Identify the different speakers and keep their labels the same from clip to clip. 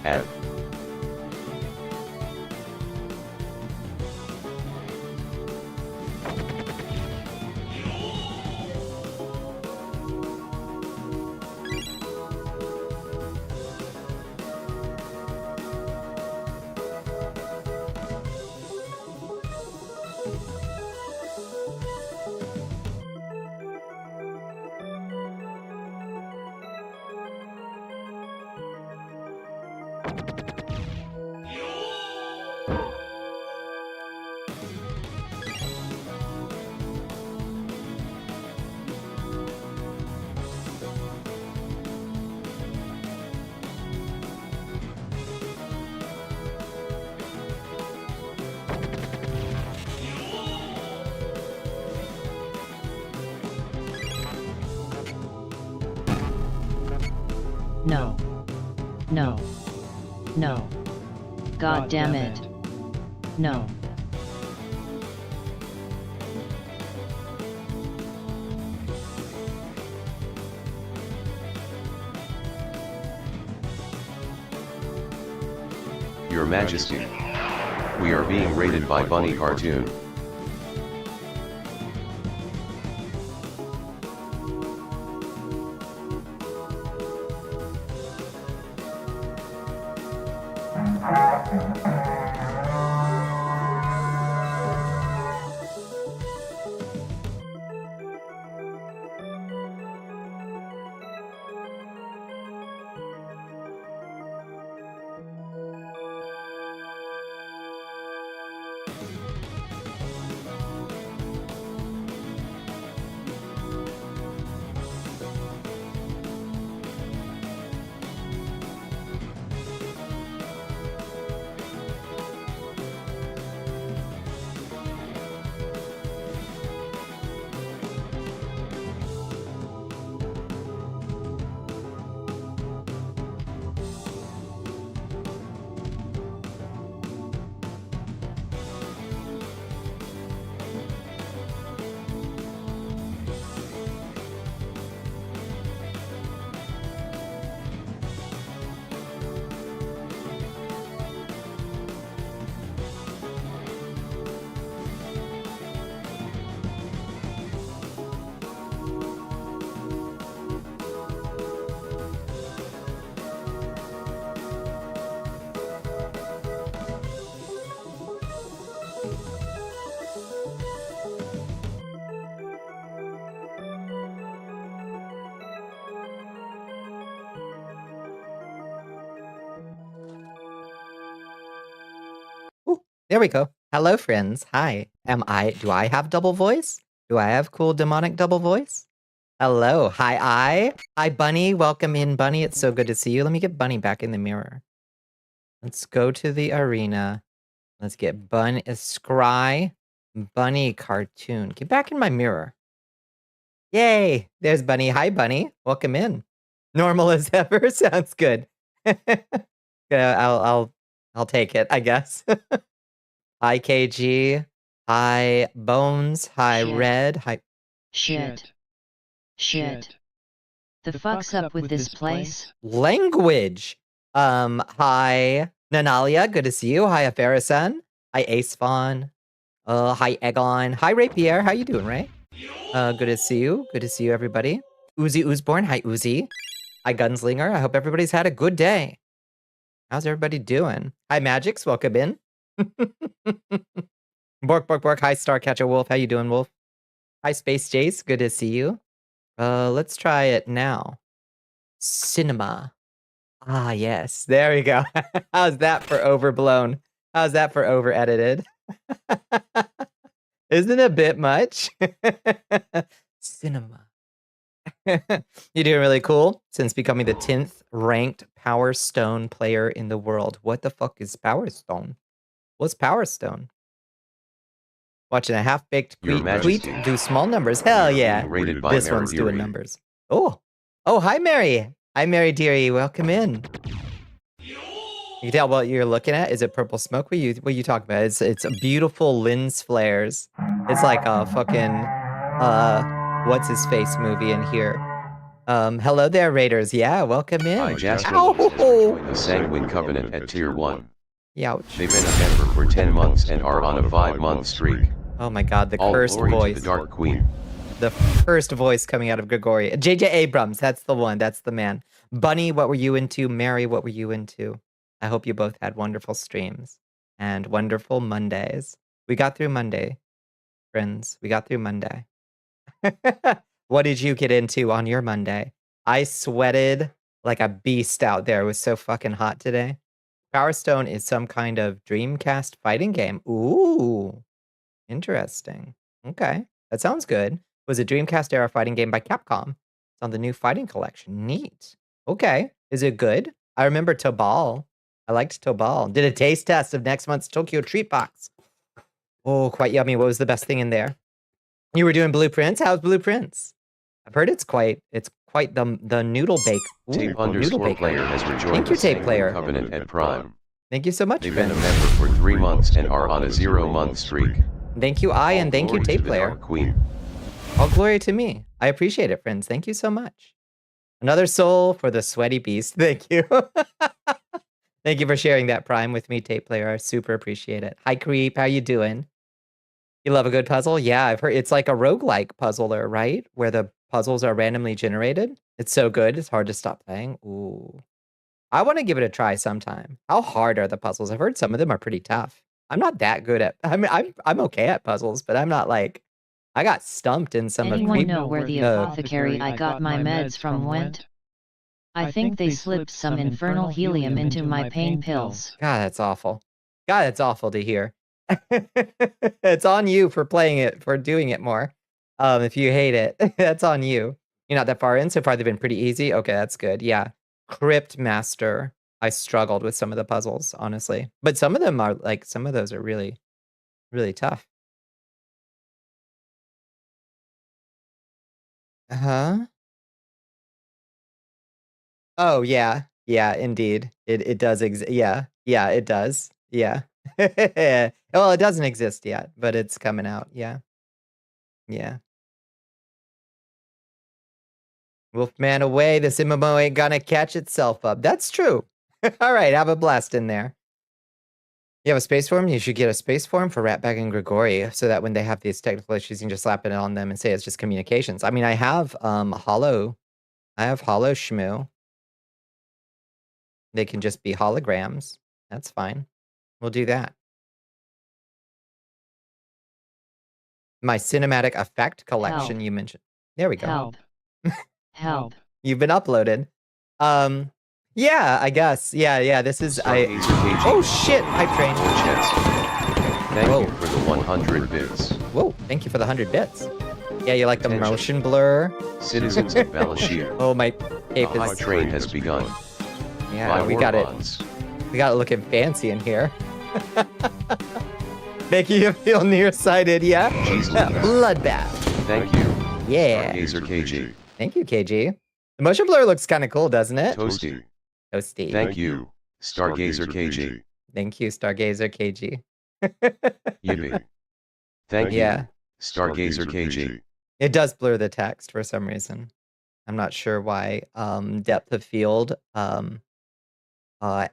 Speaker 1: Add.
Speaker 2: No. No. No. God damn it. No.
Speaker 1: Your Majesty. We are being raided by Bunny Cartoon.
Speaker 3: Ooh, there we go. Hello, friends. Hi. Do I have double voice? Do I have cool demonic double voice? Hello. Hi, Hi, Bunny. Welcome in, Bunny. It's so good to see you. Let me get Bunny back in the mirror. Let's go to the arena. Let's get Scry Bunny Cartoon. Get back in my mirror. Yay. There's Bunny. Hi, Bunny. Welcome in. Normal as ever. Sounds good. Yeah, I'll take it, I guess. Hi, KG. Hi, Bones. Hi,
Speaker 2: Shit.
Speaker 3: Red. Hi.
Speaker 2: Shit. The fuck's up with this place?
Speaker 3: Language. Hi, Nanalia. Good to see you. Hi, Afarasan. Hi, Ace Fawn. Hi, Egon. Hi, Ray Pierre. How you doing, Ray? Good to see you. Good to see you, everybody. Uzi Uzborn. Hi, Uzi. Hi, Gunslinger. I hope everybody's had a good day. How's everybody doing? Hi, Magix. Welcome in. Bork. Hi, Starcatcher Wolf. How you doing, Wolf? Hi, Space Jace. Good to see you. Let's try it now. Cinema. Ah, yes. There we go. How's that for overblown? How's that for over edited? Isn't it a bit much? Cinema. You're doing really cool since becoming the 10th ranked Power Stone player in the world. What the fuck is Power Stone? What's Power Stone? Watching a half-baked tweet do small numbers. Hell yeah. This one's doing numbers. Oh. Oh, hi, Mary. Hi, Mary dearie. Welcome in. You can tell what you're looking at. Is it purple smoke? What you talking about? It's a beautiful lens flares. It's like a fucking what's his face movie in here. Hello there, Raiders. Yeah, welcome in.
Speaker 1: I Jasper
Speaker 3: Ow!
Speaker 1: joined the Sanguine Covenant at Tier 1.
Speaker 3: Youch.
Speaker 1: They've been a member for 10 months and are on a 5-month streak.
Speaker 3: Oh my god, the
Speaker 1: All
Speaker 3: cursed
Speaker 1: glory
Speaker 3: voice.
Speaker 1: to the Dark Queen.
Speaker 3: The first voice coming out of Grigori. JJ Abrams, that's the one. That's the man. Bunny, what were you into? Mary, what were you into? I hope you both had wonderful streams and wonderful Mondays. We got through Monday, friends. We got through Monday. What did you get into on your Monday? I sweated like a beast out there. It was so fucking hot today. Power Stone is some kind of Dreamcast fighting game. Ooh, interesting. Okay, that sounds good. It was a Dreamcast era fighting game by Capcom. It's on the new fighting collection. Neat. Okay, is it good? I remember Tobal. I liked Tobal. Did a taste test of next month's Tokyo Treat Box. Oh, quite yummy. What was the best thing in there? You were doing Blueprints? How's Blueprints? I've heard it's quite the noodle bake. Ooh, noodle baker.
Speaker 1: Tape_player has rejoined
Speaker 3: Thank you,
Speaker 1: the
Speaker 3: Tape
Speaker 1: Sanguine
Speaker 3: Player.
Speaker 1: Covenant at Prime.
Speaker 3: Thank you so much,
Speaker 1: They've been a
Speaker 3: friends.
Speaker 1: member for 3 months and are on a 0-month streak.
Speaker 3: Thank you, I, and thank you,
Speaker 1: Glory to
Speaker 3: Tape
Speaker 1: the
Speaker 3: Player.
Speaker 1: Dark Queen.
Speaker 3: All glory to me. I appreciate it, friends. Thank you so much. Another soul for the sweaty beast. Thank you. Thank you for sharing that Prime with me, Tape Player. I super appreciate it. Hi, Creep. How you doing? You love a good puzzle? Yeah, I've heard it's like a roguelike puzzler, right? Where the puzzles are randomly generated. It's so good. It's hard to stop playing. Ooh. I want to give it a try sometime. How hard are the puzzles? I've heard some of them are pretty tough. I'm not that good at. I mean, I'm okay at puzzles, but I'm not like. I got stumped in some of.
Speaker 2: Anyone know where the apothecary I got my meds from went? I think they slipped some infernal helium into my pain pills.
Speaker 3: God, that's awful. God, that's awful to hear. It's on you for playing it, for doing it more. If you hate it, that's on you. You're not that far in. So far, they've been pretty easy. Okay, that's good. Yeah. Crypt Master. I struggled with some of the puzzles, honestly. But some of them are like, some of those are really, really tough. Huh? Oh, yeah. Yeah, indeed. It does exist. Yeah. Yeah, it does. Yeah. Well, it doesn't exist yet, but it's coming out. Yeah. Yeah. Wolfman away. This MMO ain't gonna catch itself up. That's true. All right, have a blast in there. You have a space form? You should get a space form for Ratbag and Grigori so that when they have these technical issues, you can just slap it on them and say it's just communications. I mean, I have Hollow Shmoo. They can just be holograms. That's fine. We'll do that. My cinematic effect collection
Speaker 2: Help.
Speaker 3: you mentioned. There we go.
Speaker 2: Help. Help.
Speaker 3: You've been uploaded. Yeah, I guess. Yeah, this is Oh shit, hype train.
Speaker 1: Thank you for the 100 bits.
Speaker 3: Whoa, thank you for the 100 bits. Yeah, you like the motion blur?
Speaker 1: Citizens of Balashir.
Speaker 3: Oh, my cape
Speaker 1: The hype
Speaker 3: is.
Speaker 1: train has begun.
Speaker 3: Yeah, we got it. We got it looking fancy in here. Making you feel nearsighted, yeah? Bloodbath.
Speaker 1: Thank you.
Speaker 3: Yeah.
Speaker 1: Stargazer KG.
Speaker 3: Thank you, KG. The motion blur looks kind of cool, doesn't it?
Speaker 1: Toasty.
Speaker 3: Toasty.
Speaker 1: Thank you. Stargazer KG.
Speaker 3: Thank you, Stargazer KG.
Speaker 1: Yippee. Thank you.
Speaker 3: Yeah.
Speaker 1: Stargazer KG.
Speaker 3: It does blur the text for some reason. I'm not sure why. Depth of field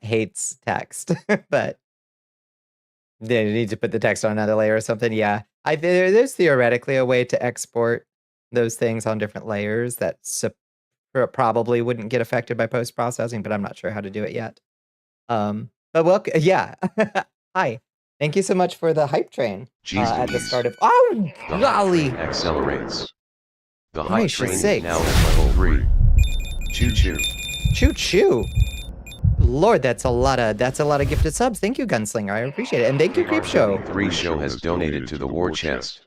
Speaker 3: hates text, but they need to put the text on another layer or something. Yeah, there's theoretically a way to export those things on different layers that probably wouldn't get affected by post processing, but I'm not sure how to do it yet. But welcome. Yeah. Hi. Thank you so much for the hype train at the start of. Oh, golly!
Speaker 1: Accelerates. The hype
Speaker 3: Gracious
Speaker 1: train is now at level 3. Choo choo.
Speaker 3: Choo choo. Lord, that's a lot of gifted subs. Thank you, Gunslinger. I appreciate it, and thank you, Creepshow.
Speaker 1: 3 Show has donated to the war chest.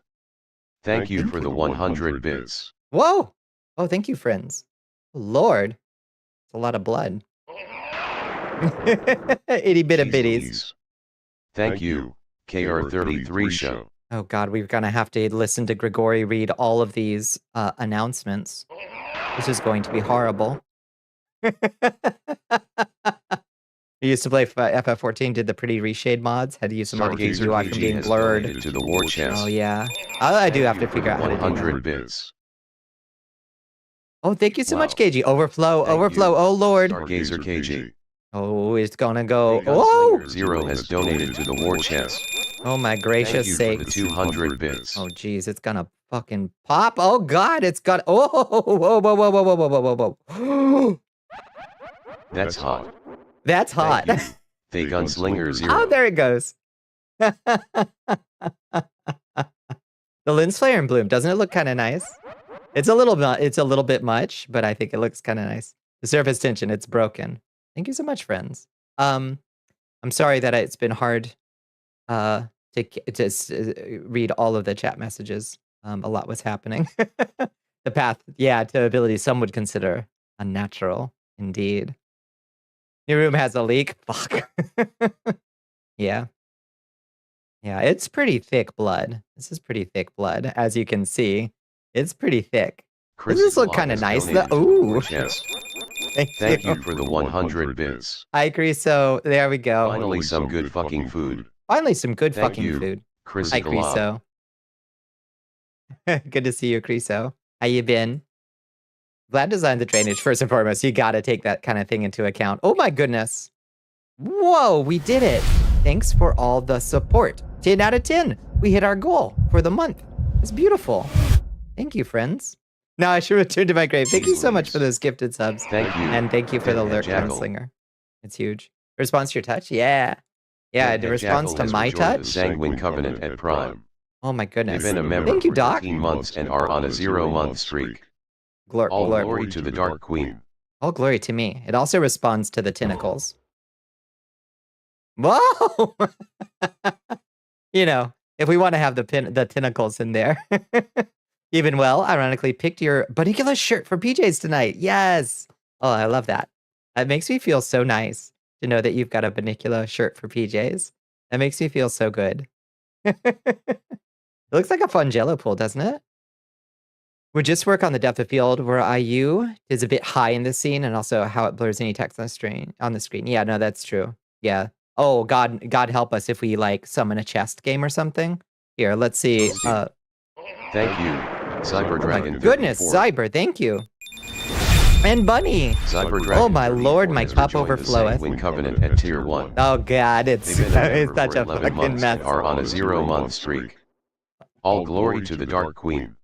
Speaker 1: Thank you for the 100 bits.
Speaker 3: Whoa! Oh, thank you, friends. Lord, it's a lot of blood. Itty bit of biddies.
Speaker 1: Thank you, KR33 Show.
Speaker 3: Oh God, we're gonna have to listen to Grigori read all of these announcements. This is going to be horrible. We used to play FF14, did the pretty reshade mods, had to use some more to keep UI from being blurred.
Speaker 1: To the war chest.
Speaker 3: Oh yeah. I do have to figure out how to do that.
Speaker 1: 100 bits.
Speaker 3: Oh, thank you so much,
Speaker 1: Wow.
Speaker 3: KG. Overflow,
Speaker 1: Thank
Speaker 3: overflow.
Speaker 1: you,
Speaker 3: Oh, Lord.
Speaker 1: Stargazer KG.
Speaker 3: Oh, it's gonna go.
Speaker 1: Hey,
Speaker 3: Oh!
Speaker 1: Gunslinger Zero has donated to the war chest.
Speaker 3: Oh, my
Speaker 1: Thank
Speaker 3: gracious
Speaker 1: you
Speaker 3: sakes.
Speaker 1: for the 200 bits.
Speaker 3: Oh, geez, it's gonna fucking pop. Oh, God, it's got. Oh, whoa, whoa, whoa, whoa, whoa, whoa, whoa, whoa, whoa.
Speaker 1: That's hot.
Speaker 3: That's hot.
Speaker 1: Thank you, Hey Gunslinger Zero.
Speaker 3: Oh, there it goes. The lens flare in bloom, doesn't it look kind of nice? It's a little bit much, but I think it looks kind of nice. The surface tension, it's broken. Thank you so much, friends. I'm sorry that it's been hard to read all of the chat messages. A lot was happening. The path, yeah, to ability some would consider unnatural, indeed. Your room has a leak. Fuck. Yeah. Yeah, it's pretty thick blood. This is pretty thick blood, as you can see. It's pretty thick. Doesn't this look kind of nice? Ooh.
Speaker 1: Thank you for the 100 bits.
Speaker 3: I agree. So there we go.
Speaker 1: Finally, some good fucking food.
Speaker 3: Finally, some good
Speaker 1: Thank
Speaker 3: fucking
Speaker 1: you,
Speaker 3: food.
Speaker 1: Chris
Speaker 3: Hi, Criso. Good to see you, Criso. How you been? Vlad designed the drainage first and foremost. You got to take that kind of thing into account. Oh my goodness. Whoa, we did it. Thanks for all the support. 10 out of 10. We hit our goal for the month. It's beautiful. Thank you, friends. Now I should return to my grave. Thank you so much for those gifted subs.
Speaker 1: Thank you.
Speaker 3: And thank you for the alert, Gunslinger. It's huge. Response to your touch? Yeah. Yeah, the response to my touch?
Speaker 1: Sanguine Covenant at Prime.
Speaker 3: Oh my goodness.
Speaker 1: You've been a member
Speaker 3: Thank you,
Speaker 1: for
Speaker 3: Doc.
Speaker 1: 13 months and are on a 0-month streak. All glory to the Dark Queen.
Speaker 3: All glory to me. It also responds to the tentacles. Whoa! You know, if we want to have the tentacles in there. Even well, ironically, picked your Bonnicula shirt for PJs tonight. Yes! Oh, I love that. It makes me feel so nice to know that you've got a Bonnicula shirt for PJs. That makes me feel so good. It looks like a fun Jello pool, doesn't it? We just work on the depth of field where IU is a bit high in the scene and also how it blurs any text on the screen. Yeah, no, that's true. Yeah. Oh, God help us if we like summon a chest game or something. Here, let's see.
Speaker 1: Thank you, Cyber Dragon.
Speaker 3: Oh, goodness, Cyber, thank you. And Bunny.
Speaker 1: Cyber Dragon.
Speaker 3: Oh my lord, my cup overfloweth.
Speaker 1: Sanguine Covenant at Tier 1.
Speaker 3: Oh God, it's such a fucking mess.
Speaker 1: Are on a 0-month streak. All glory to the Dark Queen.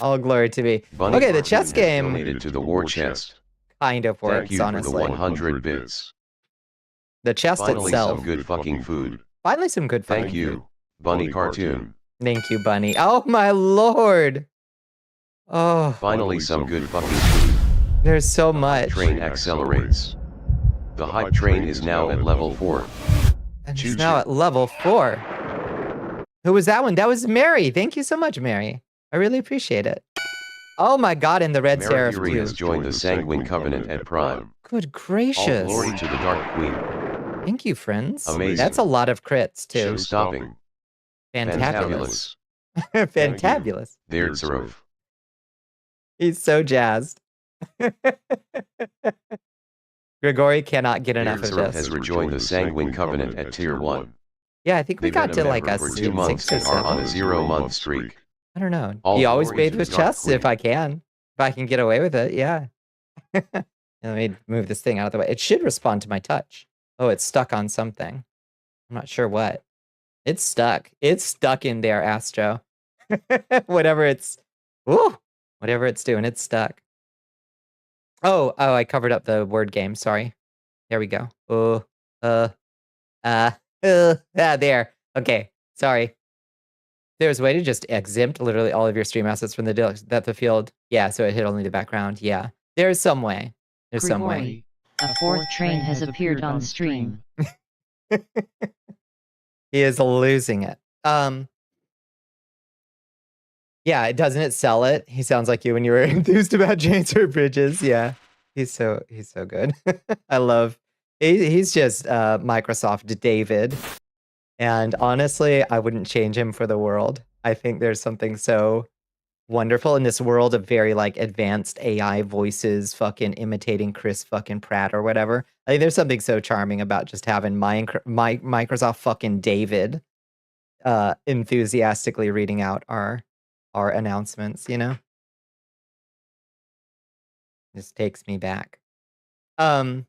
Speaker 3: All glory to me.
Speaker 1: Bunny
Speaker 3: Okay, the chess game
Speaker 1: donated to the war chest.
Speaker 3: kind of works,
Speaker 1: Thank you
Speaker 3: honestly.
Speaker 1: for the 100 bits.
Speaker 3: The chest
Speaker 1: Finally,
Speaker 3: itself.
Speaker 1: some good fucking food.
Speaker 3: Finally, some good fucking
Speaker 1: Thank you, Bunny Cartoon.
Speaker 3: Thank you, Bunny. Oh my lord. Oh.
Speaker 1: Finally, some good fucking food.
Speaker 3: There's so much.
Speaker 1: Train accelerates. The hype train is now at level 4.
Speaker 3: And it's now at level 4. Who was that one? That was Mary. Thank you so much, Mary. I really appreciate it. Oh my God, and the Red Seraph
Speaker 1: Mary has
Speaker 3: too.
Speaker 1: joined the Sanguine Covenant at Prime.
Speaker 3: Good gracious.
Speaker 1: All glory to the Dark Queen.
Speaker 3: Thank you, friends.
Speaker 1: Amazing.
Speaker 3: That's a lot of crits too.
Speaker 1: Show-stopping.
Speaker 3: Fantabulous. Fantabulous.
Speaker 1: There's Zerov.
Speaker 3: He's so jazzed. Gregory cannot get enough of
Speaker 1: Zerov
Speaker 3: this.
Speaker 1: has rejoined the Sanguine Covenant at Tier 1.
Speaker 3: Yeah, I think we got to like a
Speaker 1: for 2
Speaker 3: scene
Speaker 1: months
Speaker 3: 6 or
Speaker 1: and are on a
Speaker 3: 7.
Speaker 1: 0-month streak.
Speaker 3: I don't know.
Speaker 1: All
Speaker 3: He always
Speaker 1: glory
Speaker 3: bathed
Speaker 1: to
Speaker 3: with
Speaker 1: the Dark
Speaker 3: chests if
Speaker 1: Queen.
Speaker 3: I can. If I can get away with it, yeah. Let me move this thing out of the way. It should respond to my touch. Oh, it's stuck on something. I'm not sure what. It's stuck. It's stuck in there, Astro. Whatever it's doing, it's stuck. Oh, I covered up the word game. Sorry. There we go. There. Okay. Sorry. There's a way to just exempt literally all of your stream assets from the depth of field. Yeah, so it hit only the background. Yeah. There's some way. There's some way.
Speaker 2: A fourth train has appeared on stream.
Speaker 3: He is losing it. Yeah, doesn't it sell it? He sounds like you when you were enthused about chains or bridges. Yeah. He's so good. I love he's just Microsoft David. And honestly, I wouldn't change him for the world. I think there's something so wonderful in this world of very like advanced AI voices fucking imitating Chris fucking Pratt or whatever. I think there's something so charming about just having Microsoft fucking David enthusiastically reading out our announcements, you know? This takes me back. A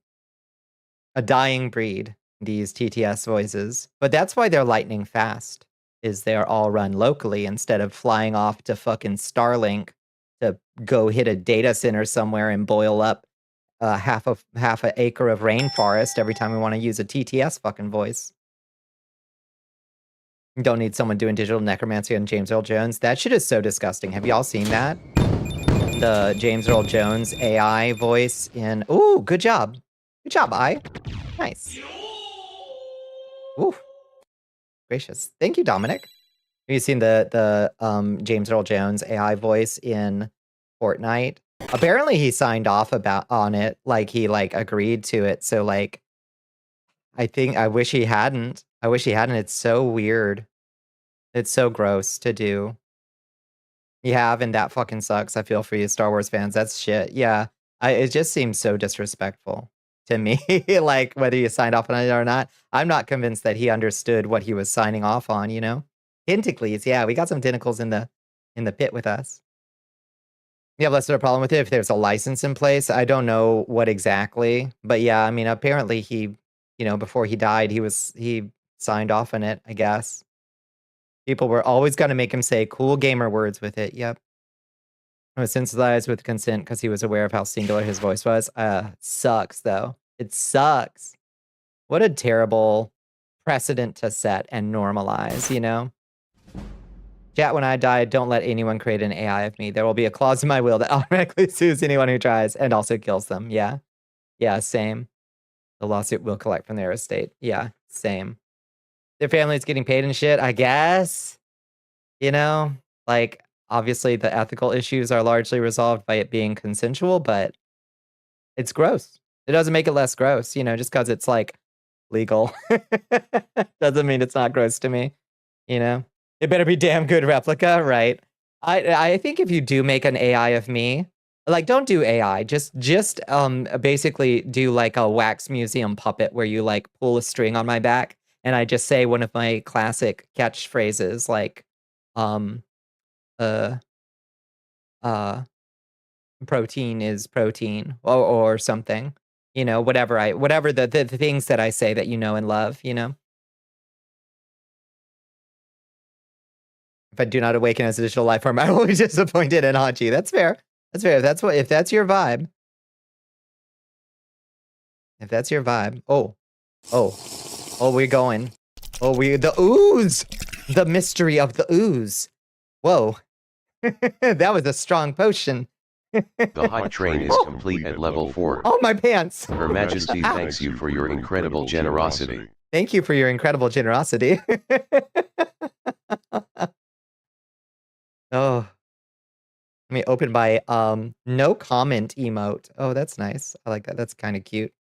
Speaker 3: dying breed, these TTS voices. But that's why they're lightning fast, is they're all run locally instead of flying off to fucking Starlink to go hit a data center somewhere and boil up half an acre of rainforest every time we want to use a TTS fucking voice. You don't need someone doing digital necromancy on James Earl Jones. That shit is so disgusting. Have y'all seen that? The James Earl Jones AI voice in... Ooh, good job. Good job, I. Nice. Ooh. Gracious. Thank you, Dominic. Have you seen the James Earl Jones AI voice in Fortnite? Apparently he signed off on it, like he agreed to it. So like, I wish he hadn't. It's so weird. It's so gross to do. You have, and that fucking sucks. I feel for you, Star Wars fans. That's shit. Yeah, it just seems so disrespectful to me. Like whether you signed off on it or not, I'm not convinced that he understood what he was signing off on. You know, tentacles. Yeah, we got some tentacles in the pit with us. You have less of a problem with it if there's a license in place. I don't know what exactly, but yeah, I mean, apparently he, before he died, he signed off on it, I guess. People were always going to make him say cool gamer words with it. Yep. I was sensitized with consent because he was aware of how singular his voice was. Sucks, though. It sucks. What a terrible precedent to set and normalize, you know? Chat, when I die, don't let anyone create an AI of me. There will be a clause in my will that automatically sues anyone who tries and also kills them. Yeah. Yeah, same. The lawsuit will collect from their estate. Yeah, same. Their family's getting paid and shit, I guess. You know? Like, obviously the ethical issues are largely resolved by it being consensual, but it's gross. It doesn't make it less gross, just because it's like legal. Doesn't mean it's not gross to me, It better be damn good replica, right? I think if you do make an AI of me, like don't do AI, just basically do like a wax museum puppet where you like pull a string on my back and I just say one of my classic catchphrases like protein is protein or something. Whatever the things that I say that you know and love, If I do not awaken as a digital life form, I will be disappointed and haunt you. That's fair. That's fair. If that's your vibe. If that's your vibe. Oh, we're going. The ooze. The mystery of the ooze. Whoa. That was a strong potion.
Speaker 1: The hype train is complete at level 4.
Speaker 3: Oh, my pants.
Speaker 1: Her Majesty thanks you for your incredible generosity.
Speaker 3: Thank you for your incredible generosity. Oh. Let me open my no comment emote. Oh, that's nice. I like that. That's kind of cute.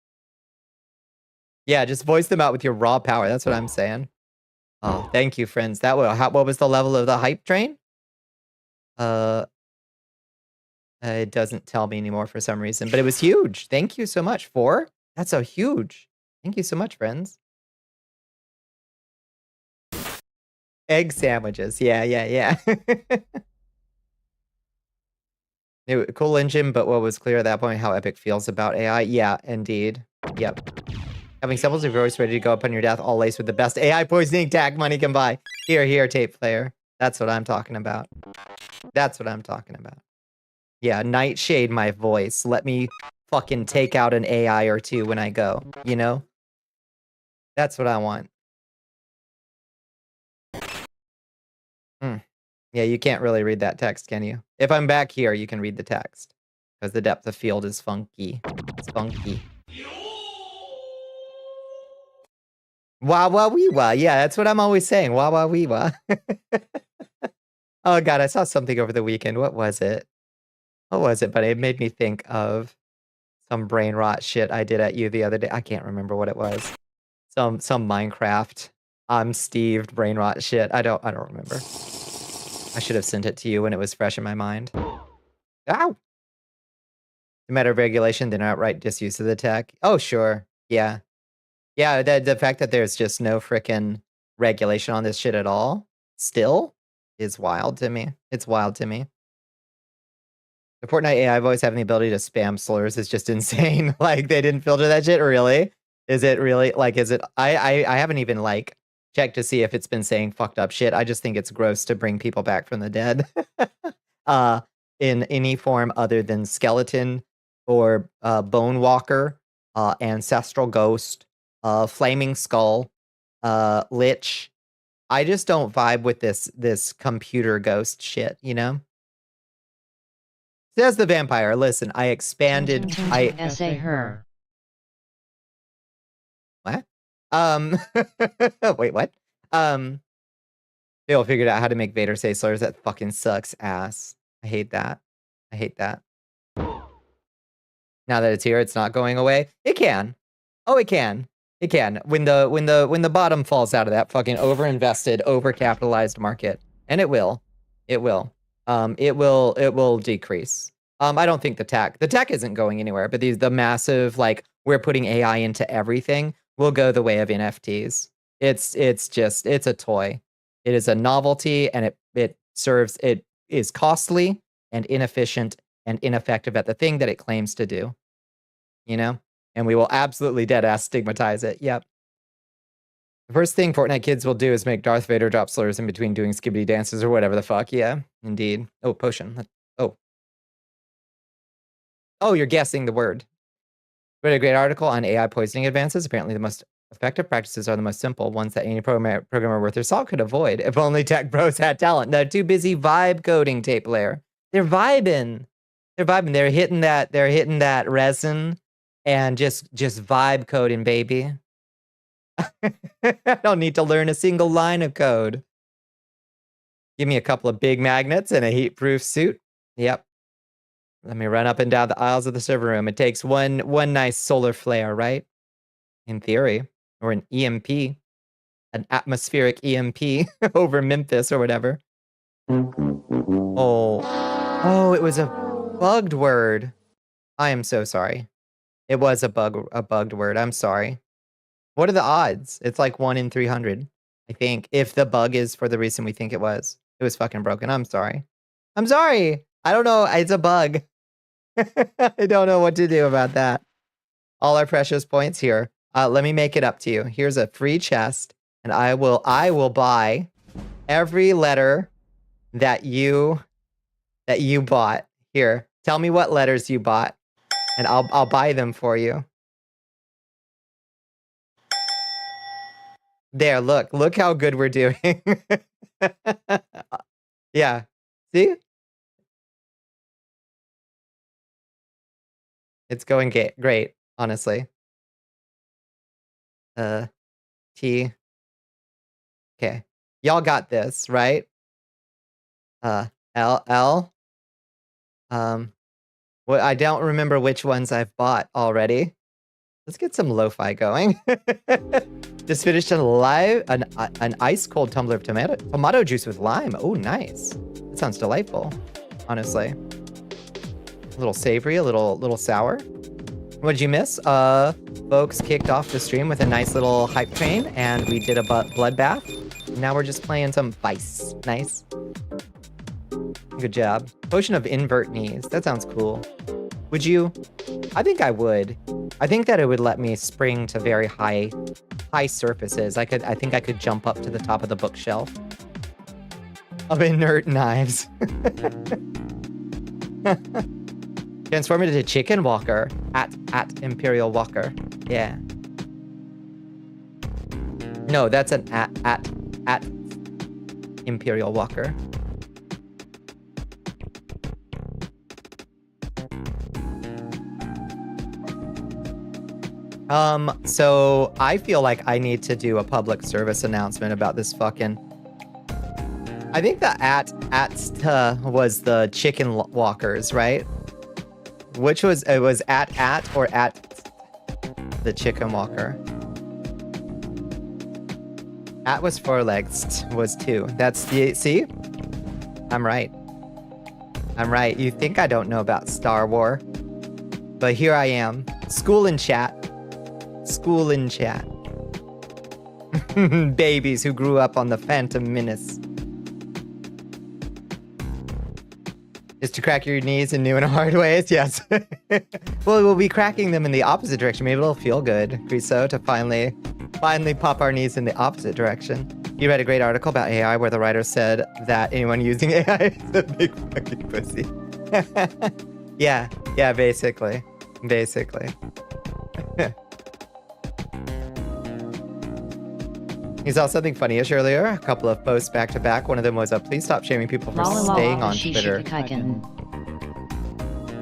Speaker 3: Yeah, just voice them out with your raw power. That's what I'm saying. Oh, thank you, friends. What was the level of the hype train? It doesn't tell me anymore for some reason, but it was huge. Thank you so much. 4? That's so huge. Thank you so much, friends. Egg sandwiches. Yeah. Cool engine, but what was clear at that point, how Epic feels about AI. Yeah, indeed. Yep. Having samples of yours ready to go upon your death, all laced with the best AI poisoning tag money can buy. Here, tape player. That's what I'm talking about. That's what I'm talking about. Yeah, Nightshade my voice. Let me fucking take out an AI or two when I go, That's what I want. Yeah, you can't really read that text, can you? If I'm back here, you can read the text. Because the depth of field is funky. It's funky. Wah wah wee wah. Yeah, that's what I'm always saying. Wah wah wee wah. Oh god, I saw something over the weekend. What was it? But it made me think of some brain rot shit I did at you the other day. I can't remember what it was. Some Minecraft. I'm Steve brain rot shit. I don't remember. I should have sent it to you when it was fresh in my mind. Ow! The matter of regulation, then outright disuse of the tech. Oh, sure. Yeah. Yeah, the fact that there's just no frickin' regulation on this shit at all, still, is wild to me. It's wild to me. The Fortnite AI voice having the ability to spam slurs is just insane. Like, they didn't filter that shit, really? Is it really? Like, is it? I haven't even, like, checked to see if it's been saying fucked up shit. I just think it's gross to bring people back from the dead. In any form other than skeleton or bone walker, ancestral ghost, flaming skull, lich. I just don't vibe with this computer ghost shit, you know? Says the vampire. Listen, I expanded.
Speaker 2: Essay her.
Speaker 3: What? Wait, what? They all figured out how to make Vader say slurs. That fucking sucks ass. I hate that. I hate that. Now that it's here, it's not going away. It can. Oh, it can. It can. When the bottom falls out of that fucking overinvested, overcapitalized market, and it will. It will. It will decrease. I don't think the tech isn't going anywhere, but the massive, like, we're putting AI into everything will go the way of NFTs. It's a toy. It is a novelty, and it is costly and inefficient and ineffective at the thing that it claims to do. You know? And we will absolutely deadass stigmatize it. Yep. The first thing Fortnite kids will do is make Darth Vader drop slurs in between doing skibbity dances or whatever the fuck. Yeah, indeed. Oh, potion. Oh, you're guessing the word. Read a great article on AI poisoning advances. Apparently the most effective practices are the most simple, ones that any programmer worth their salt could avoid. If only tech bros had talent. They're too busy vibe coding, tape layer. They're vibing. They're vibing. They're hitting that resin and just vibe coding, baby. I don't need to learn a single line of code. Give me a couple of big magnets and a heat-proof suit. Yep. Let me run up and down the aisles of the server room. It takes one nice solar flare, right? In theory. Or an EMP. An atmospheric EMP over Memphis or whatever. Oh, it was a bugged word. I am so sorry. It was a bugged word. I'm sorry. What are the odds? It's like 1 in 300, I think. If the bug is for the reason we think it was. It was fucking broken. I'm sorry. I'm sorry. I don't know. It's a bug. I don't know what to do about that. All our precious points here. Let me make it up to you. Here's a free chest, and I will buy every letter that you bought. Here, tell me what letters you bought, and I'll buy them for you. There, look how good we're doing. Yeah, see? It's going great, honestly. T. Okay. Y'all got this, right? L. Well, I don't remember which ones I've bought already. Let's get some lo-fi going. Just finished an ice cold tumbler of tomato juice with lime. Oh, nice. That sounds delightful, honestly. A little savory, a little sour. What did you miss? Folks kicked off the stream with a nice little hype train, and we did a bloodbath. Now we're just playing some Vice. Nice. Good job. Potion of invert knees. That sounds cool. Would you? I think I would. I think that it would let me spring to very high surfaces. I think I could jump up to the top of the bookshelf of inert knives. Transform it into Chicken Walker at Imperial Walker. Yeah. No, that's an at Imperial Walker. So I feel like I need to do a public service announcement about this fucking... I think the at was the Chicken Walkers, right? Which was, it was at or at the Chicken Walker? At was 4 legs, was 2. That's the, see? I'm right. I'm right. You think I don't know about Star Wars. But here I am. School in chat. School in chat. Babies who grew up on the Phantom Menace. Is to crack your knees in new and hard ways? Yes. Well, we'll be cracking them in the opposite direction. Maybe it'll feel good, Griso, to finally pop our knees in the opposite direction. You read a great article about AI where the writer said that anyone using AI is a big fucking pussy. Yeah, basically. He saw something funny-ish earlier. A couple of posts back to back. One of them was please stop shaming people for staying on Twitter.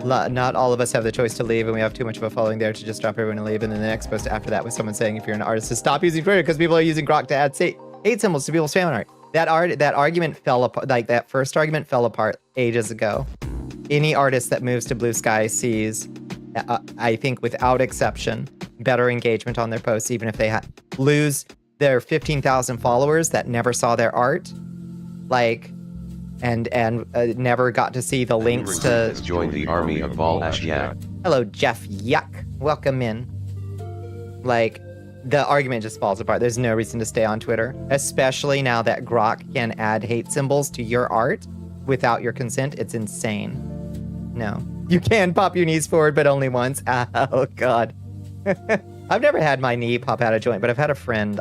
Speaker 3: Not all of us have the choice to leave, and we have too much of a following there to just drop everyone and leave. And then the next post after that was someone saying if you're an artist to stop using Twitter because people are using Grok to add hate symbols to people's fan art. That argument fell apart. Like that first argument fell apart ages ago. Any artist that moves to Blue Sky sees, I think without exception, better engagement on their posts, even if they lose their 15,000 followers that never saw their art, like, and never got to see the links to.
Speaker 1: Join the army of Volashyak.
Speaker 3: Hello, Jeff Yuck. Welcome in. Like, the argument just falls apart. There's no reason to stay on Twitter, especially now that Grok can add hate symbols to your art without your consent. It's insane. No. You can pop your knees forward, but only once. Oh, God. I've never had my knee pop out of joint, but I've had a friend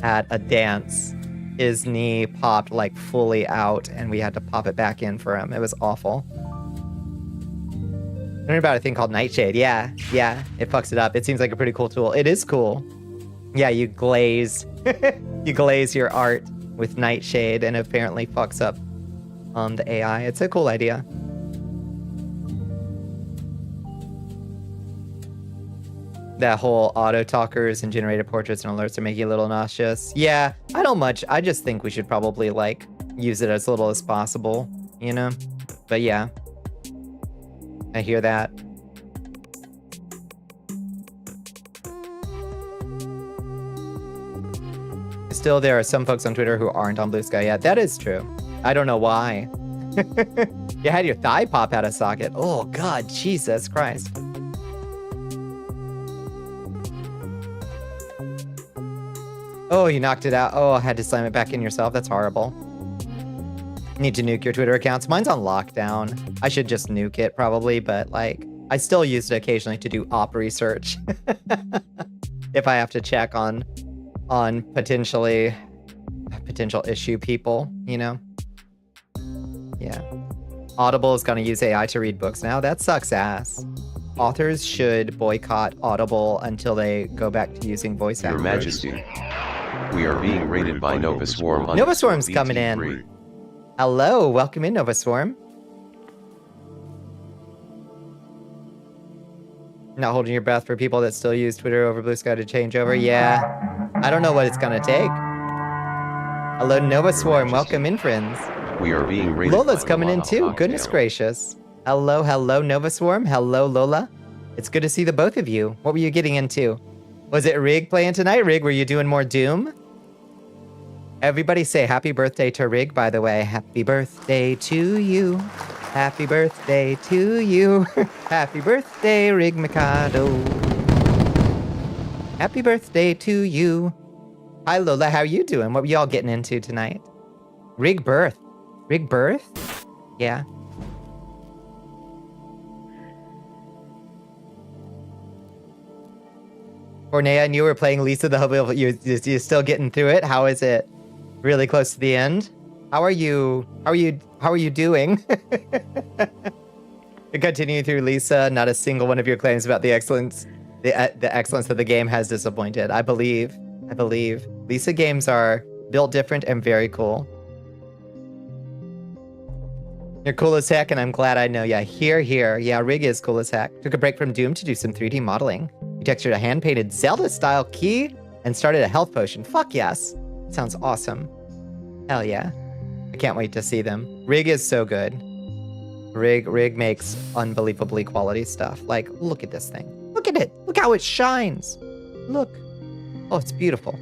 Speaker 3: at a dance. His knee popped like fully out, and we had to pop it back in for him. It was awful. I learned about a thing called Nightshade. Yeah, it fucks it up. It seems like a pretty cool tool. It is cool. Yeah, you glaze your art with Nightshade, and apparently fucks up the AI. It's a cool idea. That whole auto talkers and generated portraits and alerts are making you a little nauseous. Yeah, I don't much. I just think we should probably like use it as little as possible, you know? But yeah, I hear that. Still, there are some folks on Twitter who aren't on Blue Sky yet. That is true. I don't know why. You had your thigh pop out of socket. Oh God, Jesus Christ. Oh, you knocked it out. Oh, I had to slam it back in yourself. That's horrible. Need to nuke your Twitter accounts. Mine's on lockdown. I should just nuke it probably, but like, I still use it occasionally to do op research. If I have to check on potential issue people, you know? Yeah. Audible is gonna use AI to read books now. That sucks ass. Authors should boycott Audible until they go back to using voice actors.
Speaker 1: Your Majesty, we are being raided by Nova Swarm.
Speaker 3: Nova Swarm's coming in. Hello, welcome in, Nova Swarm. Not holding your breath for people that still use Twitter over Blue Sky to change over. Yeah, I don't know what it's gonna take. Hello, Nova Swarm. Welcome in, friends.
Speaker 1: We are being raided.
Speaker 3: Lola's coming in too. Goodness gracious. Hello, Nova Swarm. Hello, Lola. It's good to see the both of you. What were you getting into? Was it Rig playing tonight? Rig, were you doing more Doom? Everybody say happy birthday to Rig, by the way. Happy birthday to you. Happy birthday to you. Happy birthday, Rig Mikado. Happy birthday to you. Hi, Lola. How you doing? What were y'all getting into tonight? Rig birth. Rig birth? Yeah. Cornea, I knew we were playing Lisa the Hobo. You're still getting through it? How is it? Really close to the end? How are you doing? To continue through Lisa, not a single one of your claims about the excellence of the game has disappointed. I believe. Lisa games are built different and very cool. You're cool as heck, and I'm glad I know ya. Here. Yeah, Rig is cool as heck. Took a break from Doom to do some 3D modeling. You textured a hand-painted Zelda-style key and started a health potion. Fuck yes. Sounds awesome. Hell yeah. I can't wait to see them. Rig is so good. Rig makes unbelievably quality stuff. Like, look at this thing. Look at it. Look how it shines. Look. Oh, it's beautiful.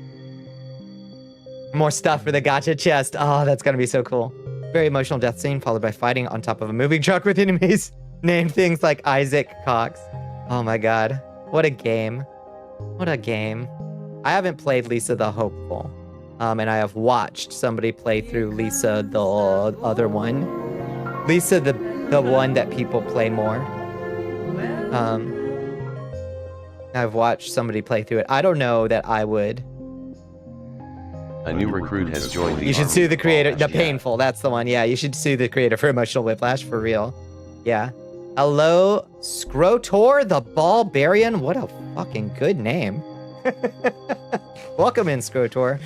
Speaker 3: More stuff for the gacha chest. Oh, that's gonna be so cool. Very emotional death scene followed by fighting on top of a moving truck with enemies. Named things like Isaac Cox. Oh my god. What a game. What a game. I haven't played Lisa the Hopeful. And I have watched somebody play through Lisa the other one. Lisa the the one that people play more. I've watched somebody play through it. I don't know that I would.
Speaker 1: A new recruit has joined the
Speaker 3: You should
Speaker 1: army.
Speaker 3: sue the creator.
Speaker 1: Whiplash,
Speaker 3: The
Speaker 1: yeah.
Speaker 3: painful, that's the one. Yeah, you should sue the creator for emotional whiplash, for real. Yeah. Hello, Scrotor the Barbarian. What a fucking good name. Welcome in, Scrotor.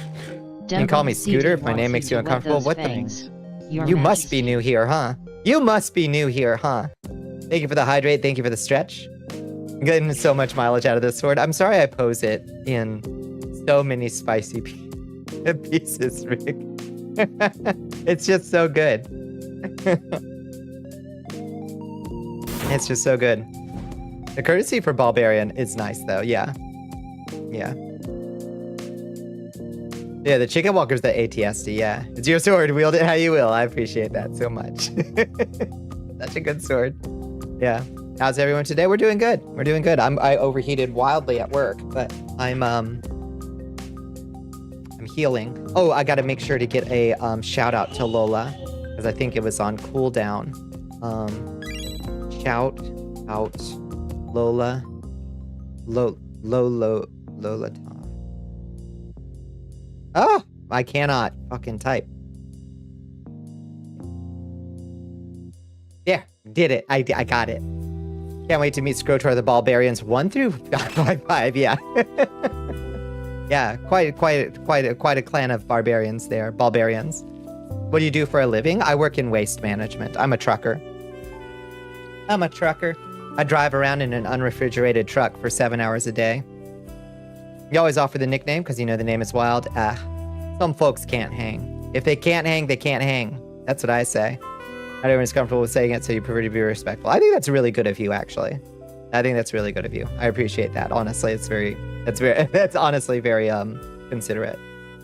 Speaker 3: You can call me Scooter if my name makes you uncomfortable. What the? You must be new here, huh? You must be new here, huh? Thank you for the hydrate. Thank you for the stretch. I'm getting so much mileage out of this sword. I'm sorry I pose it in so many spicy pieces, Rick. It's just so good. It's just so good. The courtesy for Barbarian is nice, though. Yeah. Yeah. Yeah, the chicken walker's the ATSD, yeah. It's your sword, wield it how you will. I appreciate that so much. Such a good sword. Yeah. How's everyone today? We're doing good. We're doing good. I overheated wildly at work, but I'm healing. Oh, I gotta make sure to get a shout out to Lola, because I think it was on cooldown. Shout out Lola. Lola. Oh, I cannot fucking type. Yeah, did it. I got it. Can't wait to meet Scrotor the Barbarians 1 through 5. Yeah. Yeah, quite a clan of barbarians there. Barbarians. What do you do for a living? I work in waste management. I'm a trucker. I drive around in an unrefrigerated truck for 7 hours a day. You always offer the nickname because you know the name is wild. Some folks can't hang. If they can't hang, they can't hang. That's what I say. Not everyone's comfortable with saying it, so you prefer to be respectful. I think that's really good of you, actually. I think that's really good of you. I appreciate that. Honestly, that's honestly very considerate.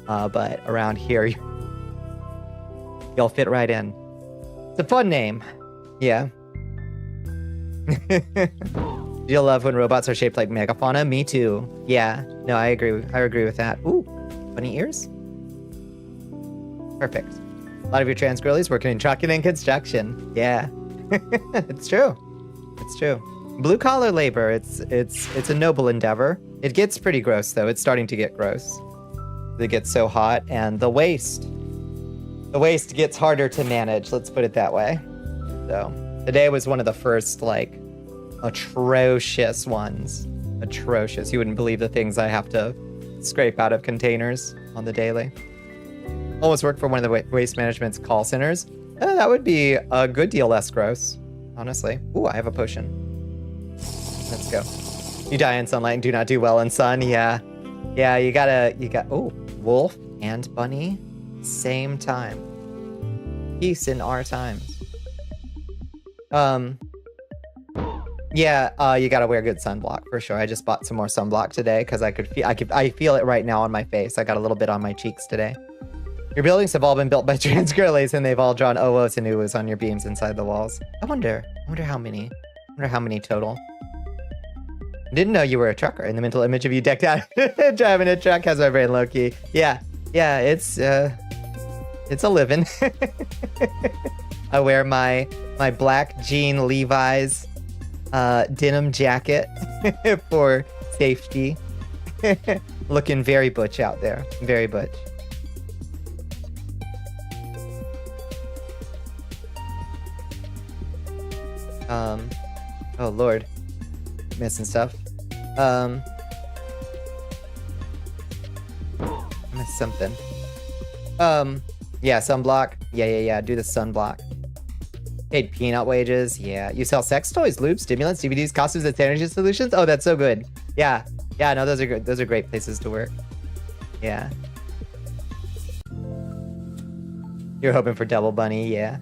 Speaker 3: But around here, you'll fit right in. It's a fun name. Yeah. You'll love when robots are shaped like megafauna. Me too. Yeah. No, I agree. I agree with that. Ooh, bunny ears. Perfect. A lot of your trans girlies working in trucking and construction. Yeah. It's true. It's true. Blue collar labor. It's a noble endeavor. It gets pretty gross though. It's starting to get gross. It gets so hot, and the waste gets harder to manage. Let's put it that way. So today was one of the first like atrocious ones. Atrocious. You wouldn't believe the things I have to scrape out of containers on the daily. Almost worked for one of the waste management's call centers. That would be a good deal less gross, honestly. Ooh, I have a potion. Let's go. You die in sunlight and do not do well in sun. Yeah. Yeah, you got, oh, wolf and bunny, same time. Peace in our times. Yeah, you gotta wear good sunblock for sure. I just bought some more sunblock today because I feel it right now on my face. I got a little bit on my cheeks today. Your buildings have all been built by trans girlies, and they've all drawn OOs and UOs on your beams inside the walls. I wonder how many. I wonder how many total. I didn't know you were a trucker, and the mental image of you decked out driving a truck has my brain low key. Yeah, it's a living. I wear my black jean Levi's denim jacket for safety. Looking very butch out there. Very butch. Oh lord. Missing stuff. I missed something. Yeah, sunblock. Yeah. Do the sunblock. Paid peanut wages. Yeah. You sell sex toys, lubes, stimulants, DVDs, costumes, and energy solutions. Oh, that's so good. Yeah. Yeah, no, those are good. Those are great places to work. Yeah. You're hoping for double bunny, yeah.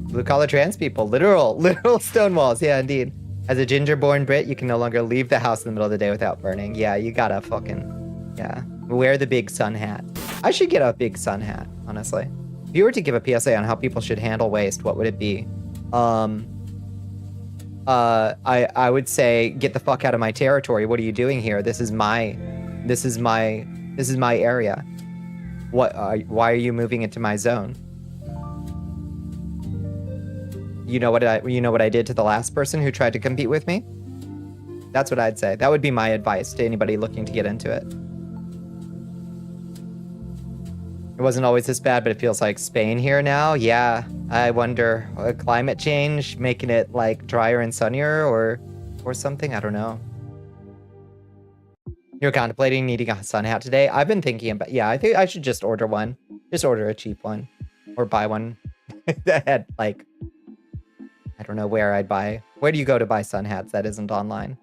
Speaker 3: Blue collar trans people, literal stone walls. Yeah, indeed. As a ginger-born Brit, you can no longer leave the house in the middle of the day without burning. Yeah, you gotta fucking, yeah. Wear the big sun hat. I should get a big sun hat, honestly. If you were to give a PSA on how people should handle waste, what would it be? I would say, get the fuck out of my territory. What are you doing here? This is my area. Why are you moving into my zone? you know what I did to the last person who tried to compete with me? That's what I'd say. That would be my advice to anybody looking to get into it. It wasn't always this bad, but it feels like Spain here now. Yeah, I wonder, climate change making it like drier and sunnier or something? I don't know. You're contemplating needing a sun hat today? I've been thinking about, yeah, I think I should just order one. Just order a cheap one or buy one that had like, I don't know where I'd buy. Where do you go to buy sun hats that isn't online?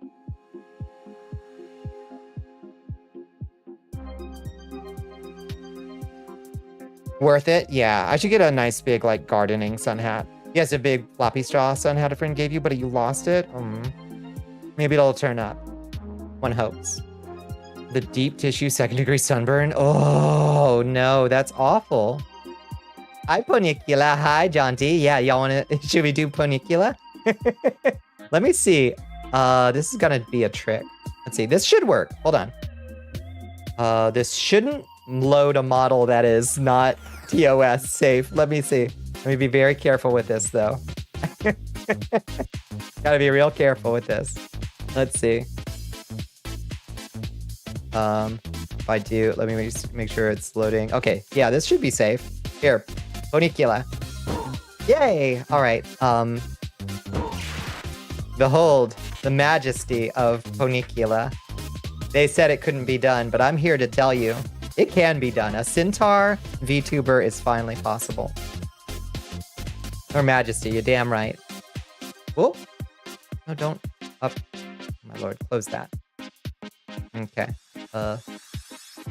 Speaker 3: Worth it? Yeah, I should get a nice big like gardening sun hat. Yes, a big floppy straw sun hat a friend gave you, but you lost it? Maybe it'll turn up. One hopes. The deep tissue 2nd degree sunburn? Oh no, that's awful. Hi Bonnicula, hi Jaunty. Yeah, y'all wanna, should we do Bonnicula? Let me see. This is gonna be a trick. Let's see, this should work. Hold on. This shouldn't load a model that is not TOS safe. Let me see. Let me be very careful with this though. Gotta be real careful with this. Let's see. If I do, let me make sure it's loading. Okay, yeah, this should be safe. Here, Bonnicula. Yay! All right. Behold the majesty of Bonnicula. They said it couldn't be done, but I'm here to tell you it can be done. A Centaur VTuber is finally possible. Her Majesty, you're damn right. Whoa! No, don't. Up. My lord, close that. Okay.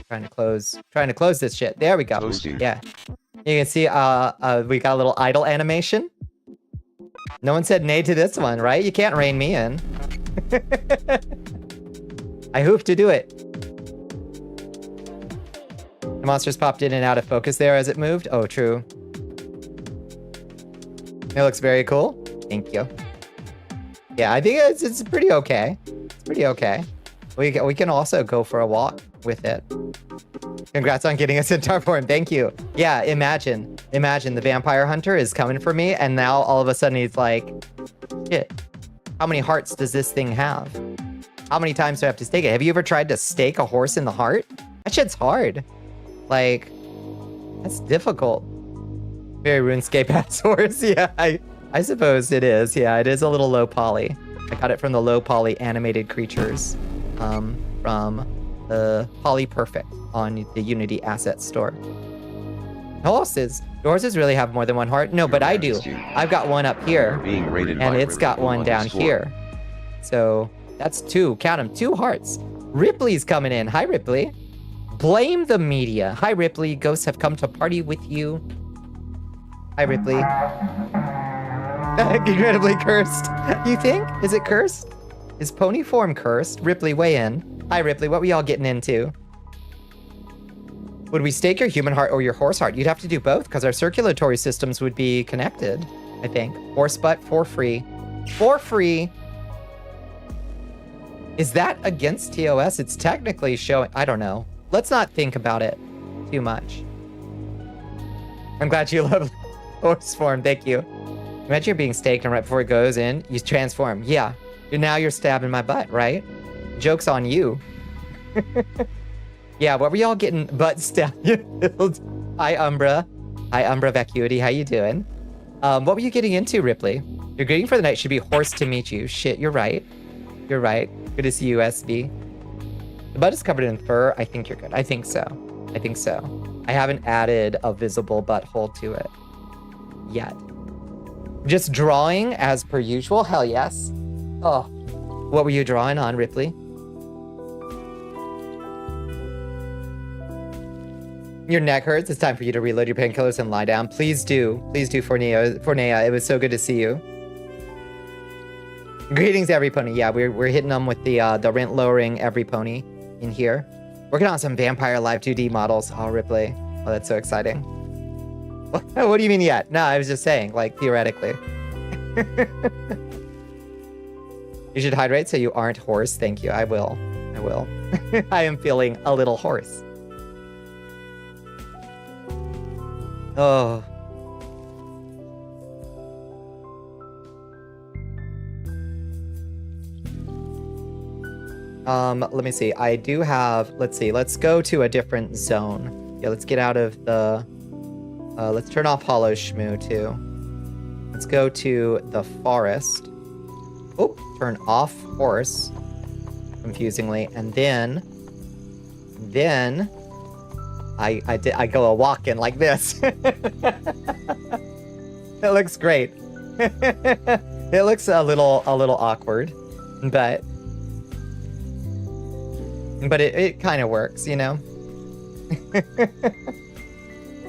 Speaker 3: Trying to close this shit. There we go.
Speaker 1: Toasty.
Speaker 3: Yeah. You can see we got a little idle animation. No one said nay to this one, right? You can't rein me in. I hope to do it. The monsters popped in and out of focus there as it moved. Oh, true. It looks very cool. Thank you. Yeah, I think it's pretty okay. It's pretty okay. We can also go for a walk with it. Congrats on getting a centaur form. Thank you. Yeah, imagine the vampire hunter is coming for me, and now all of a sudden he's like, shit, how many hearts does this thing have? How many times do I have to stake it? Have you ever tried to stake a horse in the heart? That shit's hard. Like, that's difficult. Very RuneScape-ass horse. Yeah, I suppose it is. Yeah, it is a little low poly. I got it from the low poly animated creatures from the Poly Perfect on the Unity asset store. Horses really have more than one heart? No, but I do. I've got one up here,
Speaker 1: Being rated
Speaker 3: and
Speaker 1: by
Speaker 3: it's got one down here. So that's 2. Count them. 2 hearts. Ripley's coming in. Hi, Ripley. Blame the media. Hi, Ripley. Ghosts have come to party with you. Hi, Ripley. Incredibly cursed. You think? Is it cursed? Is pony form cursed? Ripley, weigh in. Hi, Ripley. What were y'all getting into? Would we stake your human heart or your horse heart? You'd have to do both because our circulatory systems would be connected, I think. Horse butt for free. For free. Is that against TOS? It's technically showing... I don't know. Let's not think about it too much. I'm glad you love horse form. Thank you. Imagine you're being staked and right before it goes in, you transform. Yeah. Now you're stabbing my butt, right? Joke's on you. Yeah, what were y'all getting butt stabbed? Hi, Umbra. Hi, Umbra Vacuity. How you doing? What were you getting into, Ripley? Your greeting for the night should be horse to meet you. Shit, you're right. You're right. Good to see you, SB. The butt is covered in fur. I think you're good. I think so. I think so. I haven't added a visible butthole to it yet. Just drawing as per usual. Hell yes. Oh, what were you drawing on, Ripley? Your neck hurts. It's time for you to reload your painkillers and lie down. Please do. Please do, Fornea. It was so good to see you. Greetings, every pony. Yeah, we're hitting them with the rent lowering every pony in here. Working on some Vampire Live 2D models. Oh, Ripley. Oh, that's so exciting. What do you mean yet? No, I was just saying, like, theoretically. You should hydrate so you aren't hoarse. Thank you. I will. I will. I am feeling a little hoarse. Oh. Let me see. I do have, let's see, let's go to a different zone. Yeah, let's get out of the, let's turn off Hollow Shmoo too. Let's go to the forest. Oh, turn off horse, confusingly. And then I go a walking like this. It looks great. It looks a little awkward, but it kind of works, you know?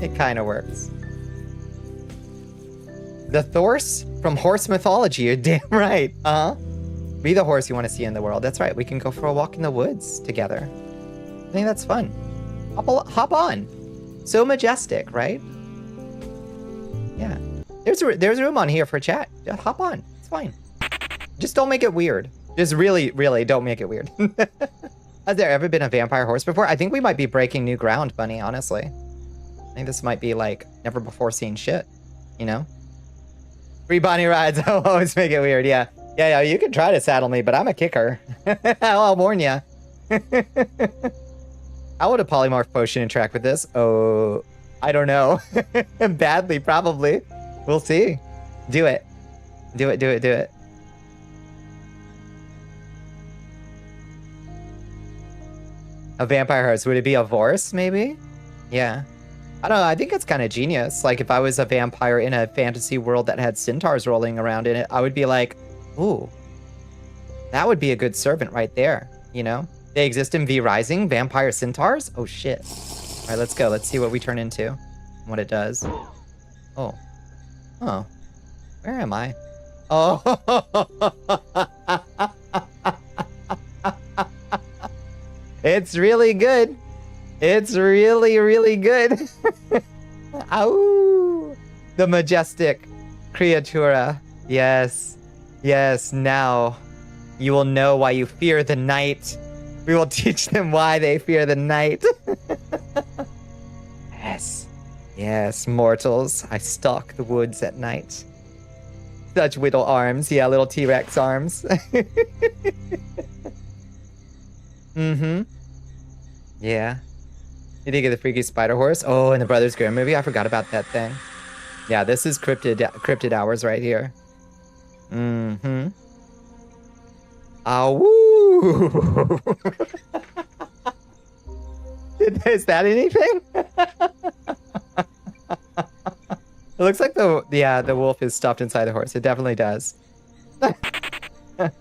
Speaker 3: It kind of works. The Thorse from horse mythology, you're damn right, Be the horse you want to see in the world. That's right, we can go for a walk in the woods together. I think that's fun. Hop on. So majestic, right? Yeah. There's room on here for chat. Just hop on. It's fine. Just don't make it weird. Just really, really don't make it weird. Has there ever been a vampire horse before? I think we might be breaking new ground, Bunny, honestly. I think this might be like never before seen shit, you know? Free Bonnie rides. I'll always make it weird. Yeah. Yeah, you can try to saddle me, but I'm a kicker. I'll warn ya. How would a polymorph potion interact with this? Oh, I don't know. Badly, probably. We'll see. Do it. Do it, do it, do it. A vampire horse. Would it be a Vorse, maybe? Yeah. I don't know. I think it's kind of genius. Like, if I was a vampire in a fantasy world that had centaurs rolling around in it, I would be like, ooh, that would be a good servant right there, you know? They exist in V Rising, vampire centaurs? Oh, shit. All right, let's go. Let's see what we turn into and what it does. Oh. Oh. Where am I? Oh. It's really good. It's really, really good. Ow. The majestic creatura. Yes. Yes, now you will know why you fear the night. We will teach them why they fear the night. Yes. Yes, mortals. I stalk the woods at night. Such little arms. Yeah, little T-Rex arms. Mm-hmm. Yeah. You think of the Freaky Spider Horse? Oh, in the Brothers Grimm movie? I forgot about that thing. Yeah, this is cryptid hours right here. Mm-hmm. Awoo! Is that anything? It looks like the wolf is stuffed inside the horse. It definitely does.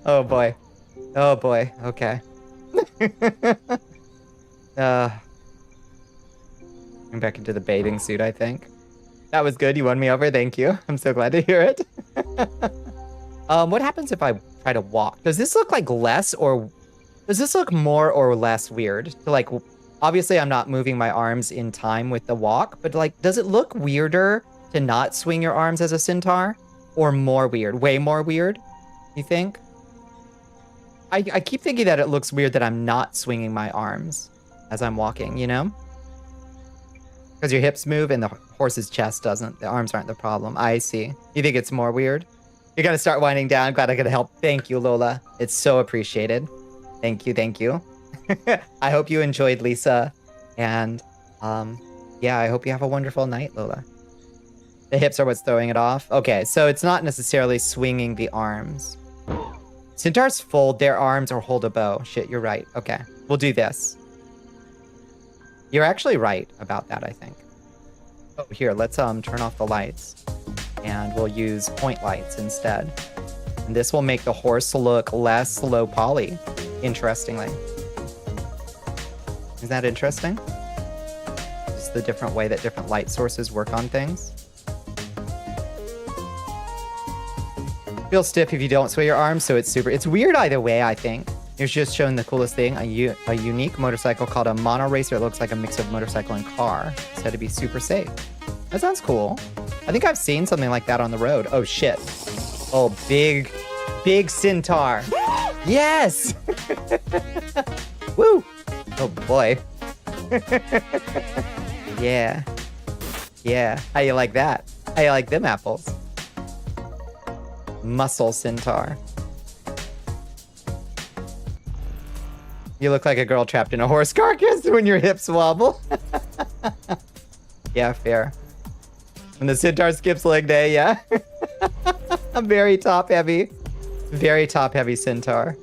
Speaker 3: Oh boy. Oh boy. Okay. I'm back into the bathing suit, I think. That was good. You won me over. Thank you. I'm so glad to hear it. What happens if I try to walk? Does this look like less or does this look more or less weird? To like, obviously I'm not moving my arms in time with the walk, but like, does it look weirder to not swing your arms as a centaur? Or more weird? Way more weird? You think? I keep thinking that it looks weird that I'm not swinging my arms as I'm walking, you know? Because your hips move and the horse's chest doesn't. The arms aren't the problem. I see. You think it's more weird? You're gonna start winding down. Glad I could help. Thank you, Lola. It's so appreciated. Thank you, thank you. I hope you enjoyed, Lisa. And, yeah, I hope you have a wonderful night, Lola. The hips are what's throwing it off. Okay, so it's not necessarily swinging the arms. Centaurs fold their arms or hold a bow. Shit, you're right. Okay, we'll do this. You're actually right about that, I think. Oh, here, let's turn off the lights. And we'll use point lights instead. And this will make the horse look less low poly, interestingly. Isn't that interesting? Just the different way that different light sources work on things. Feels stiff if you don't sway your arms, so it's weird either way, I think. It's just showing the coolest thing, a unique motorcycle called a mono racer. It looks like a mix of motorcycle and car. Said to be super safe. That sounds cool. I think I've seen something like that on the road. Oh shit. Oh, big centaur. Yes! Woo! Oh boy. Yeah. Yeah. How you like that? How you like them apples? Muscle centaur. You look like a girl trapped in a horse carcass when your hips wobble. Yeah, fair. When the centaur skips leg day, yeah. Very top heavy. Very top heavy centaur.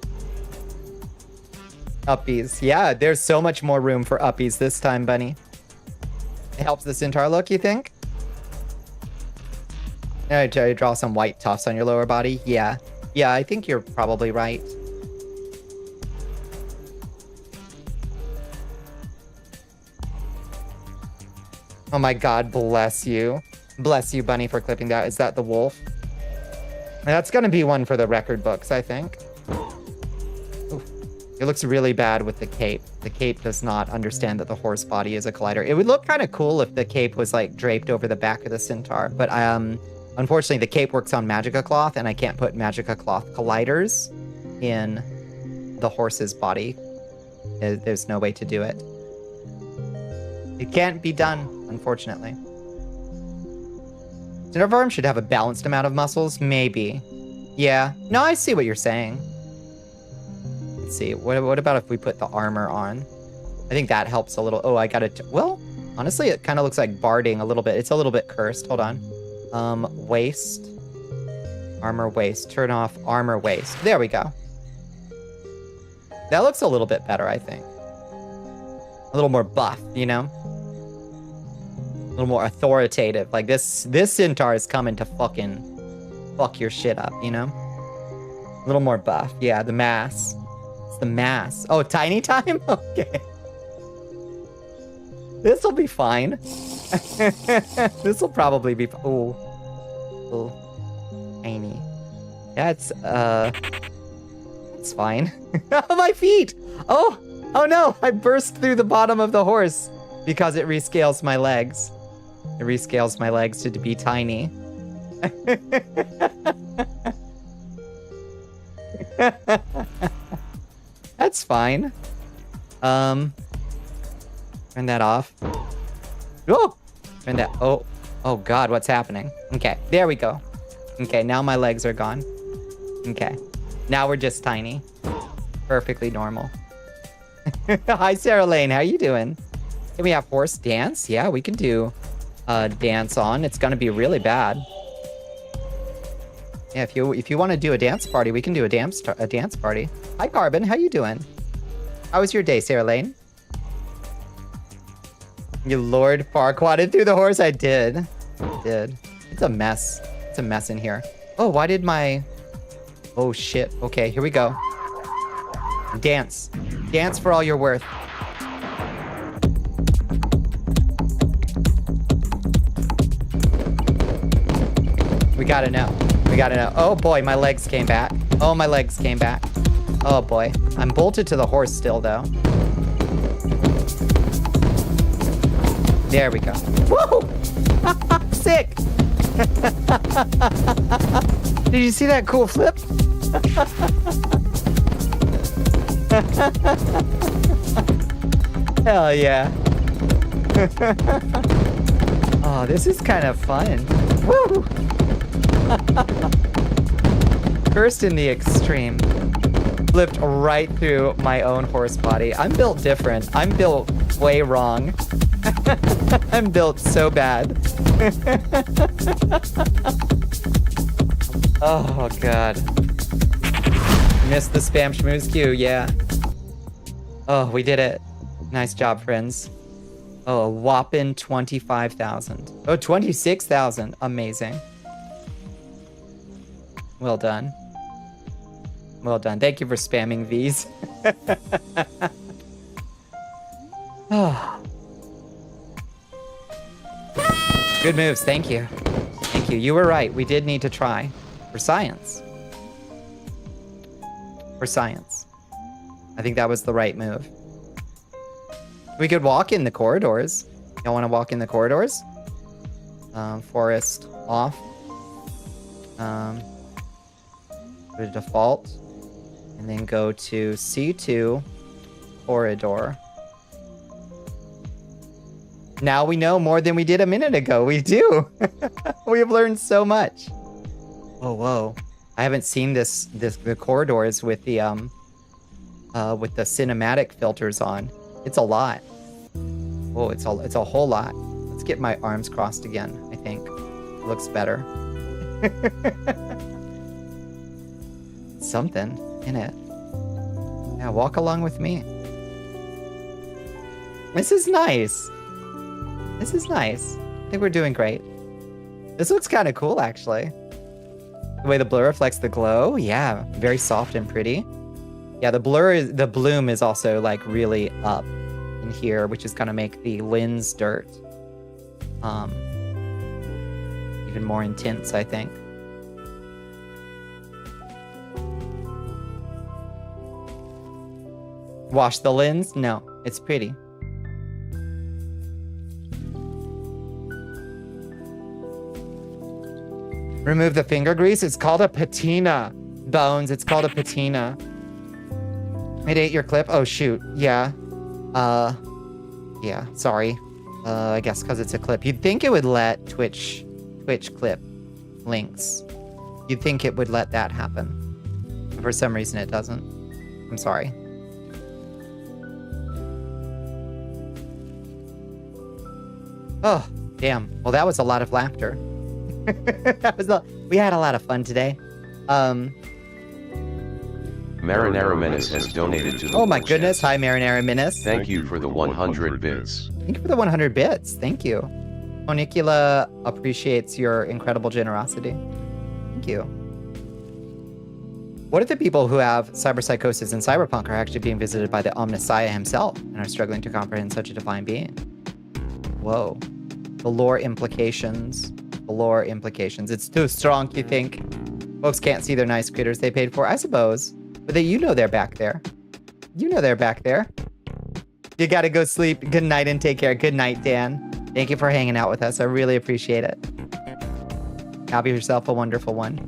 Speaker 3: Uppies. Yeah, there's so much more room for uppies this time, Bunny. It helps the centaur look, you think? I try to draw some white tufts on your lower body. Yeah. Yeah, I think you're probably right. Oh my god, bless you. Bless you, Bunny, for clipping that. Is that the wolf? That's gonna be one for the record books, I think. Oof. It looks really bad with the cape. The cape does not understand that the horse body is a collider. It would look kind of cool if the cape was like draped over the back of the centaur, but unfortunately the cape works on Magica cloth, and I can't put Magica cloth colliders in the horse's body. There's no way to do it. It can't be done, unfortunately. Centaur should have a balanced amount of muscles? Maybe. Yeah. No, I see what you're saying. Let's see. What about if we put the armor on? I think that helps a little. Oh, I got it. Well, honestly, it kind of looks like barding a little bit. It's a little bit cursed. Hold on. Waist. Armor waist. Turn off armor waist. There we go. That looks a little bit better, I think. A little more buff, you know? A little more authoritative. Like this centaur is coming to fucking fuck your shit up, you know? A little more buff. Yeah, the mass. It's the mass. Oh, tiny time? Okay. This'll be fine. This'll probably be oh. Oh. Tiny. Yeah, it's fine. Oh, my feet! Oh! Oh no! I burst through the bottom of the horse because it rescales my legs. It rescales my legs to be tiny. That's fine. Turn that off. Oh! Turn that. Oh. Oh god, what's happening? Okay, there we go. Okay, now my legs are gone. Okay. Now we're just tiny. Perfectly normal. Hi, Sarah Lane. How you doing? Can we have horse dance? Yeah, we can do dance on. It's gonna be really bad. Yeah, if you want to do a dance party, we can do a dance party. Hi, Carbon. How you doing? How was your day, Sarah Lane? You Lord Farquadded through the horse? I did. I did. It's a mess. It's a mess in here. Oh, why did my... Oh, shit. Okay, here we go. Dance. Dance for all you're worth. We gotta know. We gotta know. Oh, boy, my legs came back. Oh, my legs came back. Oh, boy. I'm bolted to the horse still, though. There we go. Woo! Sick! Did you see that cool flip? Hell yeah. Oh, this is kind of fun. Woo! Cursed in the extreme. Flipped right through my own horse body. I'm built different. I'm built way wrong. I'm built so bad. Oh, God. Missed the spam schmooze queue, yeah. Oh, we did it. Nice job, friends. Oh, a whopping 25,000. Oh, 26,000. Amazing. Well done. Well done. Thank you for spamming these. Oh. Good moves. Thank you. Thank you. You were right. We did need to try. For science. For science. I think that was the right move. We could walk in the corridors. Y'all want to walk in the corridors? Forest off. Go to default. And then go to C2 corridor. Now we know more than we did a minute ago. We do. We have learned so much. Oh, whoa. I haven't seen the corridors with the with the cinematic filters on. It's a lot. Oh, it's a whole lot. Let's get my arms crossed again, I think. It looks better. Something in it. Yeah, walk along with me. This is nice. This is nice. I think we're doing great. This looks kind of cool, actually. The way the blur reflects the glow. Yeah, very soft and pretty. Yeah, the bloom is also like really up in here, which is gonna make the lens dirt even more intense, I think. Wash the lens? No, it's pretty. Remove the finger grease? It's called a patina. Bones, it's called a patina. It ate your clip? Oh, shoot. Yeah. Yeah, sorry. I guess because it's a clip. You'd think it would let Twitch clip links. You'd think it would let that happen. For some reason it doesn't. I'm sorry. Oh, damn. Well, that was a lot of laughter. We had a lot of fun today.
Speaker 1: Marinara Menace has donated to the
Speaker 3: Oh my
Speaker 1: war
Speaker 3: goodness.
Speaker 1: chest.
Speaker 3: Hi, Marinara Menace.
Speaker 1: Thank you for the 100 bits.
Speaker 3: Thank you for the 100 bits. Thank you. Bonnicula appreciates your incredible generosity. Thank you. What if the people who have cyberpsychosis and cyberpunk are actually being visited by the Omnissiah himself and are struggling to comprehend such a divine being? Whoa. The lore implications. The lore implications. It's too strong, you think? Folks can't see their nice critters they paid for, I suppose. But you know they're back there. You know they're back there. You gotta go sleep. Good night and take care. Good night, Dan. Thank you for hanging out with us. I really appreciate it. Have yourself a wonderful one.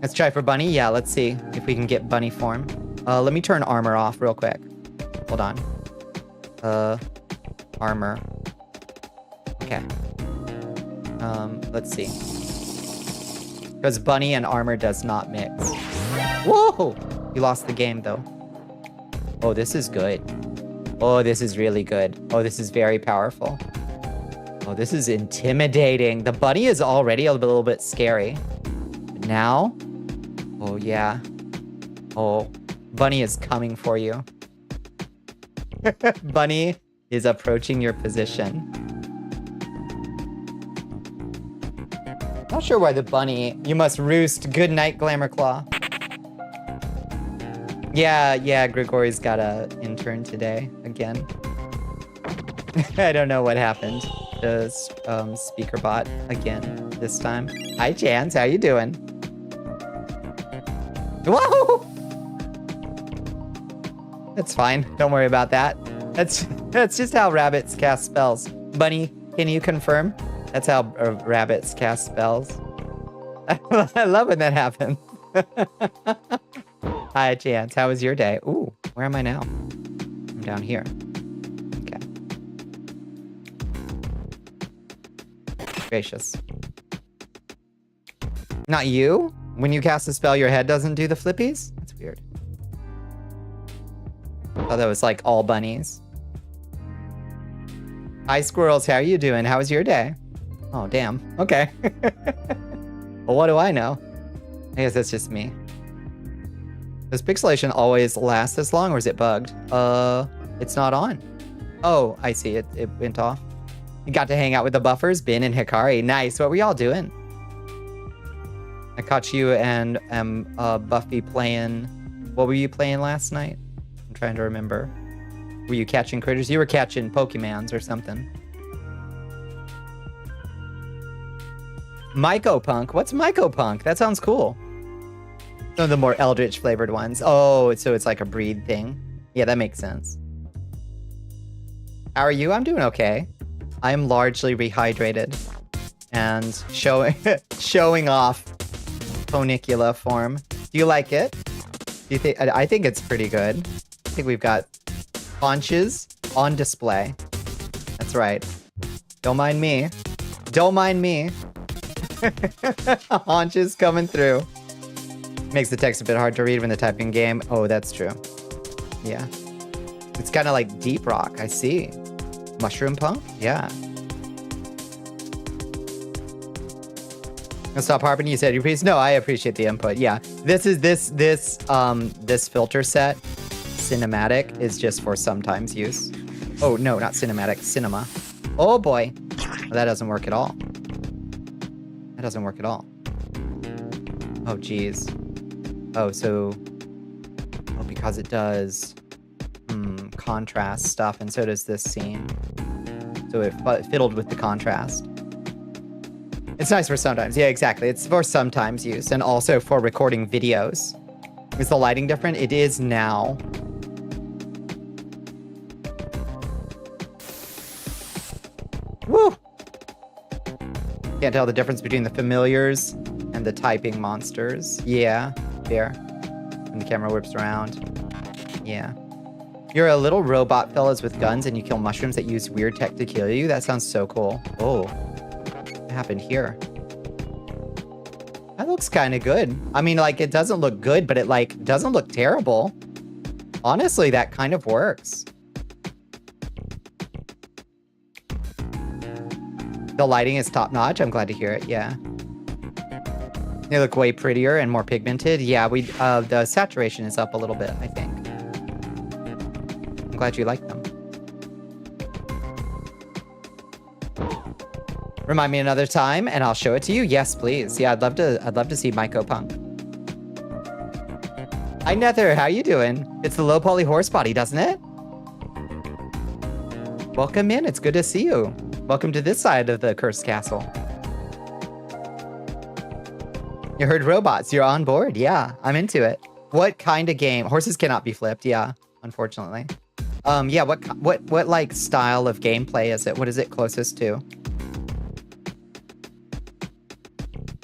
Speaker 3: Let's try for Bunny. Yeah, let's see if we can get Bunny form. Let me turn armor off real quick. Hold on. Armor. Okay. Let's see. Because Bunny and armor does not mix. Whoa! You lost the game, though. Oh, this is good. Oh, this is really good. Oh, this is very powerful. Oh, this is intimidating. The bunny is already a little bit scary. But now? Oh, yeah. Oh, Bunny is coming for you. Bunny is approaching your position. Not sure why the bunny... You must roost. Good night, Glamour Claw. Yeah, Grigory's got a intern today, again. I don't know what happened. The speaker bot, again, this time. Hi, Chance, how you doing? Whoa! That's fine, don't worry about that. That's just how rabbits cast spells. Bunny, can you confirm? That's how rabbits cast spells. I love when that happens. Hi, Chance. How was your day? Ooh, where am I now? I'm down here. Okay. Gracious. Not you? When you cast a spell, your head doesn't do the flippies? That's weird. Oh, that was like all bunnies. Hi, squirrels. How are you doing? How was your day? Oh, damn. Okay. Well, what do I know? I guess that's just me. Does pixelation always last this long, or is it bugged? It's not on. Oh, I see. It went off. You got to hang out with the buffers, Bin and Hikari. Nice. What were y'all doing? I caught you and Buffy playing... What were you playing last night? I'm trying to remember. Were you catching critters? You were catching Pokemons or something. Mycopunk? What's Mycopunk? That sounds cool. Some of the more eldritch flavored ones. Oh, so it's like a breed thing. Yeah, that makes sense. How are you? I'm doing okay. I'm largely rehydrated and showing off Bonnicula form. Do you like it? Do you think? I think it's pretty good. I think we've got paunches on display. That's right. Don't mind me. Don't mind me. Haunches coming through. Makes the text a bit hard to read when the typing game. Oh, that's true. Yeah. It's kind of like deep rock. I see. Mushroom punk? Yeah. Stop harping. You said you please. No, I appreciate the input. Yeah. This filter set, cinematic, is just for sometimes use. Oh no, not cinematic, cinema. Oh boy. That doesn't work at all. That doesn't work at all. Oh geez. Oh, so because it does contrast stuff, and so does this scene. So it fiddled with the contrast. It's nice for sometimes. Yeah, exactly. It's for sometimes use, and also for recording videos. Is the lighting different? It is now. Woo! Can't tell the difference between the familiars and the typing monsters. Yeah, there. And the camera whips around. Yeah. You're a little robot fellas with guns and you kill mushrooms that use weird tech to kill you? That sounds so cool. Oh. What happened here? That looks kind of good. I mean, like, it doesn't look good, but it, like, doesn't look terrible. Honestly, that kind of works. The lighting is top-notch. I'm glad to hear it. Yeah. They look way prettier and more pigmented. Yeah, the saturation is up a little bit, I think. I'm glad you like them. Remind me another time and I'll show it to you. Yes, please. Yeah, I'd love to see Myco Punk. Hi Nether, how you doing? It's the low poly horse body, doesn't it? Welcome in, it's good to see you. Welcome to this side of the cursed castle. You heard robots, you're on board. Yeah, I'm into it. What kind of game? Horses cannot be flipped, yeah, unfortunately. Yeah, what like style of gameplay is it? What is it closest to?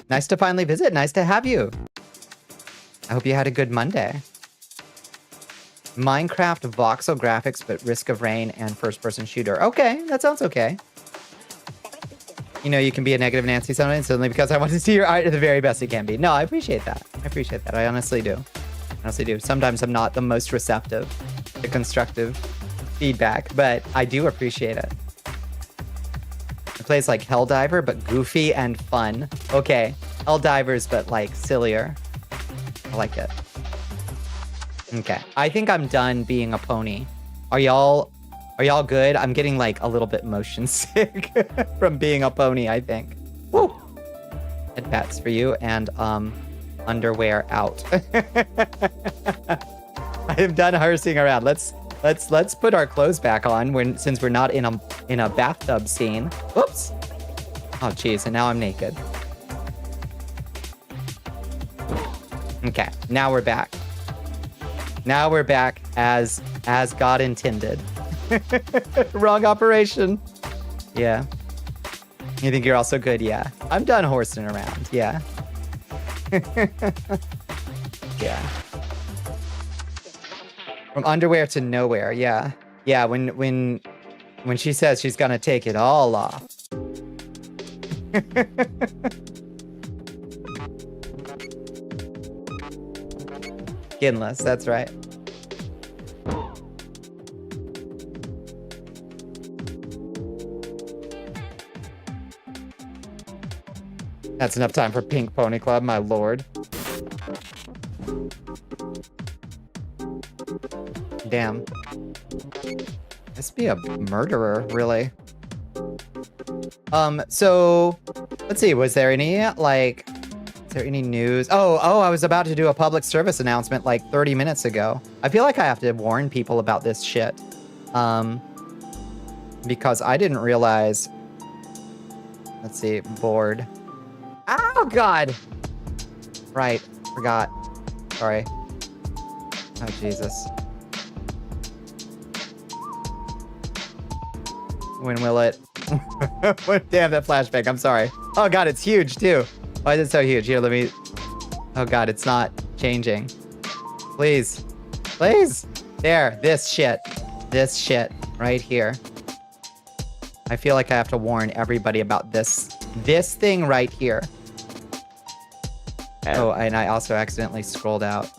Speaker 3: Nice to finally visit. Nice to have you. I hope you had a good Monday. Minecraft voxel graphics, but Risk of Rain and first-person shooter. Okay, that sounds okay. You know, you can be a negative Nancy sometimes, only because I want to see your art at the very best it can be. No, I appreciate that. I appreciate that. I honestly do. I honestly do. Sometimes I'm not the most receptive to constructive feedback, but I do appreciate it. It plays like Helldiver, but goofy and fun. Okay, Helldivers, but like sillier. I like it. Okay, I think I'm done being a pony. Are y'all good? I'm getting like a little bit motion sick from being a pony, I think. Woo! Head pats for you and underwear out. I am done horsing around. Let's put our clothes back on since we're not in a bathtub scene. Whoops. Oh jeez, and now I'm naked. Okay, now we're back. Now we're back as God intended. Wrong operation. Yeah. You think you're also good? Yeah. I'm done horsing around. Yeah. Yeah. From underwear to nowhere. Yeah. Yeah, when she says she's gonna take it all off. Skinless, that's right. That's enough time for Pink Pony Club, my lord. Damn. This be a murderer, really. So let's see, was there any news? Oh, I was about to do a public service announcement like 30 minutes ago. I feel like I have to warn people about this shit. Because I didn't realize. Let's see, board. Oh God! Right, forgot. Sorry. Oh Jesus. When will it? Damn, that flashback. I'm sorry. Oh God, it's huge too. Why is it so huge? Here, let me. Oh God, it's not changing. Please, please. There, this shit right here. I feel like I have to warn everybody about this thing right here.
Speaker 1: Add.
Speaker 3: Oh, and I also accidentally scrolled out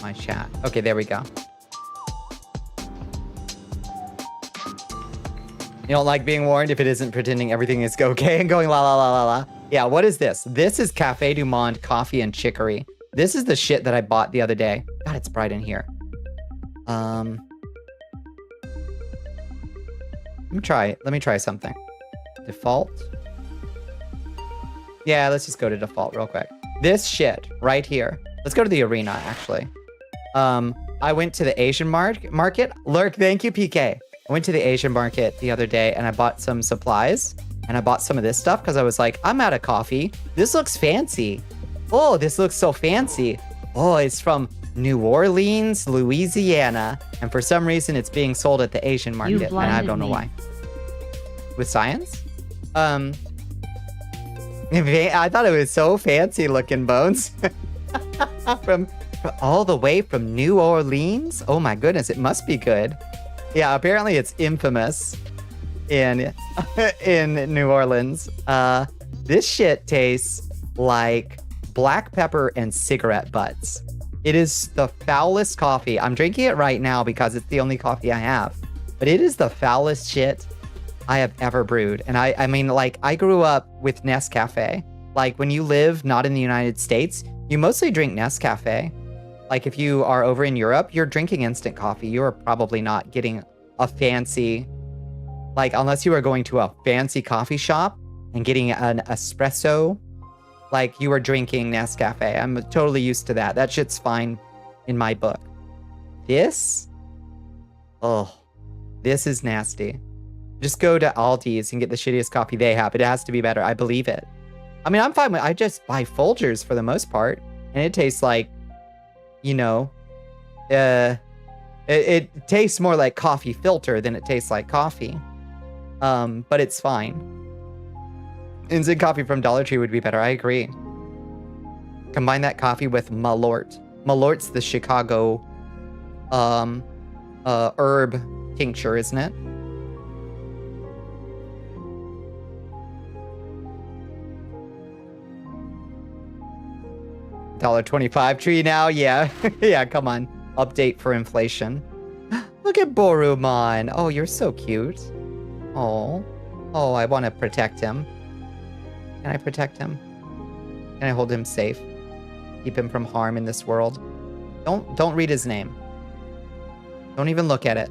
Speaker 3: my chat. Okay, there we go. You don't like being warned if it isn't pretending everything is okay and going la la la la la. Yeah, what is this? This is Cafe du Monde coffee and chicory. This is the shit that I bought the other day. God, it's bright in here. Let me try something. Default. Yeah, let's just go to default real quick. This shit right here. Let's go to the arena, actually. I went to the Asian market. Lurk, thank you, PK. I went to the Asian market the other day and I bought some supplies. And I bought some of this stuff because I was like, I'm out of coffee. This looks fancy. Oh, this looks so fancy. Oh, it's from New Orleans, Louisiana. And for some reason, it's being sold at the Asian market. And I don't know why. With science? I thought it was so fancy looking, Bones. from all the way from New Orleans? Oh my goodness, it must be good. Yeah, apparently it's infamous in New Orleans. This shit tastes like black pepper and cigarette butts. It is the foulest coffee. I'm drinking it right now because it's the only coffee I have. But it is the foulest shit I have ever brewed. And I mean, like, I grew up with Nescafe. Like, when you live not in the United States, you mostly drink Nescafe. Like, if you are over in Europe, you're drinking instant coffee. You're probably not getting a fancy, like, unless you are going to a fancy coffee shop and getting an espresso, like, you are drinking Nescafe. I'm totally used to that. That shit's fine in my book. This? Oh, this is nasty. Just go to Aldi's and get the shittiest coffee they have. It has to be better. I believe it. I mean, I'm fine with, I just buy Folgers for the most part. And it tastes like, you know, it tastes more like coffee filter than it tastes like coffee. But it's fine. Instant coffee from Dollar Tree would be better. I agree. Combine that coffee with Malort. Malort's the Chicago herb tincture, isn't it? $1.25 tree now? Yeah. Yeah, come on. Update for inflation. Look at Borumon. Oh, you're so cute. Oh. Oh, I want to protect him. Can I protect him? Can I hold him safe? Keep him from harm in this world? Don't read his name. Don't even look at it.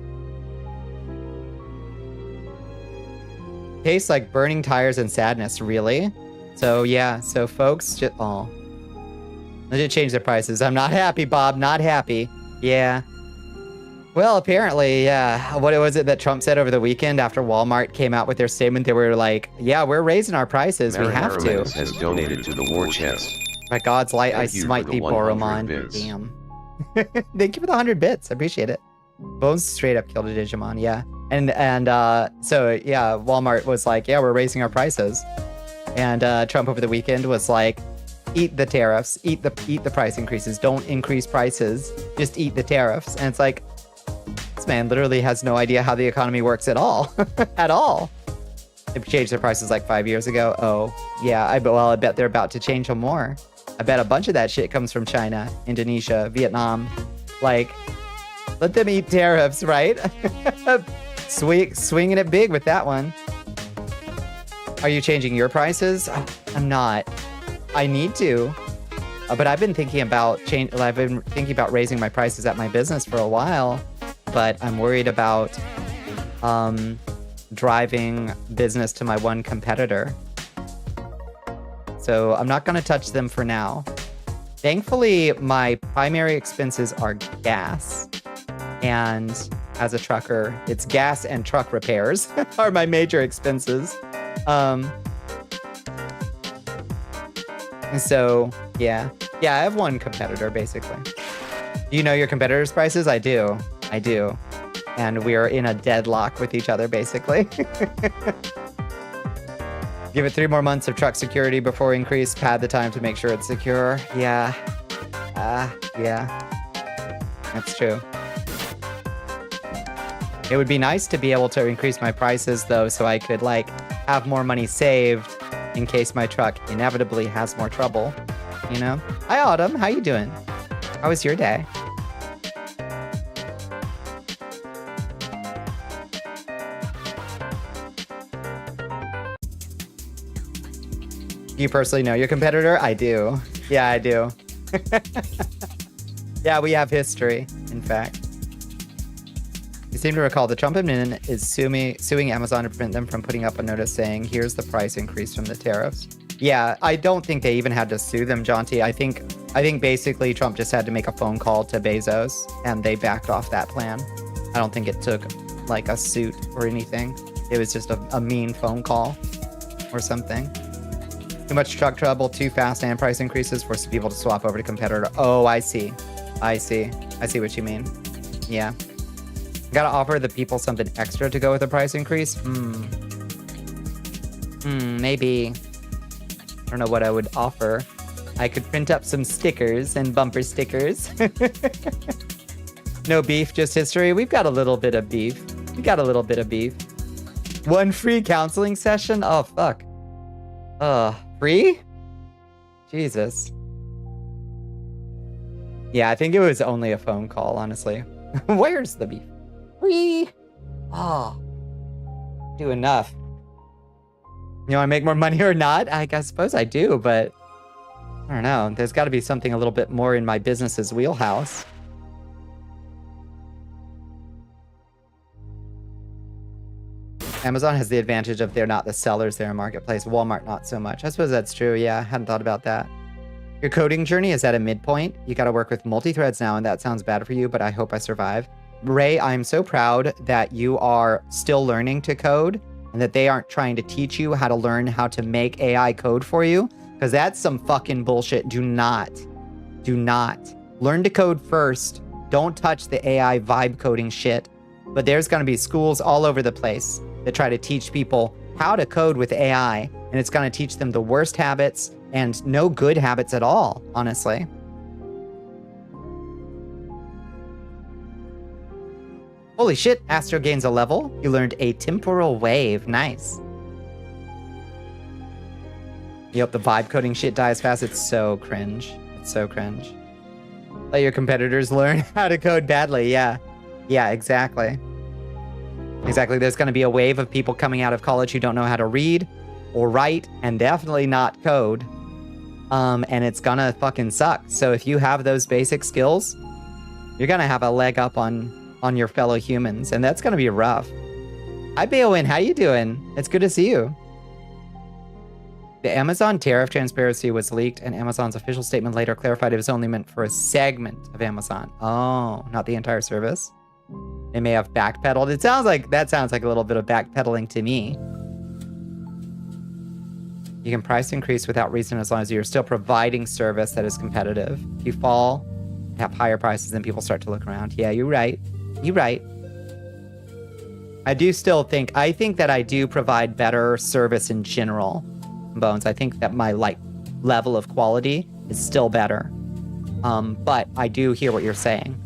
Speaker 3: Tastes like burning tires and sadness, really? So yeah, so folks, just, oh. They did change their prices. I'm not happy, Bob. Not happy. Yeah. Well, apparently, yeah. What was it that Trump said over the weekend after Walmart came out with their statement? They were like, yeah, we're raising our prices. We have to.
Speaker 1: Has donated to the war chest.
Speaker 3: By God's light, I smite thee, Boromon. Damn. Thank you for the 100 bits. I appreciate it. Bones straight up killed a Digimon, yeah. And so, yeah, Walmart was like, yeah, we're raising our prices. And Trump over the weekend was like, eat the tariffs, eat the price increases. Don't increase prices. Just eat the tariffs. And it's like, this man literally has no idea how the economy works at all. At all. They changed their prices like 5 years ago. Oh, yeah. I bet they're about to change them more. I bet a bunch of that shit comes from China, Indonesia, Vietnam. Like, let them eat tariffs, right? Swinging it big with that one. Are you changing your prices? Oh, I'm not. I need to. But I've been thinking about raising my prices at my business for a while. But I'm worried about driving business to my one competitor. So I'm not going to touch them for now. Thankfully, my primary expenses are gas. And as a trucker, it's gas and truck repairs are my major expenses. So, yeah. Yeah, I have one competitor, basically. Do you know your competitor's prices? I do. I do. And we are in a deadlock with each other, basically. Give it 3 more months of truck security before increase. Pad the time to make sure it's secure. Yeah. Yeah. That's true. It would be nice to be able to increase my prices, though, so I could, like, have more money saved in case my truck inevitably has more trouble. you know? Hi, Autumn. How you doing? How was your day? You personally know your competitor? I do. Yeah, I do. Yeah, we have history, in fact. You seem to recall the Trump admin is suing Amazon to prevent them from putting up a notice saying, here's the price increase from the tariffs. Yeah, I don't think they even had to sue them, Jaunty. I think basically Trump just had to make a phone call to Bezos and they backed off that plan. I don't think it took like a suit or anything. It was just a mean phone call or something. Too much truck trouble, too fast, and price increases force people to swap over to competitor. Oh, I see. I see what you mean. Yeah. Gotta offer the people something extra to go with the price increase? Maybe. I don't know what I would offer. I could print up some stickers and bumper stickers. No beef, just history. We've got a little bit of beef. One free counseling session? Oh, fuck. Free? Jesus. Yeah, I think it was only a phone call, honestly. Where's the beef? Free. Do enough. You want to make more money or not? I suppose I do, but I don't know. There's got to be something a little bit more in my business's wheelhouse. Amazon has the advantage of they're not the sellers, they're a marketplace. Walmart, not so much. I suppose that's true. Yeah, I hadn't thought about that. Your coding journey is at a midpoint. You got to work with multi-threads now, and that sounds bad for you, but I hope I survive. Ray, I'm so proud that you are still learning to code and that they aren't trying to teach you how to learn how to make AI code for you, because that's some fucking bullshit. Do not learn to code first. Don't touch the AI vibe coding shit. But there's going to be schools all over the place that try to teach people how to code with AI, and it's going to teach them the worst habits and no good habits at all, honestly. Holy shit, Astro gains a level. You learned a temporal wave. Nice. Yep, the vibe coding shit dies fast. It's so cringe. Let your competitors learn how to code badly. Yeah, exactly. There's going to be a wave of people coming out of college who don't know how to read or write and definitely not code. And it's gonna fucking suck. So if you have those basic skills, you're gonna have a leg up on your fellow humans, and that's gonna be rough. Hi, Baoin, how you doing? It's good to see you. The Amazon tariff transparency was leaked, and Amazon's official statement later clarified it was only meant for a segment of Amazon. Oh, not the entire service. They may have backpedaled. That sounds like a little bit of backpedaling to me. You can price increase without reason as long as you're still providing service that is competitive. If you fall, have higher prices, then people start to look around. Yeah, you're right. I think that I do provide better service in general, Bones. I think that my level of quality is still better. But I do hear what you're saying.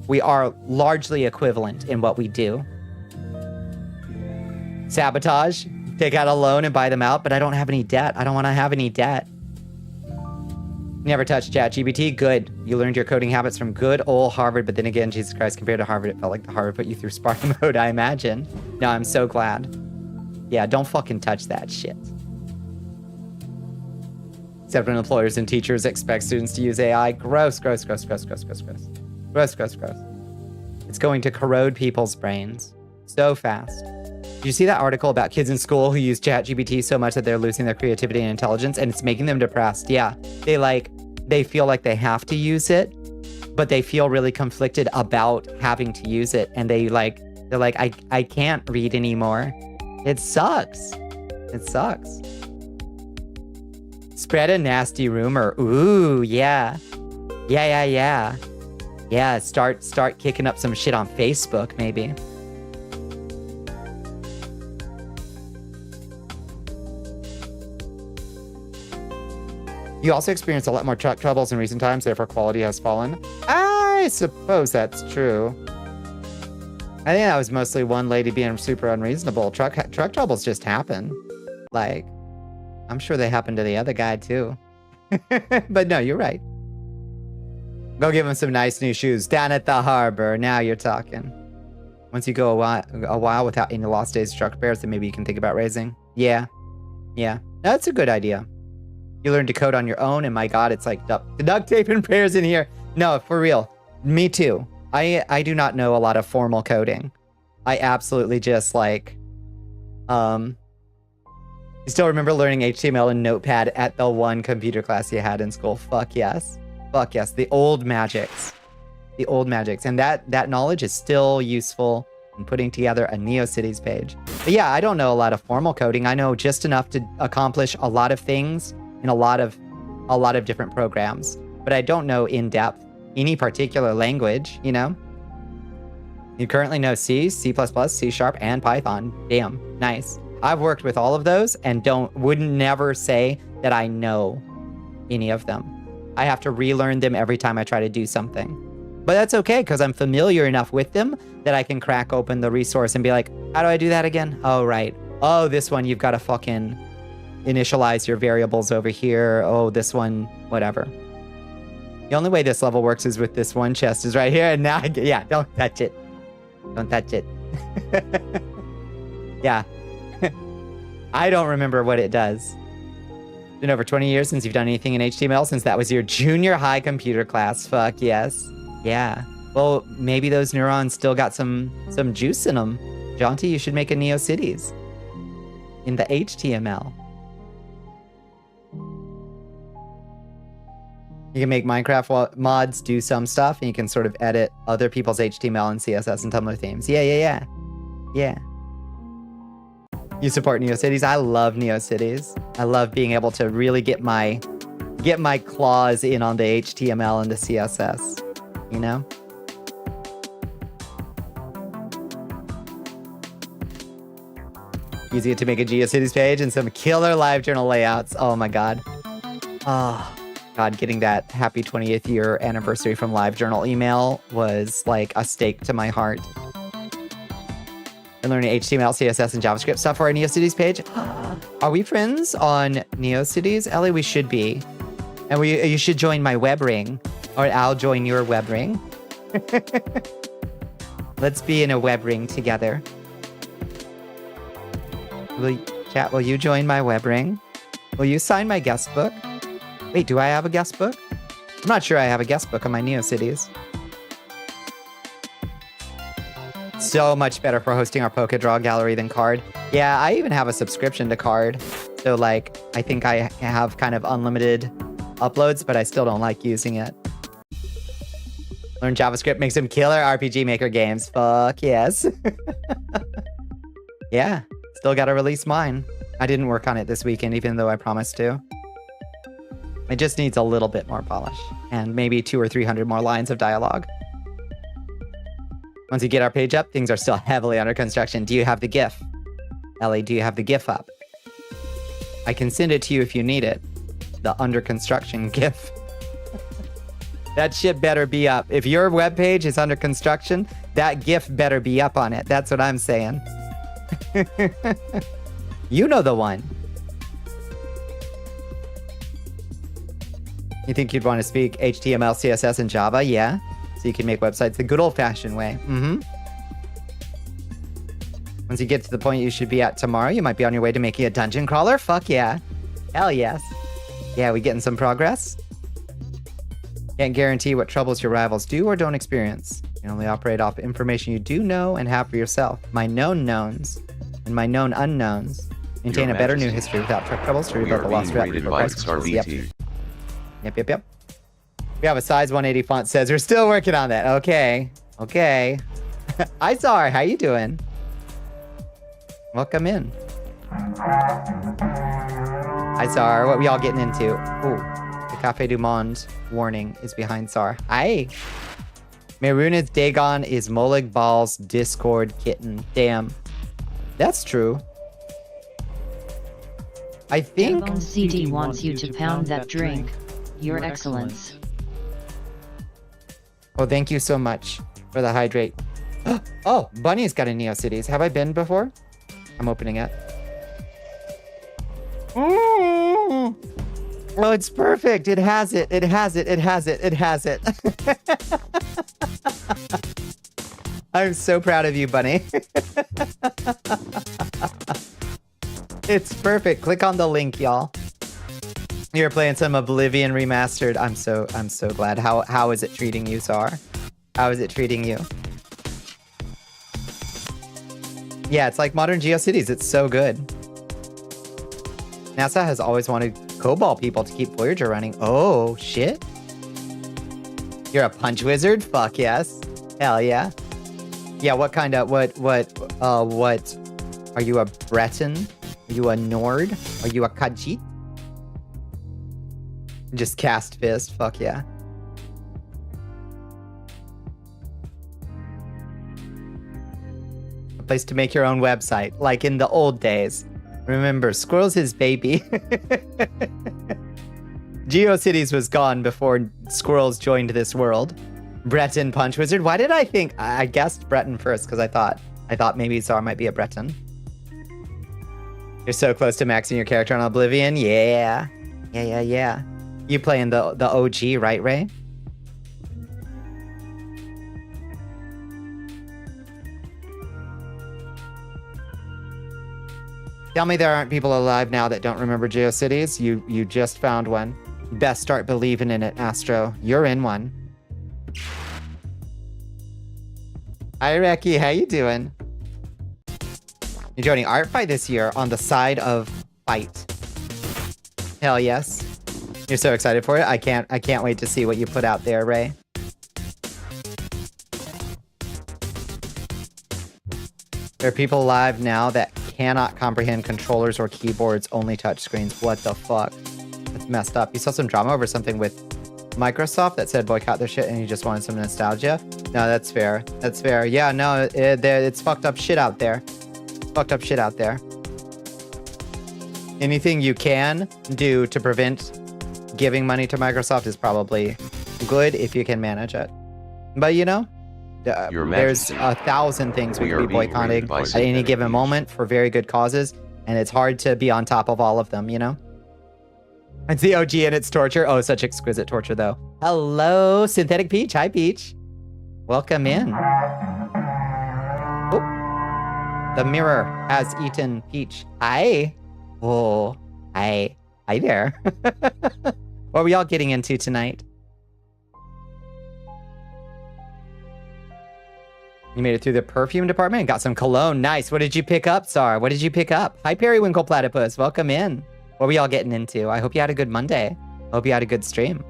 Speaker 3: We are largely equivalent in what we do. Sabotage, take out a loan and buy them out, but I don't have any debt. I don't want to have any debt. Never touched ChatGPT. Good. You learned your coding habits from good old Harvard, but then again, Jesus Christ, compared to Harvard, it felt like the Harvard put you through Spartan mode, I imagine. No, I'm so glad. Yeah, don't fucking touch that shit. Except when employers and teachers expect students to use AI. Gross. It's going to corrode people's brains so fast. Did you see that article about kids in school who use ChatGPT so much that they're losing their creativity and intelligence, and it's making them depressed? Yeah, they feel like they have to use it, but they feel really conflicted about having to use it, and they're like, I can't read anymore. It sucks. Spread a nasty rumor. Ooh, yeah. Yeah, start kicking up some shit on Facebook, maybe. You also experienced a lot more truck troubles in recent times, therefore quality has fallen. I suppose that's true. I think that was mostly one lady being super unreasonable. Truck troubles just happen. I'm sure they happen to the other guy too. But no, you're right. Go give him some nice new shoes down at the harbor. Now you're talking. Once you go a while without any lost days struck bears, then maybe you can think about raising. Yeah. Yeah. That's a good idea. You learn to code on your own, and my God, it's like duct tape and prayers in here. No, for real. Me too. I do not know a lot of formal coding. I absolutely just like, you still remember learning HTML and Notepad at the one computer class you had in school? Fuck yes. Fuck yes. The old magics. The old magics. And that knowledge is still useful in putting together a NeoCities page. But yeah, I don't know a lot of formal coding. I know just enough to accomplish a lot of things in a lot of different programs. But I don't know in depth any particular language, you know? You currently know C, C++, C#, and Python. Damn, nice. I've worked with all of those and wouldn't never say that I know any of them. I have to relearn them every time I try to do something. But that's okay, because I'm familiar enough with them that I can crack open the resource and be like, how do I do that again? Oh, right. Oh, this one, you've got to fucking initialize your variables over here. Oh, this one, whatever. The only way this level works is with this one chest is right here. And now, yeah, don't touch it. Don't touch it. Yeah. I don't remember what it does. Been over 20 years since you've done anything in HTML, since that was your junior high computer class. Fuck yes. Yeah. Well, maybe those neurons still got some juice in them. Jaunty, you should make a NeoCities in the HTML. You can make Minecraft mods do some stuff, and you can sort of edit other people's HTML and CSS and Tumblr themes. Yeah. You support NeoCities. I love NeoCities. I love being able to really get my claws in on the HTML and the CSS. You know? Using it to make a GeoCities page and some killer LiveJournal layouts. Oh my God. Oh God, getting that happy 20th year anniversary from LiveJournal email was like a stake to my heart. And learning HTML, CSS, and JavaScript stuff for our NeoCities page. Are we friends on NeoCities? Ellie, we should be. And you should join my web ring. Or I'll join your web ring. Let's be in a web ring together. Will you join my web ring? Will you sign my guest book? Wait, do I have a guest book? I'm not sure I have a guest book on my NeoCities. So much better for hosting our PokeDraw gallery than Card. Yeah, I even have a subscription to Card. So like, I think I have kind of unlimited uploads, but I still don't like using it. Learn JavaScript, make some killer RPG Maker games. Fuck yes. Yeah, still gotta release mine. I didn't work on it this weekend, even though I promised to. It just needs a little bit more polish and maybe 200 or 300 more lines of dialogue. Once you get our page up, things are still heavily under construction. Do you have the GIF? Ellie, do you have the GIF up? I can send it to you if you need it. The under construction GIF. That shit better be up. If your webpage is under construction, that GIF better be up on it. That's what I'm saying. You know the one. You think you'd want to speak HTML, CSS, and Java? Yeah. So you can make websites the good old-fashioned way. Once you get to the point you should be at tomorrow, you might be on your way to making a dungeon crawler. Fuck yeah. Hell yes. Yeah, we getting some progress? Can't guarantee what troubles your rivals do or don't experience. You can only operate off information you do know and have for yourself. My known knowns and my known unknowns maintain a better new history without truck troubles to rebuild the lost route before price controls. Yep. We have a size 180 font says we're still working on that. Okay. Hi, Zar. How you doing? Welcome in. Hi, Zar. What we all getting into? Ooh, the Cafe du Monde warning is behind Zar. Hi. Marunith Dagon is Molig Ball's Discord kitten. Damn. That's true. I think...
Speaker 2: CD wants you to pound that drink. Your Excellence.
Speaker 3: Oh, thank you so much for the hydrate. Oh, Bunny's got a NeoCities. Have I been before? I'm opening it. Oh, it's perfect. It has it. It has it. It has it. It has it. I'm so proud of you, Bunny. It's perfect. Click on the link, y'all. You're playing some Oblivion Remastered. I'm so glad. How is it treating you, Sar? How is it treating you? Yeah, it's like modern GeoCities. It's so good. NASA has always wanted Cobalt people to keep Voyager running. Oh, shit. You're a punch wizard? Fuck yes. Hell yeah. Yeah, what kind of, what, are you a Breton? Are you a Nord? Are you a Khajiit? Just cast fist, fuck yeah. A place to make your own website, like in the old days. Remember, Squirrel's his baby. GeoCities was gone before Squirrels joined this world. Breton Punch Wizard. Why did I think? I guessed Breton first because I thought maybe Zar might be a Breton. You're so close to maxing your character on Oblivion. Yeah. Yeah. You playing the OG, right, Ray? Tell me there aren't people alive now that don't remember GeoCities. You just found one. Best start believing in it, Astro. You're in one. Hi, Reki. How you doing? You're joining Art Fight this year on the side of Fight. Hell yes. You're so excited for it. I can't wait to see what you put out there, Ray. There are people alive now that cannot comprehend controllers or keyboards, only touchscreens. What the fuck? That's messed up. You saw some drama over something with Microsoft that said boycott their shit and you just wanted some nostalgia? No, that's fair. That's fair. Yeah, no, it's fucked up shit out there. Fucked up shit out there. Anything you can do to prevent giving money to Microsoft is probably good if you can manage it. But you know, there's 1,000 things we could be boycotting at any given moment for very good causes, and it's hard to be on top of all of them, you know? It's the OG and it's torture. Oh, such exquisite torture, though. Hello, Synthetic Peach. Hi, Peach. Welcome in. Oh, the mirror has eaten Peach. Hi. Oh, hi. Hi there. What are we all getting into tonight? You made it through the perfume department and got some cologne. Nice. What did you pick up, Sar? What did you pick up? Hi, Periwinkle Platypus. Welcome in. What were y'all getting into? I hope you had a good Monday. Hope you had a good stream.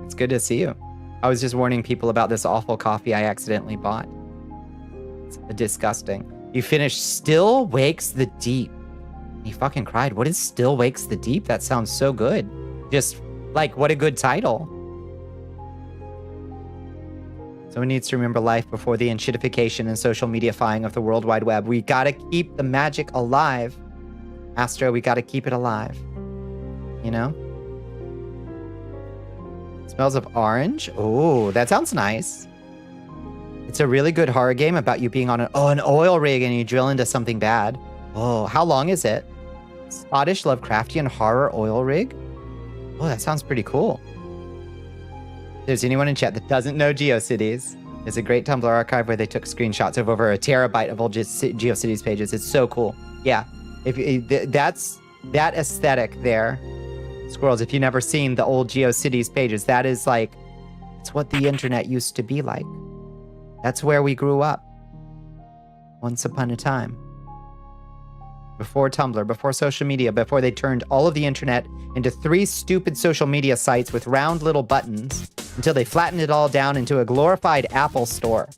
Speaker 3: It's good to see you. I was just warning people about this awful coffee I accidentally bought. It's disgusting. You finished Still Wakes the Deep. He fucking cried. What is Still Wakes the Deep? That sounds so good. Just, like, what a good title. Someone needs to remember life before the enshittification and social media-fying of the World Wide Web. We gotta keep the magic alive. Astro, we gotta keep it alive. You know? Smells of orange. Oh, that sounds nice. It's a really good horror game about you being on an oil rig and you drill into something bad. Oh, how long is it? Scottish Lovecraftian horror oil rig? Oh, that sounds pretty cool. If there's anyone in chat that doesn't know GeoCities, there's a great Tumblr archive where they took screenshots of over a terabyte of old GeoCities pages. It's so cool. Yeah, that's that aesthetic there, Squirrels. If you've never seen the old GeoCities pages, that is like, it's what the internet used to be like. That's where we grew up. Once upon a time. Before Tumblr, before social media, before they turned all of the internet into 3 stupid social media sites with round little buttons until they flattened it all down into a glorified Apple store.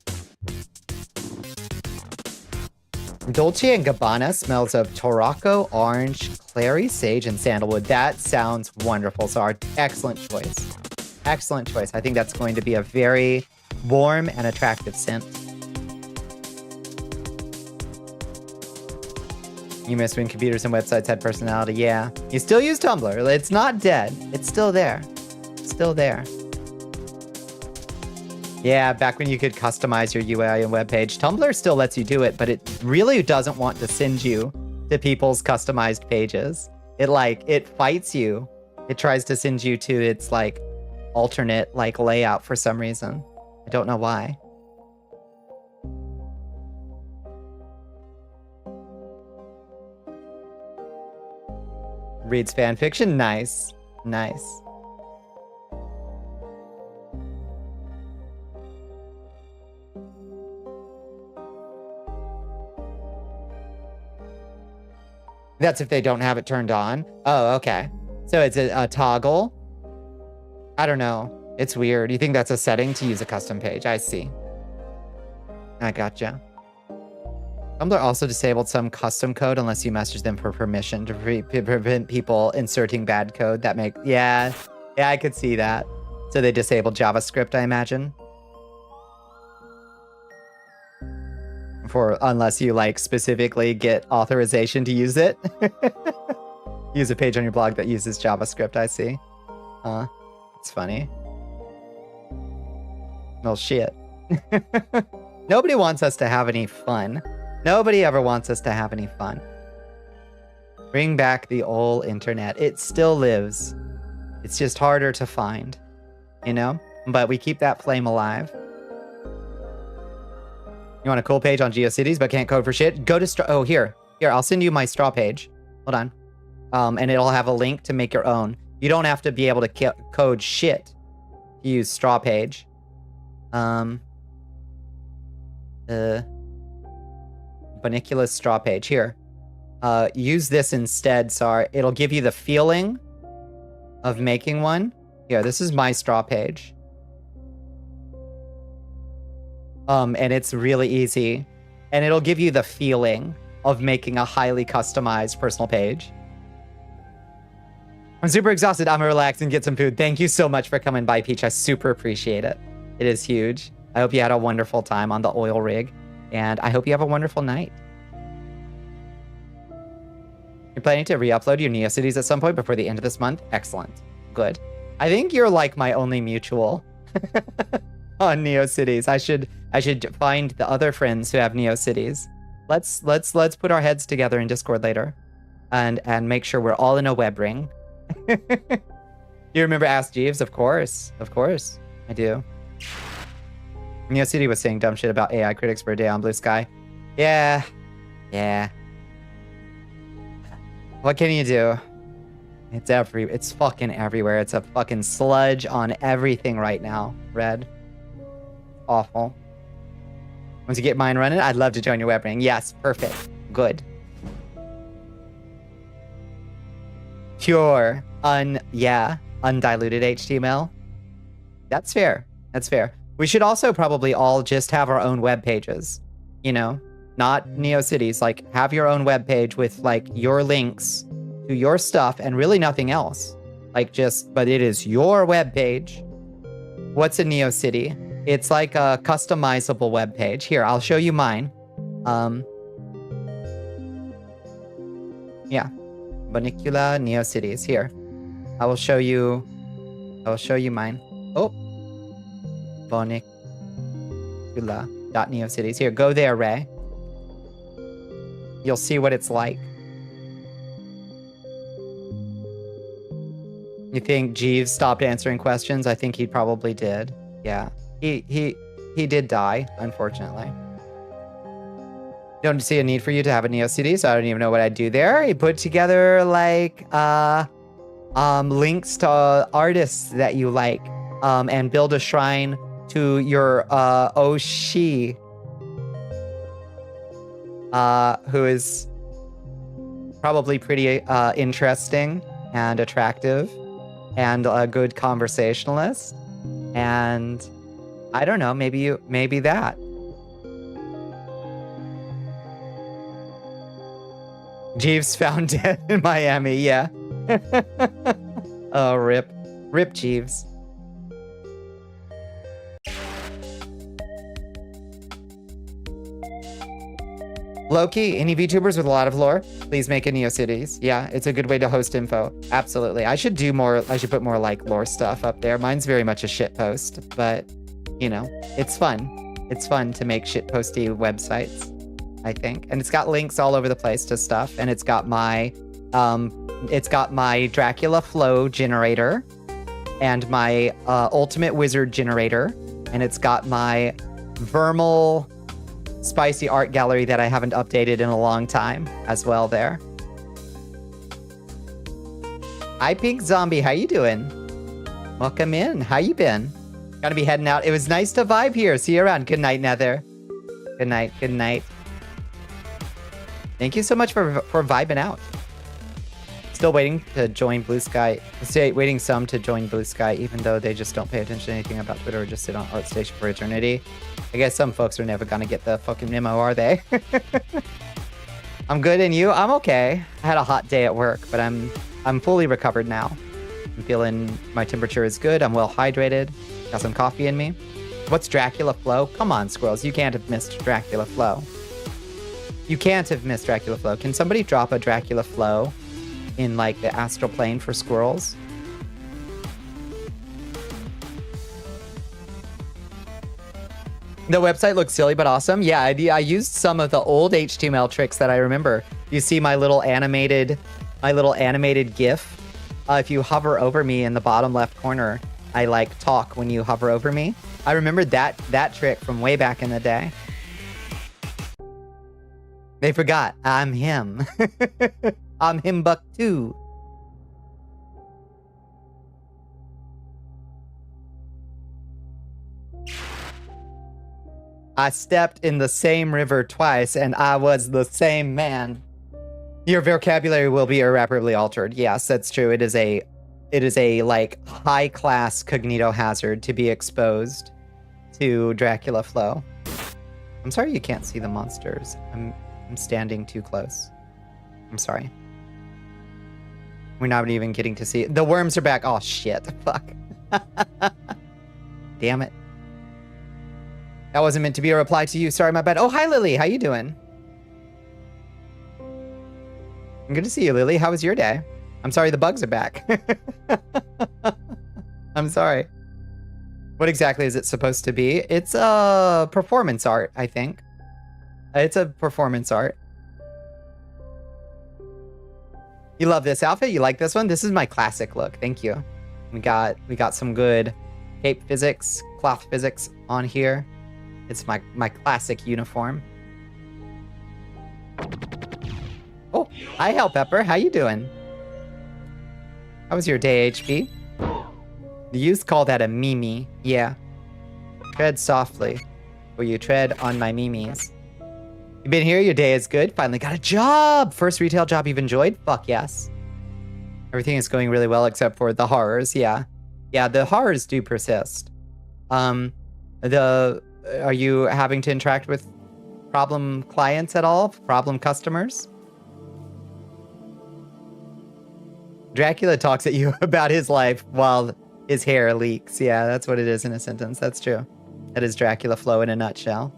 Speaker 3: Dolce & Gabbana smells of Torocco, orange, clary, sage, and sandalwood. That sounds wonderful, Zar. Excellent choice. Excellent choice. I think that's going to be a very warm and attractive scent. You missed when computers and websites had personality. Yeah. You still use Tumblr. It's not dead. It's still there. It's still there. Yeah, back when you could customize your UI and web page. Tumblr still lets you do it, but it really doesn't want to send you to people's customized pages. It fights you It tries to send you to its like alternate like layout for some reason. I don't know why. Reads fan fiction. Nice. Nice. That's if they don't have it turned on. Oh, okay. So it's a toggle. I don't know. It's weird. You think that's a setting to use a custom page? I see. I gotcha. Tumblr also disabled some custom code unless you message them for permission to prevent people inserting bad code. That make yeah, I could see that. So they disabled JavaScript, I imagine. For unless you like specifically get authorization to use it. Use a page on your blog that uses JavaScript, I see. It's funny. Well, shit. Nobody wants us to have any fun. Nobody ever wants us to have any fun. Bring back the old internet. It still lives. It's just harder to find, you know? But we keep that flame alive. You want a cool page on GeoCities but can't code for shit? Go to Straw. Oh, here, I'll send you my Straw page. Hold on. And it'll have a link to make your own. You don't have to be able to code shit to use Straw page. Bonnicula's Straw page. Here. Use this instead, Sar. It'll give you the feeling of making one. Here, this is my Straw page. And it's really easy. And it'll give you the feeling of making a highly customized personal page. I'm super exhausted. I'm gonna relax and get some food. Thank you so much for coming by, Peach. I super appreciate it. It is huge. I hope you had a wonderful time on the oil rig. And I hope you have a wonderful night. You're planning to re-upload your NeoCities at some point before the end of this month? Excellent. Good. I think you're like my only mutual on NeoCities. I should find the other friends who have NeoCities. Let's put our heads together in Discord later and make sure we're all in a web ring. You remember Ask Jeeves? Of course. Of course. I do. NeoCity was saying dumb shit about AI critics for a day on Blue Sky. Yeah. Yeah. What can you do? It's fucking everywhere. It's a fucking sludge on everything right now. Red. Awful. Once you get mine running, I'd love to join your web ring. Yes, perfect. Good. Pure, undiluted HTML. That's fair. That's fair. We should also probably all just have our own web pages. You know, not NeoCities. Like, have your own web page with like your links to your stuff and really nothing else. Like but it is your web page. What's a NeoCity? It's like a customizable web page. Here, I'll show you mine. Yeah. Bonnicula NeoCities. Here. I will show you mine. Oh. Bonnicula.neocities. Here, go there, Ray. You'll see what it's like. You think Jeeves stopped answering questions? I think he probably did. Yeah. He did die, unfortunately. Don't see a need for you to have a NeoCD, so I don't even know what I'd do there. He put together like links to artists that you like, and build a shrine to your Oshi, who is probably pretty interesting and attractive and a good conversationalist. And I don't know, maybe that. Jeeves found dead in Miami, yeah. Oh, rip. Rip Jeeves. Loki, any VTubers with a lot of lore? Please make a NeoCities. Yeah, it's a good way to host info. Absolutely. I should put more like lore stuff up there. Mine's very much a shit post, but you know, it's fun. It's fun to make shit posty websites, I think. And it's got links all over the place to stuff. And it's got my It's got my Dracula Flow generator and my Ultimate Wizard generator, and it's got my Vermal Spicy Art Gallery that I haven't updated in a long time as well there. Hi, Pink Zombie. How you doing? Welcome in. How you been? Gotta be heading out. It was nice to vibe here. See you around. Good night, Nether. Good night. Good night. Thank you so much for vibing out. Still waiting to join Blue Sky. Waiting some to join Blue Sky, even though they just don't pay attention to anything about Twitter or just sit on ArtStation for eternity. I guess some folks are never gonna get the fucking memo, are they? I'm good, and you? I'm okay. I had a hot day at work, but I'm fully recovered now. I'm feeling my temperature is good. I'm well hydrated. Got some coffee in me. What's Dracula Flow? Come on, squirrels. You can't have missed Dracula Flow. You can't have missed Dracula Flow. Can somebody drop a Dracula Flow in like the astral plane for squirrels? The website looks silly but awesome. Yeah, I used some of the old HTML tricks that I remember. You see my little animated GIF. If you hover over me in the bottom left corner, I like talk when you hover over me. I remember that trick from way back in the day. They forgot. I'm him. I'm him buck too. I stepped in the same river twice and I was the same man. Your vocabulary will be irreparably altered. Yes, that's true. It is a like high class cognito hazard to be exposed to Dracula Flow. I'm sorry you can't see the monsters. I'm standing too close. I'm sorry. We're not even getting to see it. The worms are back. Oh shit. Fuck. Damn it. That wasn't meant to be a reply to you. Sorry, my bad. Oh, hi, Lily. How you doing? I'm good to see you, Lily. How was your day? I'm sorry the bugs are back. I'm sorry. What exactly is it supposed to be? It's a performance art, I think. It's a performance art. You love this outfit? You like this one? This is my classic look. Thank you. We got some good cape physics, cloth physics on here. It's my classic uniform. Oh, hi, Hell Pepper. How you doing? How was your day, HP? The youth call that a mimi. Yeah. Tread softly, or you tread on my mimis. You been here? Your day is good? Finally got a job! First retail job you've enjoyed? Fuck yes. Everything is going really well except for the horrors, yeah. Yeah, the horrors do persist. Are you having to interact with problem clients at all? Problem customers? Dracula talks at you about his life while his hair leaks. Yeah, that's what it is in a sentence. That's true. That is Dracula Flow in a nutshell.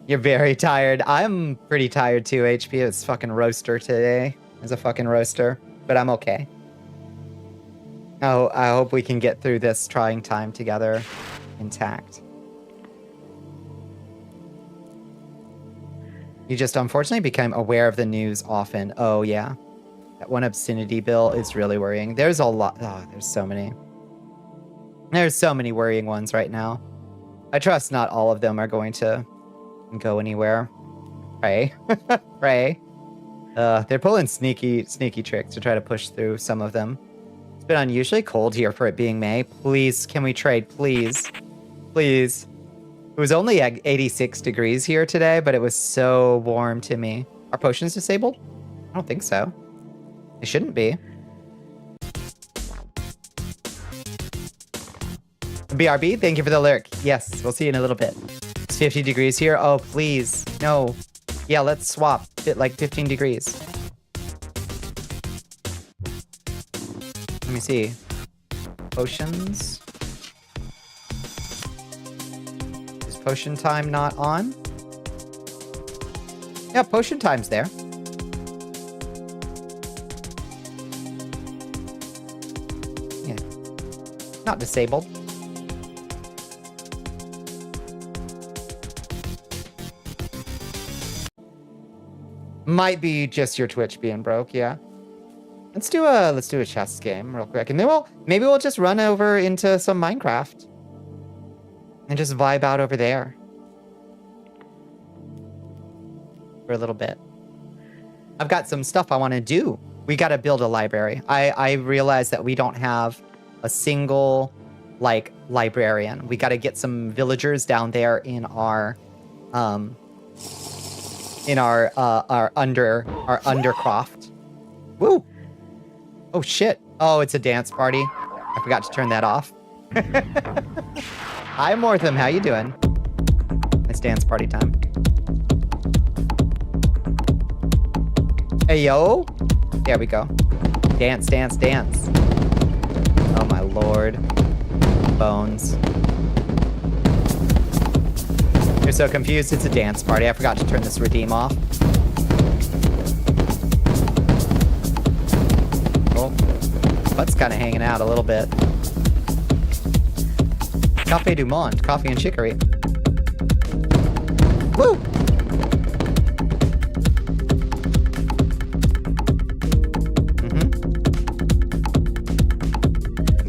Speaker 3: You're very tired. I'm pretty tired too, HP. It's fucking roaster today. It's a fucking roaster, but I'm okay. Oh, I hope we can get through this trying time together intact. You just unfortunately became aware of the news often. Oh, yeah. That one obscenity bill is really worrying. There's a lot. Oh, there's so many. There's so many worrying ones right now. I trust not all of them are going to go anywhere. Pray. Pray. They're pulling sneaky tricks to try to push through some of them. It's been unusually cold here for it being May. Please, can we trade? Please. Please. It was only 86 degrees here today, but it was so warm to me. Are potions disabled? I don't think so. They shouldn't be. BRB, thank you for the lyric. Yes, we'll see you in a little bit. It's 50 degrees here. Oh, please. No. Yeah, let's swap. Fit like 15 degrees. Let me see. Potions. Is potion time not on? Yeah, potion time's there. Yeah. Not disabled. Might be just your Twitch being broke, yeah. Let's do a chess game real quick, and then maybe we'll just run over into some Minecraft and just vibe out over there for a little bit. I've got some stuff I want to do. We got to build a library. I realize that we don't have a single like librarian. We got to get some villagers down there in our undercroft. Woo! Oh shit! Oh, it's a dance party. I forgot to turn that off. Hi, Mortham. How you doing? It's dance party time. Hey yo! There we go. Dance, dance, dance. Oh my lord. Bones. You're so confused. It's a dance party. I forgot to turn this redeem off. Oh, butt's kind of hanging out a little bit. Café du Monde, coffee and chicory. Woo!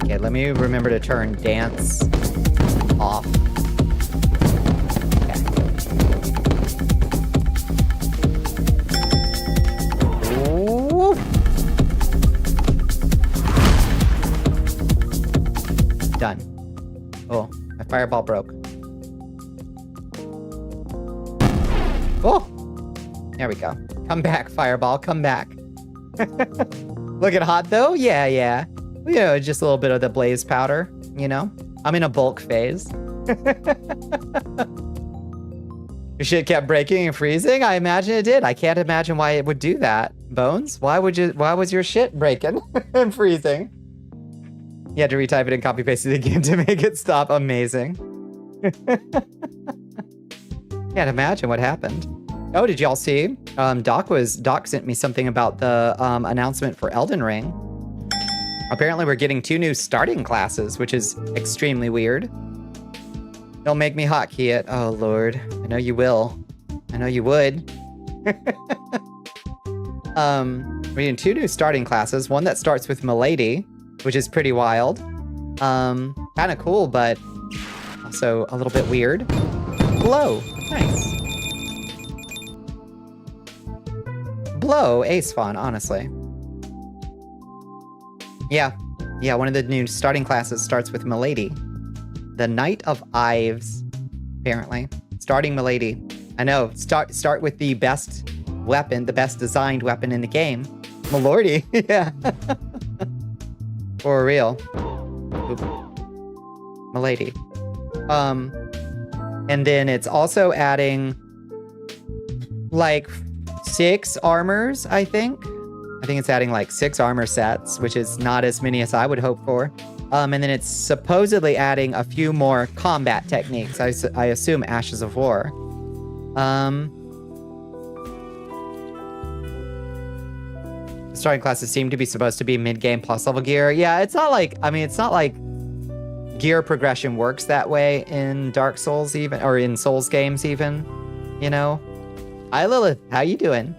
Speaker 3: Okay, let me remember to turn dance off. Okay. Ooh. Done. Oh, my fireball broke. Oh! There we go. Come back, fireball, come back. Looking hot though? Yeah, yeah. You know, just a little bit of the blaze powder, you know? I'm in a bulk phase. Your shit kept breaking and freezing? I imagine it did. I can't imagine why it would do that. Bones? Why was your shit breaking and freezing? You had to retype it and copy paste it again to make it stop. Amazing. Can't imagine what happened. Oh, did y'all see? Doc sent me something about the announcement for Elden Ring. Apparently we're getting 2 new starting classes, which is extremely weird. Don't make me hotkey it. Oh lord. I know you will. I know you would. We're getting 2 new starting classes. One that starts with Milady, which is pretty wild. Kind of cool, but also a little bit weird. Blow. Nice. Blow, ace fun, honestly. Yeah, one of the new starting classes starts with Milady. The Knight of Ives, apparently. Starting Milady. I know, start with the best weapon, the best designed weapon in the game. Milordy, yeah. For real. Oop. Milady. And then it's also adding like 6 armors, I think. I think it's adding like 6 armor sets, which is not as many as I would hope for. And then it's supposedly adding a few more combat techniques. I assume Ashes of War. Starting classes seem to be supposed to be mid-game plus level gear. Yeah, it's not like, I mean, it's not like gear progression works that way in Dark Souls even, or in Souls games even, you know? Hi Lilith, how you doing?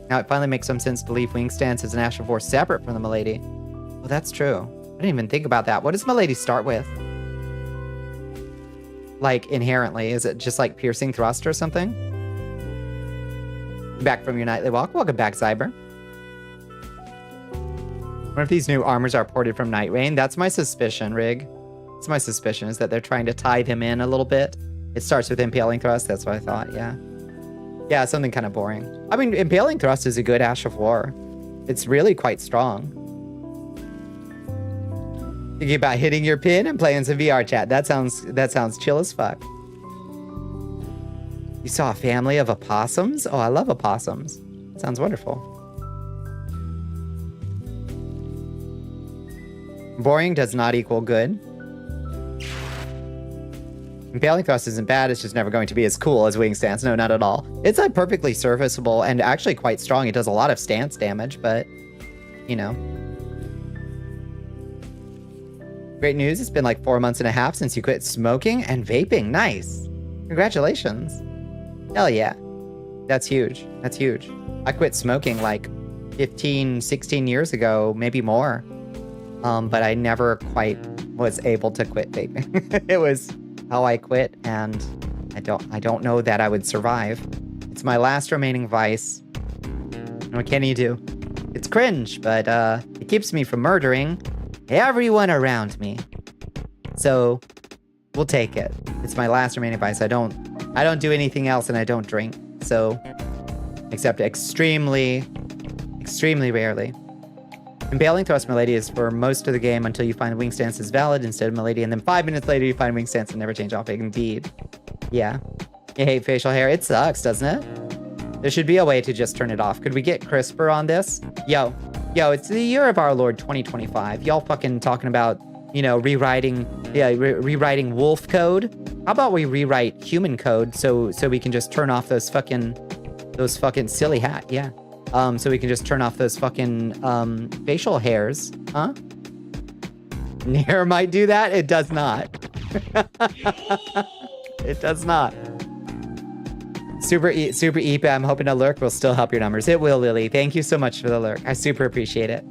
Speaker 3: Now it finally makes some sense to leave Wing Stance as an Ash of War separate from the Milady. Well, that's true. I didn't even think about that. What does Milady start with? Like, inherently, is it just like piercing thrust or something? Back from your nightly walk. Welcome back, Cyber. What if these new armors are ported from Night Rain? That's my suspicion, Rig. It's my suspicion, is that they're trying to tie them in a little bit. It starts with Impaling Thrust, that's what I thought, yeah. Yeah, something kind of boring. I mean, Impaling Thrust is a good Ash of War. It's really quite strong. Thinking about hitting your pin and playing some VR chat. That sounds chill as fuck. You saw a family of opossums? Oh, I love opossums. Sounds wonderful. Boring does not equal good. Impaling Thrust isn't bad, it's just never going to be as cool as Wing Stance. No, not at all. It's like perfectly serviceable and actually quite strong. It does a lot of stance damage, but, you know. Great news, it's been like 4 months and a half since you quit smoking and vaping. Nice. Congratulations. Hell yeah. That's huge. That's huge. I quit smoking like 15, 16 years ago, maybe more. But I never quite was able to quit vaping. It was how I quit, and I don't know that I would survive. It's my last remaining vice. What can you do? It's cringe, but it keeps me from murdering everyone around me. So we'll take it. It's my last remaining vice. I don't do anything else, and I don't drink. So, except extremely rarely. Impaling thrust, milady, is for most of the game until you find wing stance is valid instead of milady, and then 5 minutes later you find wing stance and never change off it. Indeed. Yeah. You hate facial hair? It sucks, doesn't it? There should be a way to just turn it off. Could we get CRISPR on this? Yo, it's the year of our Lord 2025. Y'all fucking talking about, you know, rewriting wolf code. How about we rewrite human code so we can just turn off those fucking silly hat, yeah. So we can just turn off those fucking facial hairs, huh? Nair might do that. It does not. It does not. Super Epa, I'm hoping a lurk will still help your numbers. It will, Lily. Thank you so much for the lurk. I super appreciate it.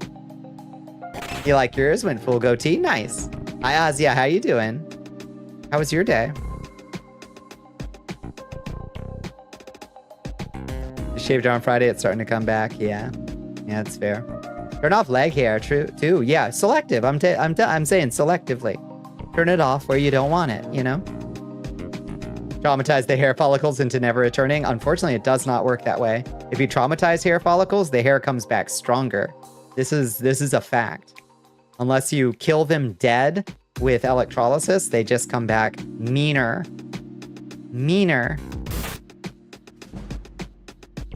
Speaker 3: You like yours? Went full goatee? Nice. Hi, Azia. How you doing? How was your day? Shaved on Friday, it's starting to come back. Yeah, it's fair. Turn off leg hair, true too. Yeah, selective. I'm saying selectively. Turn it off where you don't want it. You know. Traumatize the hair follicles into never returning. Unfortunately, it does not work that way. If you traumatize hair follicles, the hair comes back stronger. This is a fact. Unless you kill them dead with electrolysis, they just come back meaner.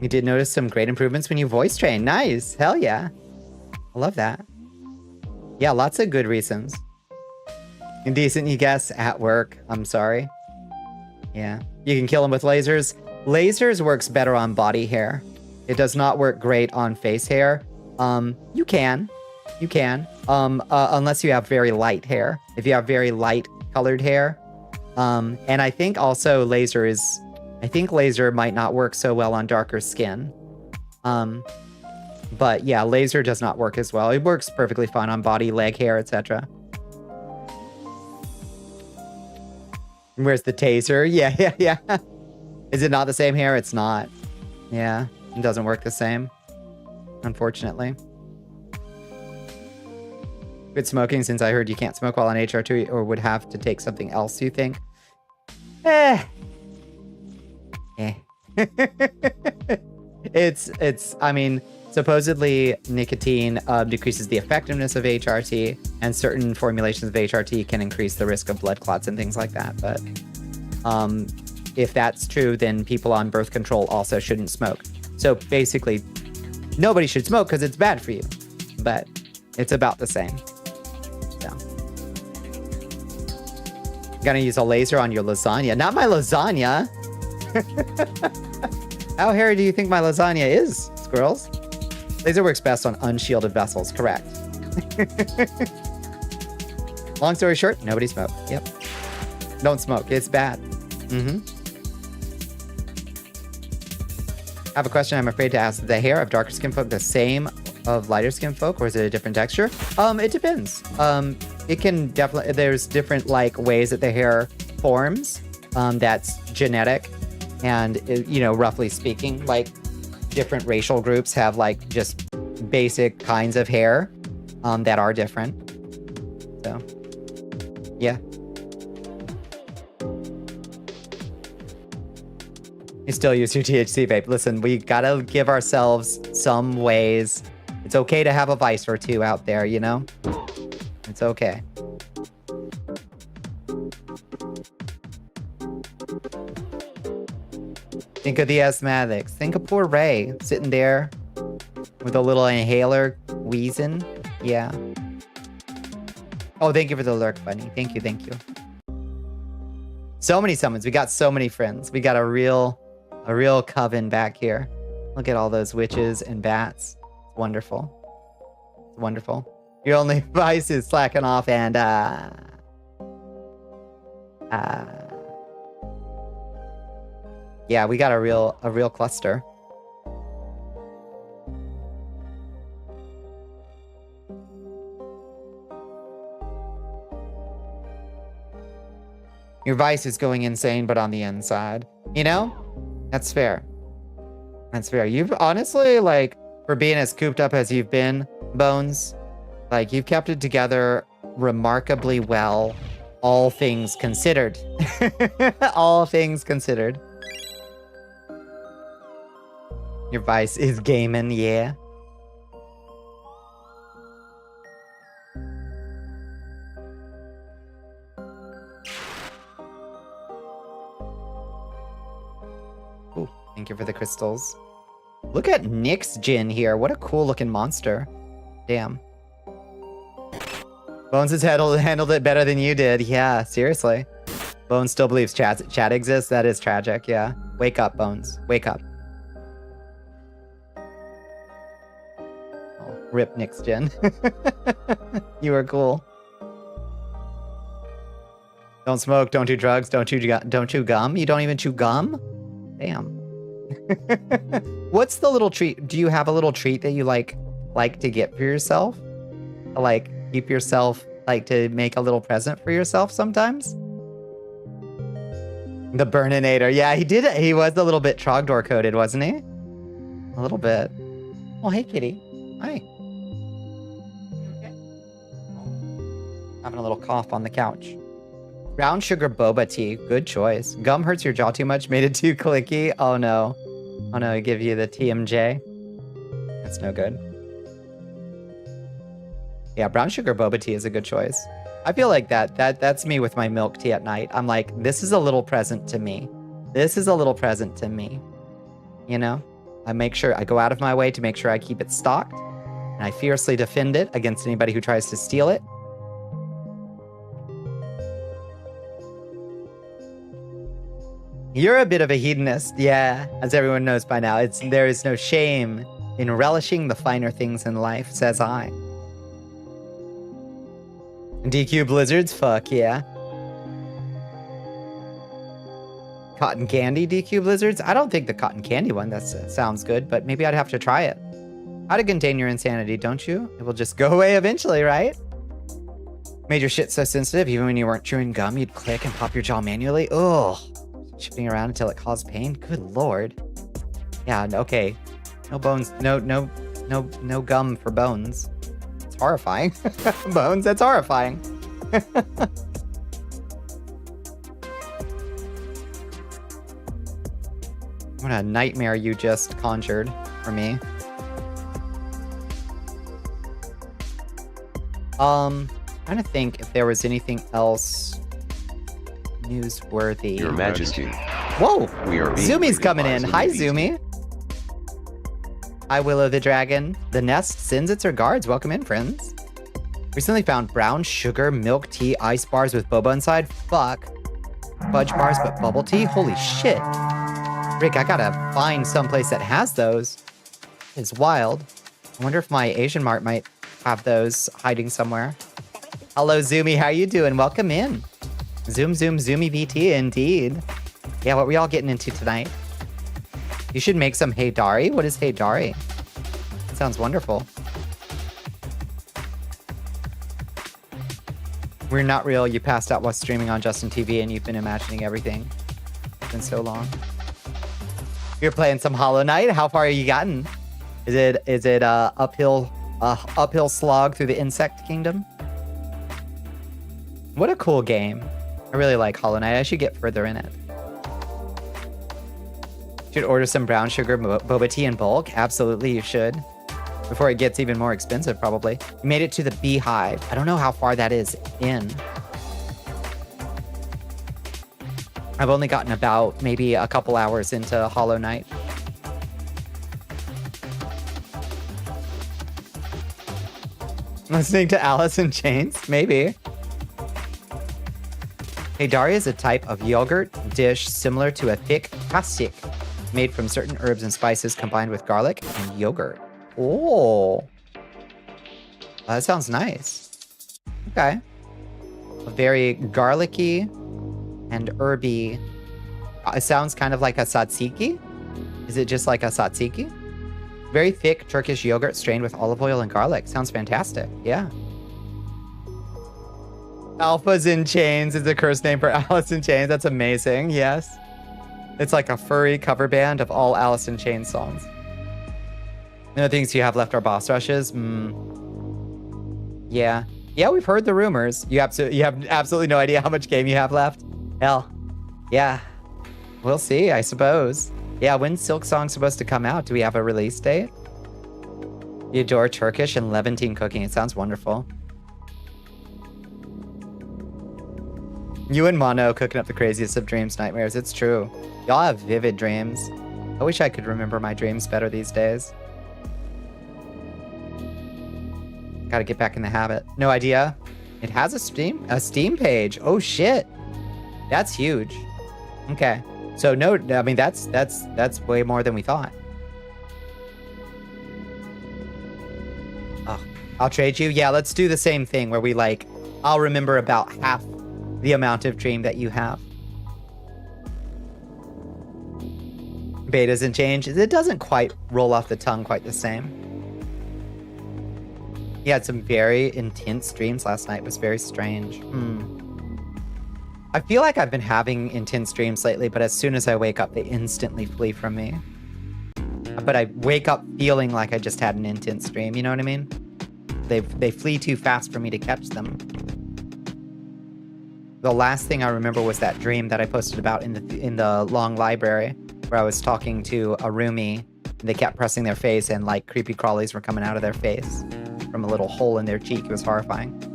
Speaker 3: You did notice some great improvements when you voice train. Nice. Hell yeah. I love that. Yeah, lots of good reasons. Indecent, you guess? At work. I'm sorry. Yeah. You can kill them with lasers. Lasers works better on body hair. It does not work great on face hair. You can. Unless you have very light hair. If you have very light colored hair. And I think also laser might not work so well on darker skin. But yeah, laser does not work as well. It works perfectly fine on body, leg hair, etc. Where's the taser? Yeah. Is it not the same hair? It's not. Yeah, it doesn't work the same. Unfortunately. Quit smoking since I heard you can't smoke while on HRT or would have to take something else, you think? I mean, supposedly nicotine decreases the effectiveness of HRT, and certain formulations of HRT can increase the risk of blood clots and things like that. But if that's true, then people on birth control also shouldn't smoke. So basically, nobody should smoke because it's bad for you. But it's about the same. So. Gonna use a laser on your lasagna. Not my lasagna! How hairy do you think my lasagna is, squirrels? Laser works best on unshielded vessels, correct. Long story short, nobody smoke. Yep. Don't smoke, it's bad. I have a question I'm afraid to ask. Is the hair of darker skin folk the same of lighter skin folk, or is it a different texture? It depends. It can definitely, there's different like ways that the hair forms. That's genetic. And, you know, roughly speaking, like different racial groups have like just basic kinds of hair that are different. So, yeah. You still use your THC vape. Listen, we gotta give ourselves some ways. It's okay to have a vice or two out there, you know? It's okay. Think of the asthmatics. Think of poor Ray sitting there with a little inhaler wheezing. Yeah. Oh, thank you for the lurk, Bunny. Thank you. So many summons. We got so many friends. We got a real coven back here. Look at all those witches and bats. It's wonderful. It's wonderful. Your only vice is slacking off and Yeah, we got a real cluster. Your vice is going insane, but on the inside. You know? That's fair. That's fair. You've honestly, like, for being as cooped up as you've been, Bones, like, you've kept it together remarkably well, all things considered. All things considered. Your vice is gaming, yeah. Ooh, thank you for the crystals. Look at Nick's Jin here. What a cool looking monster. Damn. Bones has handled it better than you did. Yeah, seriously. Bones still believes chat exists. That is tragic, yeah. Wake up, Bones. Wake up. Oh, rip Nick's Jin. You are cool. Don't smoke, don't do drugs, don't chew gum. You don't even chew gum? Damn. What's the little treat? Do you have a little treat that you like to get for yourself? Like keep yourself, like to make a little present for yourself sometimes? The Burninator. Yeah, he did. He was a little bit Trogdor coded, wasn't he? A little bit. Oh, hey, kitty. Hi. Okay. Having a little cough on the couch. Brown sugar boba tea. Good choice. Gum hurts your jaw too much. Made it too clicky. Oh, no. Oh, no. I give you the TMJ. That's no good. Yeah, brown sugar boba tea is a good choice. I feel like that's me with my milk tea at night. I'm like, this is a little present to me. This is a little present to me. You know? I make sure I go out of my way to make sure I keep it stocked. And I fiercely defend it against anybody who tries to steal it. You're a bit of a hedonist, yeah, as everyone knows by now. There is no shame in relishing the finer things in life, says I. DQ Blizzards, fuck yeah. Cotton candy DQ Blizzards? I don't think the cotton candy one, that sounds good, but maybe I'd have to try it. How to contain your insanity, don't you? It will just go away eventually, right? Made your shit so sensitive, even when you weren't chewing gum, you'd click and pop your jaw manually. Ugh. Shifting around until it caused pain? Good lord. Yeah, okay. No bones, no gum for Bones. It's horrifying. Bones, that's horrifying. What a nightmare you just conjured for me. Trying to think if there was anything else newsworthy.
Speaker 1: Your Majesty.
Speaker 3: Whoa!
Speaker 1: We are being
Speaker 3: Zumi's coming in. Hi,
Speaker 1: BT.
Speaker 3: Zumi. Hi, Willow the Dragon. The Nest sends its regards. Welcome in, friends. Recently found brown sugar milk tea ice bars with boba inside. Fuck. Fudge bars but bubble tea? Holy shit. Rick, I gotta find someplace that has those. It's wild. I wonder if my Asian Mart might have those hiding somewhere. Hello, Zumi. How you doing? Welcome in. Zoomy VT, indeed. Yeah, what are we all getting into tonight? You should make some Haydari. What is Haydari? That sounds wonderful. We're not real. You passed out while streaming on Justin TV and you've been imagining everything. It's been so long. You're playing some Hollow Knight. How far are you gotten? Is it uphill slog through the insect kingdom? What a cool game. I really like Hollow Knight. I should get further in it. Should order some brown sugar boba tea in bulk. Absolutely, you should. Before it gets even more expensive, probably. You made it to the Beehive. I don't know how far that is in. I've only gotten about maybe a couple hours into Hollow Knight. Listening to Alice in Chains? Maybe. Haydari is a type of yogurt dish similar to a thick pastik made from certain herbs and spices combined with garlic and yogurt. Oh. That sounds nice. Okay. A very garlicky and herby It sounds kind of like a tzatziki. Is it just like a tzatziki? Very thick Turkish yogurt strained with olive oil and garlic. Sounds fantastic. Yeah. Alphas in Chains is a curse name for Alice in Chains. That's amazing. Yes. It's like a furry cover band of all Alice in Chains songs. The things you have left are boss rushes. Yeah. Yeah, we've heard the rumors. You have absolutely no idea how much game you have left. Hell. Yeah. We'll see, I suppose. Yeah, when's Silk Song supposed to come out? Do we have a release date? You adore Turkish and Levantine cooking. It sounds wonderful. You and Mono cooking up the craziest of dreams, nightmares. It's true. Y'all have vivid dreams. I wish I could remember my dreams better these days. Gotta get back in the habit. No idea. It has a Steam page. Oh shit. That's huge. Okay. So no, I mean that's way more than we thought. Oh, I'll trade you. Yeah, let's do the same thing where we like, I'll remember about half the amount of dream that you have. Betas and changes. It doesn't quite roll off the tongue quite the same. You had some very intense dreams last night. It was very strange. I feel like I've been having intense dreams lately, but as soon as I wake up, they instantly flee from me. But I wake up feeling like I just had an intense dream, you know what I mean? They flee too fast for me to catch them. The last thing I remember was that dream that I posted about in the long library, where I was talking to a roomie, and they kept pressing their face, and like creepy crawlies were coming out of their face from a little hole in their cheek. It was horrifying.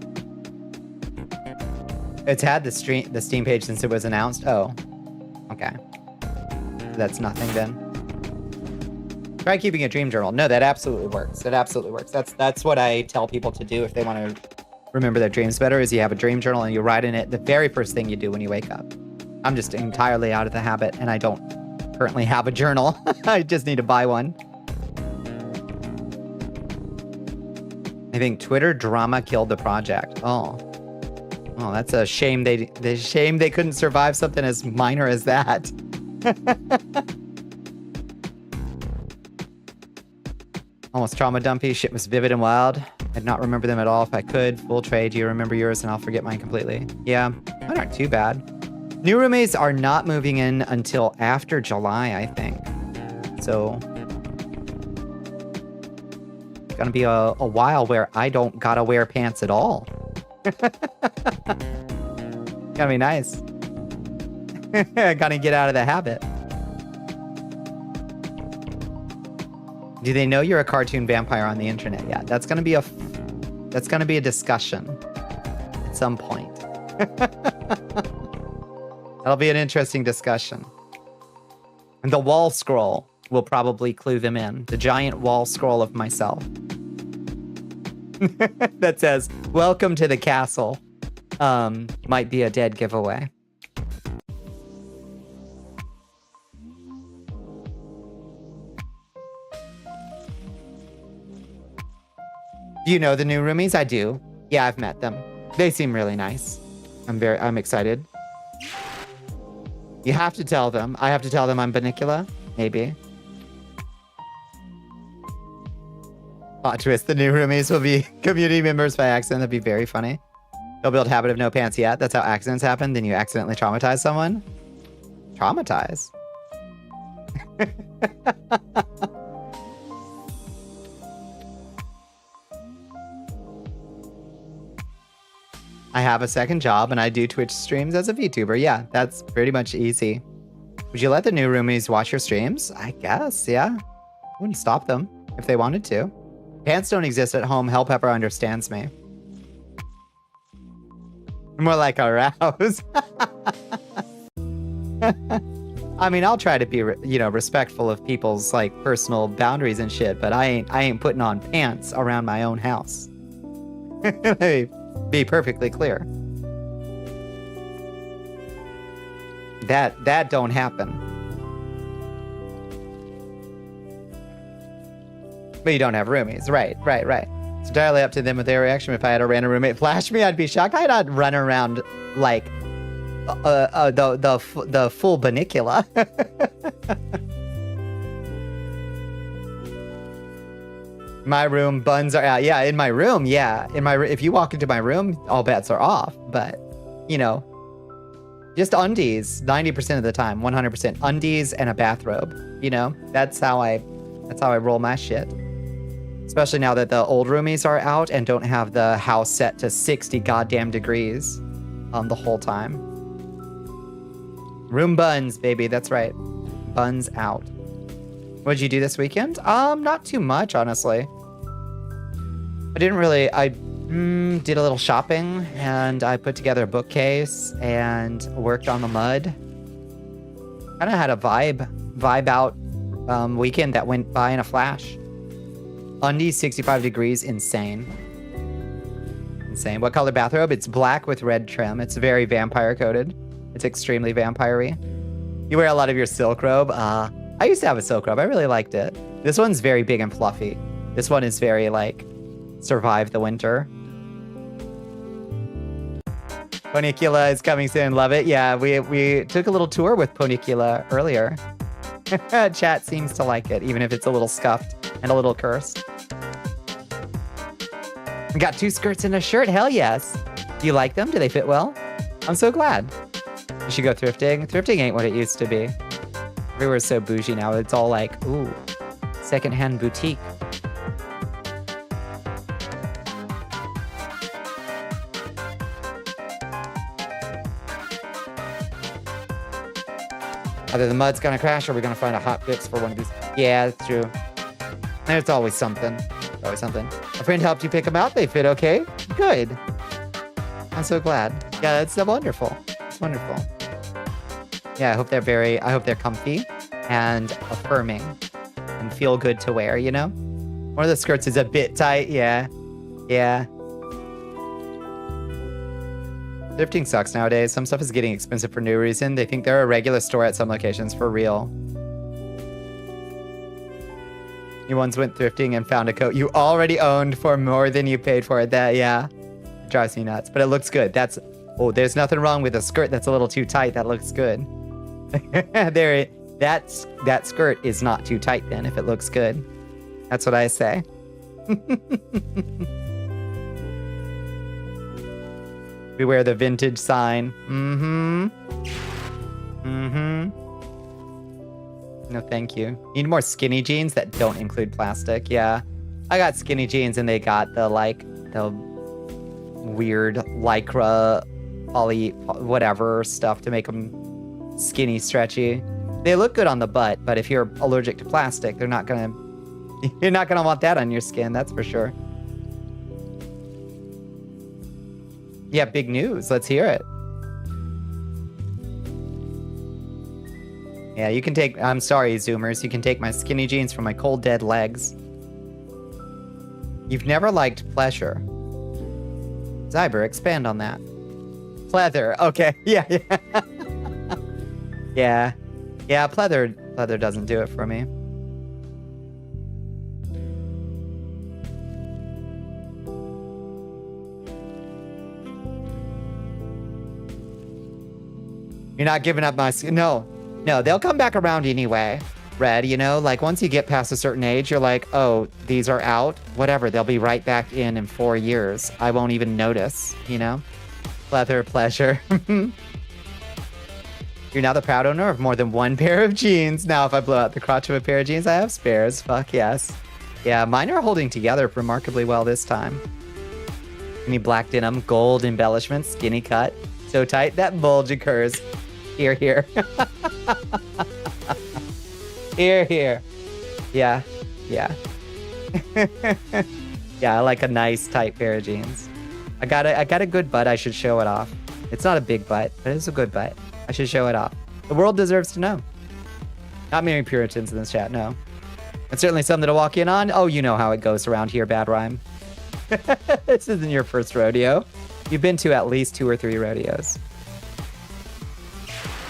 Speaker 3: It's had the Steam page since it was announced. Oh, okay. That's nothing then. Try keeping a dream journal. No, that absolutely works. It absolutely works. That's what I tell people to do if they want to remember their dreams better, is you have a dream journal and you write in it the very first thing you do when you wake up. I'm just entirely out of the habit, and I don't currently have a journal. I just need to buy one. I think Twitter drama killed the project. Oh, that's a shame. They couldn't survive something as minor as that. Almost trauma dumpy. Shit was vivid and wild. I'd not remember them at all if I could. Full trade. You remember yours and I'll forget mine completely. Yeah, mine aren't too bad. New roommates are not moving in until after July, I think. So it's gonna be a while where I don't gotta wear pants at all. Gonna be nice. Gotta get out of the habit. Do they know you're a cartoon vampire on the internet yet? That's gonna be a discussion at some point. That'll be an interesting discussion. And the wall scroll will probably clue them in. The giant wall scroll of myself. That says, "Welcome to the castle." Might be a dead giveaway. Do you know the new roomies? I do. Yeah, I've met them. They seem really nice. I'm excited. You have to tell them. I have to tell them I'm Bonnicula? Maybe. Plot twist, the new roomies will be community members by accident. That'd be very funny. Don't build habit of no pants yet. That's how accidents happen. Then you accidentally traumatize someone. Traumatize? I have a second job and I do Twitch streams as a VTuber. Yeah, that's pretty much easy. Would you let the new roomies watch your streams? I guess, yeah. I wouldn't stop them if they wanted to. Pants don't exist at home. Hellpepper understands me. More like arouse. I mean, I'll try to be, respectful of people's like personal boundaries and shit, but I ain't putting on pants around my own house. Let me be perfectly clear. That don't happen. But you don't have roomies. Right. It's entirely up to them with their reaction. If I had a random roommate flash me, I'd be shocked. I'd not run around like the full Bonnicula. My room, buns are out. Yeah, in my room, yeah. If you walk into my room, all bets are off. But, you know, just undies 90% of the time, 100% undies and a bathrobe. You know, that's how I roll my shit. Especially now that the old roomies are out and don't have the house set to 60 goddamn degrees the whole time. Room buns, baby. That's right. Buns out. What'd you do this weekend? Not too much, honestly. I didn't really. I did a little shopping, and I put together a bookcase and worked on the mud. Kind of had a vibe out weekend that went by in a flash. Undies 65 degrees, insane. Insane. What color bathrobe? It's black with red trim. It's very vampire coated. It's extremely vampire-y. You wear a lot of your silk robe? I used to have a silk robe. I really liked it. This one's very big and fluffy. This one is very, like, survive the winter. Bonnicula is coming soon. Love it. Yeah, we took a little tour with Bonnicula earlier. Chat seems to like it, even if it's a little scuffed and a little cursed. We got 2 skirts and a shirt. Hell yes. Do you like them? Do they fit well? I'm so glad. You should go thrifting. Thrifting ain't what it used to be. Everywhere's so bougie now. It's all like, ooh, secondhand boutique. Either the mud's gonna crash or we're gonna find a hot fix for one of these. Yeah, that's true. There's always something. Always something. A friend helped you pick them out. They fit okay. Good. I'm so glad. Yeah, that's wonderful. It's wonderful. Yeah, I hope they're comfy and affirming and feel good to wear, you know? One of the skirts is a bit tight. Yeah. Yeah. Thrifting sucks nowadays. Some stuff is getting expensive for no reason. They think they're a regular store at some locations for real. You once went thrifting and found a coat you already owned for more than you paid for it. That, yeah, it drives me nuts. But it looks good. There's nothing wrong with a skirt that's a little too tight. That looks good. That skirt is not too tight then if it looks good. That's what I say. We wear the vintage sign. No, thank you. Need more skinny jeans that don't include plastic. Yeah. I got skinny jeans and they got the weird lycra poly whatever stuff to make them skinny, stretchy. They look good on the butt, but if you're allergic to plastic, you're not gonna want that on your skin, that's for sure. Yeah, big news. Let's hear it. Yeah, you can take... I'm sorry, Zoomers. You can take my skinny jeans from my cold, dead legs. You've never liked pleasure. Zyber, expand on that. Pleather. Okay. Yeah, yeah. Yeah. Yeah, pleather doesn't do it for me. You're not giving up my... No, they'll come back around anyway. Red, you know, like once you get past a certain age, you're like, oh, these are out. Whatever, they'll be right back in 4 years. I won't even notice, you know? Pleasure. You're now the proud owner of more than 1 pair of jeans. Now, if I blow out the crotch of a pair of jeans, I have spares. Fuck yes. Yeah, mine are holding together remarkably well this time. Any black denim, gold embellishments, skinny cut. So tight that bulge occurs. Here. Here. Yeah. Yeah, I like a nice tight pair of jeans. I got a good butt. I should show it off. It's not a big butt, but it's a good butt. I should show it off. The world deserves to know. Not many Puritans in this chat, no. And certainly something to walk in on. Oh, you know how it goes around here, bad rhyme. This isn't your first rodeo. You've been to at least 2 or 3 rodeos.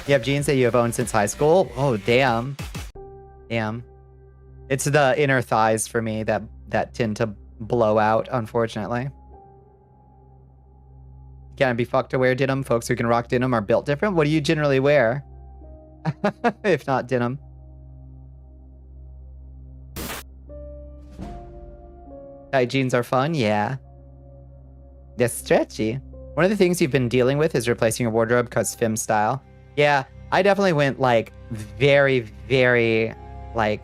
Speaker 3: You have jeans that you have owned since high school? Oh, damn. Damn. It's the inner thighs for me that tend to blow out, unfortunately. Can it be fucked to wear denim? Folks who can rock denim are built different. What do you generally wear? If not denim. Tight jeans are fun, yeah. They're stretchy. One of the things you've been dealing with is replacing your wardrobe because femme style. Yeah, I definitely went like very, very like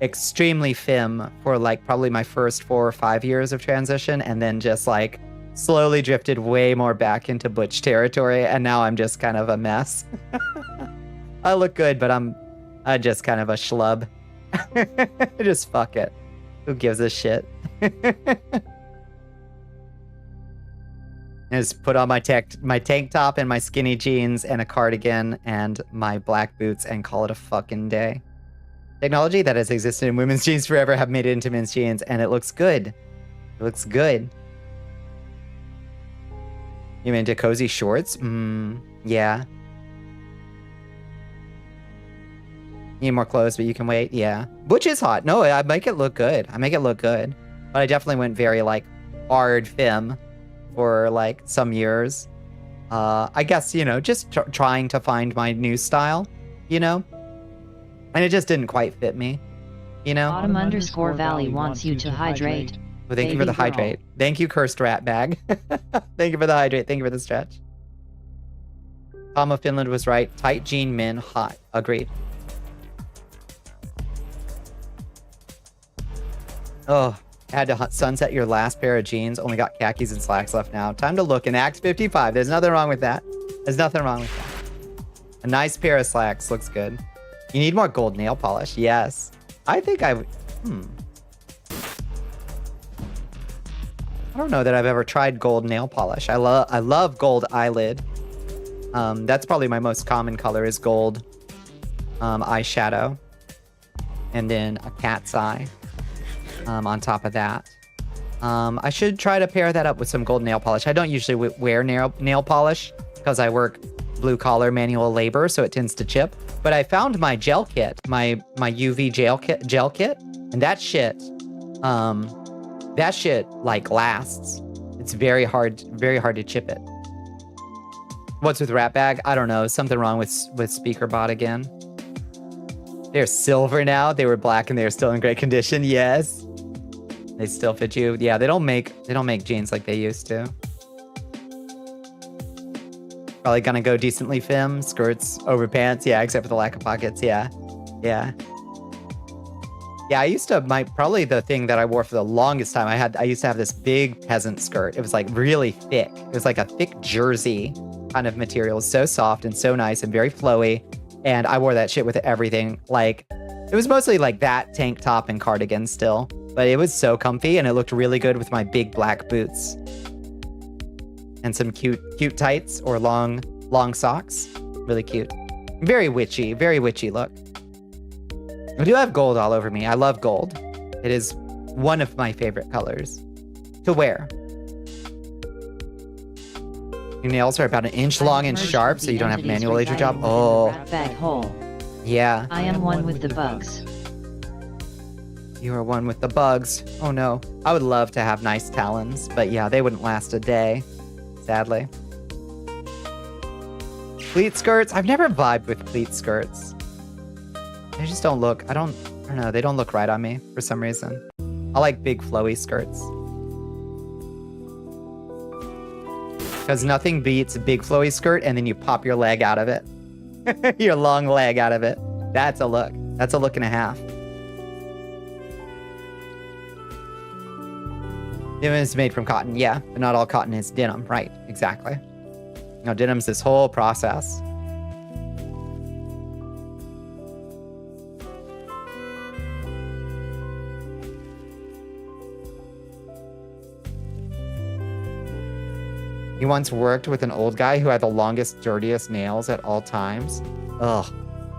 Speaker 3: extremely femme for like probably my first 4 or 5 years of transition, and then just like slowly drifted way more back into butch territory, and now I'm just kind of a mess. I look good, but I'm just kind of a schlub. Just fuck it. Who gives a shit? I just put on my tank top and my skinny jeans and a cardigan and my black boots and call it a fucking day. Technology that has existed in women's jeans forever have made it into men's jeans, and it looks good. It looks good. You into cozy shorts? Yeah. Need more clothes, but you can wait. Yeah. Butch is hot. No, I make it look good. I make it look good. But I definitely went very, like, hard femme for, like, some years. I guess, you know, just trying to find my new style, you know? And it just didn't quite fit me, you know?
Speaker 2: Autumn_Valley wants you to hydrate.
Speaker 3: Well, thank you for the hydrate. Thank you, cursed rat bag. Thank you for the hydrate. Thank you for the stretch. Tom of Finland was right. Tight jean men, hot. Agreed. Oh, had to sunset your last pair of jeans. Only got khakis and slacks left now. Time to look in Act 55. There's nothing wrong with that. There's nothing wrong with that. A nice pair of slacks. Looks good. You need more gold nail polish. Yes. I think I don't know that I've ever tried gold nail polish. I love gold eyelid. That's probably my most common color is gold eyeshadow. And then a cat's eye on top of that. I should try to pair that up with some gold nail polish. I don't usually wear nail polish because I work blue collar manual labor, so it tends to chip. But I found my gel kit, my UV gel kit, and that shit like lasts. It's very hard to chip it. What's with Rat Bag? I don't know. Something wrong with SpeakerBot again. They're silver now. They were black and they're still in great condition. Yes. They still fit you. Yeah, they don't make jeans like they used to. Probably gonna go decently femme, skirts over pants. Yeah, except for the lack of pockets. Yeah. Yeah. Yeah, I used to, probably the thing that I wore for the longest time, I used to have this big peasant skirt. It was like really thick. It was like a thick jersey kind of material. It was so soft and so nice and very flowy. And I wore that shit with everything. Like, it was mostly like that tank top and cardigan still. But it was so comfy and it looked really good with my big black boots. And some cute tights or long socks. Really cute. Very witchy look. I do have gold all over me. I love gold. It is one of my favorite colors to wear. Your nails are about 1 inch long and sharp, so you don't have manual laser job. Oh. Yeah.
Speaker 2: I am one with the bugs.
Speaker 3: You are one with the bugs. Oh no. I would love to have nice talons, but yeah, they wouldn't last a day, sadly. Pleat skirts? I've never vibed with pleat skirts. They just don't look, I don't know, they don't look right on me for some reason. I like big flowy skirts. Because nothing beats a big flowy skirt and then you pop your leg out of it. Your long leg out of it. That's a look. That's a look and a half. Denim is made from cotton, yeah, but not all cotton is denim, right, exactly. No, denim's this whole process. He once worked with an old guy who had the longest, dirtiest nails at all times. Ugh.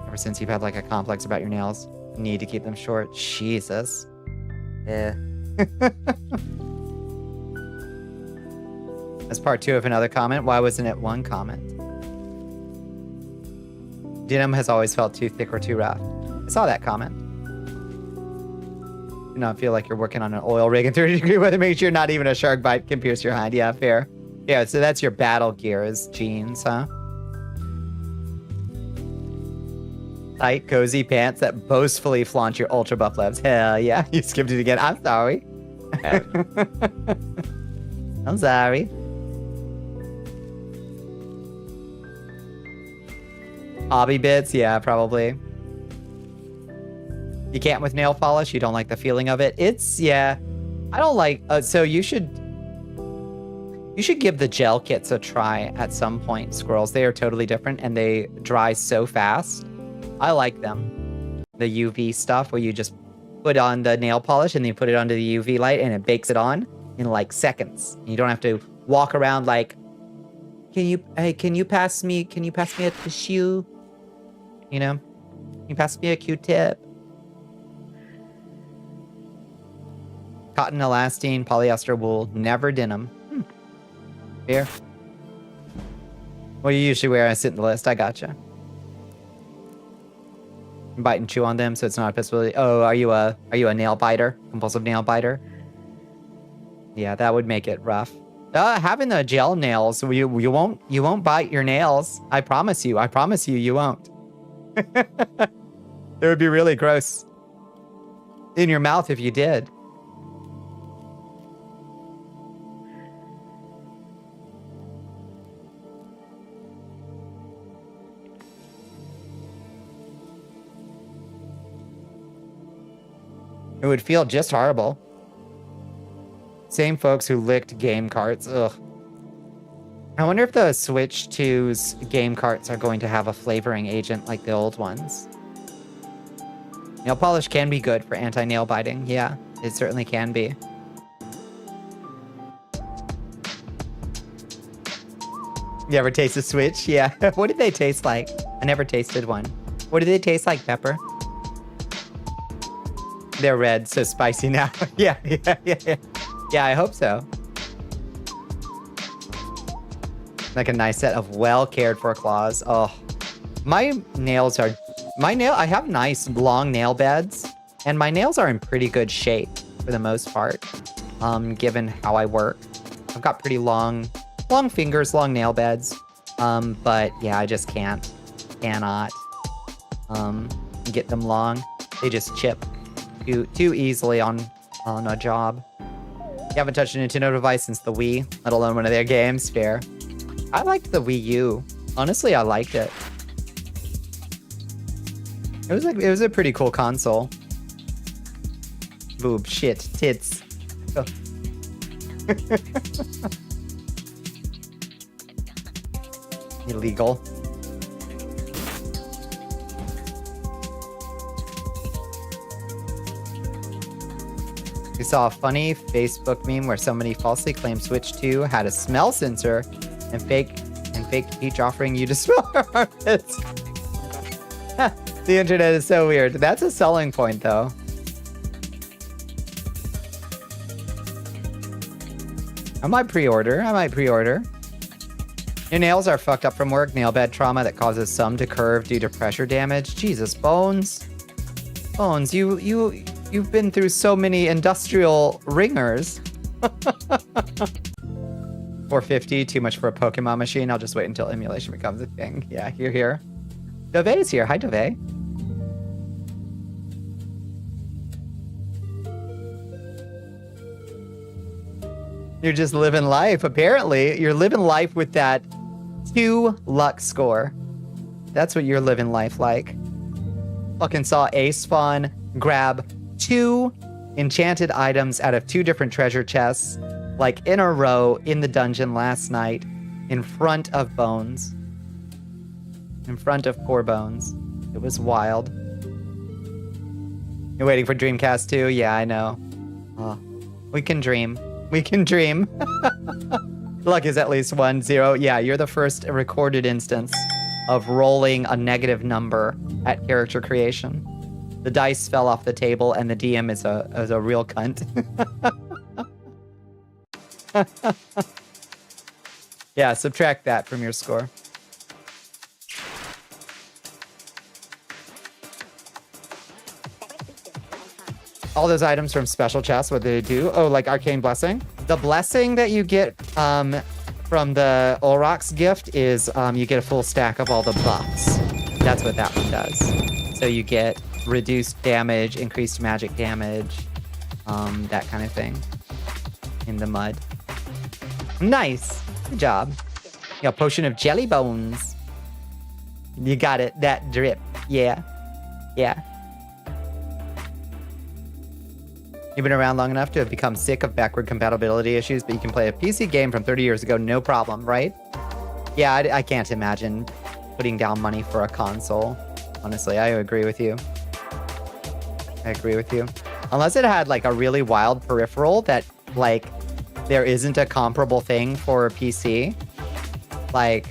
Speaker 3: Ever since you've had like a complex about your nails, you need to keep them short. Jesus. Eh. That's part 2 of another comment. Why wasn't it 1 comment? Denim has always felt too thick or too rough. I saw that comment. Do not feel like you're working on an oil rig in 30-degree weather. Make sure not even a shark bite can pierce your hind. Yeah, fair. Yeah, so that's your battle gears jeans, huh? Tight, cozy pants that boastfully flaunt your ultra buff labs. Hell yeah, you skipped it again. I'm sorry. I'm sorry. Hobby bits, yeah, probably. You can't with nail polish. You don't like the feeling of it. It's, yeah. I don't like, so you should give the gel kits a try at some point, Squirrels. They are totally different and they dry so fast. I like them. The UV stuff where you just put on the nail polish and then you put it under the UV light and it bakes it on in like seconds. You don't have to walk around like, can you pass me a tissue? You know? Can you pass me a Q-tip? Cotton, elastane, polyester wool, never denim. Fair. What do you usually wear? I sit in the list. I gotcha. Bite and chew on them, so it's not a possibility. Oh, are you a nail biter? Compulsive nail biter? Yeah, that would make it rough. Having the gel nails, you won't bite your nails. I promise you. I promise you, you won't. It would be really gross in your mouth if you did. It would feel just horrible. Same folks who licked game carts. Ugh. I wonder if the Switch 2's game carts are going to have a flavoring agent like the old ones. Nail polish can be good for anti-nail biting. Yeah, it certainly can be. You ever taste a Switch? Yeah. What did they taste like? I never tasted one. What did they taste like, Pepper? They're red, so spicy now. Yeah. Yeah, I hope so. Like a nice set of well cared for claws. Oh, I have nice long nail beds, and my nails are in pretty good shape for the most part, given how I work. I've got pretty long fingers, long nail beds. But yeah, I just cannot get them long. They just chip too easily on a job. You haven't touched a Nintendo device since the Wii, let alone one of their games. Fair. I liked the Wii U. Honestly, I liked it. It was a pretty cool console. Boob, shit, tits. Oh. Illegal. We saw a funny Facebook meme where somebody falsely claimed Switch 2 had a smell sensor and faked Peach offering you to smell her armpits. The internet is so weird. That's a selling point, though. I might pre-order. Your nails are fucked up from work. Nail bed trauma that causes some to curve due to pressure damage. Jesus, Bones. Bones, you've been through so many industrial ringers. 450, too much for a Pokemon machine. I'll just wait until emulation becomes a thing. Yeah, here. Dove's here. Hi, Dove. You're just living life. Apparently, you're living life with that 2 luck score. That's what you're living life like. Fucking saw a spawn grab 2 enchanted items out of 2 different treasure chests, like in a row in the dungeon last night, in front of Bones. In front of poor Bones. It was wild. You're waiting for Dreamcast 2? Yeah, I know. Oh, we can dream. We can dream. Luck is at least 1, 0. Yeah, you're the first recorded instance of rolling a negative number at character creation. The dice fell off the table, and the DM is a real cunt. Yeah, subtract that from your score. All those items from special chests, what do they do? Oh, like Arcane Blessing? The blessing that you get from the Olrox gift is you get a full stack of all the buffs. That's what that one does. So you get reduced damage, increased magic damage, that kind of thing in the mud. Nice. Good job. You got potion of jelly bones. You got it. That drip. Yeah. Yeah. You've been around long enough to have become sick of backward compatibility issues, but you can play a PC game from 30 years ago, no problem, right? Yeah, I can't imagine putting down money for a console. Honestly, I agree with you. I agree with you. Unless it had like a really wild peripheral that like there isn't a comparable thing for a PC, like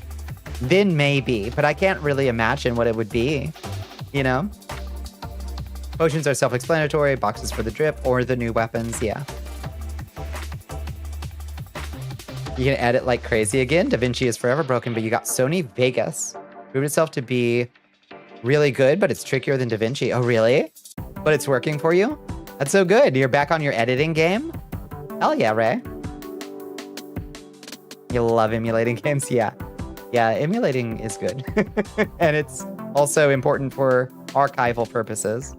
Speaker 3: then maybe, but I can't really imagine what it would be, you know? Potions are self-explanatory, boxes for the drip or the new weapons, yeah. You can edit like crazy again. DaVinci is forever broken, but you got Sony Vegas. Proved itself to be really good, but it's trickier than DaVinci. Oh, really? But it's working for you? That's so good. You're back on your editing game? Hell yeah, Ray. You love emulating games? Yeah. Yeah, emulating is good. And it's also important for archival purposes.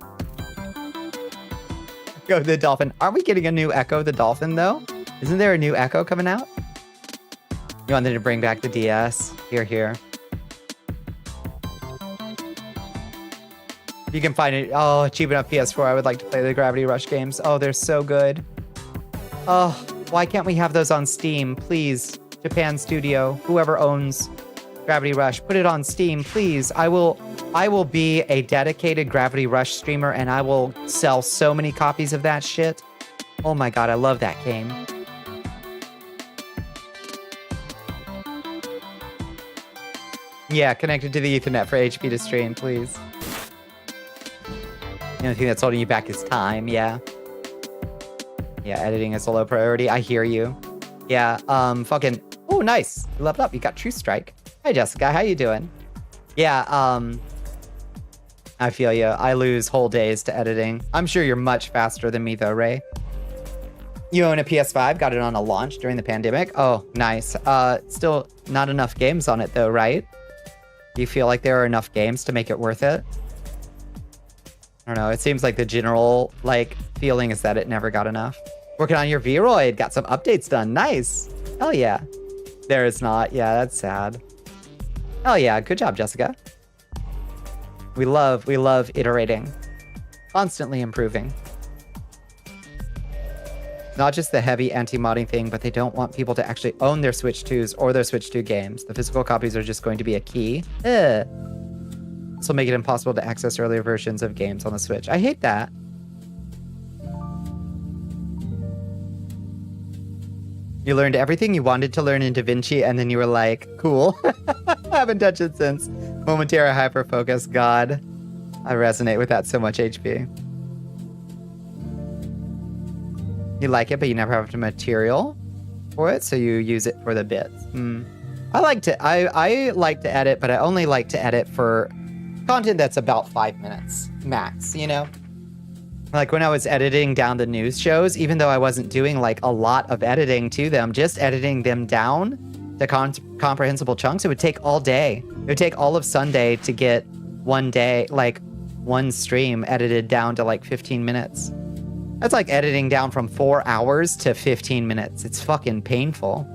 Speaker 3: Go the Dolphin. Aren't we getting a new Echo the Dolphin, though? Isn't there a new Echo coming out? You wanted to bring back the DS. Here. You can find it. Oh, cheap enough PS4. I would like to play the Gravity Rush games. Oh, they're so good. Oh, why can't we have those on Steam? Please, Japan Studio, whoever owns Gravity Rush, put it on Steam, please. I will be a dedicated Gravity Rush streamer, and I will sell so many copies of that shit. Oh my god, I love that game. Yeah, connected to the Ethernet for HP to stream, please. The only thing that's holding you back is time, yeah. Yeah, editing is a low priority. I hear you. Yeah, fucking... Oh, nice. You leveled up. You got True Strike. Hi, Jessica. How you doing? Yeah, I feel you. I lose whole days to editing. I'm sure you're much faster than me, though, Ray. You own a PS5. Got it on a launch during the pandemic. Oh, nice. Still not enough games on it, though, right? Do you feel like there are enough games to make it worth it? I don't know. It seems like the general, like, feeling is that it never got enough. Working on your Vroid. Got some updates done. Nice. Hell yeah. There is not. Yeah, that's sad. Hell yeah. Good job, Jessica. We love iterating. Constantly improving. Not just the heavy anti-modding thing, but they don't want people to actually own their Switch 2s or their Switch 2 games. The physical copies are just going to be a key. Ugh. This will make it impossible to access earlier versions of games on the Switch. I hate that. You learned everything you wanted to learn in DaVinci, and then you were like, cool. I haven't touched it since. Momentary hyper-focus. God. I resonate with that so much, HP. You like it, but you never have the material for it, so you use it for the bits. I like to edit, but I only like to edit for content that's about 5 minutes max, you know? Like when I was editing down the news shows, even though I wasn't doing like a lot of editing to them, just editing them down to comprehensible chunks, it would take all day. It would take all of Sunday to get one day, like one stream edited down to like 15 minutes. That's like editing down from 4 hours to 15 minutes. It's fucking painful.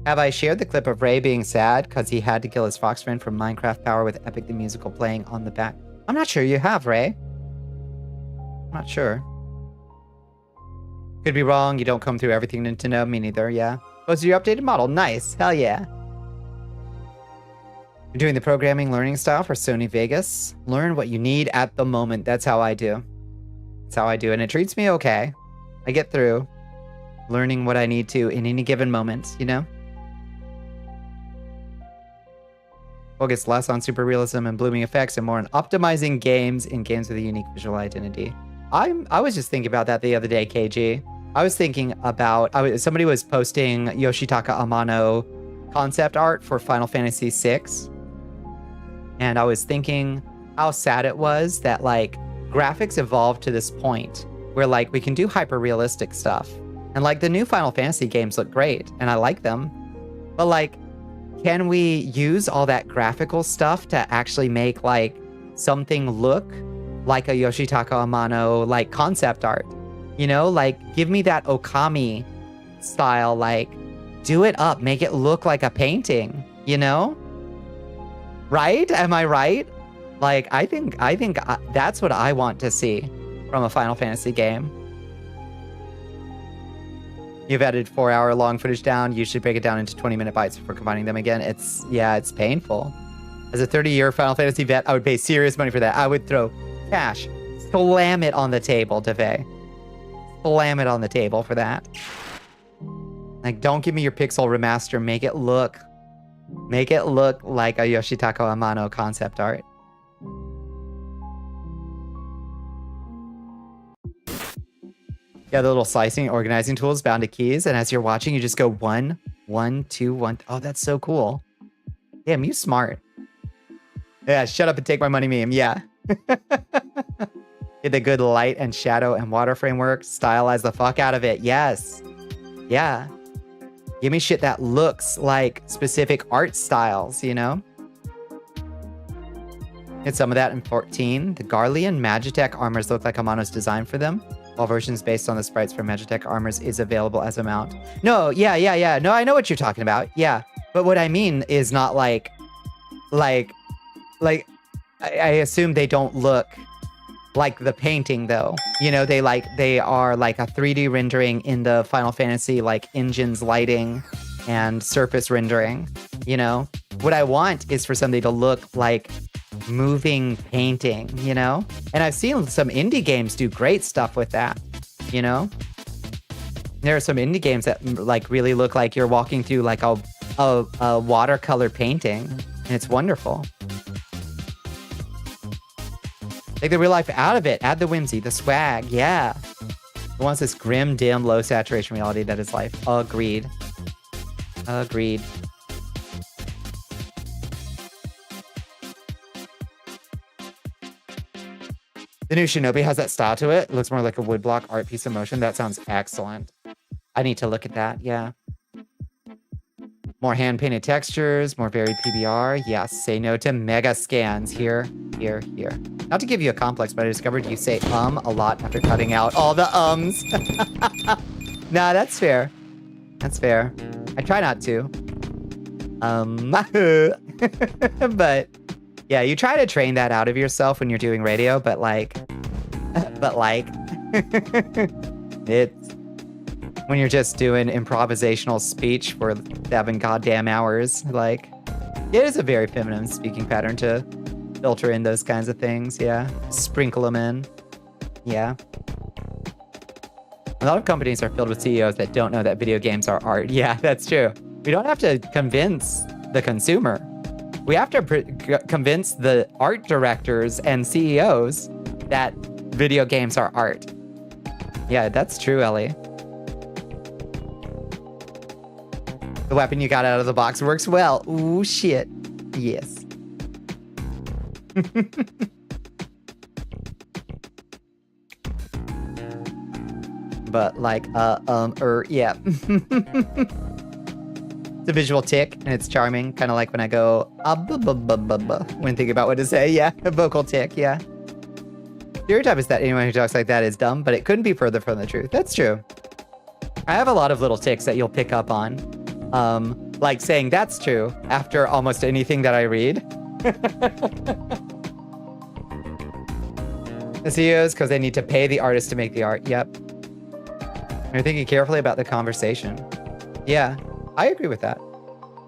Speaker 3: Have I shared the clip of Ray being sad because he had to kill his fox friend from Minecraft Power with Epic the Musical playing on the back? I'm not sure you have, Ray. I'm not sure. Could be wrong. You don't come through everything to know. Me neither, yeah. What's your updated model? Nice. Hell yeah. You're doing the programming learning style for Sony Vegas. Learn what you need at the moment. That's how I do. That's how I do. And it treats me okay. I get through learning what I need to in any given moment, you know? Focus less on super realism and blooming effects and more on optimizing games in games with a unique visual identity. I was just thinking about that the other day, KG. I was thinking about... somebody was posting Yoshitaka Amano concept art for Final Fantasy VI. And I was thinking how sad it was that, like, graphics evolved to this point where like we can do hyper realistic stuff. And like the new Final Fantasy games look great and I like them. But like, can we use all that graphical stuff to actually make like something look like a Yoshitaka Amano like concept art? You know, like give me that Okami style, like do it up, make it look like a painting, you know? Right? Am I right? Like, I think that's what I want to see from a Final Fantasy game. You've edited 4-hour long footage down. You should break it down into 20-minute bites before combining them again. It's painful. As a 30-year Final Fantasy vet, I would pay serious money for that. I would throw cash, slam it on the table, DeVay. Slam it on the table for that. Like, don't give me your pixel remaster. Make it look like a Yoshitaka Amano concept art. Yeah, the little slicing, organizing tools bound to keys, and as you're watching, you just go 1, 1, 2, 1. Oh, that's so cool. Damn, you smart. Yeah, shut up and take my money meme. Yeah. Get the good light and shadow and water framework. Stylize the fuck out of it. Yes. Yeah. Give me shit that looks like specific art styles, you know? Get some of that in 14. The Garlean Magitech armors look like Amano's design for them. All versions based on the sprites for Magitech armors is available as a mount. No, yeah. No, I know what you're talking about. Yeah. But what I mean is not like I assume they don't look like the painting though. You know, they are like a 3D rendering in the Final Fantasy like engines lighting and surface rendering, you know? What I want is for something to look like moving painting, you know? And I've seen some indie games do great stuff with that, you know? There are some indie games that like really look like you're walking through like a watercolor painting, and it's wonderful. Take the real life out of it. Add the whimsy, the swag. Yeah. Who wants this grim, dim, low saturation reality that is life? Agreed. Agreed. The new Shinobi has that style to it. It looks more like a woodblock art piece of motion. That sounds excellent. I need to look at that. Yeah. More hand-painted textures, more varied PBR. Yes, say no to mega scans. Here. Not to give you a complex, but I discovered you say a lot after cutting out all the ums. Nah, that's fair. That's fair. I try not to. But yeah, you try to train that out of yourself when you're doing radio, but it's when you're just doing improvisational speech for 7 goddamn hours, like it is a very feminine speaking pattern to filter in those kinds of things. Yeah. Sprinkle them in. Yeah. A lot of companies are filled with CEOs that don't know that video games are art. Yeah, that's true. We don't have to convince the consumer. We have to convince the art directors and CEOs that video games are art. Yeah, that's true, Ellie. The weapon you got out of the box works well. Ooh, shit. Yes. But like, yeah. It's a visual tick, and it's charming. Kind of like when I go, when thinking about what to say. Yeah, a vocal tick, yeah. Stereotype is that anyone who talks like that is dumb, but it couldn't be further from the truth. That's true. I have a lot of little ticks that you'll pick up on. Like saying that's true after almost anything that I read. The CEOs, because they need to pay the artist to make the art. Yep. You're thinking carefully about the conversation. Yeah, I agree with that.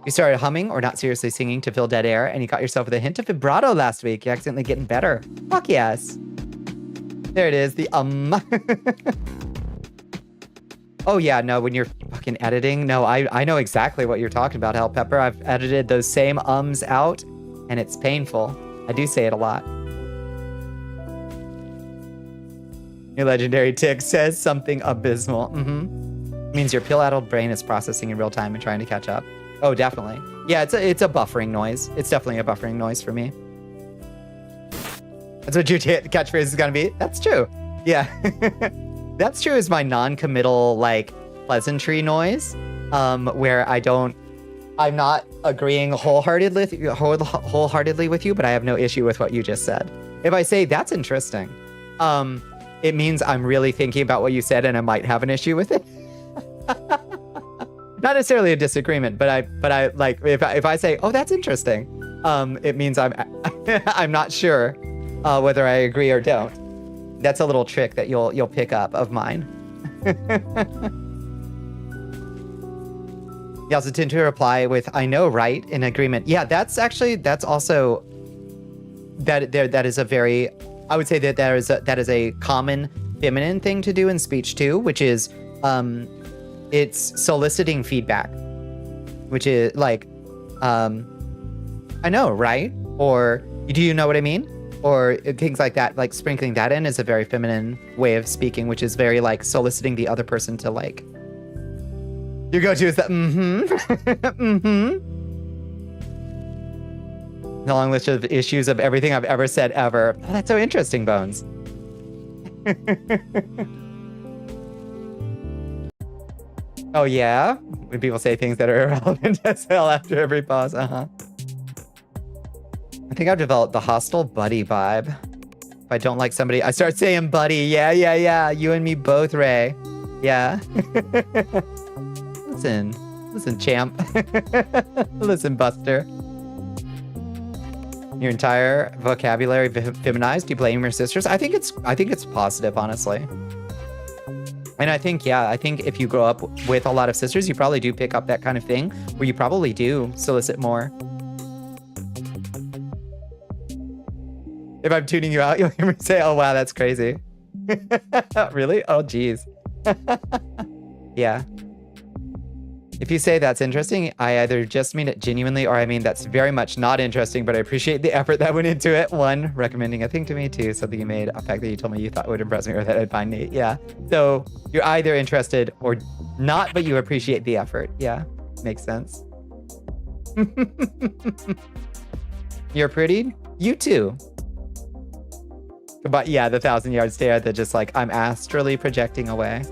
Speaker 3: You started humming or not seriously singing to fill dead air, and you got yourself with a hint of vibrato last week. You're accidentally getting better. Fuck yes. There it is, the Oh yeah, no, when you're fucking editing, no, I know exactly what you're talking about, Hell Pepper. I've edited those same ums out, and it's painful. I do say it a lot. Your legendary tick says something abysmal. Means your pill-addled brain is processing in real time and trying to catch up. Oh, definitely. Yeah, it's a buffering noise. It's definitely a buffering noise for me. That's what your catchphrase is gonna be. That's true. Yeah. That's true is my non-committal, like, pleasantry noise. Where I'm not agreeing wholeheartedly with you, but I have no issue with what you just said. If I say that's interesting, it means I'm really thinking about what you said and I might have an issue with it. Not necessarily a disagreement, but I like if I say, oh, that's interesting, it means I'm not sure whether I agree or don't. That's a little trick that you'll pick up of mine. You also tend to reply with "I know, right?" in agreement. Yeah, that's also that is a very, I would say that is a common feminine thing to do in speech too, which is it's soliciting feedback, which is like I know, right? Or do you know what I mean? Or things like that, like sprinkling that in is a very feminine way of speaking, which is very like soliciting the other person to like. Your go-to is the the long list of issues of everything I've ever said ever. Oh, that's so interesting, Bones. Oh yeah? When people say things that are irrelevant as hell after every pause, I think I've developed the hostile buddy vibe. If I don't like somebody, I start saying buddy. Yeah. You and me both, Ray. Yeah. Listen, champ. Listen, Buster. Your entire vocabulary feminized. Do you blame your sisters? I think it's positive, honestly. And I think if you grow up with a lot of sisters, you probably do pick up that kind of thing where you probably do solicit more. If I'm tuning you out, you'll hear me say, oh, wow, that's crazy. Really? Oh, geez. Yeah. If you say that's interesting, I either just mean it genuinely or I mean that's very much not interesting, but I appreciate the effort that went into it. 1, recommending a thing to me. 2, something you made, a fact that you told me you thought would impress me or that I'd find neat. Yeah. So you're either interested or not, but you appreciate the effort. Yeah. Makes sense. You're pretty? You too. But yeah, the 1,000-yard stare that just like I'm astrally projecting away.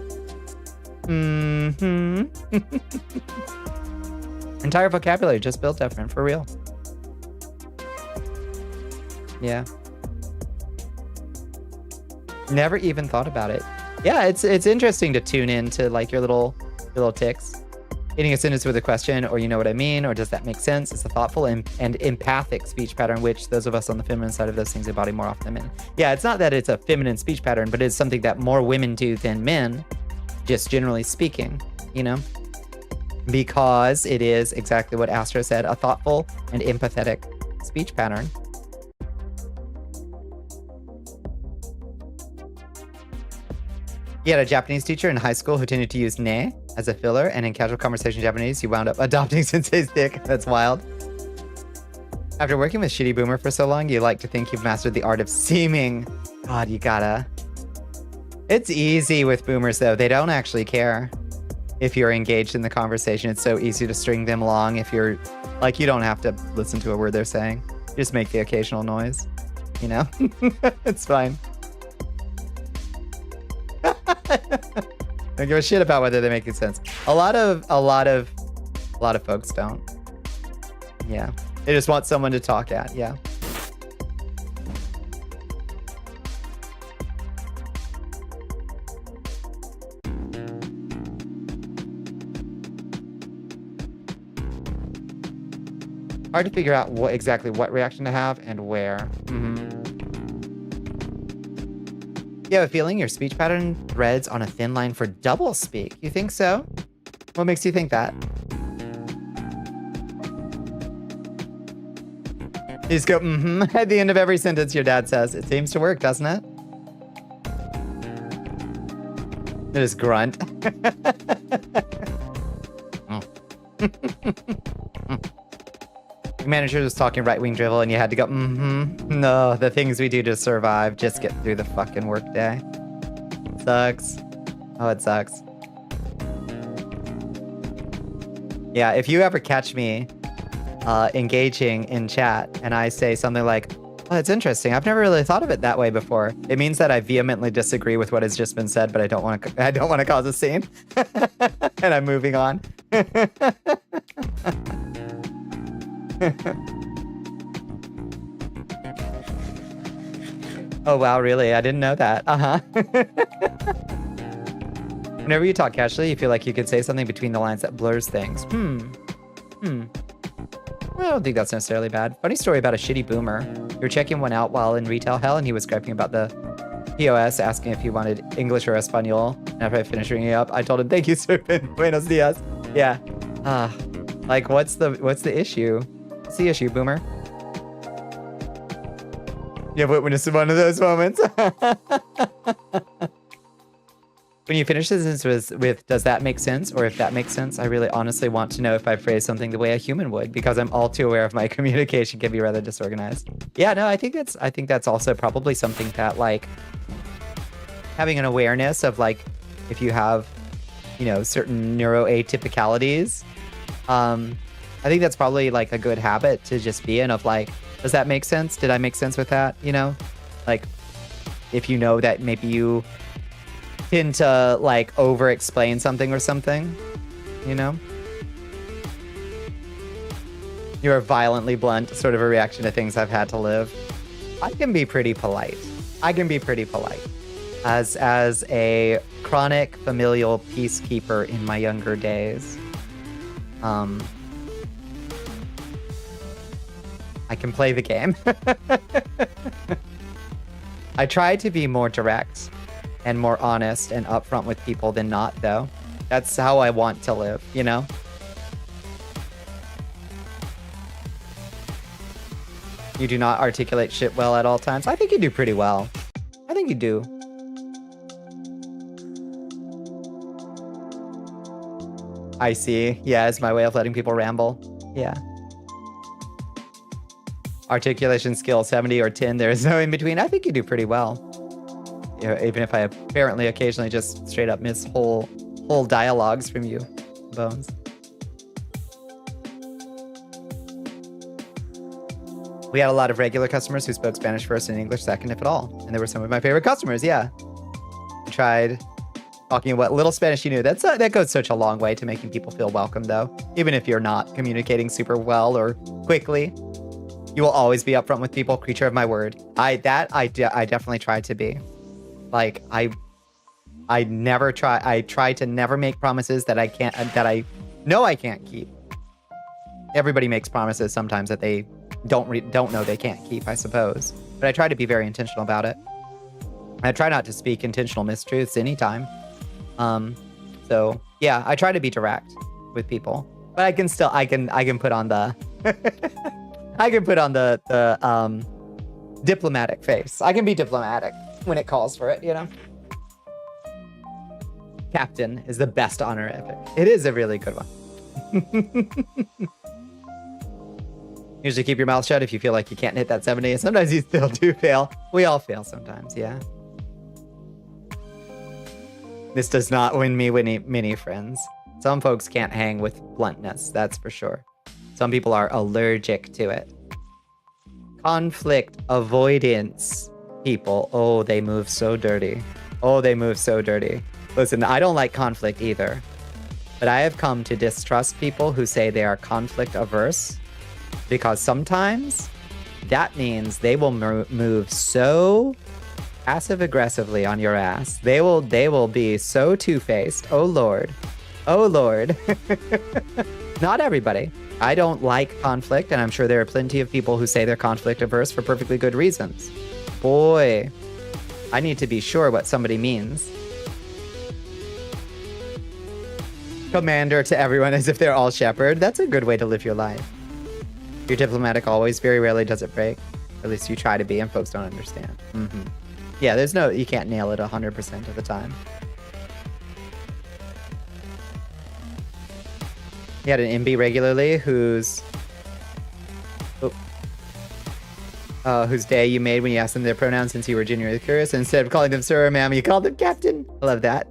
Speaker 3: Entire vocabulary just built different, for real. Yeah. Never even thought about it. Yeah, it's interesting to tune in to like your little ticks. Ending a sentence with a question, or you know what I mean, or does that make sense? It's a thoughtful and empathic speech pattern, which those of us on the feminine side of those things embody more often than men. Yeah, it's not that it's a feminine speech pattern, but it's something that more women do than men, just generally speaking, you know? Because it is exactly what Astro said, a thoughtful and empathetic speech pattern. You had a Japanese teacher in high school who tended to use ne as a filler, and in casual conversation Japanese, you wound up adopting sensei's dick. That's wild. After working with Shitty Boomer for so long, you like to think you've mastered the art of seeming. God, you gotta. It's easy with boomers, though. They don't actually care if you're engaged in the conversation. It's so easy to string them along if you're, like, you don't have to listen to a word they're saying. Just make the occasional noise, you know? It's fine. Don't give a shit about whether they're making sense. A lot of folks don't. Yeah. They just want someone to talk at, yeah. Hard to figure out exactly what reaction to have and where. You have a feeling your speech pattern threads on a thin line for double speak. You think so? What makes you think that? You just go, at the end of every sentence your dad says. It seems to work, doesn't it? It is grunt. Your manager was talking right-wing drivel and you had to go, No, the things we do to survive, just get through the fucking workday. Sucks. Oh, it sucks. Yeah, if you ever catch me engaging in chat and I say something like, Well, it's interesting. I've never really thought of it that way before. It means that I vehemently disagree with what has just been said, but I don't want to cause a scene. And I'm moving on. Oh, wow, really? I didn't know that. Whenever you talk casually, you feel like you could say something between the lines that blurs things. I don't think that's necessarily bad. Funny story about a shitty boomer. You were checking one out while in retail hell, and he was griping about the POS, asking if he wanted English or Espanol. And after I finished ringing up, I told him, "Thank you, sir. Buenos dias." Yeah. Like, what's the issue? What's the issue, boomer? You have witnessed one of those moments. When you finish the sentence with "does that make sense?" or "if that makes sense," I really honestly want to know if I phrase something the way a human would, because I'm all too aware of my communication can be rather disorganized. Yeah, no, I think that's also probably something that, like, having an awareness of, like, if you have, you know, certain neuroatypicalities, I think that's probably, like, a good habit to just be in, of, like, does that make sense? Did I make sense with that? You know, like, if you know that maybe you tend to, like, over-explain something or something, you know? You're violently blunt, sort of a reaction to things I've had to live. I can be pretty polite. As a chronic familial peacekeeper in my younger days, I can play the game. I try to be more direct and more honest and upfront with people than not, though. That's how I want to live, you know? You do not articulate shit well at all times. I think you do pretty well. I think you do. I see. Yeah, it's my way of letting people ramble. Yeah. Articulation skill 70 or 10, there is no in between. I think you do pretty well. You know, even if I apparently occasionally just straight up miss whole dialogues from you, Bones. We had a lot of regular customers who spoke Spanish first and English second, if at all. And they were some of my favorite customers, yeah. I tried talking what little Spanish you knew. That goes such a long way to making people feel welcome, though. Even if you're not communicating super well or quickly, you will always be upfront with people. Creature of my word. I definitely try to be. Like, I try to never make promises that I know I can't keep. Everybody makes promises sometimes that they don't know they can't keep, I suppose. But I try to be very intentional about it. I try not to speak intentional mistruths anytime. So yeah, I try to be direct with people. But I can put on the I can put on the diplomatic face. I can be diplomatic when it calls for it, you know? Captain is the best honor ever. It is a really good one. Usually keep your mouth shut if you feel like you can't hit that 70. Sometimes you still do fail. We all fail sometimes, yeah. This does not win me many friends. Some folks can't hang with bluntness, that's for sure. Some people are allergic to it. Conflict avoidance people. Oh, they move so dirty. Oh, they move so dirty. Listen, I don't like conflict either. But I have come to distrust people who say they are conflict averse. Because sometimes that means they will move so passive-aggressively on your ass. They will be so two-faced. Oh, Lord. Oh, Lord. Not everybody. I don't like conflict, and I'm sure there are plenty of people who say they're conflict averse for perfectly good reasons. Boy, I need to be sure what somebody means. Commander to everyone as if they're all shepherd. That's a good way to live your life. You're diplomatic always. Very rarely does it break. At least you try to be, and folks don't understand. Yeah, you can't nail it 100% of the time. He had an MB regularly whose day you made when you asked them their pronouns since you were genuinely curious. And instead of calling them sir or ma'am, you called them captain. I love that.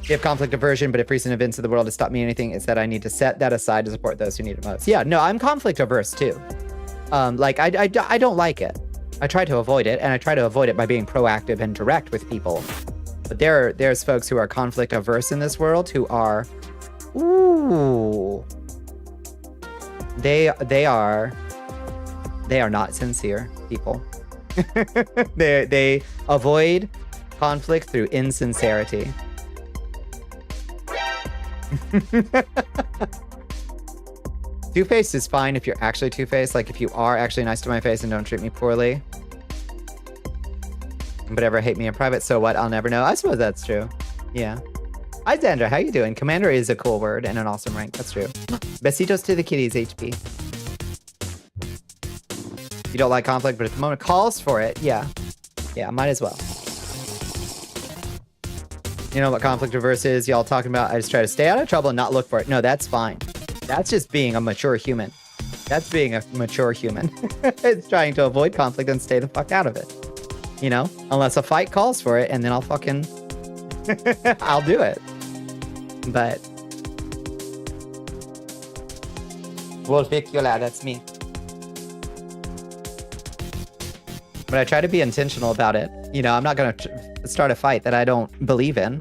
Speaker 3: You have conflict aversion, but if recent events of the world has taught me anything, it's that I need to set that aside to support those who need it most. Yeah, no, I'm conflict averse too. Like, I don't like it. I try to avoid it, and I try to avoid it by being proactive and direct with people. But there's folks who are conflict averse in this world who are, ooh, they are not sincere people. they avoid conflict through insincerity. Two-faced is fine if you're actually two-faced. Like, if you are actually nice to my face and don't treat me poorly. But ever hate me in private, so what? I'll never know. I suppose that's true. Yeah. Hi, Xandra. How you doing? Commander is a cool word and an awesome rank. That's true. Besitos to the kitties, HP. You don't like conflict, but at the moment calls for it. Yeah. Yeah, might as well. You know what conflict reverse is? Y'all talking about, I just try to stay out of trouble and not look for it. No, that's fine. That's just being a mature human. That's being a mature human. It's trying to avoid conflict and stay the fuck out of it. You know? Unless a fight calls for it, and then I'll fucking... I'll do it. But... Wolficula, that's me. But I try to be intentional about it. You know, I'm not going to start a fight that I don't believe in.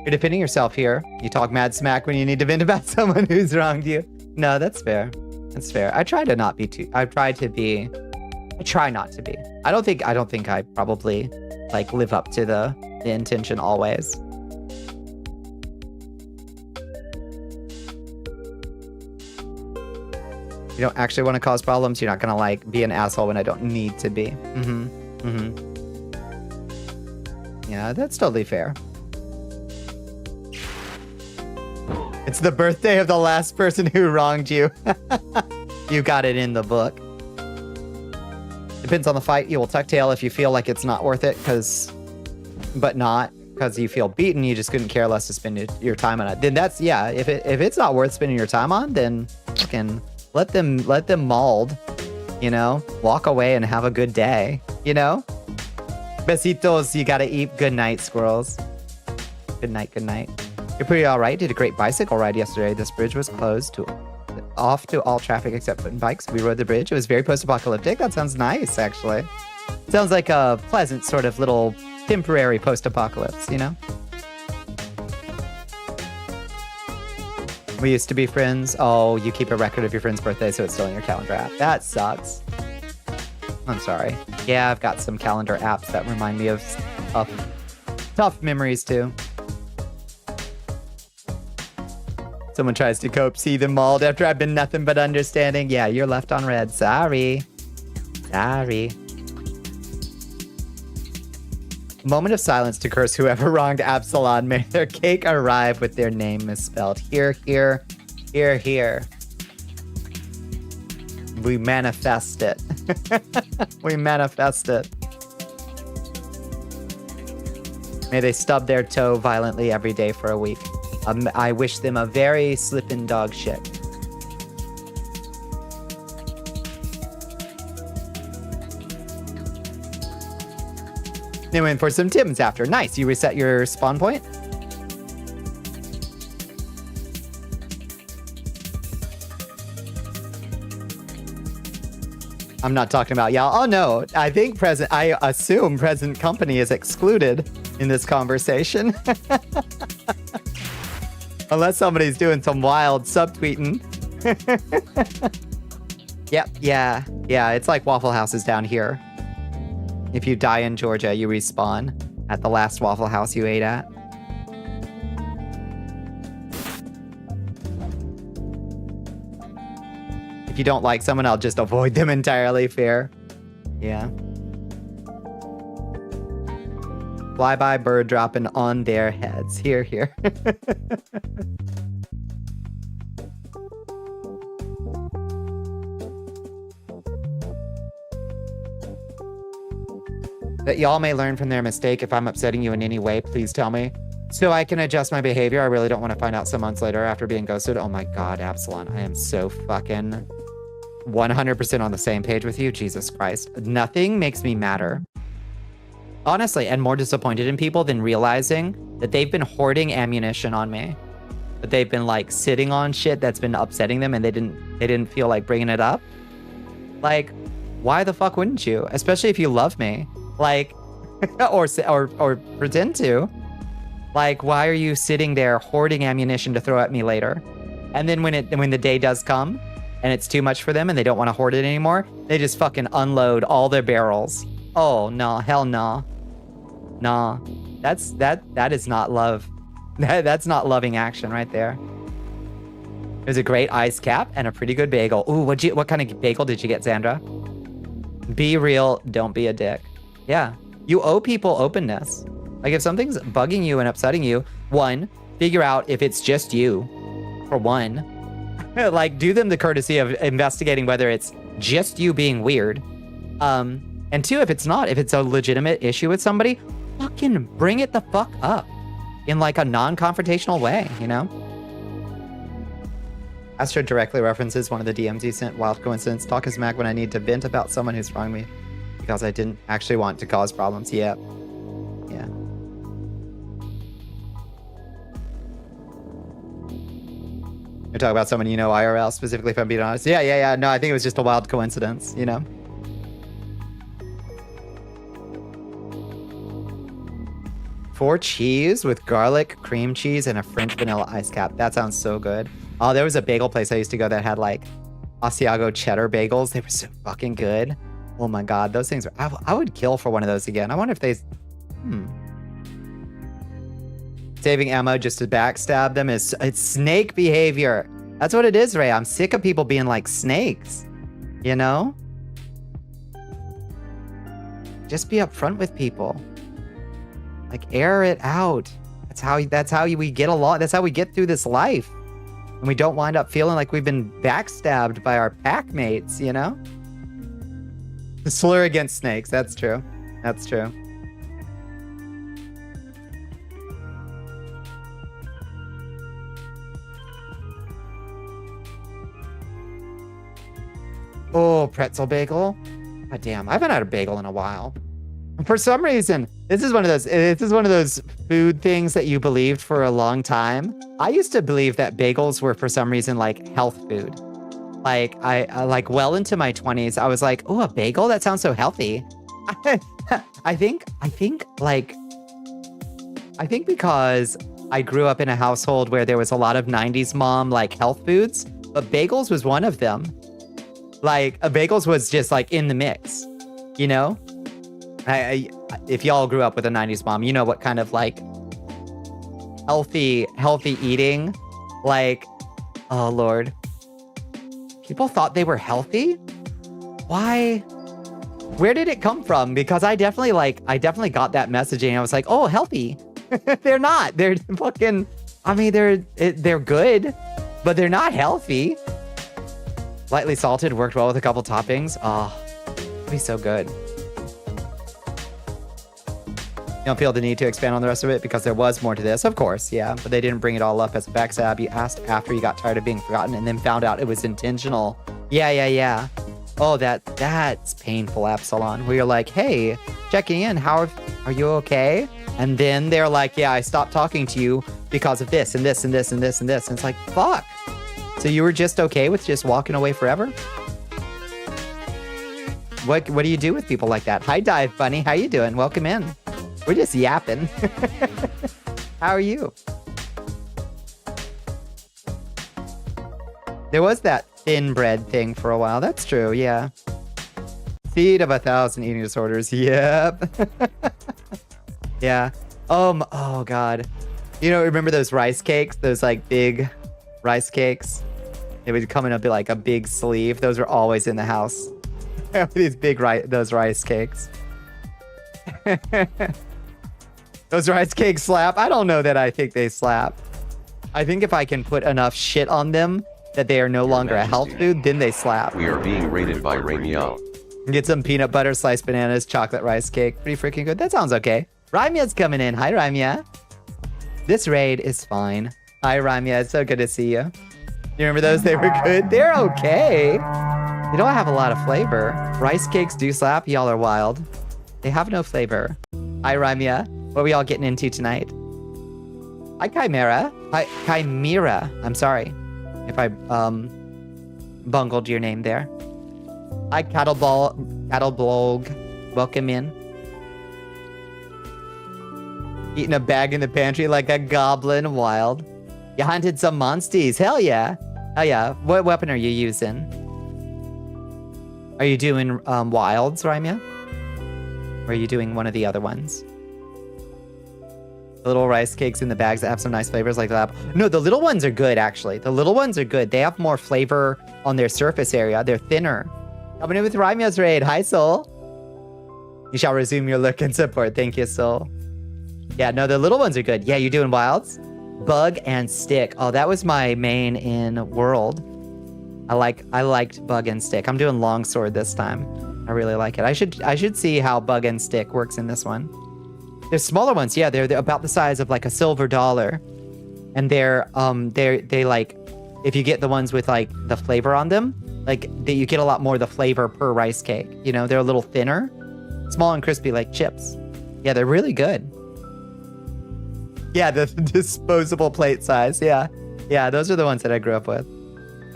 Speaker 3: You're defending yourself here. You talk mad smack when you need to vent about someone who's wronged you. No, that's fair. That's fair. I try to not be too... I try not to be. I don't think I probably, like, live up to the intention always. You don't actually want to cause problems. You're not going to, like, be an asshole when I don't need to be. Yeah, that's totally fair. It's the birthday of the last person who wronged you. You got it in the book. Depends on the fight. You will tuck tail if you feel like it's not worth it, but not because you feel beaten. You just couldn't care less to spend your time on it. Then that's, yeah. If it's not worth spending your time on, then fucking let them mauled. You know, walk away and have a good day. You know, besitos. You gotta eat. Good night, squirrels. Good night. Good night. You're pretty all right. Did a great bicycle ride yesterday. This bridge was closed off to all traffic except foot and bikes. We rode the bridge. It was very post-apocalyptic. That sounds nice, actually. Sounds like a pleasant sort of little temporary post-apocalypse, you know? We used to be friends. Oh, you keep a record of your friend's birthday, so it's still in your calendar app. That sucks. I'm sorry. Yeah, I've got some calendar apps that remind me of tough memories, too. Someone tries to cope, see them mauled after I've been nothing but understanding. Yeah, you're left on red. Sorry. Sorry. Moment of silence to curse whoever wronged Absalom. May their cake arrive with their name misspelled. Here, here, here, here. We manifest it. We manifest it. May they stub their toe violently every day for a week. I wish them a very slippin' dog shit. They went for some Tims after. Nice. You reset your spawn point? I'm not talking about y'all. Oh no. I assume present company is excluded in this conversation. Unless somebody's doing some wild subtweeting. Yep, yeah, it's like Waffle Houses down here. If you die in Georgia, you respawn at the last Waffle House you ate at. If you don't like someone, I'll just avoid them entirely. Fair. Yeah. Flyby bird dropping on their heads. Here, here. That y'all may learn from their mistake. If I'm upsetting you in any way, please tell me, so I can adjust my behavior. I really don't want to find out some months later after being ghosted. Oh my God, Absalom. I am so fucking 100% on the same page with you. Jesus Christ. Nothing makes me madder, honestly, and more disappointed in people than realizing that they've been hoarding ammunition on me. That they've been like sitting on shit that's been upsetting them and they didn't feel like bringing it up. Like, Why the fuck wouldn't you? Especially if you love me. Like, or pretend to. Like, why are you sitting there hoarding ammunition to throw at me later? And then when the day does come and it's too much for them and they don't want to hoard it anymore, they just fucking unload all their barrels. Oh, no, hell no. Nah. That is not love. That's not loving action right there. There's a great ice cap and a pretty good bagel. Ooh, what kind of bagel did you get, Sandra? Be real, don't be a dick. Yeah, you owe people openness. Like if something's bugging you and upsetting you, one, figure out if it's just you, for one. Like do them the courtesy of investigating whether it's just you being weird. And two, if it's not, if it's a legitimate issue with somebody, fucking bring it the fuck up in like a non-confrontational way, you know? Astro directly references one of the DMs he sent. Wild coincidence. Talk is smack when I need to vent about someone who's wronged me because I didn't actually want to cause problems. Yep. Yeah. You're talking about someone you know IRL specifically, if I'm being honest. Yeah. No, I think it was just a wild coincidence, you know? Four cheese with garlic, cream cheese, and a French vanilla ice cap. That sounds so good. Oh, there was a bagel place I used to go that had like Asiago cheddar bagels. They were so fucking good. Oh my God, those things are, I would kill for one of those again. I wonder if they, Saving ammo just to backstab them it's snake behavior. That's what it is, Ray. I'm sick of people being like snakes, you know? Just be upfront with people. Like air it out. That's how we get along. That's how we get through this life. And we don't wind up feeling like we've been backstabbed by our pack mates, you know? The slur against snakes. That's true. That's true. Oh, pretzel bagel. God damn, I haven't had a bagel in a while. For some reason, this is one of those food things that you believed for a long time. I used to believe that bagels were for some reason like health food. Like I like well into my 20s, I was like, oh, a bagel? That sounds so healthy. I think because I grew up in a household where there was a lot of 90s mom like health foods, but bagels was one of them. Like a bagels was just like in the mix, you know? If y'all grew up with a 90s mom, you know what kind of like healthy eating, like, oh Lord. People thought they were healthy? Why? Where did it come from? Because I definitely got that messaging. I was like, oh, healthy. They're not. They're fucking, I mean, they're good, but they're not healthy. Lightly salted, worked well with a couple toppings. Oh, it'd be so good. You don't feel the need to expand on the rest of it because there was more to this, of course, yeah, but they didn't bring it all up as a backstab. You asked after you got tired of being forgotten and then found out it was intentional. Yeah. Oh, that's painful, Absalon, where you're like, hey, checking in, are you okay? And then they're like, yeah, I stopped talking to you because of this and this and this and this and this. And it's like, fuck. So you were just okay with just walking away forever? What do you do with people like that? Hi, Dive Bunny. How you doing? Welcome in. We're just yapping. How are you? There was that thin bread thing for a while. That's true, yeah. Seed of 1,000 eating disorders. Yep. Yeah. Oh, God. You know, remember those rice cakes? Those, like, big rice cakes? They would come in a big sleeve. Those were always in the house. These those rice cakes. Those rice cakes slap. I don't know that I think they slap. I think if I can put enough shit on them that they are no longer a health food, then they slap.
Speaker 1: We are being rated by Raimiel.
Speaker 3: Get some peanut butter, sliced bananas, chocolate rice cake. Pretty freaking good. That sounds okay. Raimia's coming in. Hi, Raimia. This raid is fine. Hi, Raimia. It's so good to see you. You remember those? They were good. They're okay. They don't have a lot of flavor. Rice cakes do slap. Y'all are wild. They have no flavor. Hi, Raimia. What are we all getting into tonight? Hi, Chimera. Hi, Chimera. I'm sorry if I bungled your name there. Hi, Cattle Blog. Welcome in. Eating a bag in the pantry like a goblin. Wild. You hunted some monsties. Hell yeah. Hell yeah. What weapon are you using? Are you doing wilds, Rymia? Or are you doing one of the other ones? The little rice cakes in the bags that have some nice flavors like that. No, the little ones are good, actually. The little ones are good. They have more flavor on their surface area. They're thinner. Coming in with Rymia's raid. Hi, Soul. You shall resume your look and support. Thank you, Soul. Yeah, no, the little ones are good. Yeah, you're doing wilds? Bug and stick. Oh, that was my main in world. I liked bug and stick. I'm doing longsword this time. I really like it. I should see how bug and stick works in this one. There's smaller ones. Yeah, they're about the size of like a silver dollar. And they're like, if you get the ones with like the flavor on them, like you get a lot more of the flavor per rice cake. You know, they're a little thinner, small and crispy like chips. Yeah, they're really good. Yeah, the disposable plate size. Yeah. Yeah, those are the ones that I grew up with.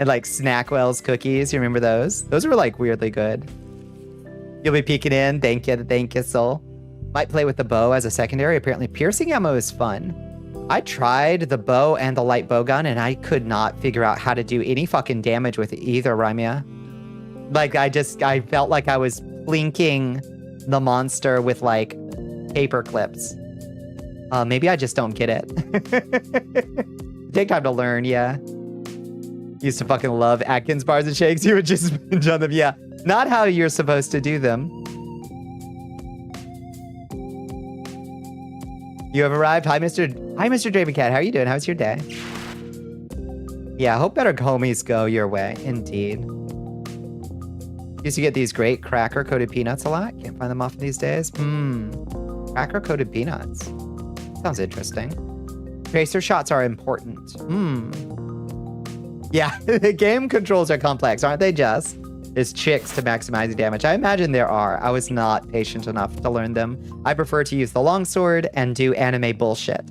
Speaker 3: And like Snackwell's cookies. You remember those? Those were like weirdly good. You'll be peeking in. Thank you, Soul. Might play with the bow as a secondary. Apparently piercing ammo is fun. I tried the bow and the light bow gun and I could not figure out how to do any fucking damage with either, Rymia. Like I felt like I was blinking the monster with like paper clips. Maybe I just don't get it. Take time to learn, yeah. Used to fucking love Atkins bars and shakes. You would just binge on them. Yeah, not how you're supposed to do them. You have arrived. Hi, Mr. Draven Cat. How are you doing? How's your day? Yeah, I hope better homies go your way. Indeed. Used to get these great cracker-coated peanuts a lot. Can't find them often these days. Cracker-coated peanuts. Sounds interesting. Tracer shots are important. Yeah, the game controls are complex, aren't they, Jess? There's tricks to maximizing damage. I imagine there are. I was not patient enough to learn them. I prefer to use the longsword and do anime bullshit.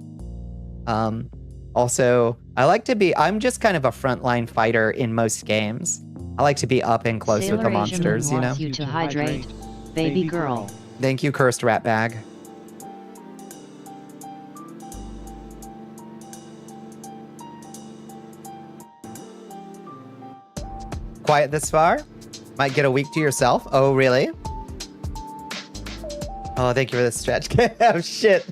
Speaker 3: Also, I'm just kind of a frontline fighter in most games. I like to be up and close
Speaker 2: Sailor
Speaker 3: with the
Speaker 2: Asian
Speaker 3: monsters, you know?
Speaker 2: wants you to hydrate, baby girl.
Speaker 3: Thank you, cursed rat bag. Quiet this far? Might get a week to yourself? Oh, really? Oh, thank you for the stretch. Oh, shit.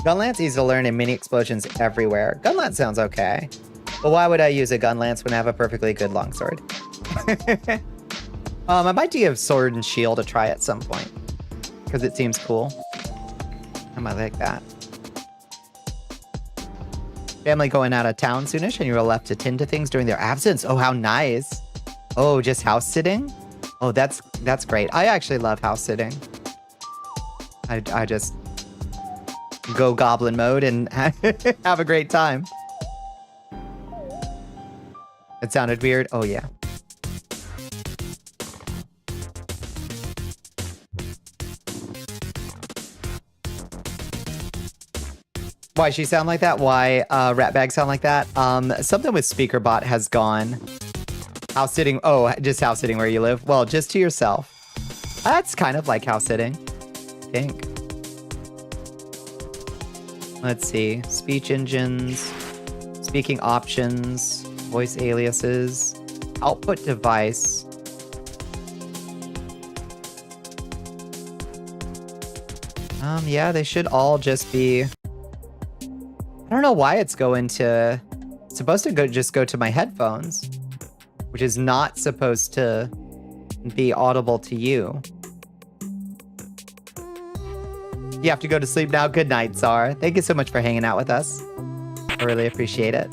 Speaker 3: Gunlance easy to learn and mini explosions everywhere. Gunlance sounds okay. But why would I use a gunlance when I have a perfectly good longsword? I might give sword and shield a try at some point. Because it seems cool. I might like that. Family going out of town soonish and you were left to tend to things during their absence. Oh, how nice. Oh, just house sitting? Oh, that's great. I actually love house sitting. I just go goblin mode and have a great time. It sounded weird. Oh, yeah. Why she sound like that? Why Ratbag sound like that? Something with SpeakerBot has gone. House sitting. Oh, just house sitting where you live? Well, just to yourself. That's kind of like house sitting, I think. Let's see. Speech engines. Speaking options. Voice aliases. Output device. Yeah, they should all just be... I don't know why it's going to... It's supposed to just go to my headphones, which is not supposed to be audible to you. You have to go to sleep now. Good night, Czar. Thank you so much for hanging out with us. I really appreciate it.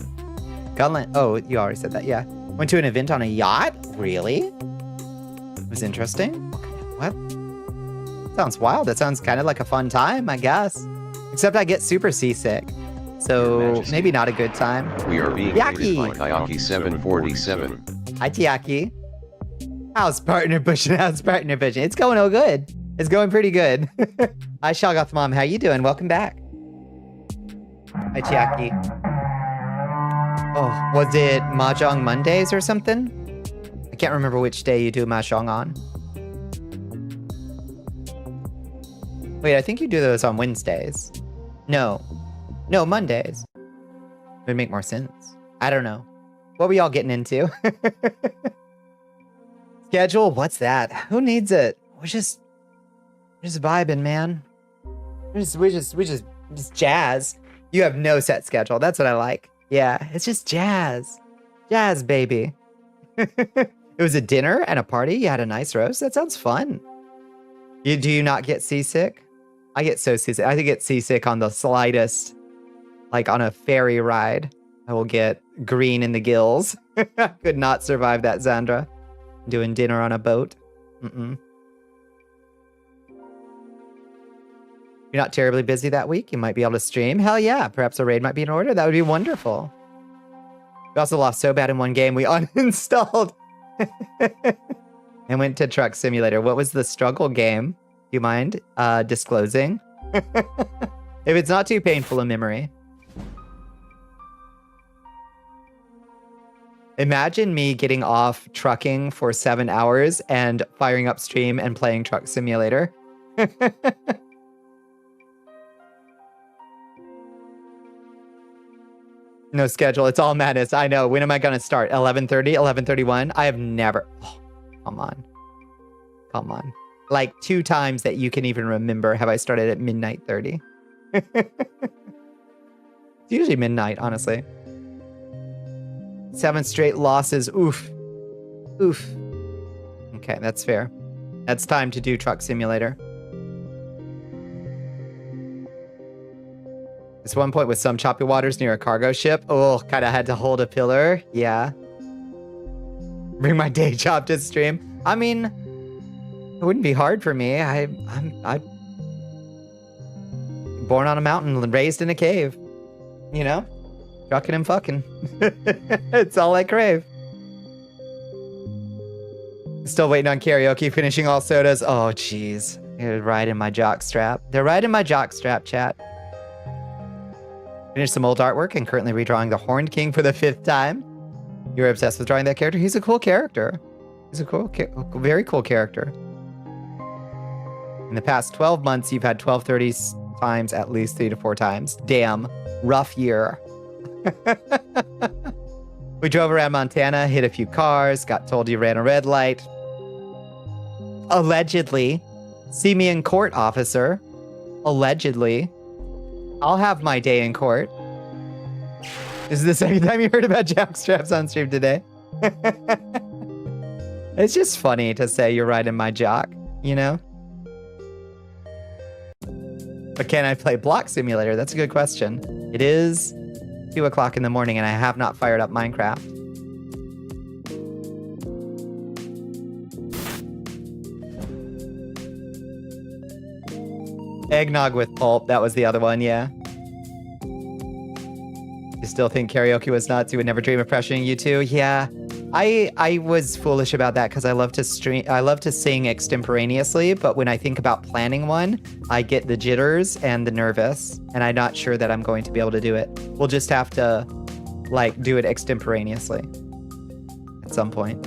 Speaker 3: Gunland. Oh, you already said that. Yeah. Went to an event on a yacht? Really? It was interesting. What? Sounds wild. That sounds kind of like a fun time, I guess. Except I get super seasick. So maybe not a good time.
Speaker 1: We are being rated by Kayaki747.
Speaker 3: Hi, Tiaki. How's partner pushing? How's partner pushing? It's going all good. It's going pretty good. Hi, Shoggoth Mom. How you doing? Welcome back. Hi, Tiaki. Oh, was it Mahjong Mondays or something? I I can't remember which day you do Mahjong on. Wait, I think you do those on Wednesdays. No, Mondays. Would make more sense. I don't know. What were y'all getting into? Schedule? What's that? Who needs it? We're just vibing, man. We're just jazz. You have no set schedule. That's what I like. Yeah, it's just jazz. Jazz, baby. It was a dinner and a party. You had a nice roast. That sounds fun. Do you not get seasick? I get so seasick. I get seasick on the slightest. Like on a ferry ride. I will get green in the gills. Could not survive that, Zandra. Doing dinner on a boat. Mm-mm. You're not terribly busy that week. You might be able to stream. Hell yeah. Perhaps a raid might be in order. That would be wonderful. We also lost so bad in one game, we uninstalled. And went to Truck Simulator. What was the struggle game? Do you mind disclosing? If it's not too painful a memory. Imagine me getting off trucking for 7 hours and firing up stream and playing Truck Simulator. No schedule. It's all madness. I know. When am I going to start? 11:30, 11:31? I have never... Oh, come on. Come on. Like 2 times that you can even remember have I started at midnight 30. It's usually midnight, honestly. 7 straight losses. Oof. Oof. Okay, that's fair. That's time to do Truck Simulator. This one point with some choppy waters near a cargo ship. Oh, kind of had to hold a pillar. Yeah. Bring my day job to stream. I mean, it wouldn't be hard for me. I'm born on a mountain and raised in a cave. You know? Trucking and fucking. It's all I crave. Still waiting on karaoke, finishing all sodas. Oh, jeez. They're right in my jock strap. They're right in my jock strap, chat. Finished some old artwork and currently redrawing the Horned King for the 5th time. You're obsessed with drawing that character? He's a cool character. He's a cool, very cool character. In the past 12 months, you've had 1230 times at least 3 to 4 times. Damn. Rough year. We drove around Montana, hit a few cars, got told you ran a red light. Allegedly. See me in court, officer. Allegedly. I'll have my day in court. This is the second time you heard about jockstraps on stream today. It's just funny to say you're riding my jock, you know? But can I play Block Simulator? That's a good question. It is 2 o'clock in the morning and I have not fired up Minecraft. Eggnog with pulp, that was the other one, yeah. You still think karaoke was nuts? You would never dream of pressuring you to? Yeah. I was foolish about that because I love to sing extemporaneously, but when I think about planning one, I get the jitters and the nervous, and I'm not sure that I'm going to be able to do it. We'll just have to, like, do it extemporaneously at some point.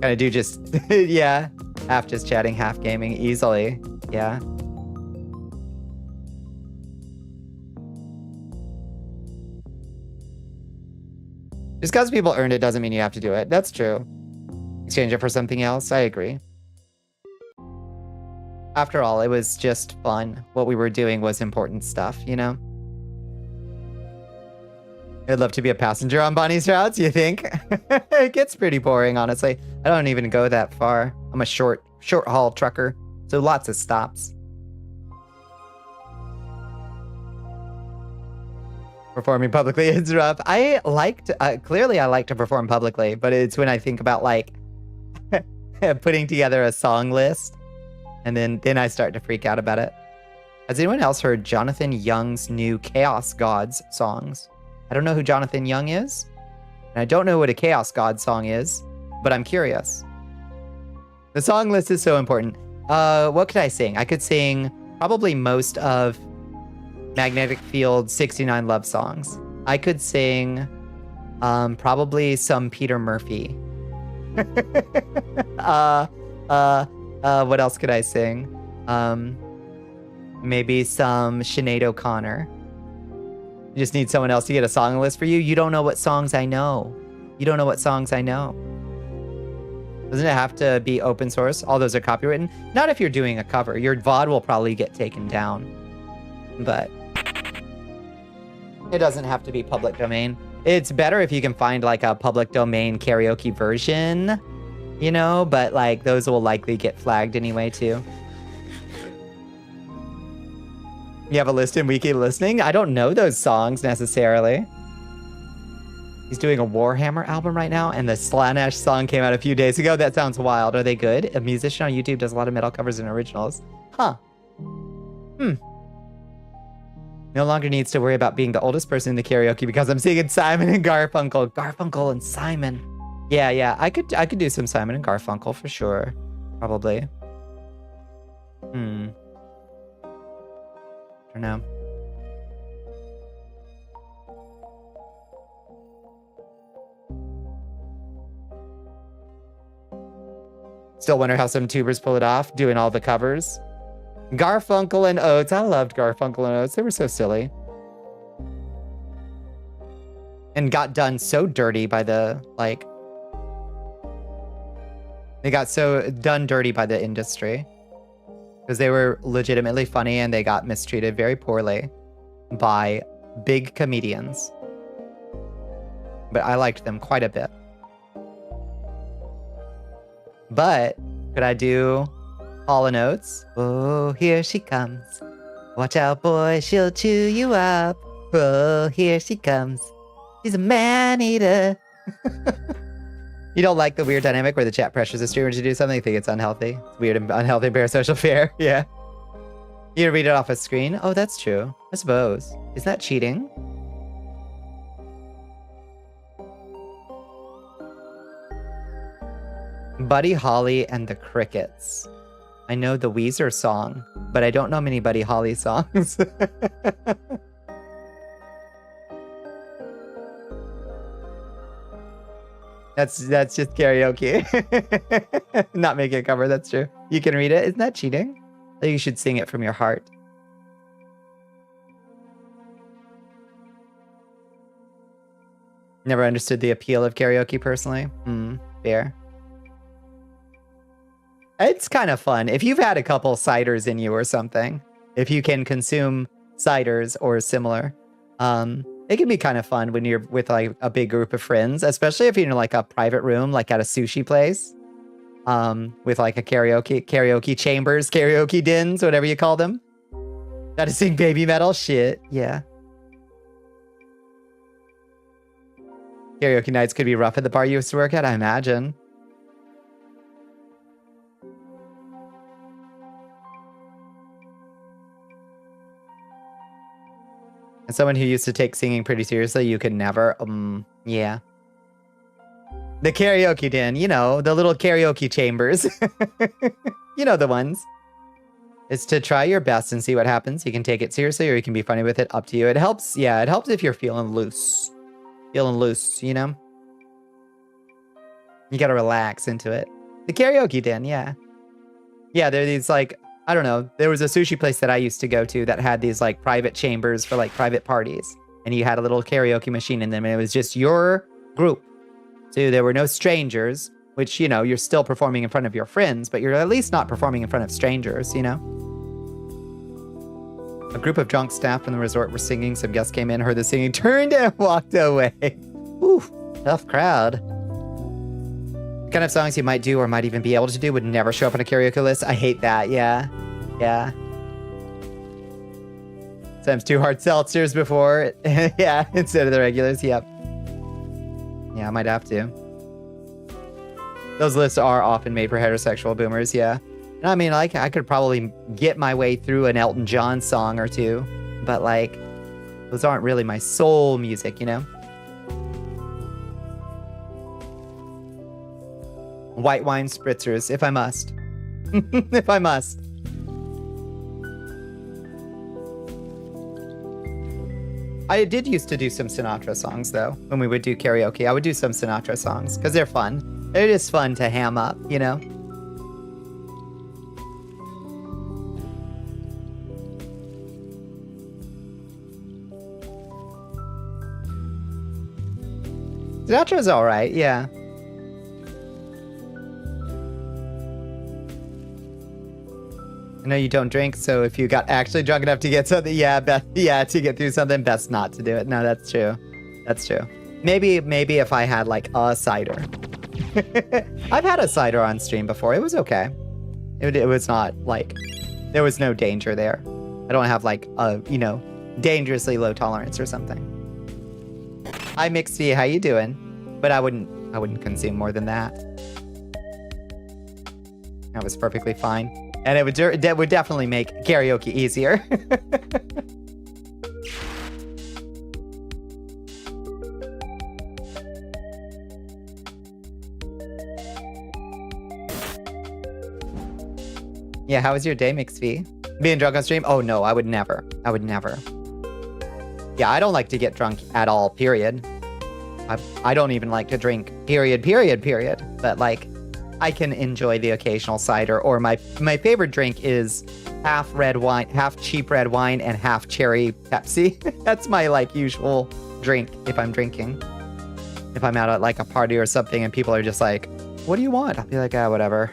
Speaker 3: Gonna do just, yeah, half just chatting, half gaming easily, yeah. Just because people earned it doesn't mean you have to do it. That's true. Exchange it for something else. I agree. After all, it was just fun. What we were doing was important stuff, you know? I'd love to be a passenger on Bonnie's routes, you think? It gets pretty boring, honestly. I don't even go that far. I'm a short haul trucker, so lots of stops. Performing publicly is rough. Clearly I like to perform publicly, but it's when I think about like putting together a song list and then I start to freak out about it. Has anyone else heard Jonathan Young's new Chaos Gods songs? I don't know who Jonathan Young is, and I don't know what a Chaos God song is, but I'm curious. The song list is so important. What could I sing? I could sing probably most of Magnetic Field 69 love songs. I could sing Probably some Peter Murphy. What else could I sing? Maybe some Sinead O'Connor. You just need someone else to get a song list for you. You don't know what songs I know. You don't know what songs I know. Doesn't it have to be open source? All those are copywritten. Not if you're doing a cover. Your VOD will probably get taken down. But it doesn't have to be public domain. It's better if you can find like a public domain karaoke version, you know, but like those will likely get flagged anyway too. You have a list in Wiki Listening? I don't know those songs necessarily. He's doing a Warhammer album right now, and the Slanesh song came out a few days ago. That sounds wild. Are they good? A musician on YouTube does a lot of metal covers and originals. Huh. No longer needs to worry about being the oldest person in the karaoke because I'm singing Simon and Garfunkel. Garfunkel and Simon. Yeah. I could do some Simon and Garfunkel for sure. Probably. I don't know. Still wonder how some tubers pull it off, doing all the covers. Garfunkel and Oates. I loved Garfunkel and Oates. They were so silly. And got done so dirty by the, like... They got so done dirty by the industry. Because they were legitimately funny and they got mistreated very poorly by big comedians. But I liked them quite a bit. But could I do Hall & Oates? Oh, here she comes. Watch out, boy, she'll chew you up. Oh, here she comes. She's a man-eater. You don't like the weird dynamic where the chat pressures the streamer to do something? You think it's unhealthy? It's weird and unhealthy parasocial fare. Yeah. You read it off a screen? Oh, that's true. I suppose. Is that cheating? Buddy Holly and the Crickets. I know the Weezer song, but I don't know many Buddy Holly songs. That's just karaoke. Not making a cover, that's true. You can read it. Isn't that cheating? I think you should sing it from your heart. Never understood the appeal of karaoke personally. Fair. It's kind of fun. If you've had a couple ciders in you or something, if you can consume ciders or similar, it can be kind of fun when you're with like a big group of friends, especially if you're in like a private room, like at a sushi place, with like a karaoke chambers, karaoke dens, whatever you call them. Gotta sing baby metal shit. Yeah. Karaoke nights could be rough at the bar you used to work at, I imagine. As someone who used to take singing pretty seriously, you could never, yeah. The karaoke den, you know, the little karaoke chambers. You know the ones. It's to try your best and see what happens. You can take it seriously or you can be funny with it, up to you. It helps, yeah, it helps if you're feeling loose. Feeling loose, you know? You gotta relax into it. The karaoke den, yeah. Yeah, there are these like, I don't know, there was a sushi place that I used to go to that had these like private chambers for like private parties. And you had a little karaoke machine in them and it was just your group. So there were no strangers, which, you know, you're still performing in front of your friends, but you're at least not performing in front of strangers, you know? A group of drunk staff from the resort were singing. Some guests came in, heard the singing, turned and walked away. Ooh, tough crowd. The kind of songs you might do or might even be able to do would never show up on a karaoke list. I hate that, yeah. Yeah. Sometimes 2 hard seltzers before. Yeah, instead of the regulars, yep. Yeah, I might have to. Those lists are often made for heterosexual boomers, yeah. I mean, like, I could probably get my way through an Elton John song or two, but, like, those aren't really my soul music, you know? White wine spritzers, if I must. If I must. I did used to do some Sinatra songs, though. When we would do karaoke, I would do some Sinatra songs, because they're fun. It is fun to ham up, you know? Sinatra's alright, yeah. I know you don't drink, so if you got actually drunk enough to get something, to get through something, best not to do it. No, that's true. That's true. Maybe if I had like a cider. I've had a cider on stream before. It was okay. It was not like, there was no danger there. I don't have like a, you know, dangerously low tolerance or something. Hi Mixie, how you doing? But I wouldn't consume more than that. That was perfectly fine. And it would definitely make karaoke easier. Yeah, how was your day, MixV? Being drunk on stream? Oh no, I would never. I would never. Yeah, I don't like to get drunk at all, period. I don't even like to drink, period. But like, I can enjoy the occasional cider, or my favorite drink is half red wine, half cheap red wine, and half cherry Pepsi. That's my like usual drink if I'm drinking. If I'm out at like a party or something and people are just like, what do you want? I'll be like, ah, whatever.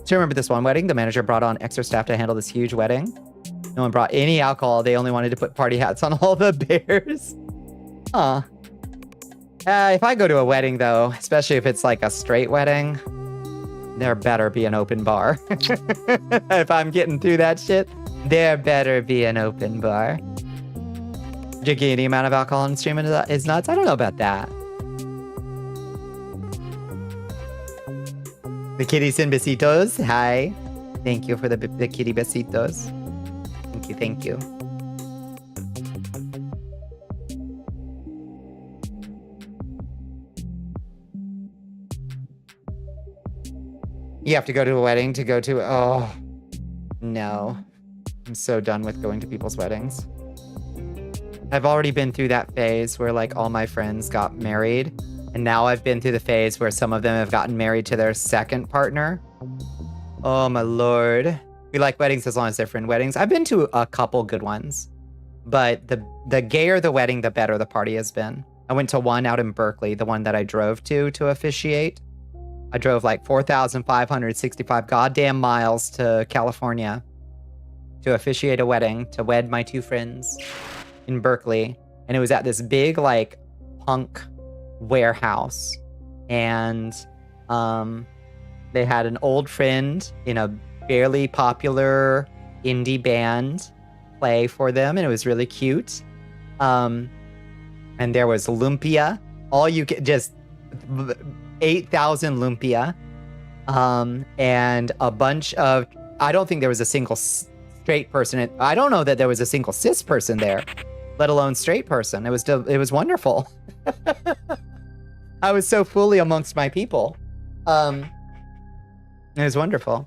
Speaker 3: So remember this one wedding? The manager brought on extra staff to handle this huge wedding. No one brought any alcohol. They only wanted to put party hats on all the bears. Huh. If I go to a wedding, though, especially if it's like a straight wedding, there better be an open bar. If I'm getting through that shit, there better be an open bar. Drinking any amount of alcohol on stream is nuts? I don't know about that. The kitty sin besitos. Hi. Thank you for the kitty besitos. Thank you. You have to go to a wedding to go to... Oh, no. I'm so done with going to people's weddings. I've already been through that phase where like all my friends got married. And now I've been through the phase where some of them have gotten married to their second partner. Oh my lord. We like weddings as long as they're friend weddings. I've been to a couple good ones. But the gayer the wedding, the better the party has been. I went to one out in Berkeley, the one that I drove to officiate. I drove like 4,565 goddamn miles to California to officiate a wedding, to wed my two friends in Berkeley. And it was at this big like punk warehouse. And they had an old friend in a barely popular indie band play for them. And it was really cute. And there was lumpia. All you get, just 8,000 lumpia, and a bunch of, I don't think there was a single straight person. I don't know that there was a single cis person there, let alone straight person. It was wonderful. I was so fully amongst my people. It was wonderful.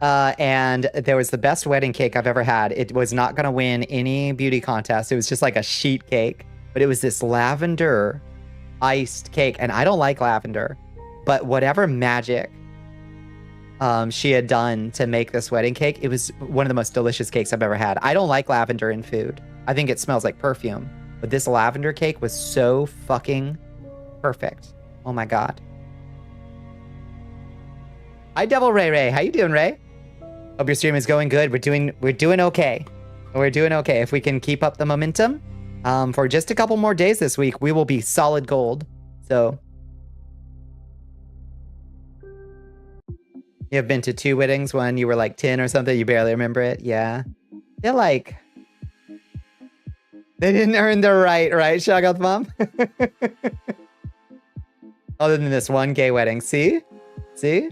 Speaker 3: And there was the best wedding cake I've ever had. It was not going to win any beauty contest. It was just like a sheet cake, but it was this lavender iced cake, and I don't like lavender. But whatever magic she had done to make this wedding cake, it was one of the most delicious cakes I've ever had. I don't like lavender in food. I think it smells like perfume. But this lavender cake was so fucking perfect. Oh my god. Hi, Devil Ray. How you doing, Ray? Hope your stream is going good. We're doing okay. We're doing okay. If we can keep up the momentum, for just a couple more days this week, we will be solid gold. So... You have been to 2 weddings when you were like 10 or something? You barely remember it? Yeah. They're like... They didn't earn the right, Shagoth Mom? Other than this one gay wedding. See? See?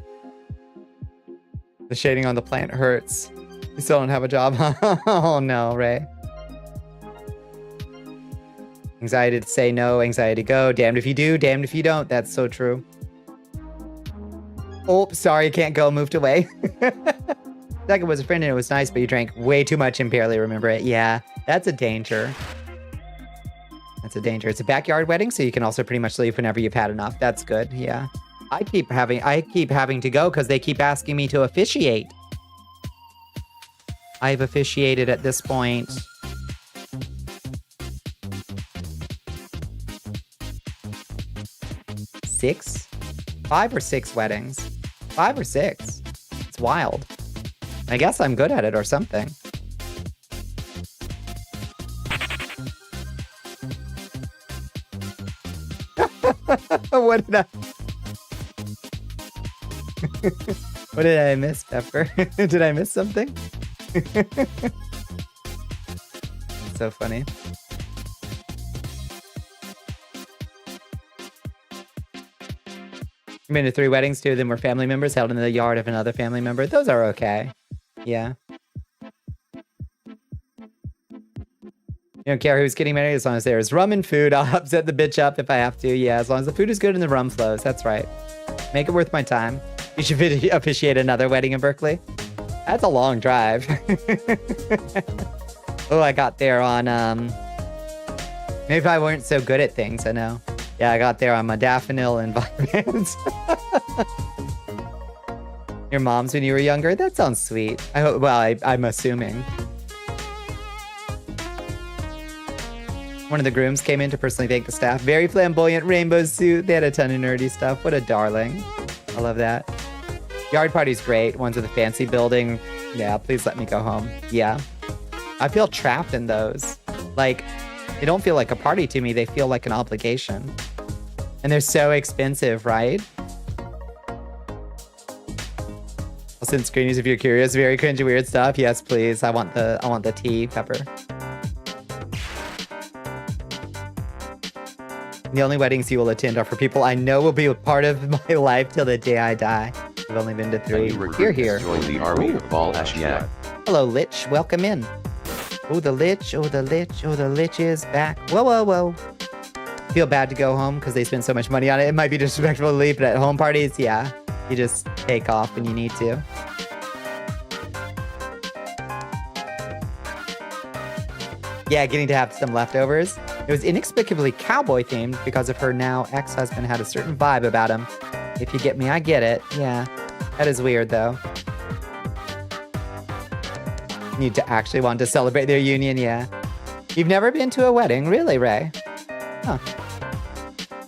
Speaker 3: The shading on the plant hurts. You still don't have a job, huh? Oh no, Ray. Anxiety to say no, anxiety to go. Damned if you do, damned if you don't. That's so true. Oh, sorry, can't go. Moved away. Second was a friend and it was nice, but you drank way too much and barely remember it. Yeah, that's a danger. That's a danger. It's a backyard wedding, so you can also pretty much leave whenever you've had enough. That's good, yeah. I keep having to go because they keep asking me to officiate. I've officiated at this point. Five or six weddings. 5 or 6. It's wild. I guess I'm good at it or something. What did what did I miss, Pepper? Did I miss something? So funny. I've been to 3 weddings, 2 of them were family members held in the yard of another family member. Those are okay. Yeah. You don't care who's getting married as long as there's rum and food. I'll upset the bitch up if I have to. Yeah, as long as the food is good and the rum flows. That's right. Make it worth my time. You should officiate another wedding in Berkeley. That's a long drive. Oh, I got there on, maybe if I weren't so good at things, I know. Yeah, I got there on modafinil and vitamins. Your mom's when you were younger? That sounds sweet. I hope, well, I'm assuming. One of the grooms came in to personally thank the staff. Very flamboyant rainbow suit. They had a ton of nerdy stuff. What a darling. I love that. Yard party's great. Ones with a fancy building. Yeah, please let me go home. Yeah. I feel trapped in those. Like, they don't feel like a party to me. They feel like an obligation. And they're so expensive, right? I'll send screenies if you're curious. Very cringy, weird stuff. Yes, please. I want the tea, Pepper. The only weddings you will attend are for people I know will be a part of my life till the day I die. I've only been to 3. Here.
Speaker 1: Join the army of Ball Ashyak.
Speaker 3: Hello, Lich. Welcome in. Oh, the Lich. Oh, the Lich. Oh, the Lich is back. Whoa. Feel bad to go home because they spend so much money on it. It might be disrespectful to leave, but at home parties, yeah. You just take off when you need to. Yeah, getting to have some leftovers. It was inexplicably cowboy themed because of her now ex-husband had a certain vibe about him. If you get me, I get it. Yeah, that is weird though. Need to actually want to celebrate their union, yeah. You've never been to a wedding, really, Ray? Huh.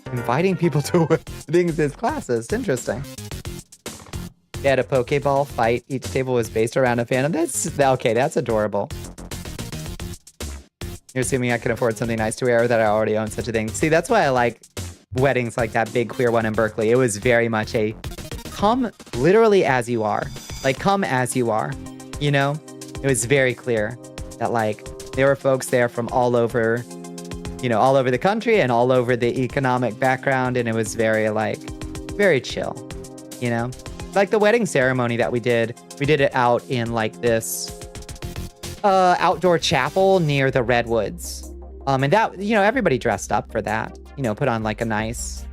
Speaker 3: Inviting people to weddings is classist. Interesting. They had a Pokeball fight. Each table was based around a fandom. That's okay. That's adorable. You're assuming I can afford something nice to wear or that I already own such a thing. See, that's why I like weddings like that big queer one in Berkeley. It was very much a come literally as you are. Like, come as you are. You know? It was very clear that, like, there were folks there from all over, you know, all over the country and all over the economic background. And it was very, like, very chill, you know? Like the wedding ceremony that we did it out in, like, this outdoor chapel near the Redwoods. And that, you know, everybody dressed up for that, you know, put on like a nice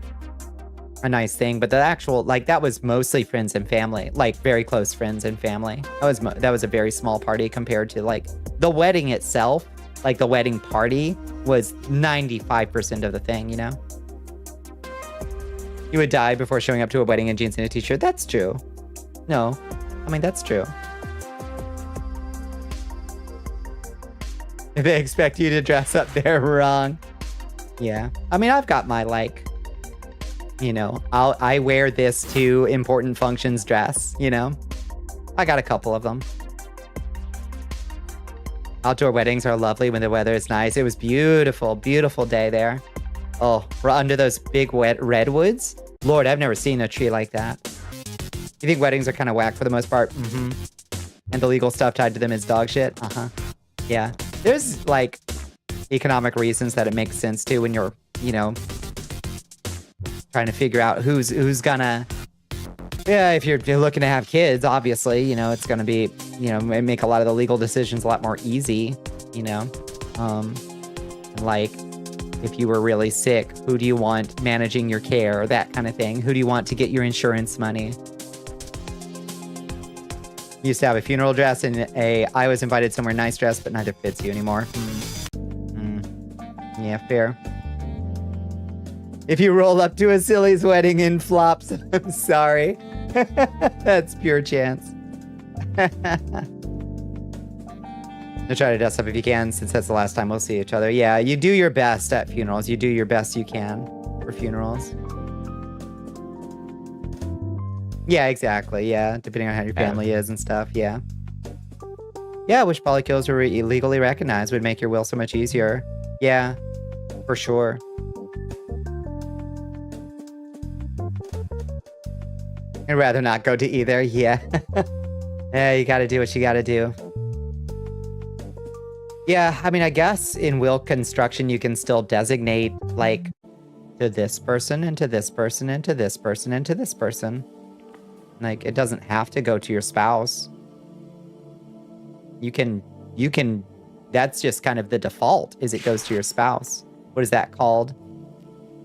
Speaker 3: thing. But the actual, like, that was mostly friends and family, like very close friends and family. That was a very small party compared to like the wedding itself. Like the wedding party was 95% of the thing, you know? You would die before showing up to a wedding in jeans and a t-shirt. That's true. No, I mean, that's true. If they expect you to dress up, they're wrong. Yeah. I mean, I've got my, like, you know, I wear this to important functions dress, you know? I got a couple of them. Outdoor weddings are lovely when the weather is nice. It was beautiful, beautiful day there. Oh, we're under those big wet redwoods. Lord, I've never seen a tree like that. You think weddings are kind of whack for the most part? Mm-hmm. And the legal stuff tied to them is dog shit? Uh-huh. Yeah. There's, like, economic reasons that it makes sense to when you're, you know, trying to figure out who's gonna... Yeah, if you're looking to have kids, obviously, you know, it's gonna be, you know, make a lot of the legal decisions a lot more easy, you know? Like, if you were really sick, who do you want managing your care? That kind of thing. Who do you want to get your insurance money? Used to have a funeral dress and I was invited somewhere nice dress, but neither fits you anymore. Yeah, fair. If you roll up to a silly's wedding in flops, I'm sorry. That's pure chance. I'll try to dress up if you can, since that's the last time we'll see each other. Yeah, you do your best at funerals. You do your best you can for funerals. Yeah, exactly. Yeah, depending on how your family is and stuff. Yeah. Yeah, I wish polykills were legally recognized. Would make your will so much easier. Yeah, for sure. I'd rather not go to either. Yeah. Yeah, you gotta do what you gotta do. Yeah, I mean, I guess in will construction, you can still designate, like, to this person, and to this person, and to this person, and to this person. Like, it doesn't have to go to your spouse. You can, that's just kind of the default, is it goes to your spouse. What is that called?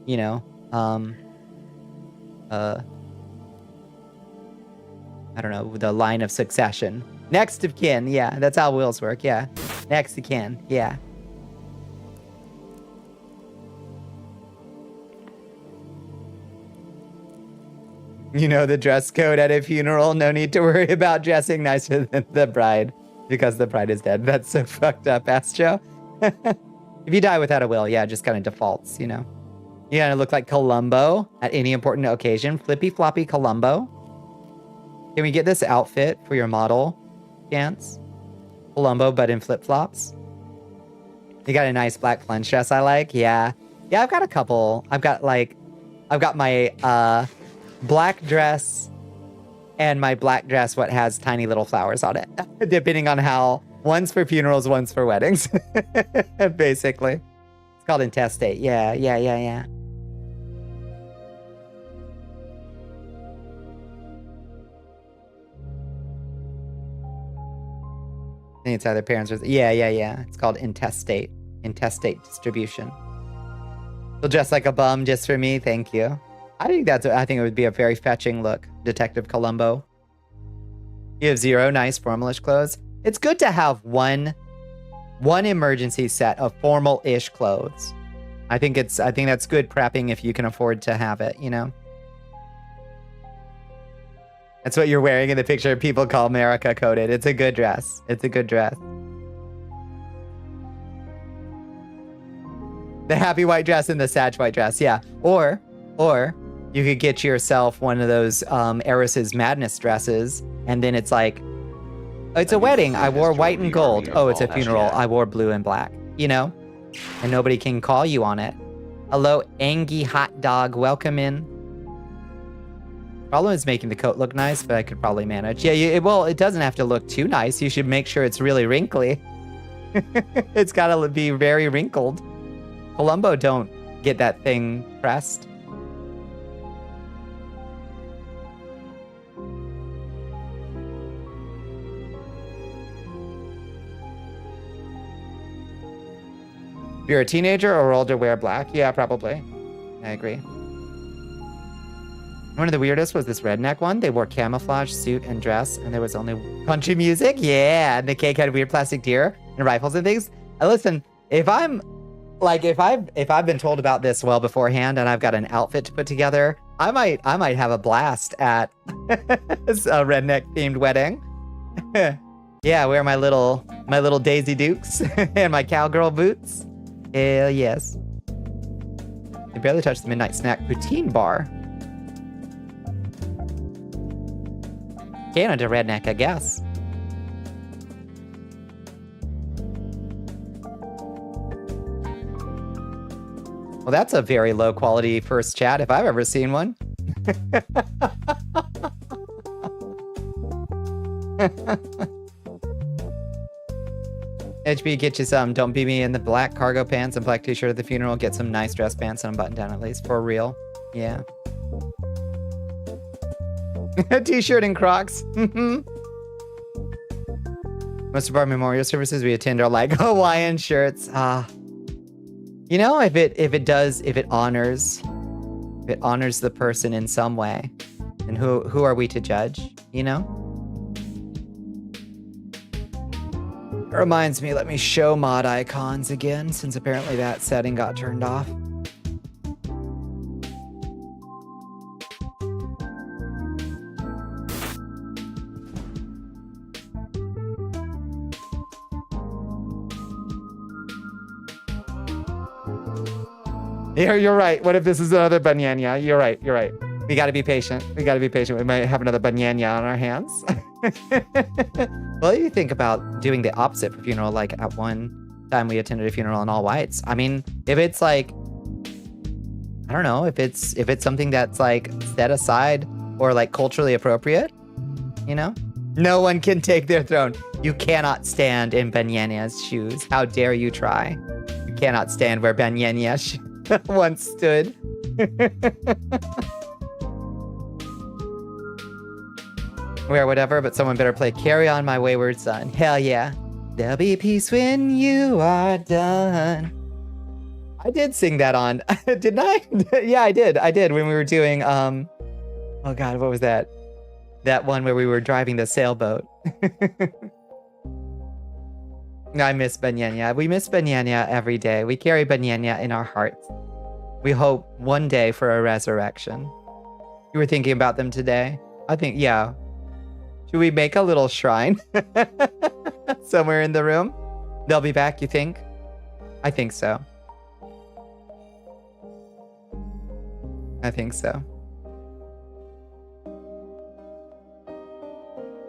Speaker 3: You know, I don't know, the line of succession. Next of kin, yeah, that's how wills work, yeah. Next of kin, yeah. You know the dress code at a funeral, no need to worry about dressing nicer than the bride, because the bride is dead. That's so fucked up, Astro. If you die without a will, yeah, it just kind of defaults, you know. You gotta look like Columbo at any important occasion. Flippy floppy Columbo. Can we get this outfit for your model, Chance? Columbo, but in flip-flops. You got a nice black plunge dress I like? Yeah. Yeah, I've got a couple. I've got my black dress and my black dress what has tiny little flowers on it. Depending on how, one's for funerals, one's for weddings. Basically. It's called intestate. Yeah. I think it's either parents or... Yeah. It's called intestate. Intestate distribution. You'll dress like a bum just for me. Thank you. I think it would be a very fetching look, Detective Columbo. You have 0 nice formalish clothes. It's good to have one emergency set of formal-ish clothes. I think that's good prepping if you can afford to have it, you know? That's what you're wearing in the picture people call America coded. It's a good dress. It's a good dress. The happy white dress and the sad white dress, yeah. Or you could get yourself one of those Eris's Madness dresses, and then it's like, it's a wedding. I wore white and gold. Oh, it's a funeral. I wore blue and black. You know? And nobody can call you on it. Hello, Angie Hot Dog. Welcome in. Problem is making the coat look nice, but I could probably manage. Yeah, well, it doesn't have to look too nice. You should make sure it's really wrinkly. It's gotta be very wrinkled. Columbo don't get that thing pressed. If you're a teenager or older, wear black. Yeah, probably. I agree. One of the weirdest was this redneck one. They wore camouflage suit and dress, and there was only country music. Yeah, and the cake had weird plastic deer and rifles and things. Listen, if I've been told about this well beforehand, and I've got an outfit to put together, I might have a blast at a redneck themed wedding. Yeah, wear my little Daisy Dukes and my cowgirl boots. Hell yes. I barely touched the midnight snack poutine bar. Canada redneck, I guess. Well, that's a very low quality first chat if I've ever seen one. HB, get you some. Don't be me in the black cargo pants and black t-shirt at the funeral. Get some nice dress pants and a button down at least. For real. Yeah. A t-shirt and Crocs. Most of our memorial services we attend are like Hawaiian shirts. You know, if it honors the person in some way, and who are we to judge? You know. It reminds me, let me show mod icons again, since apparently that setting got turned off. You're right. What if this is another Banyanya? You're right. You're right. We got to be patient. We got to be patient. We might have another Banyanya on our hands. Well, you think about doing the opposite for funeral. Like at one time we attended a funeral in all whites. I mean, if it's like, I don't know, if it's something that's like set aside or like culturally appropriate, you know, no one can take their throne. You cannot stand in Banyanya's shoes. How dare you try? You cannot stand where Banyanya once stood. Wear whatever, but someone better play Carry On My Wayward Son. Hell yeah. There'll be peace when you are done. I did sing that on, didn't I? Yeah, I did when we were doing, oh God, what was that? That one where we were driving the sailboat. I miss Banyanya. We miss Banyanya every day. We carry Banyanya in our hearts. We hope one day for a resurrection. You were thinking about them today? I think, yeah. Should we make a little shrine somewhere in the room? They'll be back, you think? I think so. I think so.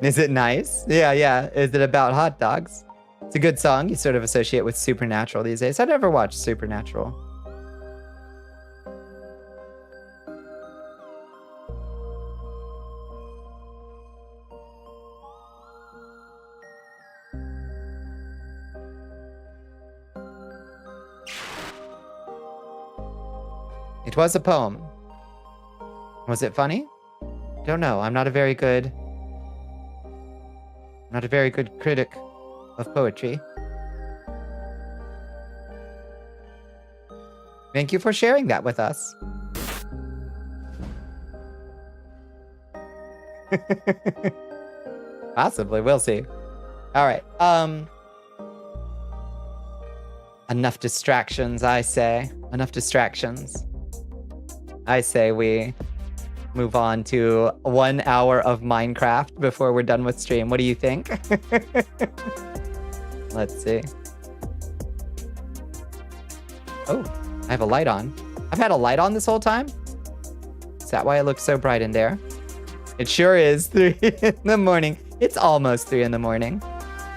Speaker 3: Is it nice? Yeah, yeah. Is it about hot dogs? It's a good song. You sort of associate with Supernatural these days. I never watched Supernatural. It was a poem. Was it funny? Don't know. I'm not a very good critic of poetry. Thank you for sharing that with us. Possibly, we'll see. All right. Enough distractions, I say. Enough distractions. I say we move on to 1 hour of Minecraft before we're done with stream. What do you think? Let's see. Oh, I have a light on. I've had a light on this whole time? Is that why it looks so bright in there? It sure is 3 in the morning. It's almost 3 in the morning.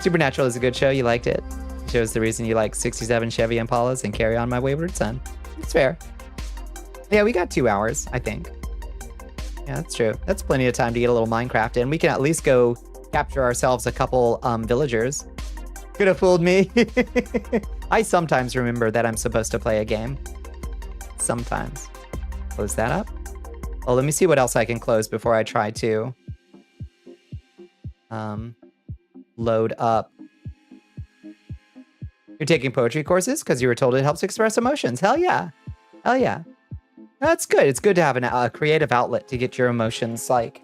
Speaker 3: Supernatural is a good show. You liked it. It shows the reason you like 67 Chevy Impalas and Carry On My Wayward Son. It's fair. Yeah, we got 2 hours, I think. Yeah, that's true. That's plenty of time to get a little Minecraft in. We can at least go capture ourselves a couple villagers. Could have fooled me. I sometimes remember that I'm supposed to play a game. Sometimes. Close that up. Oh, let me see what else I can close before I try to load up. You're taking poetry courses because you were told it helps express emotions. Hell yeah. Hell yeah. That's good. It's good to have a creative outlet to get your emotions, like,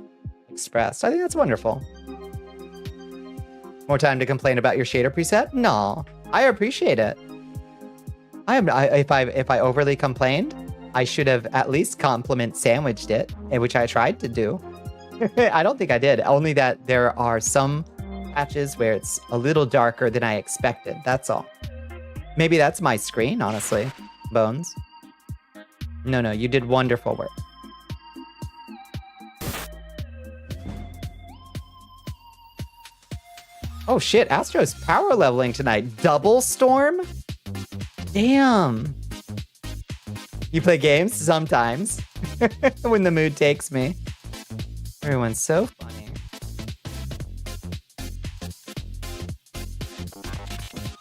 Speaker 3: expressed. I think that's wonderful. More time to complain about your shader preset? No, I appreciate it. If I overly complained, I should have at least compliment sandwiched it, which I tried to do. I don't think I did. Only that there are some patches where it's a little darker than I expected. That's all. Maybe that's my screen, honestly. Bones. No, you did wonderful work. Oh shit, Astro's power leveling tonight. Double storm? Damn. You play games? Sometimes. When the mood takes me. Everyone's so funny.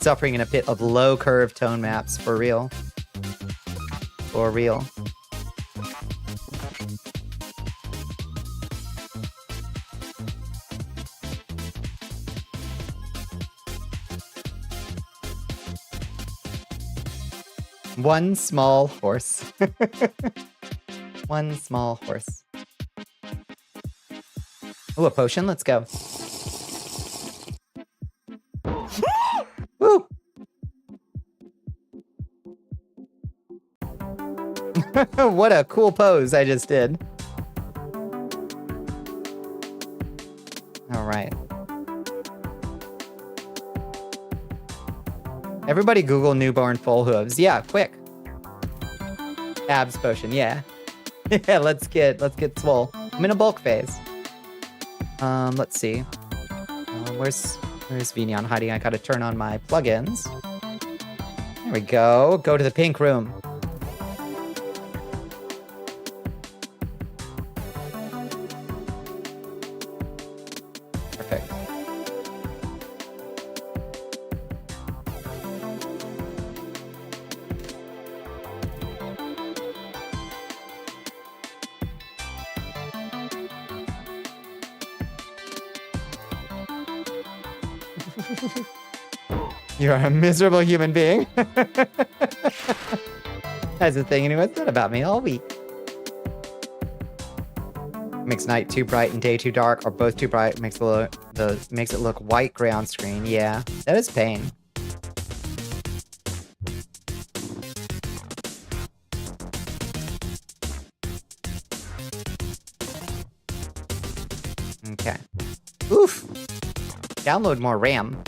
Speaker 3: Suffering in a pit of low curve tone maps, for real. For real. One small horse. One small horse. Oh, a potion? Let's go. Woo! What a cool pose I just did. All right. Everybody Google newborn full hooves. Yeah, quick. Abs potion, yeah. Yeah, let's get swole. I'm in a bulk phase. Let's see. Where's Vignon hiding? I gotta turn on my plugins. There we go. Go to the pink room. Perfect. You are a miserable human being. That's the thing anyone said about me all week. Makes night too bright and day too dark, or both too bright. Makes it look white gray on screen. Yeah, that is pain. Okay. Oof. Download more RAM.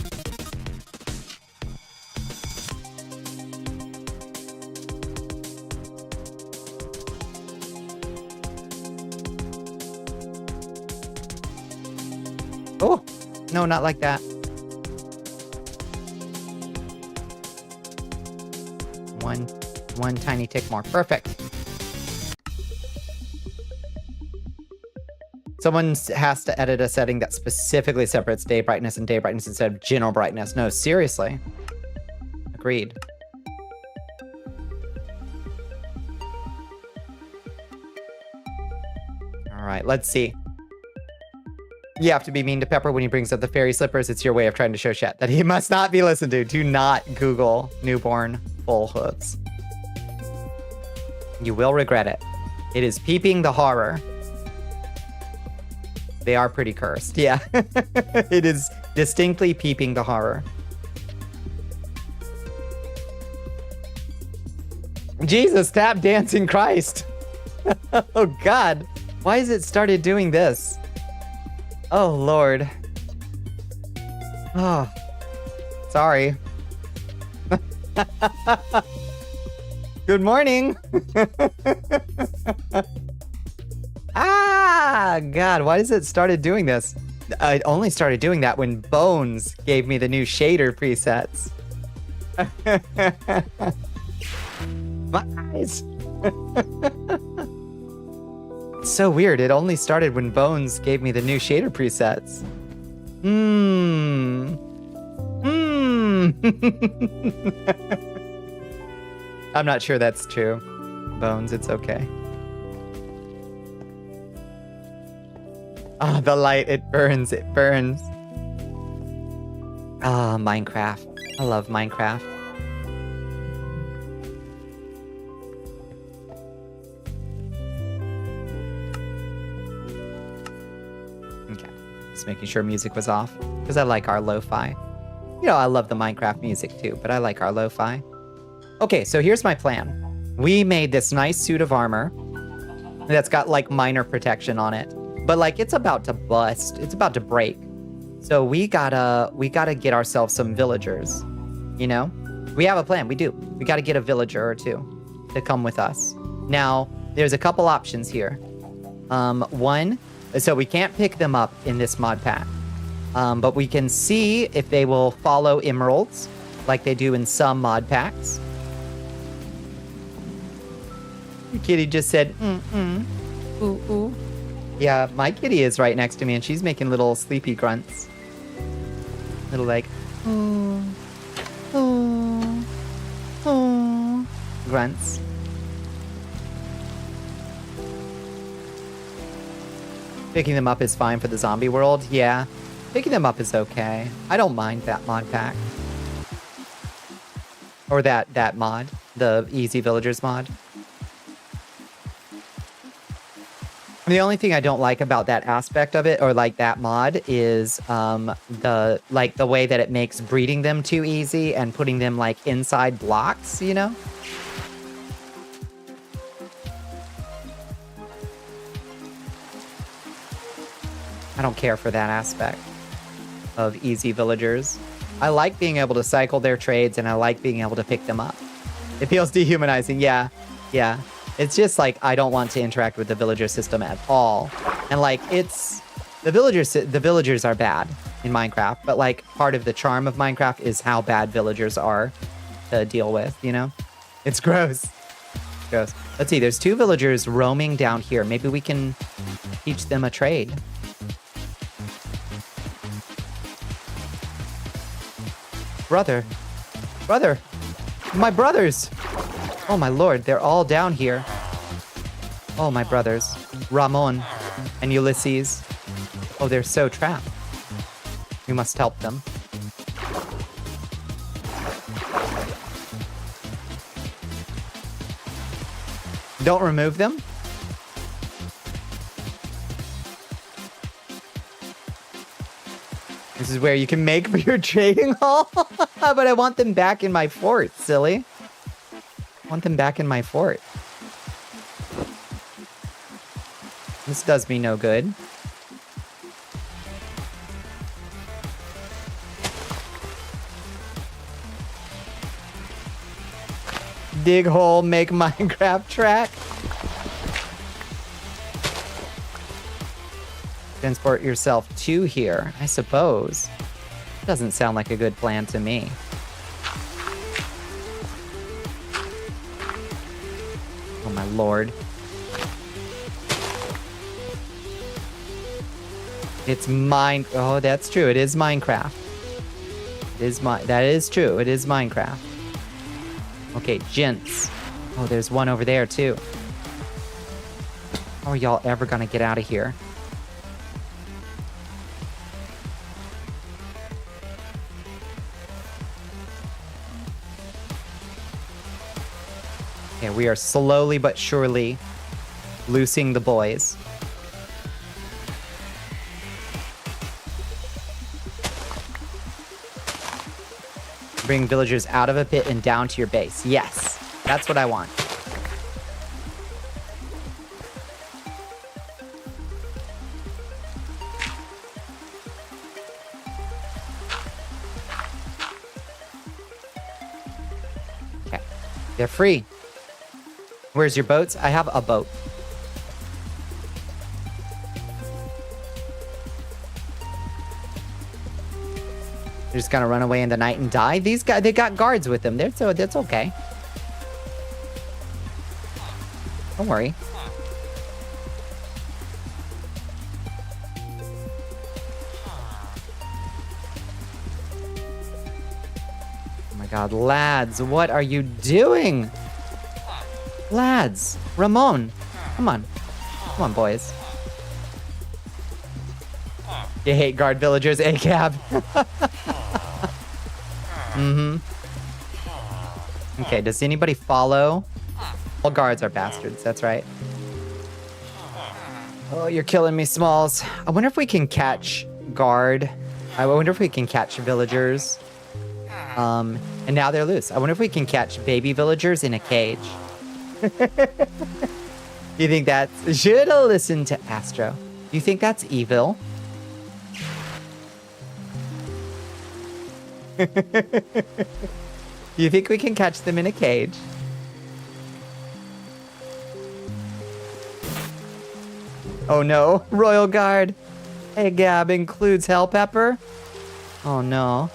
Speaker 3: Oh, no, not like that. One tiny tick more. Perfect. Someone has to edit a setting that specifically separates day brightness and day brightness instead of general brightness. No, seriously. Agreed. All right, let's see. You have to be mean to Pepper when he brings up the fairy slippers. It's your way of trying to show Chat that he must not be listened to. Do not Google newborn full hooves. You will regret it. It is peeping the horror. They are pretty cursed. Yeah. It is distinctly peeping the horror. Jesus, tap dancing Christ. Oh, God. Why has it started doing this? Oh, Lord. Oh. Sorry. Good morning. Ah, God, why has it started doing this? I only started doing that when Bones gave me the new shader presets. My eyes. It's so weird. It only started when Bones gave me the new shader presets. I'm not sure that's true. Bones, it's okay. Ah, the light, it burns, it burns. Ah, Minecraft. I love Minecraft. Okay, just making sure music was off, because I like our lo-fi. You know, I love the Minecraft music too, but I like our lo-fi. Okay, so here's my plan. We made this nice suit of armor that's got like minor protection on it. But like it's about to bust. It's about to break. So we gotta get ourselves some villagers. You know? We have a plan. We do. We gotta get a villager or two to come with us. Now, there's a couple options here. One, so we can't pick them up in this mod pack. But we can see if they will follow emeralds like they do in some mod packs. Your kitty just said, ooh, ooh. Yeah, my kitty is right next to me, and she's making little sleepy grunts. Little like, oh, oh, oh, grunts. Picking them up is fine for the zombie world. Yeah, picking them up is okay. I don't mind that mod pack. Or that mod, the Easy Villagers mod. The only thing I don't like about that aspect of it, or like that mod, is the way that it makes breeding them too easy and putting them like inside blocks, you know? I don't care for that aspect of Easy Villagers. I like being able to cycle their trades, and I like being able to pick them up. It feels dehumanizing, yeah. Yeah. It's just like I don't want to interact with the villager system at all. And like the villagers are bad in Minecraft, but like part of the charm of Minecraft is how bad villagers are to deal with, you know? It's gross. Gross. Let's see, there's 2 villagers roaming down here. Maybe we can teach them a trade. Brother. My brothers. Oh my lord, they're all down here. Oh, my brothers. Ramon and Ulysses. Oh, they're so trapped. We must help them. Don't remove them. This is where you can make for your trading hall. But I want them back in my fort, silly. I want them back in my fort. This does me no good. Dig hole, make Minecraft track. Transport yourself to here, I suppose. Doesn't sound like a good plan to me. Oh my lord. It's mine. Oh, that's true. It is Minecraft. That is true. It is Minecraft. Okay, gents. Oh, there's one over there too. How are y'all ever gonna get out of here? Okay, we are slowly but surely loosing the boys. Bring villagers out of a pit and down to your base. Yes, that's what I want. Okay, they're free. Where's your boats? I have a boat. They're just gonna run away in the night and die. These guys, they got guards with them. So that's okay. Don't worry. Oh my god, lads, what are you doing? Lads, Ramon, come on. Come on, boys. You hate guard villagers, A-Cab. Mm-hmm. Okay, does anybody follow? All guards are bastards, that's right. Oh, you're killing me, Smalls. I wonder if we can catch guard. I wonder if we can catch villagers. And now they're loose. I wonder if we can catch baby villagers in a cage. You think that's... Should've listened to Astro. You think that's evil? You think we can catch them in a cage? Oh no, Royal Guard. Hey Gab includes Hell Pepper? Oh no.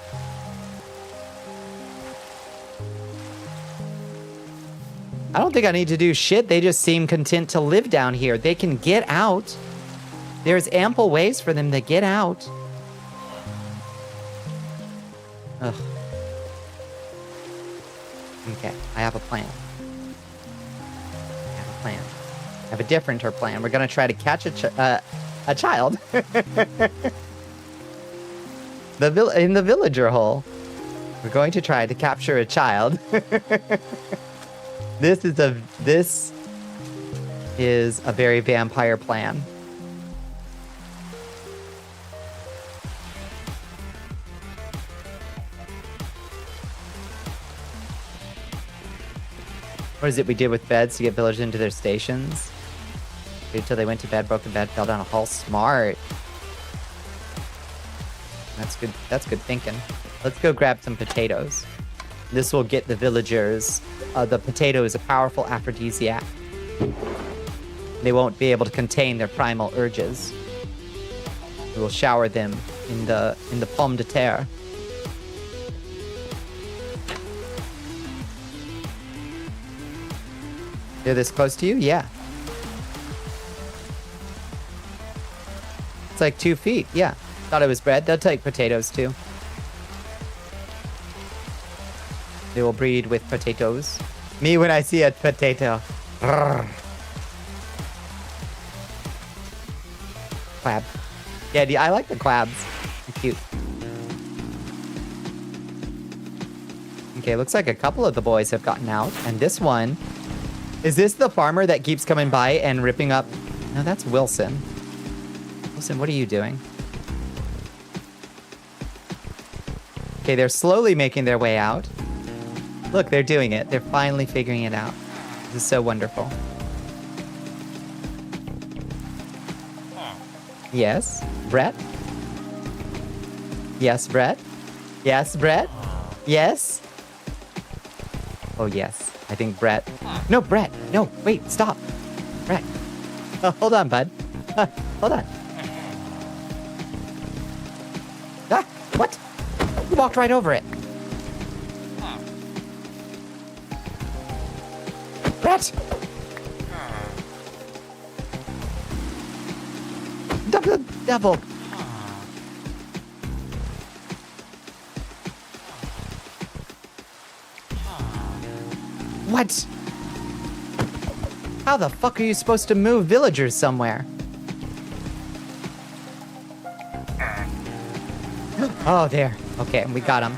Speaker 3: I don't think I need to do shit. They just seem content to live down here. They can get out. There's ample ways for them to get out. Ugh. Okay, I have a plan. I have a different plan. We're gonna try to catch a child. In the villager hole. We're going to try to capture a child. This is a very vampire plan. What is it we did with beds to get villagers into their stations? Wait until they went to bed, broke the bed, fell down a hole. Smart. That's good. That's good thinking. Let's go grab some potatoes. This will get the villagers. The potato is a powerful aphrodisiac. They won't be able to contain their primal urges. We will shower them in the pomme de terre. They're this close to you? Yeah. It's like 2 feet. Yeah. Thought it was bread. They'll take potatoes too. They will breed with potatoes. Me when I see a potato. Brrr. Crab. Yeah, I like the crabs. They're cute. Okay, looks like a couple of the boys have gotten out. And this one... Is this the farmer that keeps coming by and ripping up... No, that's Wilson. Wilson, what are you doing? Okay, they're slowly making their way out. Look, they're doing it. They're finally figuring it out. This is so wonderful. Yes, Brett? Yes, Brett? Yes, Brett? Yes? Oh, yes. I think Brett... No, Brett! No, wait, stop! Brett. Hold on, bud. Hold on. Ah, what? You walked right over it. Brett! Double. What? How the fuck are you supposed to move villagers somewhere? Oh, there. Okay, we got him.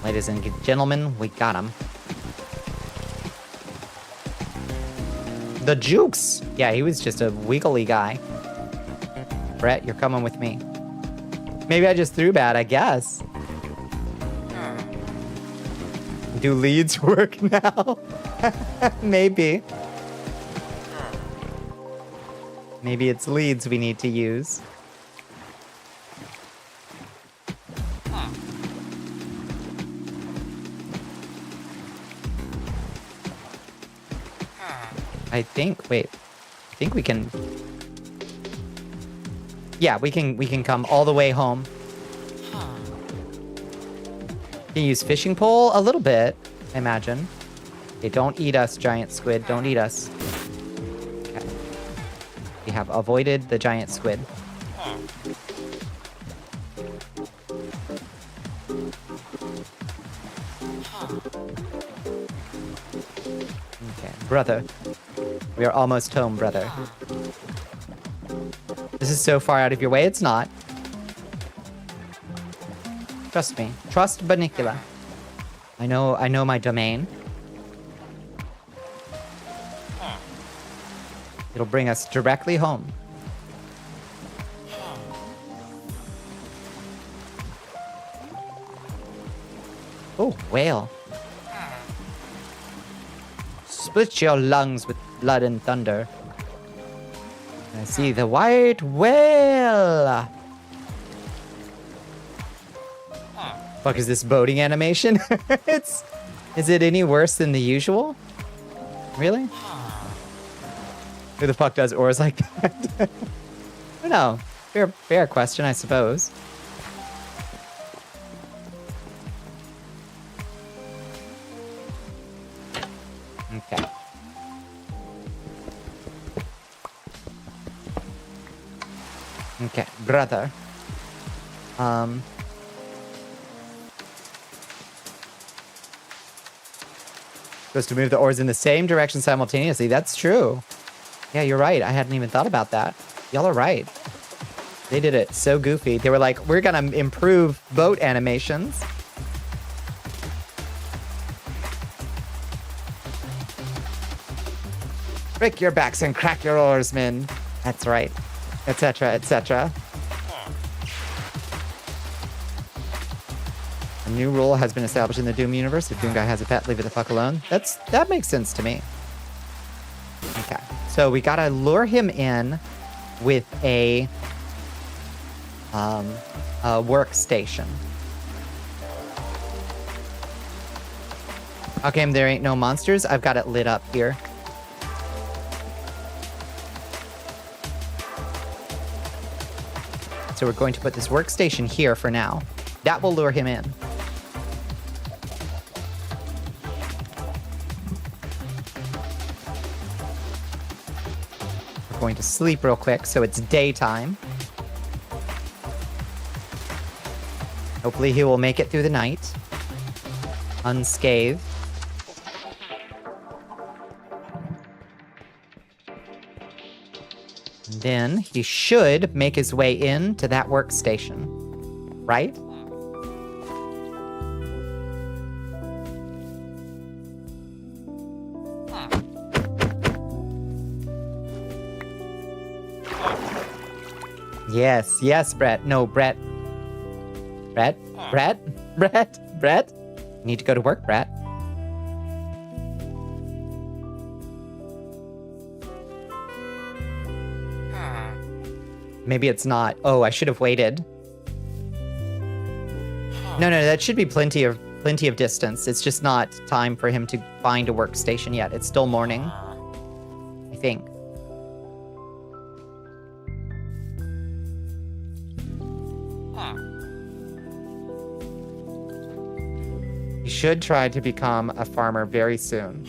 Speaker 3: Ladies and gentlemen, we got him. The Jukes! Yeah, he was just a wiggly guy. Brett, you're coming with me. Maybe I just threw bad, I guess. Do leads work now? Maybe. Maybe it's leads we need to use. I think we can... Yeah, we can come all the way home. Can you use fishing pole? A little bit, I imagine. Okay, don't eat us, giant squid. Don't eat us. Okay. We have avoided the giant squid. Okay, brother. We are almost home, brother. This is so far out of your way, it's not. Trust me. Trust Bonnicula. I know my domain. It'll bring us directly home. Oh, whale. Split your lungs with blood and thunder. I see the white whale. Fuck is this boating animation? Is it any worse than the usual? Really? Who the fuck does oars like that? I don't know. Fair question, I suppose. Okay. Okay, brother. Supposed to move the oars in the same direction simultaneously. That's true. Yeah, you're right. I hadn't even thought about that. Y'all are right. They did it so goofy. They were like, we're gonna improve boat animations. Break your backs and crack your oarsmen. That's right. Etc., etc. A new rule has been established in the Doom universe. If Doom Guy has a pet, leave it the fuck alone. That makes sense to me. Okay. So we gotta lure him in with a workstation. How come there ain't no monsters? I've got it lit up here. So we're going to put this workstation here for now. That will lure him in. We're going to sleep real quick so it's daytime. Hopefully he will make it through the night unscathed. And then he should make his way into that workstation, right? Yes, yes, Brett. No, Brett. Brett? Brett? Brett? Brett? You need to go to work, Brett. Maybe it's not. Oh, I should have waited. No, that should be plenty of distance. It's just not time for him to find a workstation yet. It's still morning, I think. He should try to become a farmer very soon.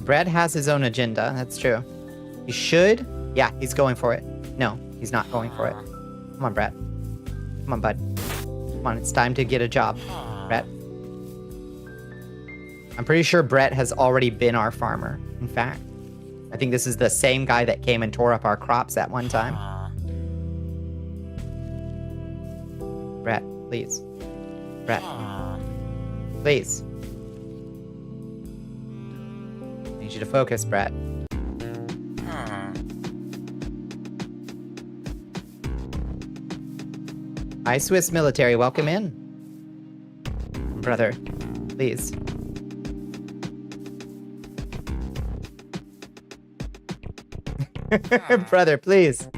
Speaker 3: Brett has his own agenda, that's true. He should? Yeah, he's going for it. No, he's not going for it. Come on, Brett. Come on, bud. Come on, it's time to get a job, Brett. I'm pretty sure Brett has already been our farmer, in fact. I think this is the same guy that came and tore up our crops at one time. Brett, please. Brett. Please. I need you to focus, Brett. Hi, Swiss military. Welcome in. Brother, please. Brother, please.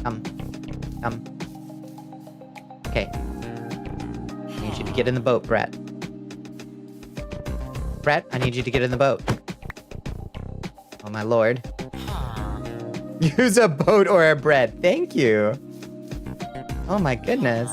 Speaker 3: Come. Okay. I need you to get in the boat, Brett. Brett, I need you to get in the boat. Oh, my lord. Use a boat or a bread. Thank you. Oh, my goodness.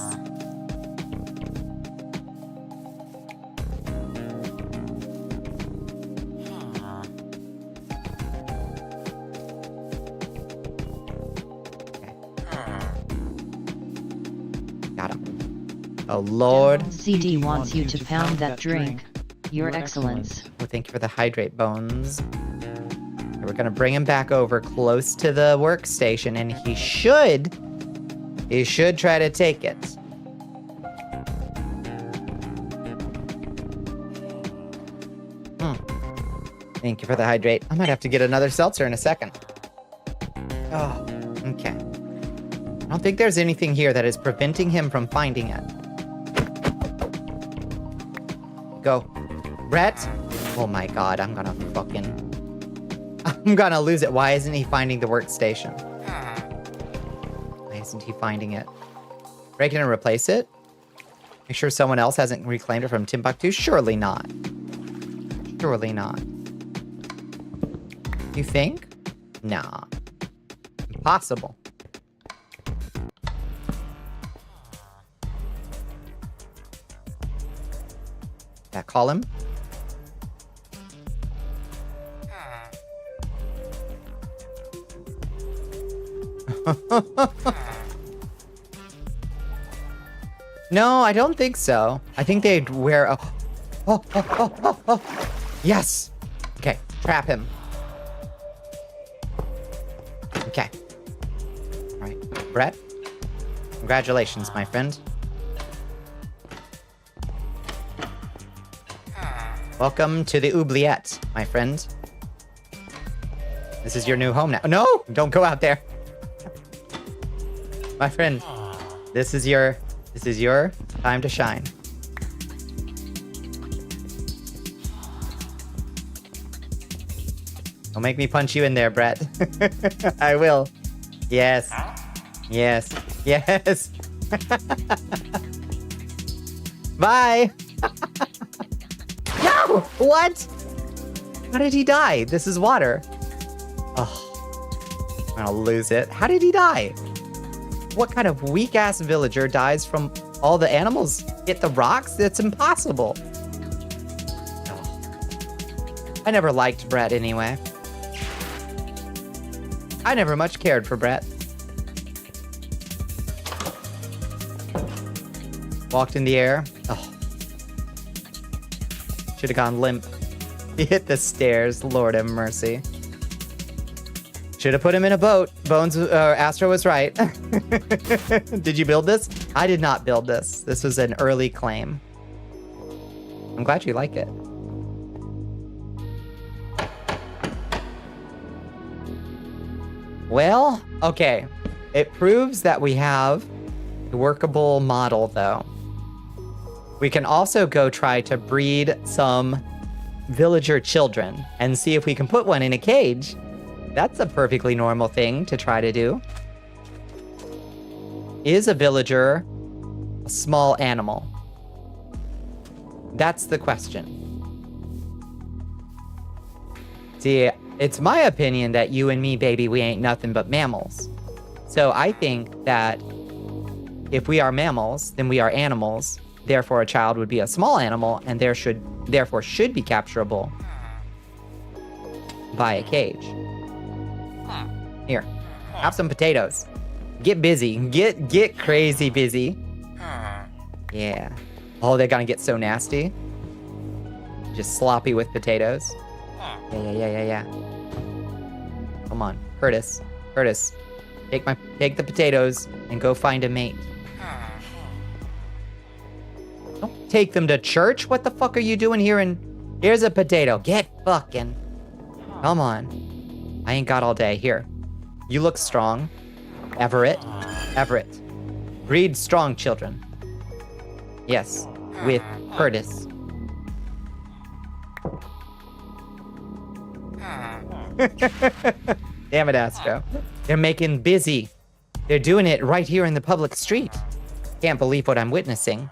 Speaker 3: Got him. Oh, Lord.
Speaker 2: CD wants you to pound that drink. Your Excellence.
Speaker 3: Well, thank you for the hydrate bones. We're gonna bring him back over close to the workstation, and he should try to take it. Thank you for the hydrate. I might have to get another seltzer in a second. Oh, okay. I don't think there's anything here that is preventing him from finding it. Go. Brett? Oh my god, I'm gonna lose it. Why isn't he finding the workstation? Why isn't he finding it? Break it and replace it? Make sure someone else hasn't reclaimed it from Timbuktu? Surely not. Surely not. You think? Nah. Impossible. Yeah, call him. No, I don't think so. I think they'd wear a... Oh. Yes! Okay, trap him. Okay. Alright, Brett. Congratulations, my friend. Welcome to the oubliette, my friend. This is your new home now. No! Don't go out there. My friend, this is your time to shine. Don't make me punch you in there, Brett. I will. Yes. Yes. Yes. Bye. No! What? How did he die? This is water. Oh, I'm gonna lose it. How did he die? What kind of weak-ass villager dies from all the animals hit the rocks? That's impossible. Oh. I never liked Brett anyway. I never much cared for Brett. Walked in the air. Oh. Should have gone limp. He hit the stairs. Lord have mercy. Should have put him in a boat. Astro was right. Did you build this? I did not build this. This was an early claim. I'm glad you like it. Well, okay. It proves that we have a workable model, though. We can also go try to breed some villager children and see if we can put one in a cage. That's a perfectly normal thing to try to do. Is a villager a small animal? That's the question. See, it's my opinion that you and me, baby, we ain't nothing but mammals. So I think that if we are mammals, then we are animals. Therefore, a child would be a small animal and therefore should be capturable by a cage. Here, have some potatoes. Get busy. Get crazy busy. Yeah. Oh, they're gonna get so nasty. Just sloppy with potatoes. Yeah. Come on, Curtis. Take the potatoes and go find a mate. Don't take them to church. What the fuck are you doing here? And here's a potato. Get fucking. Come on. I ain't got all day. Here. You look strong. Everett. Breed strong children. Yes. With Curtis. Damn it, Astro. They're making busy. They're doing it right here in the public street. Can't believe what I'm witnessing.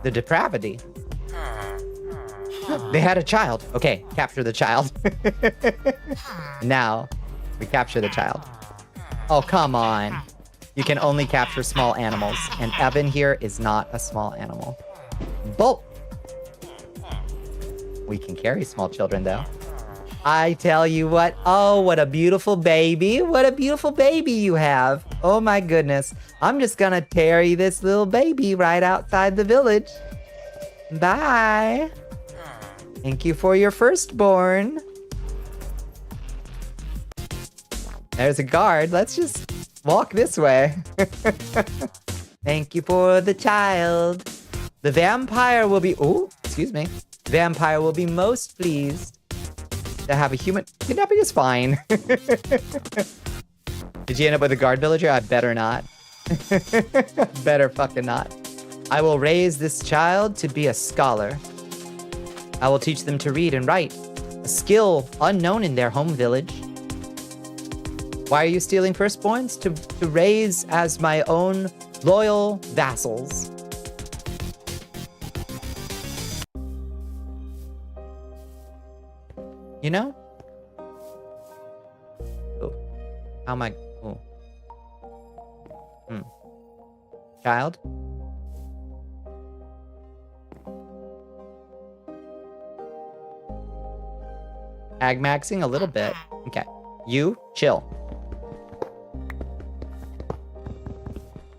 Speaker 3: The depravity. They had a child. Okay, capture the child. Now, we capture the child. Oh, come on. You can only capture small animals, and Evan here is not a small animal. Bolt. We can carry small children, though. I tell you what. Oh, what a beautiful baby. What a beautiful baby you have. Oh, my goodness. I'm just gonna carry this little baby right outside the village. Bye. Thank you for your firstborn. There's a guard. Let's just walk this way. Thank you for the child. The vampire will be... Oh, excuse me. Vampire will be most pleased to have a human... Kidnapping is fine. Did you end up with a guard villager? I better not. Better fucking not. I will raise this child to be a scholar. I will teach them to read and write, a skill unknown in their home village. Why are you stealing firstborns? To raise as my own loyal vassals. You know? Oh. How am I... Oh. Child? Ag maxing a little bit. Okay. You, chill.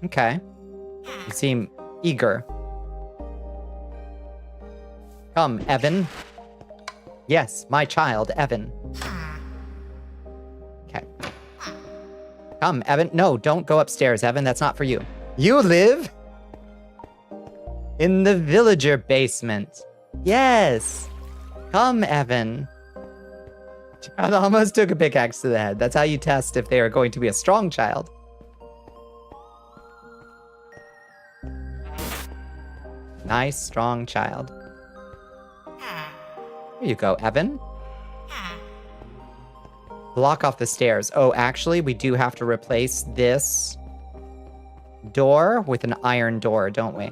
Speaker 3: Okay. You seem eager. Come, Evan. Yes, my child, Evan. Okay. Come, Evan. No, don't go upstairs, Evan. That's not for you. You live in the villager basement. Yes. Come, Evan. Child almost took a pickaxe to the head. That's how you test if they are going to be a strong child. Nice, strong child. There you go, Evan. Block off the stairs. Oh, actually, we do have to replace this door with an iron door, don't we?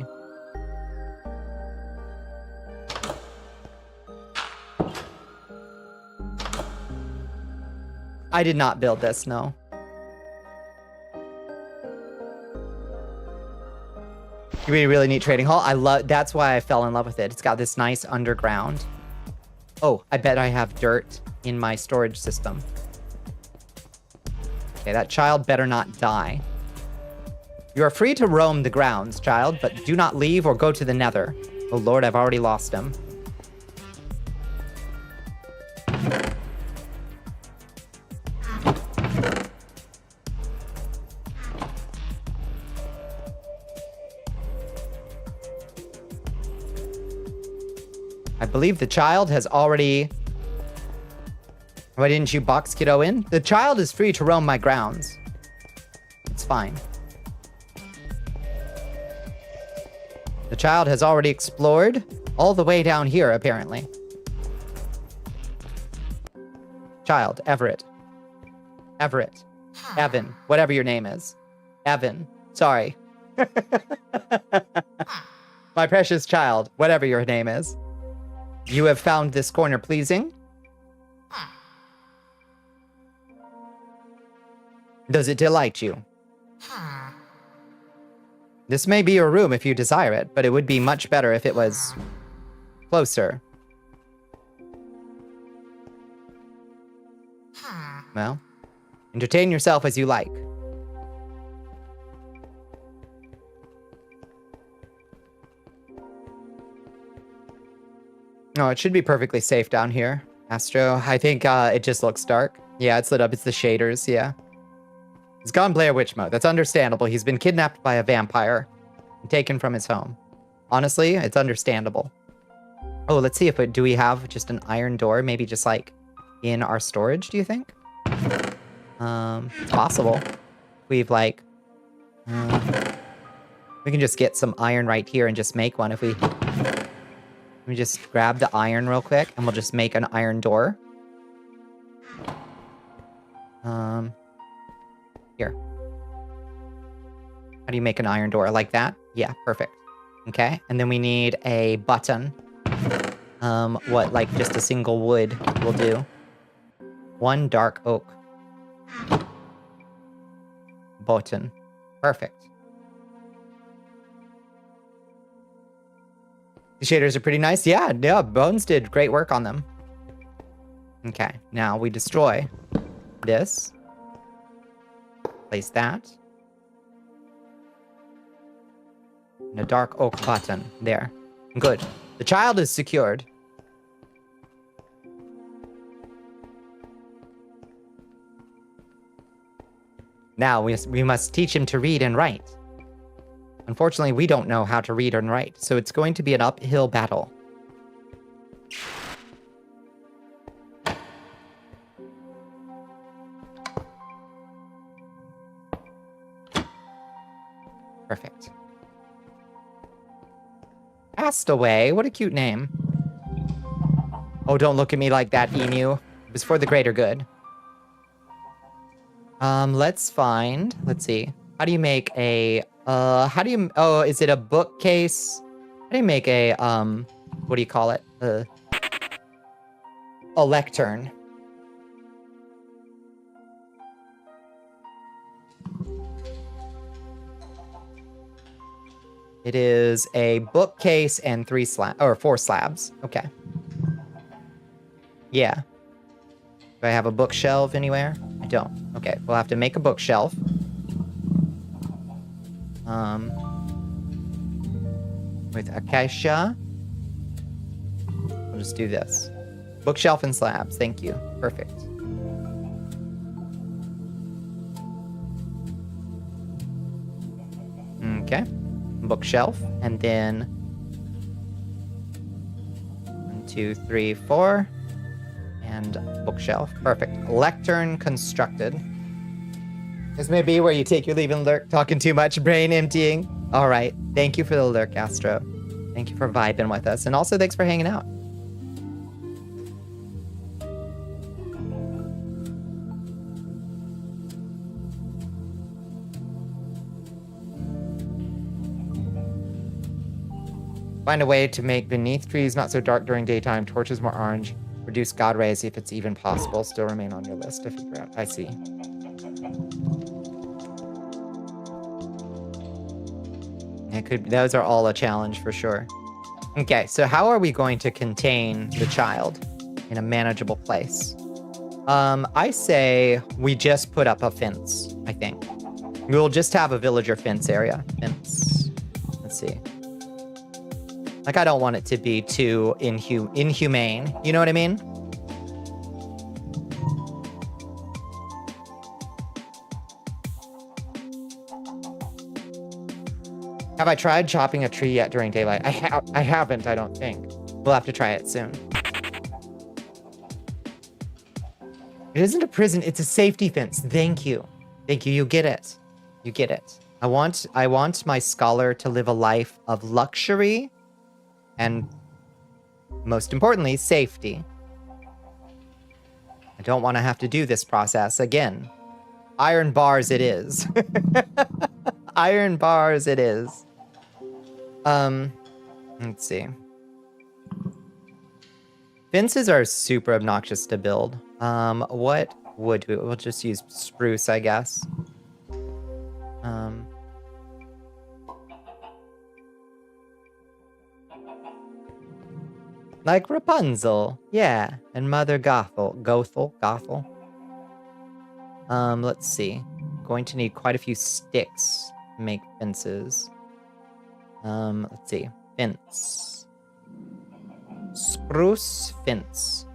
Speaker 3: I did not build this, no. We really need trading hall. That's why I fell in love with it. It's got this nice underground. Oh, I bet I have dirt in my storage system. Okay, that child better not die. You are free to roam the grounds, child, but do not leave or go to the nether. Oh lord, I've already lost him. I believe the child has already... Why didn't you box kiddo in? The child is free to roam my grounds. It's fine. The child has already explored all the way down here, apparently. Child, Everett. Everett. Evan. Whatever your name is. Evan. Sorry. My precious child. Whatever your name is. You have found this corner pleasing? Does it delight you? This may be your room if you desire it, but it would be much better if it was closer. Well, entertain yourself as you like. No, it should be perfectly safe down here, Astro. I think it just looks dark. Yeah, it's lit up. It's the shaders, yeah. He's gone Blair Witch mode. That's understandable. He's been kidnapped by a vampire and taken from his home. Honestly, it's understandable. Oh, let's see if do we have just an iron door? Maybe just like in our storage, do you think? It's possible. We've like... we can just get some iron right here and just make one if we... Let me just grab the iron real quick and we'll just make an iron door. Here. How do you make an iron door? Like that? Yeah, perfect. Okay, and then we need a button. What, like just a single wood will do. One dark oak. Button. Perfect. The shaders are pretty nice. Yeah, Bones did great work on them. Okay, now we destroy this. Place that. And a dark oak button. There. Good. The child is secured. Now we must teach him to read and write. Unfortunately, we don't know how to read and write, so it's going to be an uphill battle. Perfect. Castaway, what a cute name. Oh, don't look at me like that, Emu. It was for the greater good. Let's see. How do you make a, oh, is it a bookcase? How do you make a, what do you call it? A lectern. It is a bookcase and 4 slabs. Okay. Yeah. Do I have a bookshelf anywhere? I don't. Okay, we'll have to make a bookshelf. With acacia. We'll just do this. Bookshelf and slabs. Thank you. Perfect. Okay. Bookshelf. And then 1, 2, 3, 4. And bookshelf. Perfect. Lectern constructed. This may be where you take your leave and lurk, talking too much, brain emptying. All right. Thank you for the lurk, Astro. Thank you for vibing with us. And also, thanks for hanging out. Find a way to make beneath trees not so dark during daytime. Torches more orange. Reduce god rays if it's even possible. Still remain on your list to figure out. I see. It could. Those are all a challenge for sure. Okay, so how are we going to contain the child in a manageable place? I say we just put up a fence, I think. We'll just have a villager fence area. Fence. Let's see. Like, I don't want it to be too inhumane. You know what I mean? Have I tried chopping a tree yet during daylight? I haven't, I don't think. We'll have to try it soon. It isn't a prison, it's a safety fence. Thank you. Thank you, you get it. You get it. I want my scholar to live a life of luxury and, most importantly, safety. I don't want to have to do this process again. Iron bars it is. Iron bars it is. Let's see. Fences are super obnoxious to build. What wood do we... We'll just use spruce, I guess. Like Rapunzel. Yeah. And Mother Gothel. Let's see. Going to need quite a few sticks to make fences. Let's see. Fence. Spruce fence.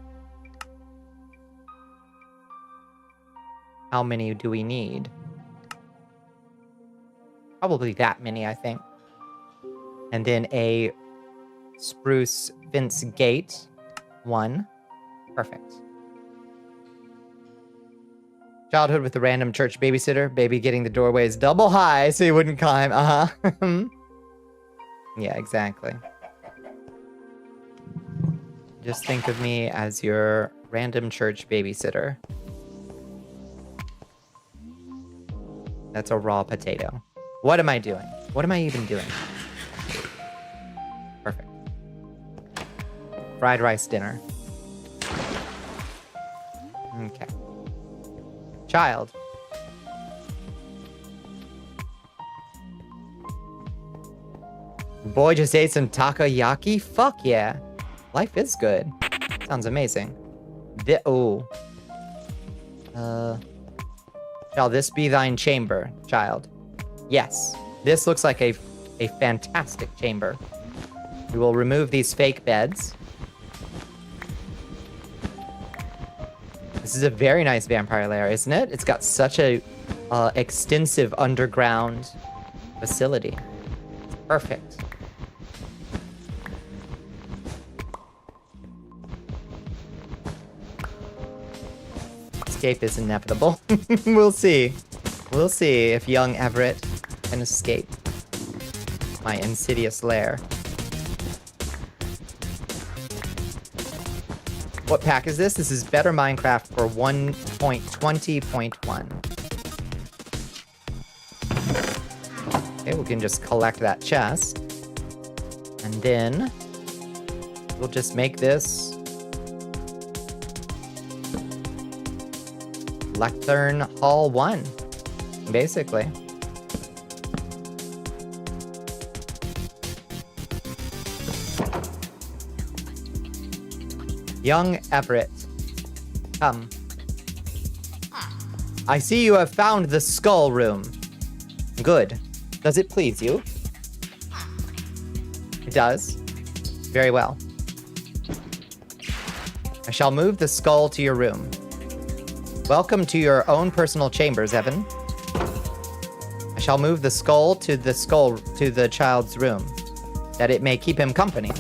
Speaker 3: How many do we need? Probably that many, I think. And then a spruce fence gate. 1. Perfect. Childhood with a random church babysitter. Baby getting the doorways double high so he wouldn't climb. Uh-huh. Yeah, exactly. Just think of me as your random church babysitter. That's a raw potato. What am I doing? What am I even doing? Perfect. Fried rice dinner. Okay. Child. Boy just ate some takoyaki? Fuck yeah. Life is good. Sounds amazing. Oh. Shall this be thine chamber, child? Yes. This looks like a fantastic chamber. We will remove these fake beds. This is a very nice vampire lair, isn't it? It's got such a extensive underground facility. It's perfect. Escape is inevitable. We'll see. We'll see if young Everett can escape my insidious lair. What pack is this? This is Better Minecraft for 1.20.1. Okay, we can just collect that chest. And then we'll just make this Lectern Hall 1, basically. Young Everett, come. I see you have found the skull room. Good. Does it please you? It does. Very well. I shall move the skull to your room. Welcome to your own personal chambers, Evan. I shall move the skull to the child's room, that it may keep him company.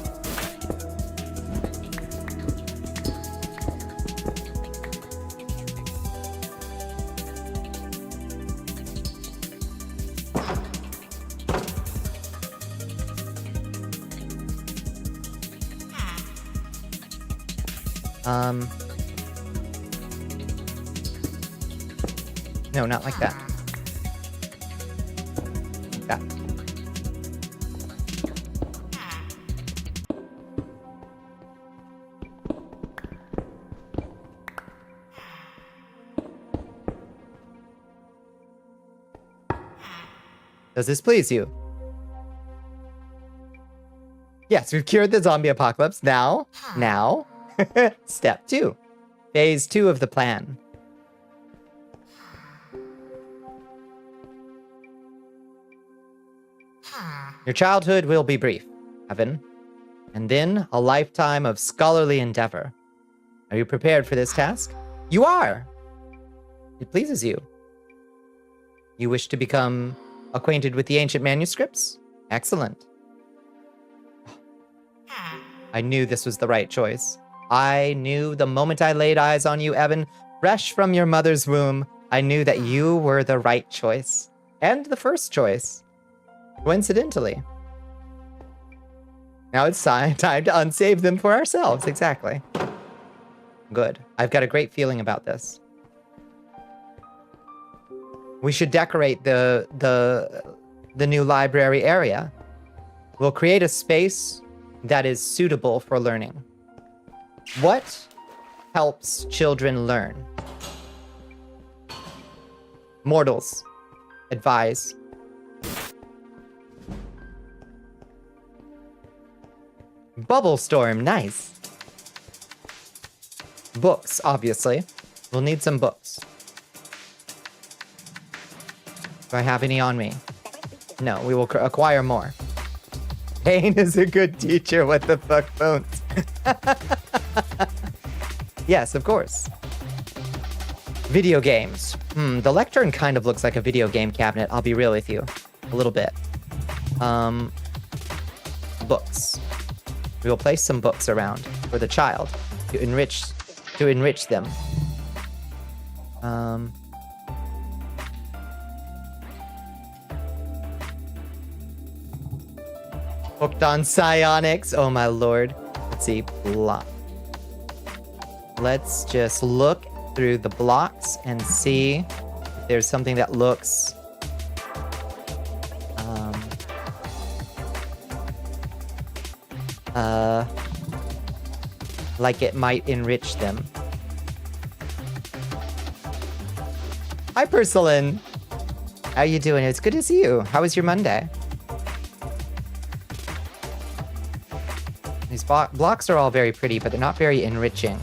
Speaker 3: No, not like that. Like that. Does this please you? Yes, we've cured the zombie apocalypse. Now, step 2. Phase 2 of the plan. Your childhood will be brief, Evan, and then a lifetime of scholarly endeavor. Are you prepared for this task? You are! It pleases you. You wish to become acquainted with the ancient manuscripts? Excellent. I knew this was the right choice. I knew the moment I laid eyes on you, Evan, fresh from your mother's womb, I knew that you were the right choice. And the first choice. Coincidentally. Now it's time to unsave them for ourselves. Exactly. Good. I've got a great feeling about this. We should decorate the new library area. We'll create a space that is suitable for learning. What helps children learn? Mortals, advise. Bubble storm, nice. Books, obviously. We'll need some books. Do I have any on me? No, we will acquire more. Pain is a good teacher, what the fuck, Bones? Yes, of course. Video games. The lectern kind of looks like a video game cabinet, I'll be real with you. A little bit. Books. We will place some books around for the child to enrich them. Hooked on psionics. Oh my lord. Let's see. Block. Let's just look through the blocks and see if there's something that looks like it might enrich them. Hi, Purslin. How you doing? It's good to see you. How was your Monday? These blocks are all very pretty, but they're not very enriching.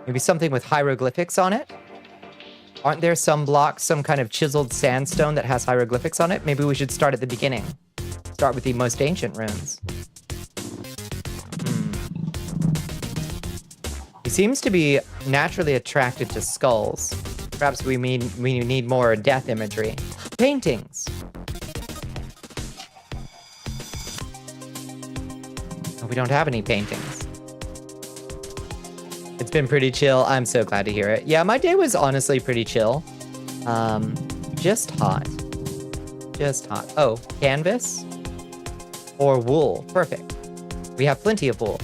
Speaker 3: Maybe something with hieroglyphics on it? Aren't there some blocks, some kind of chiseled sandstone that has hieroglyphics on it? Maybe we should start at the beginning. Start with the most ancient runes. He seems to be naturally attracted to skulls. Perhaps we need more death imagery. Paintings! Oh, we don't have any paintings. It's been pretty chill. I'm so glad to hear it. Yeah, my day was honestly pretty chill. Just hot. Just hot. Oh, canvas? Or wool. Perfect. We have plenty of wool.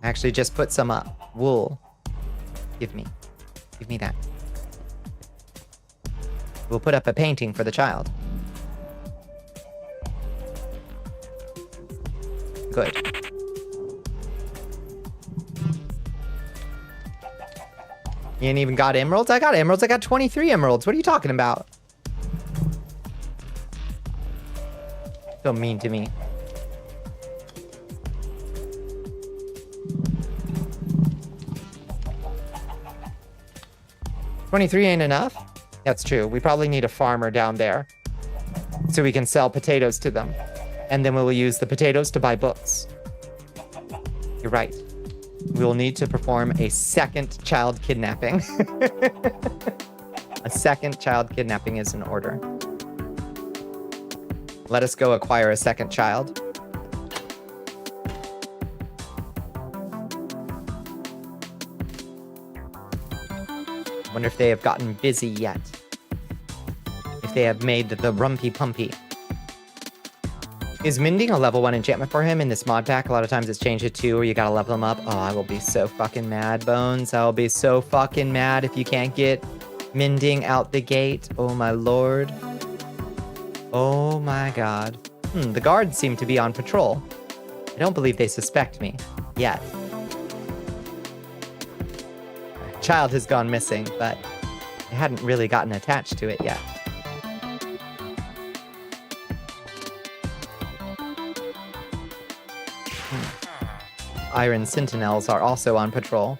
Speaker 3: Actually, just put some up. Wool. Give me that. We'll put up a painting for the child. Good. You ain't even got emeralds? I got emeralds. I got 23 emeralds. What are you talking about? So mean to me. $23 ain't enough? That's true. We probably need a farmer down there so we can sell potatoes to them. And then we will use the potatoes to buy books. You're right. We will need to perform a second child kidnapping. A second child kidnapping is in order. Let us go acquire a second child. Wonder if they have gotten busy yet. If they have made the rumpy pumpy. Is mending a level 1 enchantment for him in this mod pack? A lot of times it's changed to 2 or you gotta level him up. Oh, I will be so fucking mad, Bones. I will be so fucking mad if you can't get mending out the gate. Oh my lord. Oh my god. The guards seem to be on patrol. I don't believe they suspect me. Yet. Child has gone missing, but I hadn't really gotten attached to it yet. Iron Sentinels are also on patrol.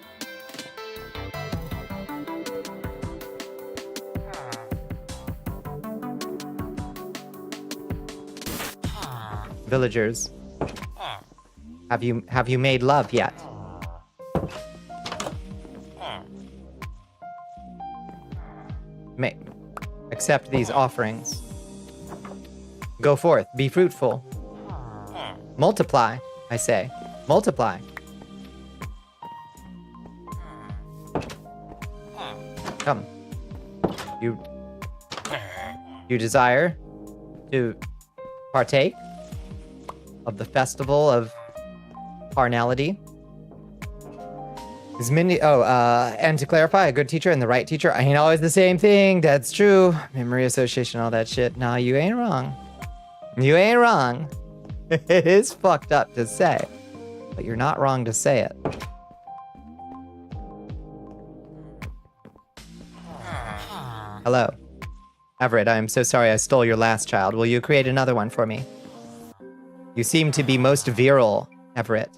Speaker 3: Villagers, have you made love yet? Accept these offerings. Go forth, be fruitful. Multiply, I say. Multiply. Come. You desire to partake of the festival of carnality? Is many and to clarify, a good teacher and the right teacher ain't always the same thing. That's true. Memory association, all that shit. Nah, you ain't wrong. You ain't wrong. It is fucked up to say, but you're not wrong to say it. Hello. Everett, I am so sorry I stole your last child. Will you create another one for me? You seem to be most virile, Everett.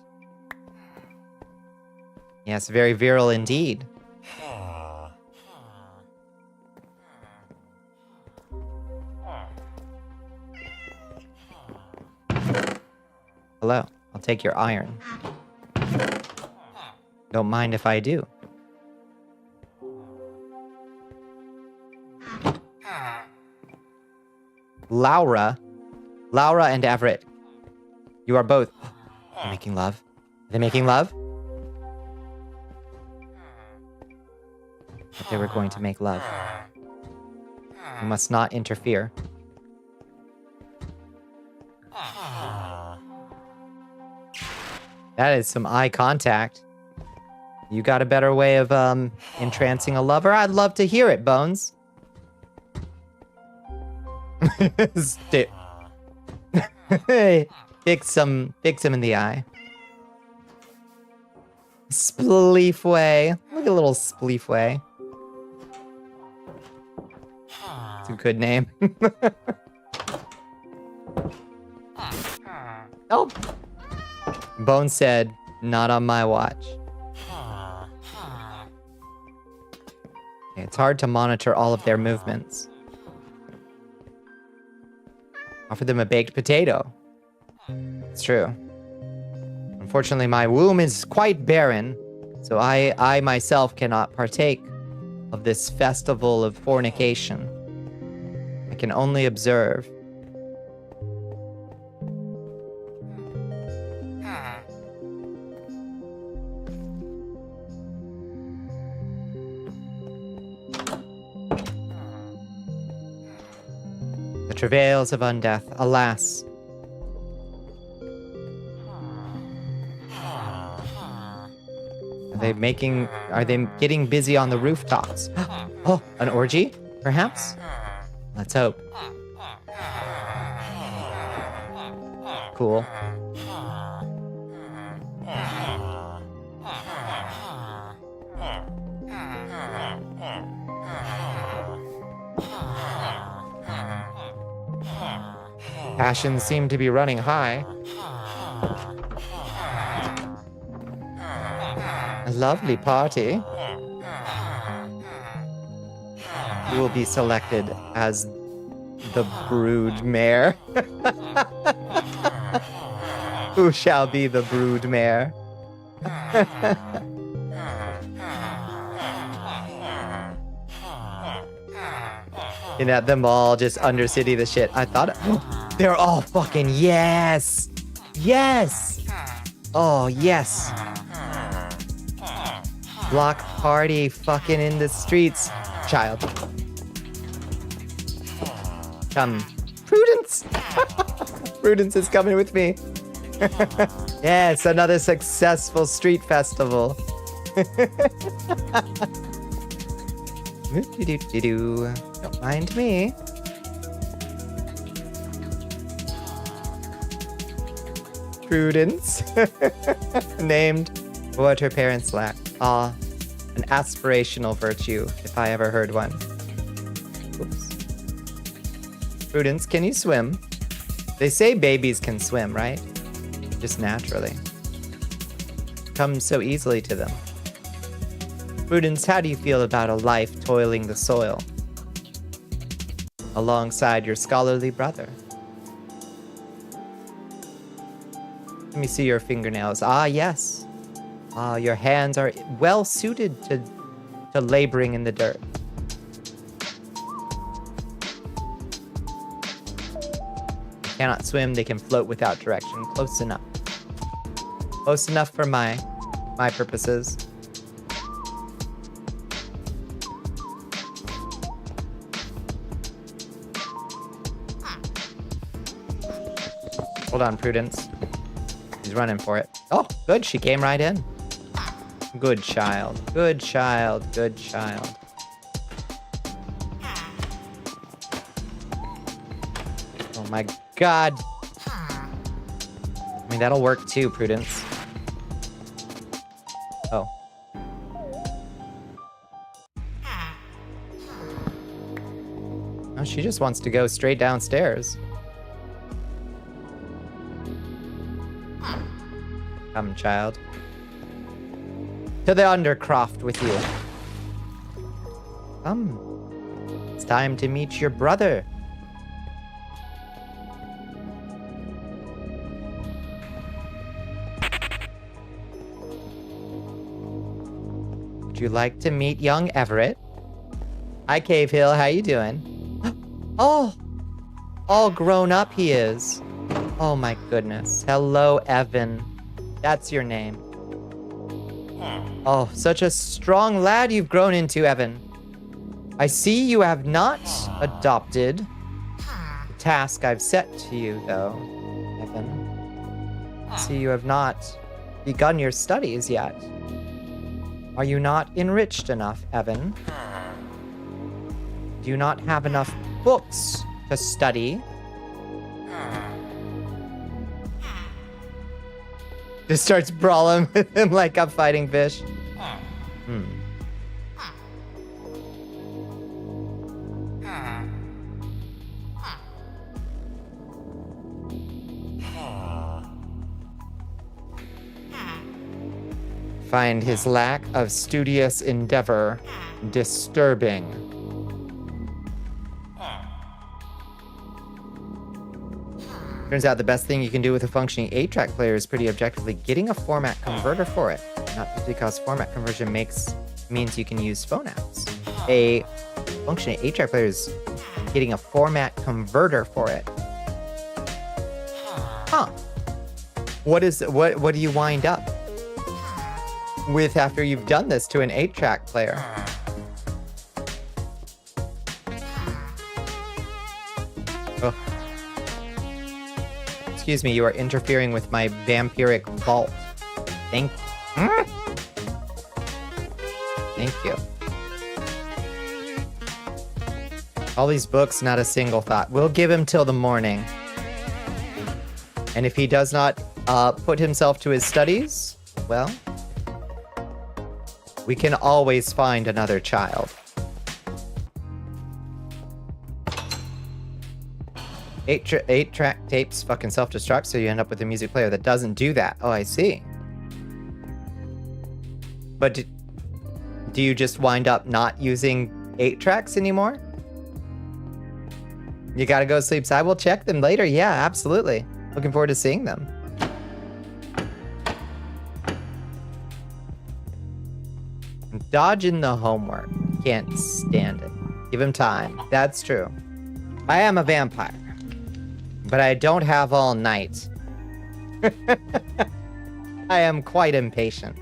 Speaker 3: Yes, very virile indeed. Hello, I'll take your iron. Don't mind if I do. Laura and Everett. You are both... They're making love. Are they making love? But they were going to make love. You must not interfere. That is some eye contact. You got a better way of entrancing a lover? I'd love to hear it, Bones. Fix him in the eye. Spleefway. Look at little Spleefway. It's a good name. Oh. Bone said, not on my watch. It's hard to monitor all of their movements. Offer them a baked potato. It's true. Unfortunately, my womb is quite barren, so I myself cannot partake of this festival of fornication. I can only observe. The travails of undeath, alas. Are they getting busy on the rooftops? Oh, an orgy, perhaps? Let's hope. Cool. Passions seem to be running high. A lovely party. You will be selected as the brood mare. Who shall be the brood mare? And at them all just undercity the shit. I thought they're all fucking yes. Yes. Oh, yes. Block party fucking in the streets. Child. Come. Prudence. Prudence is coming with me. Yes, another successful street festival. Don't mind me. Prudence. Named what her parents lacked. Ah, an aspirational virtue, if I ever heard one. Oops. Prudence, can you swim? They say babies can swim, right? Just naturally. Comes so easily to them. Prudence, how do you feel about a life toiling the soil? Alongside your scholarly brother. Let me see your fingernails. Ah, yes. Ah, your hands are well suited to laboring in the dirt. They cannot swim, they can float without direction. Close enough. Close enough for my purposes. Hold on, Prudence. He's running for it. Oh, good. She came right in. Good child. Good child. Good child. Oh my god. I mean, that'll work too, Prudence. Oh. Oh, she just wants to go straight downstairs. Come, child. To the undercroft with you. Come. It's time to meet your brother. Would you like to meet young Everett? Hi, Cave Hill. How you doing? Oh, all grown up he is. Oh my goodness. Hello, Evan. That's your name. Oh, such a strong lad you've grown into, Evan. I see you have not adopted the task I've set to you, though, Evan. I see you have not begun your studies yet. Are you not enriched enough, Evan? Do you not have enough books to study? Just starts brawling with him like a fighting fish. Find his lack of studious endeavor disturbing. Turns out the best thing you can do with a functioning 8-track player is pretty objectively getting a format converter for it. Not just because format conversion means you can use phone apps. A functioning 8-track player is getting a format converter for it. Huh. What do you wind up with after you've done this to an 8-track player? Oh. Excuse me, you are interfering with my vampiric vault. Thank you. All these books, not a single thought. We'll give him till the morning. And if he does not put himself to his studies, well, we can always find another child. 8-track tapes fucking self-destruct, so you end up with a music player that doesn't do that. Oh, I see. But do you just wind up not using 8-tracks anymore? You gotta go sleep, so I will check them later. Yeah, absolutely. Looking forward to seeing them. Dodging the homework. Can't stand it. Give him time. That's true. I am a vampire. But I don't have all night. I am quite impatient.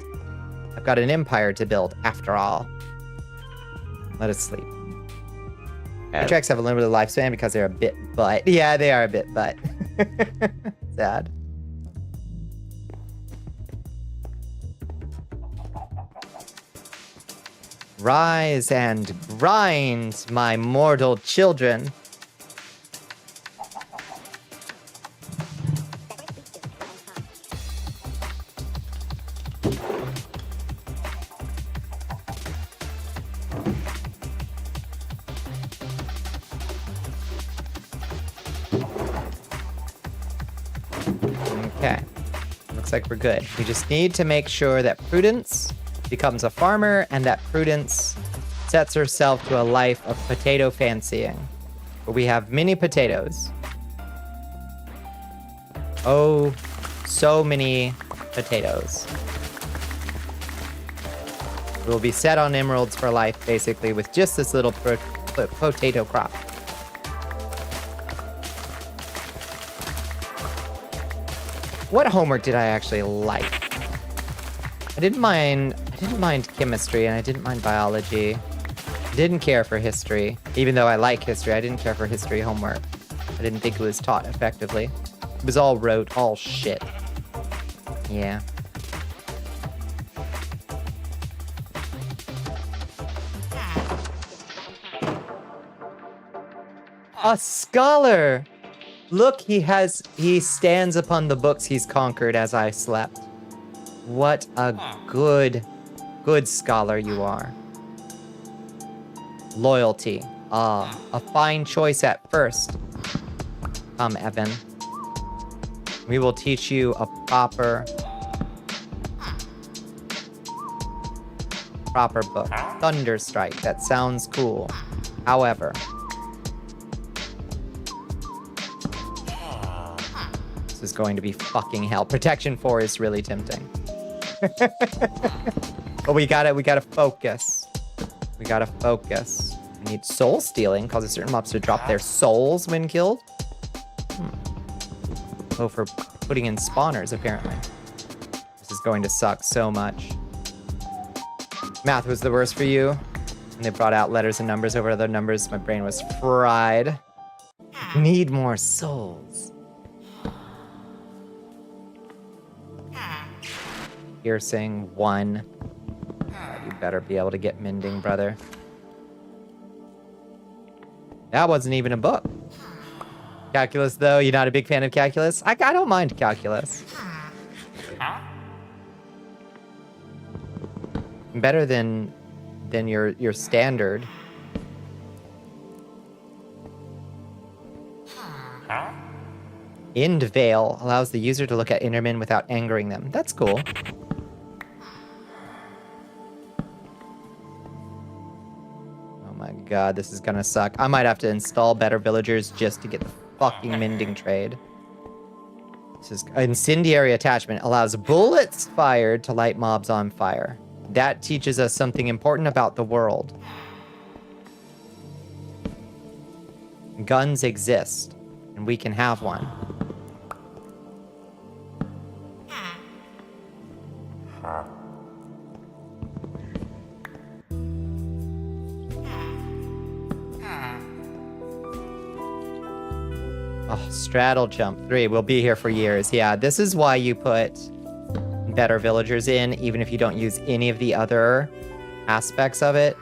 Speaker 3: I've got an empire to build, after all. Let us sleep. Tracks have a limited lifespan because they're a bit butt. Yeah, they are a bit butt. Sad. Rise and grind, my mortal children. like we're good. We just need to make sure that Prudence becomes a farmer and that Prudence sets herself to a life of potato fancying. Where we have many potatoes. Oh, so many potatoes. We'll be set on emeralds for life, basically, with just this little potato crop. What homework did I actually like? I didn't mind chemistry, and I didn't mind biology. I didn't care for history. Even though I like history, I didn't care for history homework. I didn't think it was taught effectively. It was all rote, all shit. Yeah. A scholar! Look, he stands upon the books he's conquered as I slept. What a good scholar you are. Loyalty. Ah, a fine choice at first. Come, Evan. We will teach you a proper book. Thunderstrike. That sounds cool. However, this is going to be fucking hell. Protection 4 is really tempting. But we gotta focus. We gotta focus. I need soul stealing, causes certain mobs to drop their souls when killed. Oh, for putting in spawners, apparently. This is going to suck so much. Math was the worst for you. When they brought out letters and numbers over other numbers, my brain was fried. Need more souls. Piercing 1. You better be able to get mending, brother. That wasn't even a book. Calculus, though, you're not a big fan of calculus? I don't mind calculus. Better than your standard. End Veil allows the user to look at Endermen without angering them. That's cool. Oh my god, this is gonna suck. I might have to install better villagers just to get the fucking mending trade. This is incendiary attachment. Allows bullets fired to light mobs on fire. That teaches us something important about the world. Guns exist, and we can have one. Oh, straddle jump 3. We'll be here for years. Yeah, this is why you put better villagers in, even if you don't use any of the other aspects of it.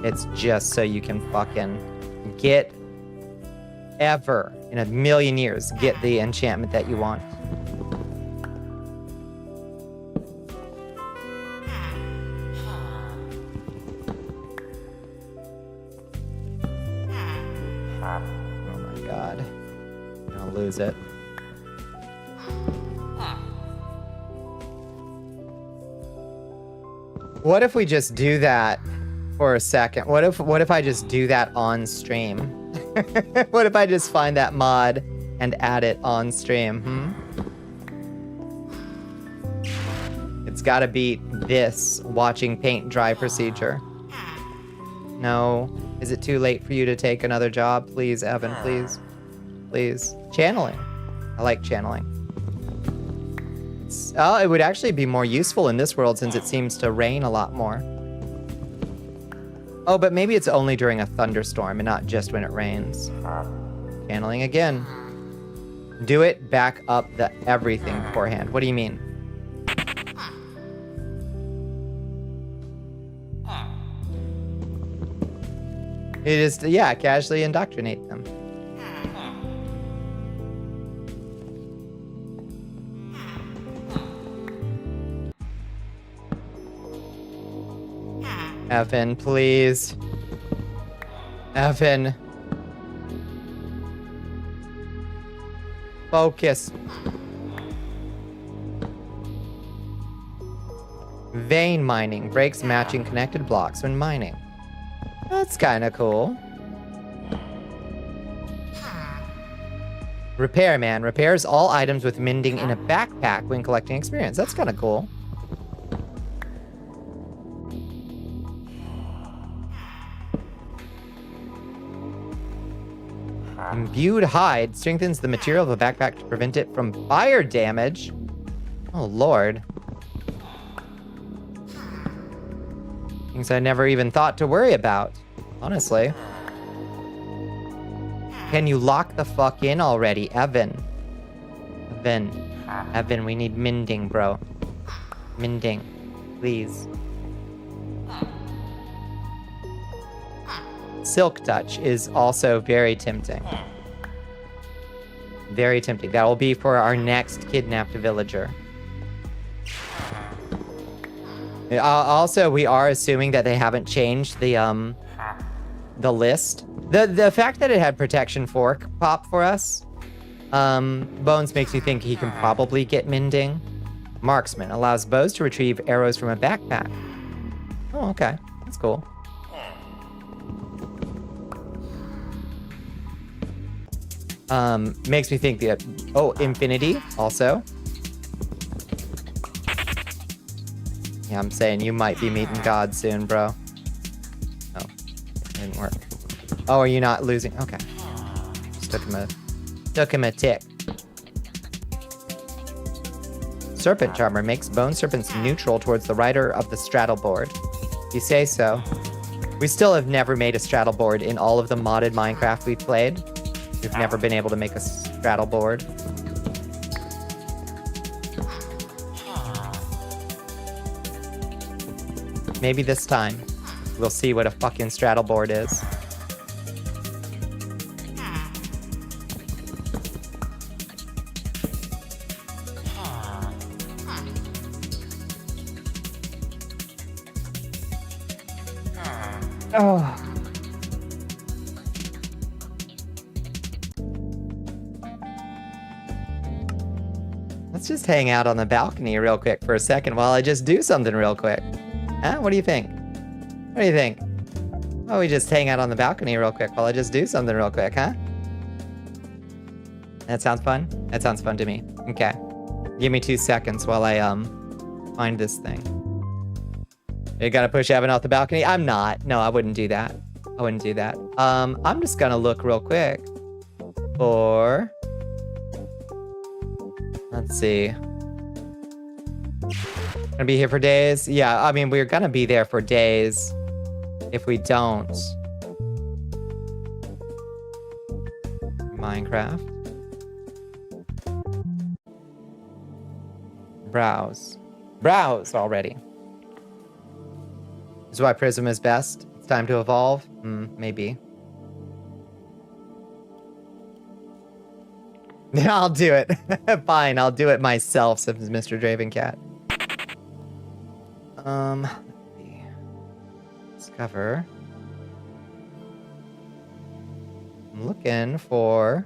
Speaker 3: It's just so you can fucking get ever in a million years get the enchantment that you want. Oh my god. I'll lose it. What if we just do that for a second? What if I just do that on stream? What if I just find that mod and add it on stream? It's gotta beat this watching paint dry procedure. No. Is it too late for you to take another job? Please, Evan, please. Please. Channeling. I like channeling. It would actually be more useful in this world since it seems to rain a lot more. Oh, but maybe it's only during a thunderstorm and not just when it rains. Channeling again. Do it, back up the everything beforehand. What do you mean? It is, yeah, casually indoctrinate them. Evan, please. Evan. Vein mining. Breaks matching connected blocks when mining. That's kind of cool. Repairman. Repairs all items with mending in a backpack when collecting experience. That's kind of cool. Imbued hide strengthens the material of a backpack to prevent it from fire damage. Oh, Lord. Things I never even thought to worry about, honestly. Can you lock the fuck in already, Evan? Evan, we need mending, bro. Mending, please. Silk Touch is also very tempting. Very tempting. That will be for our next kidnapped villager. Also, we are assuming that they haven't changed the list. The fact that it had protection fork pop for us, Bones makes me think he can probably get mending. Marksman allows bows to retrieve arrows from a backpack. Oh, okay. That's cool. Makes me think that... Oh, Infinity, also. Yeah, I'm saying you might be meeting God soon, bro. Oh, it didn't work. Oh, are you not losing? Okay. Just took him a tick. Serpent Charmer makes bone serpents neutral towards the rider of the straddle board. You say so. We still have never made a straddle board in all of the modded Minecraft we've played. We've never been able to make a straddle board. Maybe this time we'll see what a fucking straddle board is. Oh. Let's just hang out on the balcony real quick for a second while I just do something real quick. Huh? What do you think? What do you think? Oh, we just hang out on the balcony real quick while I just do something real quick, huh? That sounds fun? That sounds fun to me. Okay. Give me 2 seconds while I, find this thing. You gotta push Evan off the balcony? I'm not. No, I wouldn't do that. I wouldn't do that. I'm just gonna look real quick for... Let's see. Gonna be here for days? Yeah, I mean, we're gonna be there for days if we don't. Minecraft. Browse. Browse already. This is why Prism is best. It's time to evolve? Maybe. Yeah, I'll do it. Fine, I'll do it myself, says Mr. Dravencat. Let's see. Discover. I'm looking for...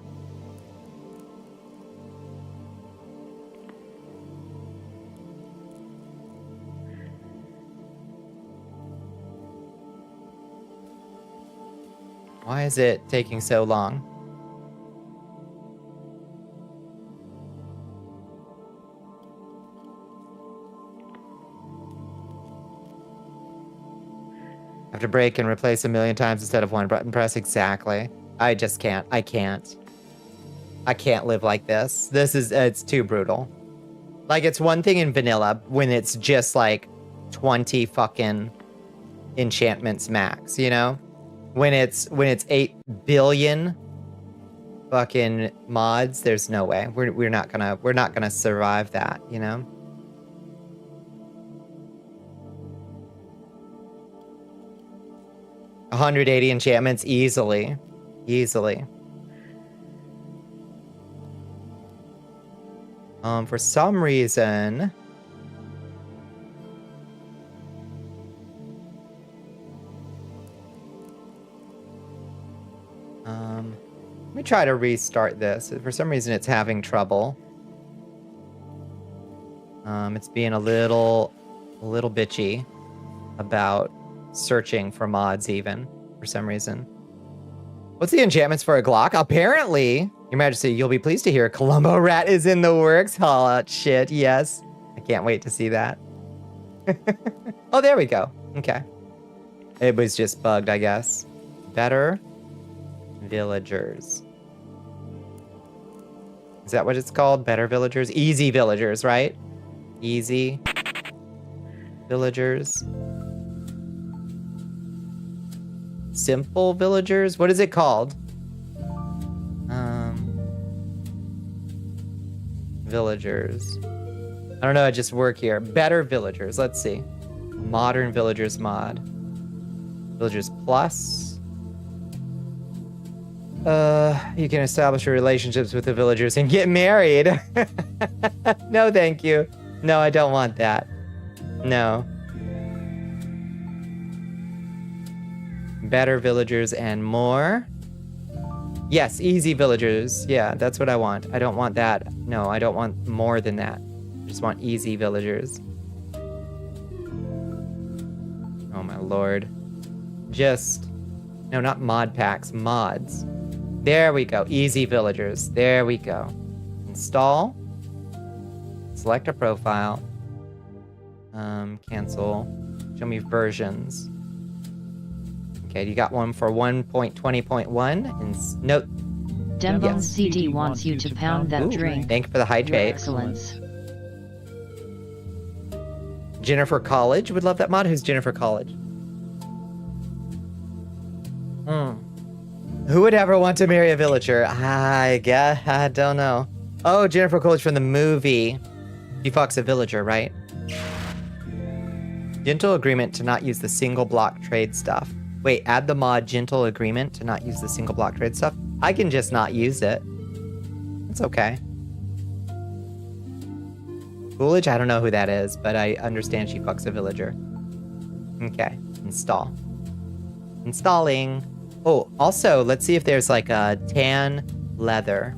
Speaker 3: Why is it taking so long? Have to break and replace a million times instead of one button press. Exactly. I just can't. I can't live like this. It's too brutal. Like, it's one thing in vanilla when it's just like 20 fucking enchantments max, you know? When it's 8 billion fucking mods, there's no way. We're not gonna survive that, you know? $180 enchantments easily. For some reason, let me try to restart this. For some reason, it's having trouble. It's being a little a little bitchy about searching for mods even, for some reason. What's the enchantments for a Glock? Apparently, Your Majesty, you'll be pleased to hear Columbo Rat is in the works. Oh, shit, yes. I can't wait to see that. Oh, there we go. Okay. It was just bugged, I guess. Better villagers. Is that what it's called? Better villagers? Easy villagers, right? Easy villagers. Simple villagers? What is it called? Villagers. I don't know, I just work here. Better villagers, let's see. Modern villagers mod. Villagers plus. You can establish your relationships with the villagers and get married. No, thank you. No, I don't want that. No. Better villagers and more. Yes, easy villagers. Yeah, that's what I want. I don't want that. No, I don't want more than that. I just want easy villagers. Oh my lord. Just... No, not mod packs. Mods. There we go. Easy villagers. There we go. Install. Select a profile. Cancel. Show me versions. Okay, you got one for 1.20.1 and note.
Speaker 2: Dembone CD wants you to pound that drink.
Speaker 3: Thank you for the
Speaker 2: Your
Speaker 3: hydrate.
Speaker 2: excellence.
Speaker 3: Jennifer College would love that mod. Who's Jennifer College? Who would ever want to marry a villager? I guess, I don't know. Oh, Jennifer College from the movie. She fucks a villager, right? Gentle agreement to not use the single block trade stuff. Wait, add the mod gentle agreement to not use the single block trade stuff? I can just not use it. It's okay. Coolidge? I don't know who that is, but I understand she fucks a villager. Okay, install. Installing. Oh, also, let's see if there's like a tan leather.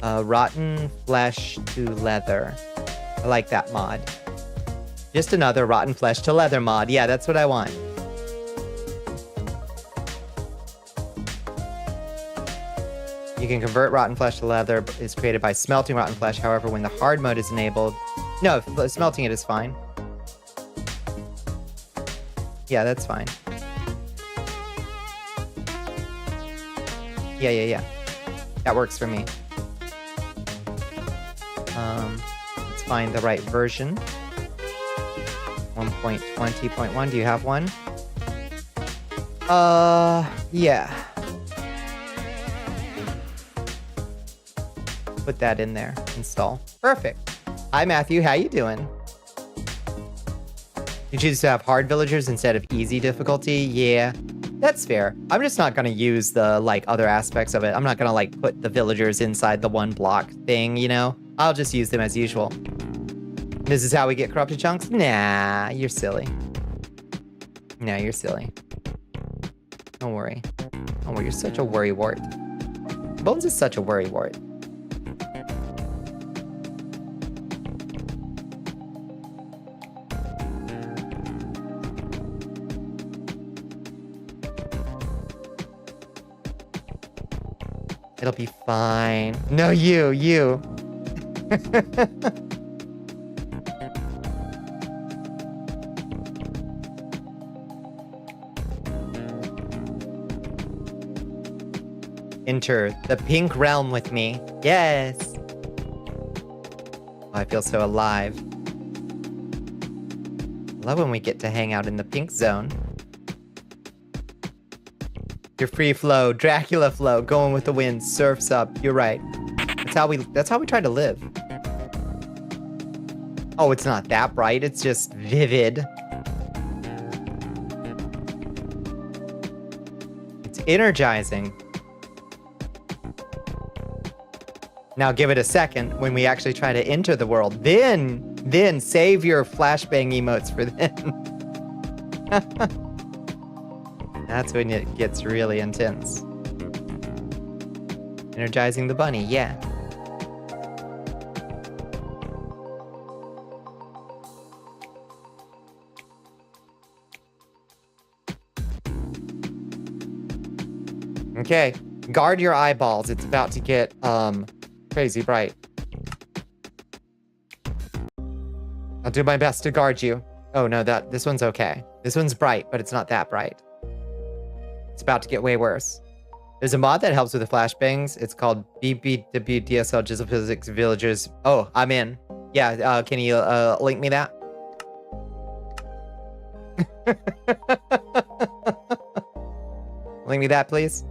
Speaker 3: Rotten flesh to leather. I like that mod. Just another rotten flesh to leather mod. Yeah, that's what I want. You can convert rotten flesh to leather. Is created by smelting rotten flesh. However, when the hard mode is enabled... No, smelting it is fine. Yeah, that's fine. Yeah. That works for me. Let's find the right version. 1.20.1. Do you have one? Yeah. Put that in there. Install. Perfect. Hi, Matthew. How you doing? You choose to have hard villagers instead of easy difficulty? Yeah, that's fair. I'm just not going to use the, like, other aspects of it. I'm not going to, like, put the villagers inside the one block thing, you know? I'll just use them as usual. This is how we get corrupted chunks? Nah, you're silly. No, you're silly. Don't worry. Don't worry, you're such a worrywart. Bones is such a worrywart. It'll be fine. No, you. Enter the pink realm with me. Yes. Oh, I feel so alive. Love when we get to hang out in the pink zone. Your free flow, Dracula flow, going with the wind, surfs up. You're right. That's how we try to live. Oh, it's not that bright. It's just vivid. It's energizing. Now give it a second when we actually try to enter the world. Then save your flashbang emotes for then. That's when it gets really intense. Energizing the bunny, yeah. Okay. Guard your eyeballs. It's about to get crazy bright. I'll do my best to guard you. Oh no, this one's okay. This one's bright, but it's not that bright. It's about to get way worse. There's a mod that helps with the flashbangs. It's called BBWDSL Jizzle Physics Villagers. Oh, I'm in. Yeah, can you link me that? Link me that, please.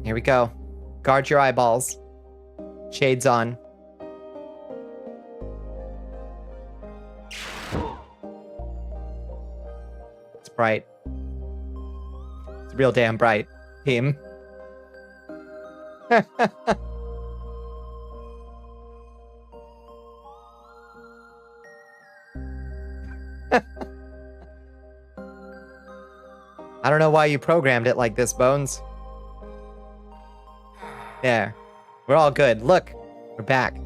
Speaker 3: Here we go. Guard your eyeballs. Shades on. It's bright. It's real damn bright, team. I don't know why you programmed it like this, Bones. There. We're all good. Look. We're back.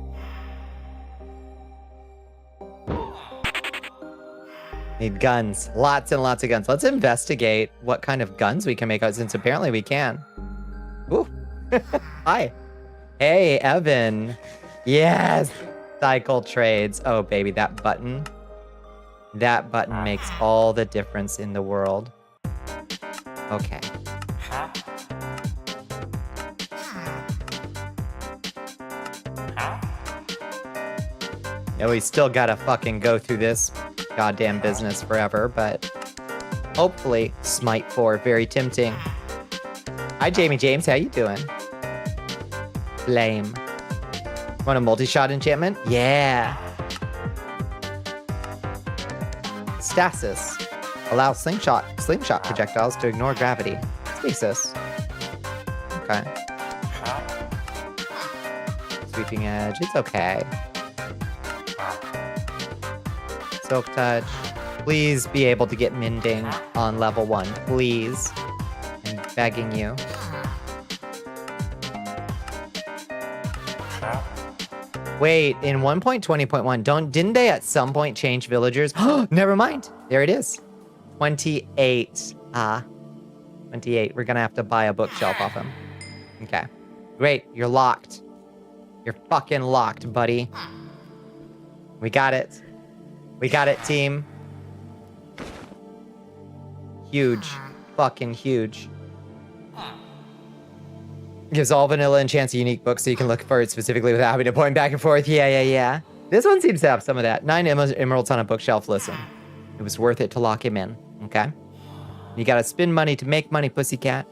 Speaker 3: Need guns. Lots and lots of guns. Let's investigate what kind of guns we can make out, since apparently we can. Ooh. Hi. Hey, Evan. Yes. Cycle trades. Oh, baby, that button. That button makes all the difference in the world. Okay. Yeah, we still gotta fucking go through this goddamn business forever, but hopefully Smite 4, very tempting. Hi, Jamie James, how you doing? Flame. Want a multi-shot enchantment? Yeah. Stasis. Allow slingshot projectiles to ignore gravity. Stasis. Okay. Sweeping edge, it's okay. Silk touch. Please be able to get mending on level 1. Please. I'm begging you. Wait, in 1.20.1, didn't they at some point change villagers? Never mind. There it is. 28. 28. We're gonna have to buy a bookshelf off him. Okay. Great. You're locked. You're fucking locked, buddy. We got it. We got it, team. Huge. Fucking huge. Gives all vanilla enchants a unique book so you can look for it specifically without having to point back and forth. Yeah. This one seems to have some of that. 9 emeralds on a bookshelf. Listen. It was worth it to lock him in. Okay? You gotta spend money to make money, pussycat.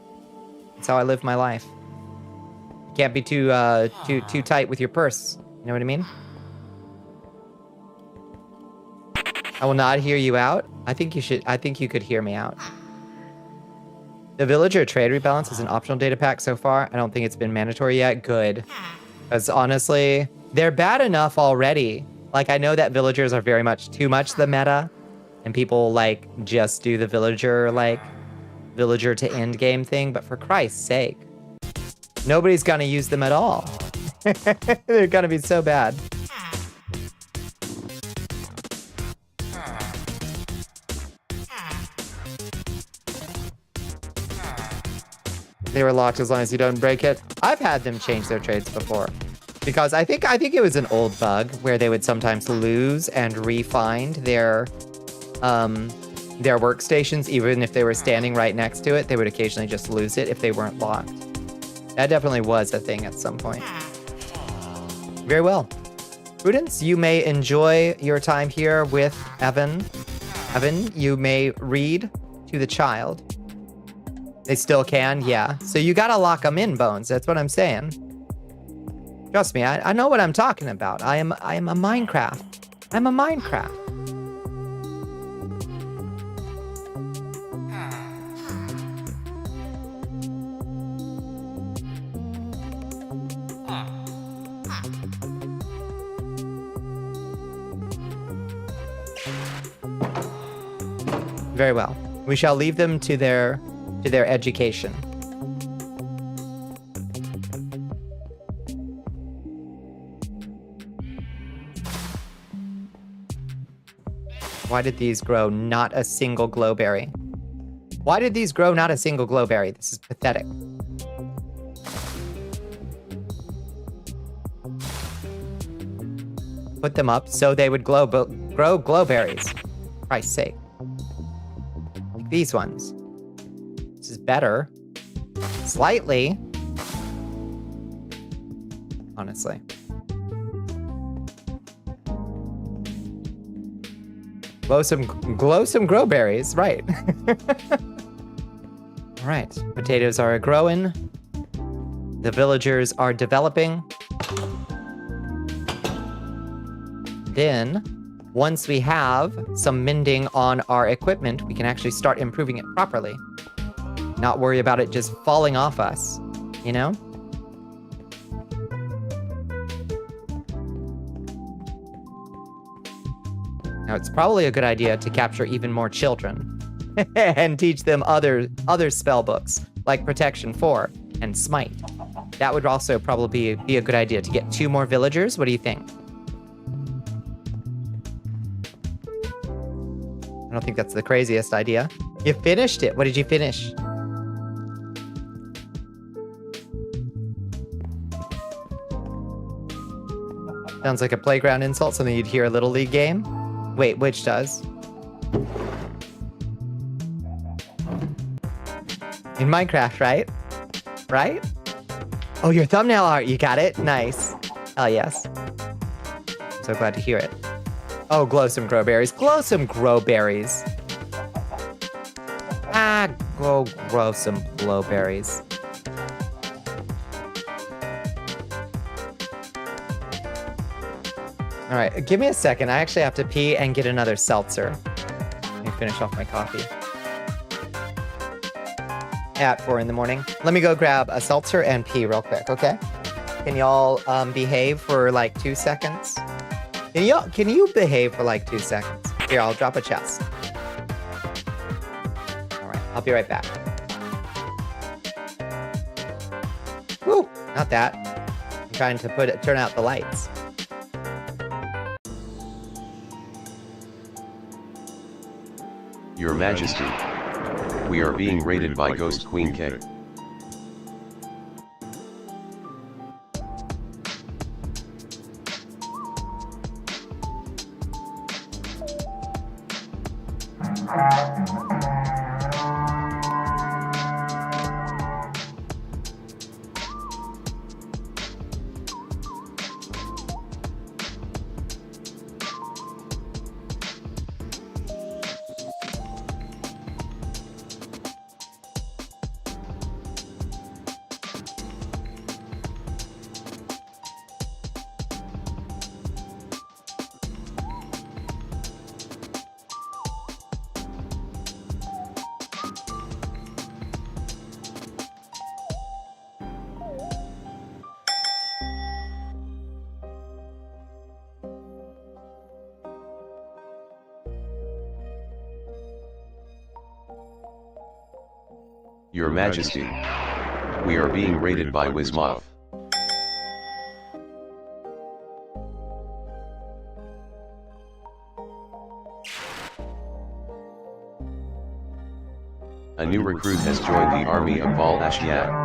Speaker 3: That's how I live my life. You can't be too tight with your purse. You know what I mean? I will not hear you out. I think you could hear me out. The villager trade rebalance is an optional data pack so far. I don't think it's been mandatory yet. Good. Because honestly, they're bad enough already. Like, I know that villagers are very much too much the meta. And people, like, just do the villager to end game thing. But for Christ's sake, nobody's gonna use them at all. They're gonna be so bad. They were locked as long as you don't break it. I've had them change their trades before. Because I think it was an old bug where they would sometimes lose and re-find their workstations, even if they were standing right next to it. They would occasionally just lose it if they weren't locked. That definitely was a thing at some point. Very well. Prudence, you may enjoy your time here with Evan. Evan, you may read to the child. They still can, yeah. So you gotta lock them in, Bones. That's what I'm saying. Trust me, I know what I'm talking about. I am a Minecraft. I'm a Minecraft. Very well. We shall leave them to their education. Why did these grow not a single glowberry? Why did these grow not a single glowberry? This is pathetic. Put them up so they would grow glowberries. For Christ's sake. Like these ones. This is better. Slightly. Honestly. Glow some growberries, right. All right, potatoes are growing. The villagers are developing. Then, once we have some mending on our equipment, we can actually start improving it properly. Not worry about it just falling off us, you know? Now, it's probably a good idea to capture even more children and teach them other spell books, like Protection 4 and Smite. That would also probably be a good idea to get 2 more villagers. What do you think? I don't think that's the craziest idea. You finished it. What did you finish? Sounds like a playground insult, something you'd hear a Little League game. Wait, which does? In Minecraft, right? Right? Oh, your thumbnail art, you got it? Nice. Hell yes. I'm so glad to hear it. Oh, glow some growberries. Glow some growberries. Ah, go grow some glowberries. All right, give me a second. I actually have to pee and get another seltzer. Let me finish off my coffee. At 4 in the morning. Let me go grab a seltzer and pee real quick, okay? Can y'all behave for like 2 seconds? Can you behave for like 2 seconds? Here, I'll drop a chest. All right, I'll be right back. Woo, not that. I'm trying to turn out the lights.
Speaker 1: Your Majesty, we are being raided by Ghost Queen K. Your Majesty, we are being raided by Wismov. A new recruit has joined the army of Val Ashiat.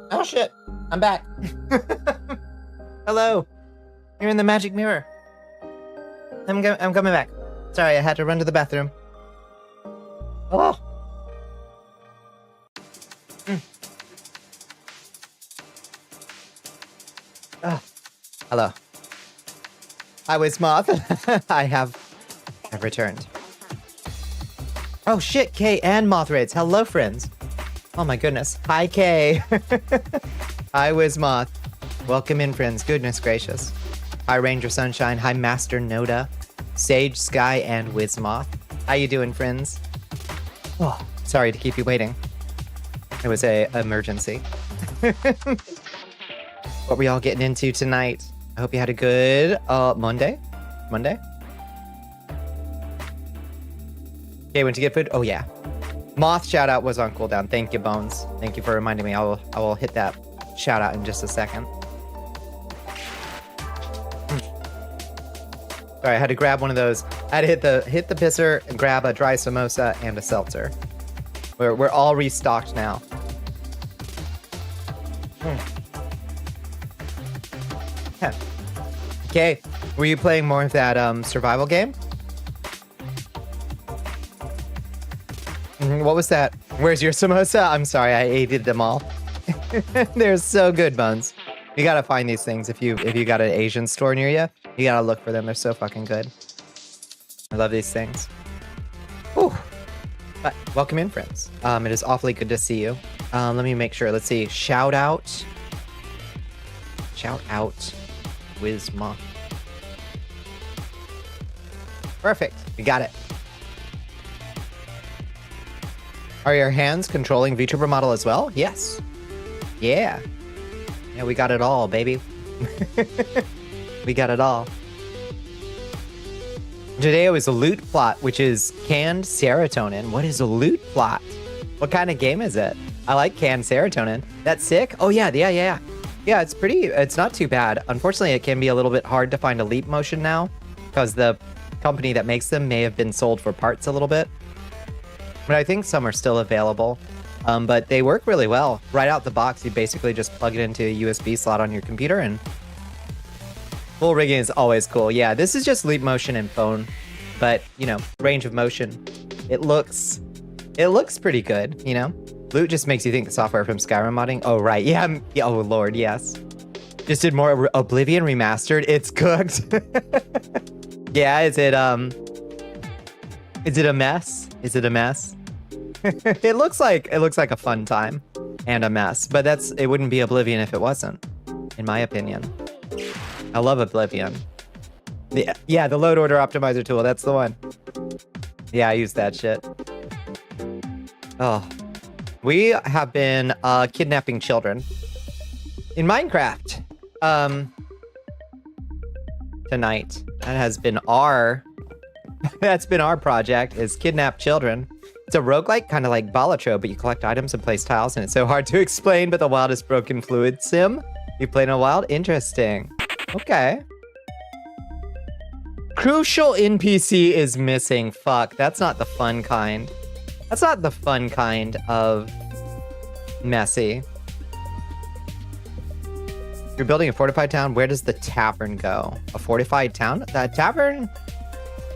Speaker 3: Oh shit, I'm back. Hello, you're in the magic mirror. I'm coming back. Sorry, I had to run to the bathroom. Oh. Oh. Hello. Hi, Wismoth. I've returned. Oh shit, Kay and Mothrates. Hello, friends. Oh my goodness. Hi, Kay. Hi, Wismoth. Welcome in, friends. Goodness gracious. Hi, Ranger Sunshine. Hi, Master Noda, Sage, Sky, and Wismoth. How you doing, friends? Oh, sorry to keep you waiting. It was a emergency. What were y'all getting into tonight? I hope you had a good Monday. Okay, went to get food. Oh yeah, Moth shout out was on cooldown. Thank you, Bones. Thank you for reminding me. I will hit that shout out in just a second. Sorry, I had to grab one of those. I had to hit the pisser and grab a dry samosa and a seltzer. We're all restocked now. Yeah. Okay, were you playing more of that survival game? What was that? Where's your samosa? I'm sorry, I ate them all. They're so good, Buns. You gotta find these things if you got an Asian store near you. You gotta look for them. They're so fucking good. I love these things. Whew. But welcome in, friends. It is awfully good to see you. Let me make sure. Let's see. Shout out. Wismoth. Perfect. We got it. Are your hands controlling Vtuber model as well? Yes. Yeah. Yeah, we got it all, baby. We got it all. Today it was a loot plot, which is canned serotonin. What is a loot plot? What kind of game is it? I like canned serotonin. That's sick. Oh yeah. Yeah, it's not too bad. Unfortunately, it can be a little bit hard to find a Leap Motion now because the company that makes them may have been sold for parts a little bit. But I think some are still available. But they work really well. Right out the box, you basically just plug it into a USB slot on your computer and full rigging is always cool. Yeah, this is just Leap Motion and phone, but you know, range of motion. It looks pretty good, you know? Loot just makes you think the software from Skyrim modding. Oh, right. Yeah. Oh, Lord. Yes. Just did more Oblivion remastered. It's cooked. Yeah. Is it a mess? Is it a mess? It looks like a fun time and a mess, but it wouldn't be Oblivion if it wasn't, in my opinion. I love Oblivion. Yeah, the load order optimizer tool. That's the one. Yeah, I use that shit. Oh. We have been kidnapping children in Minecraft tonight. That's been our project, is kidnap children. It's a roguelike, kind of like Balatro, but you collect items and place tiles, and it's so hard to explain, but the wildest broken fluid sim. You play in a wild? Interesting. Okay. Crucial NPC is missing. Fuck, that's not the fun kind. That's not the fun kind of messy. You're building a fortified town. Where does the tavern go? A fortified town? The tavern?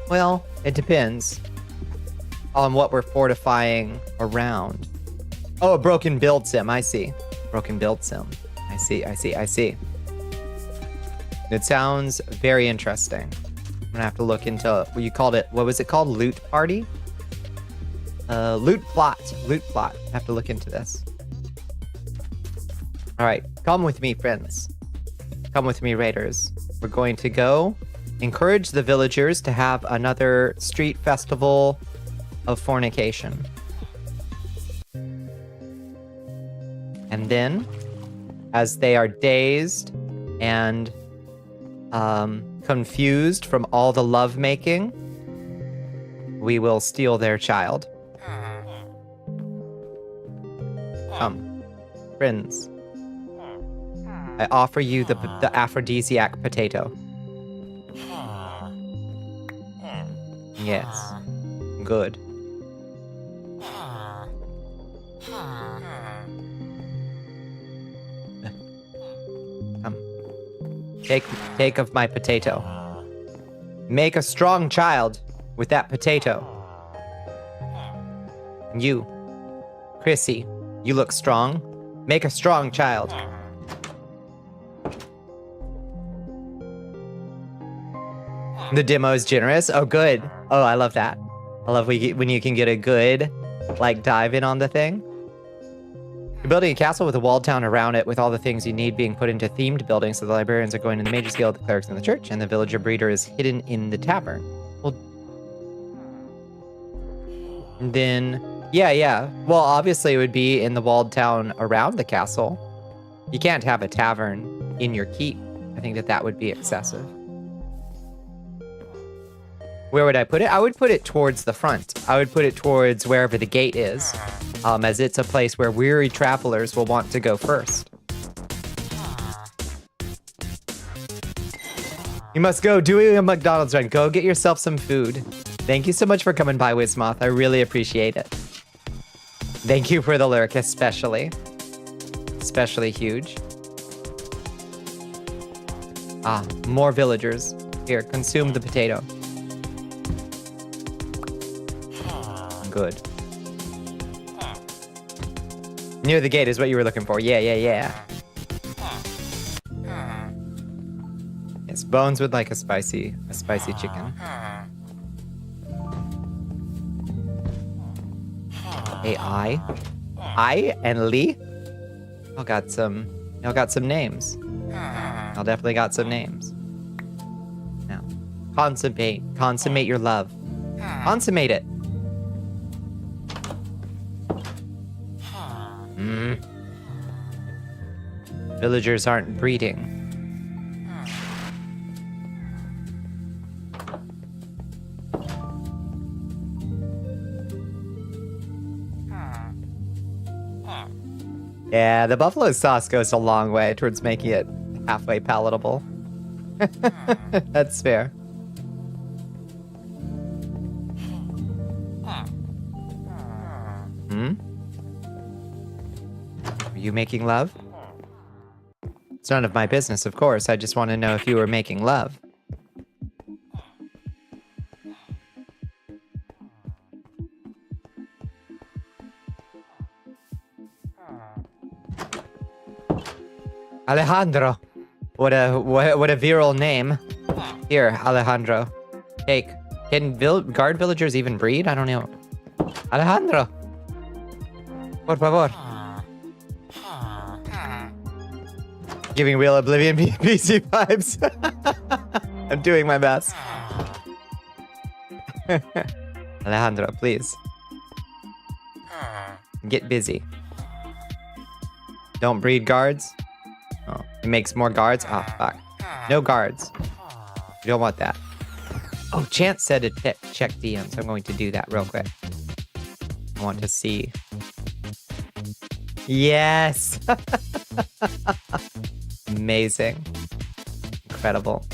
Speaker 3: Well, it depends on what we're fortifying around. Oh, a broken build sim. I see. Broken build sim. I see. It sounds very interesting. I'm gonna have to look into what you called it. What was it called? Loot party? Loot plot. I have to look into this. All right, come with me, friends. Come with me, raiders. We're going to go encourage the villagers to have another street festival of fornication. And then, as they are dazed and confused from all the lovemaking, we will steal their child. Come, friends. I offer you the aphrodisiac potato. Yes. Good. Come. Take of my potato. Make a strong child with that potato. You, Chrissy, you look strong. Make a strong child. The demo is generous. Oh, good. Oh, I love that. I love when you can get a good, like, dive in on the thing. You're building a castle with a walled town around it with all the things you need being put into themed buildings. So the librarians are going to the Mage's Guild, the clerics in the church, and the villager breeder is hidden in the tavern. Well, then, yeah. Well, obviously it would be in the walled town around the castle. You can't have a tavern in your keep. I think that would be excessive. Where would I put it? I would put it towards the front. I would put it towards wherever the gate is, as it's a place where weary travelers will want to go first. You must go doing a McDonald's run. Go get yourself some food. Thank you so much for coming by, Wismoth. I really appreciate it. Thank you for the lurk, especially. Especially huge. Ah, more villagers. Here, consume the potato. Good. Near the gate is what you were looking for. Yeah. Yes, Bones would like a spicy chicken. Hey, I and Lee. Y'all got some names. Y'all definitely got some names. Now, consummate your love. Consummate it. Villagers aren't breeding. Yeah, the buffalo sauce goes a long way towards making it halfway palatable. That's fair. Are you making love? It's none of my business, of course. I just want to know if you were making love. Alejandro. What a virile name. Here, Alejandro. Take. Can guard villagers even breed? I don't know. Alejandro. Por favor. Giving real Oblivion PC vibes. I'm doing my best. Alejandro, please. Get busy. Don't breed guards. Oh, it makes more guards? Oh, fuck. No guards. You don't want that. Oh, Chance said to check DM, so I'm going to do that real quick. I want to see. Yes! Amazing. Incredible.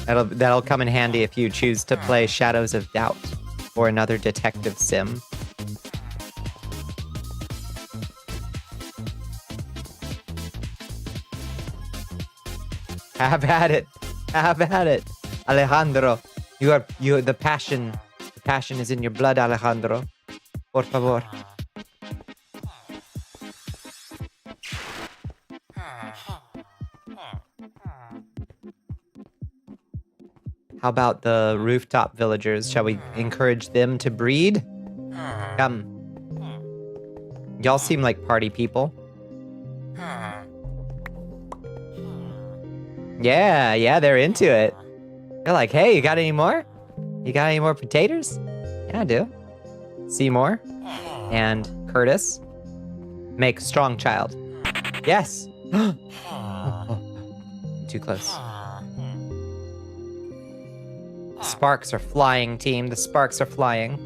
Speaker 3: That'll come in handy if you choose to play Shadows of Doubt or another detective sim. Have at it. Have at it. Alejandro. The passion. The passion is in your blood, Alejandro. Por favor. How about the rooftop villagers? Shall we encourage them to breed? Come. Y'all seem like party people. Yeah, they're into it. They're like, hey, you got any more? You got any more potatoes? Yeah, I do. Seymour and Curtis make strong child. Yes. Too close. Sparks are flying, team. The sparks are flying.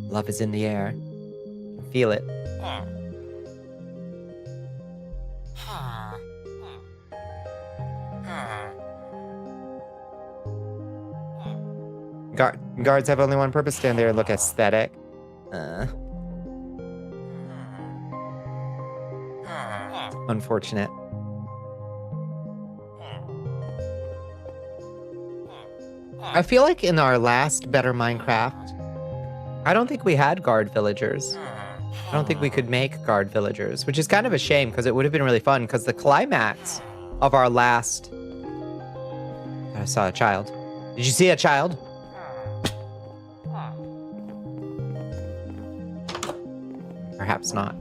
Speaker 3: Love is in the air. Feel it. Guards have only one purpose: stand there and look aesthetic. Unfortunate. I feel like in our last Better Minecraft, I don't think we had guard villagers. I don't think we could make guard villagers, which is kind of a shame because it would have been really fun because the climax of our last... I saw a child. Did you see a child? Perhaps not.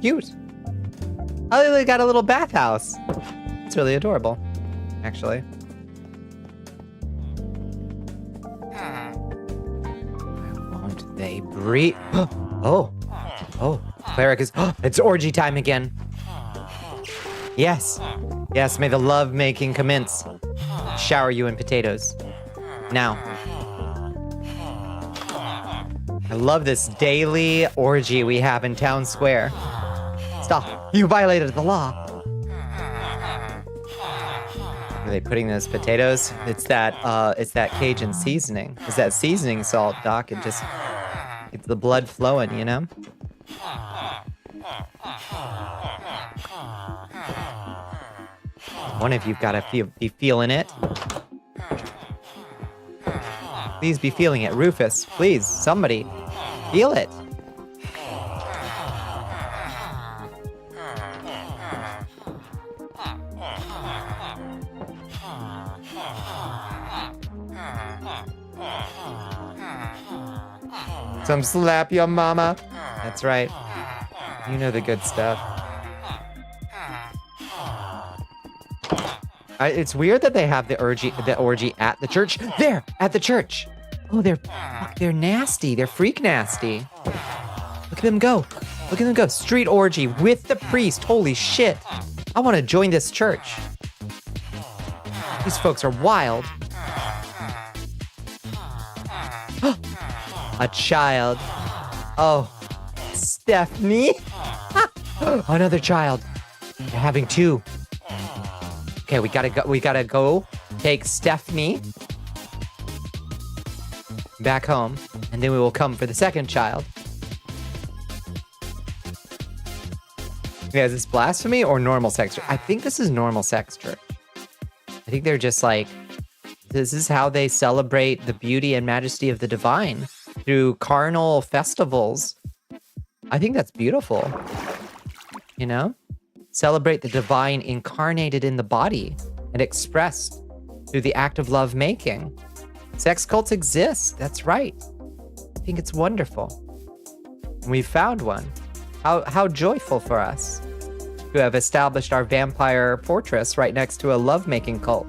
Speaker 3: Cute. Oh, they got a little bathhouse. It's really adorable, actually. Why won't they breathe? Oh, cleric is. It's orgy time again. Yes, yes. May the love making commence. Shower you in potatoes. Now. I love this daily orgy we have in town square. Stop! You violated the law. Are they putting those potatoes? It's that Cajun seasoning. It's that seasoning salt, Doc. It just gets the blood flowing, you know? One of you've got to be feeling it. Please be feeling it. Rufus, please, somebody. Feel it. Some slap your mama. That's right. You know the good stuff. It's weird that they have the orgy at the church. There, at the church. Oh, they're nasty. They're freak nasty. Look at them go. Look at them go. Street orgy with the priest. Holy shit. I want to join this church. These folks are wild. A child. Oh, Stephanie. Another child. They're having two. Okay, we gotta go take Stephanie back home, and then we will come for the second child. Yeah, is this blasphemy or normal sex church? I think this is normal sex church. I think they're just like, this is how they celebrate the beauty and majesty of the divine through carnal festivals. I think that's beautiful. You know? Celebrate the divine incarnated in the body and expressed through the act of love making. Sex cults exist. That's right. I think it's wonderful. We found one. How joyful for us to have established our vampire fortress right next to a love-making cult.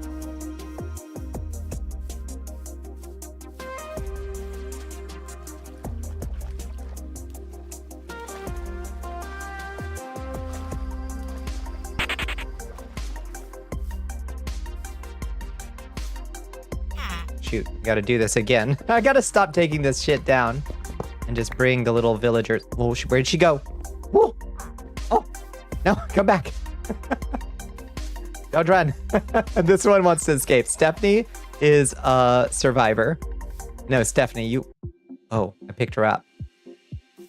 Speaker 3: Shoot, gotta do this again. I gotta stop taking this shit down and just bring the little villagers. Oh, where'd she go? Whoa. Oh, no, come back. Don't run. This one wants to escape. Stephanie is a survivor. No, Stephanie, you... Oh, I picked her up.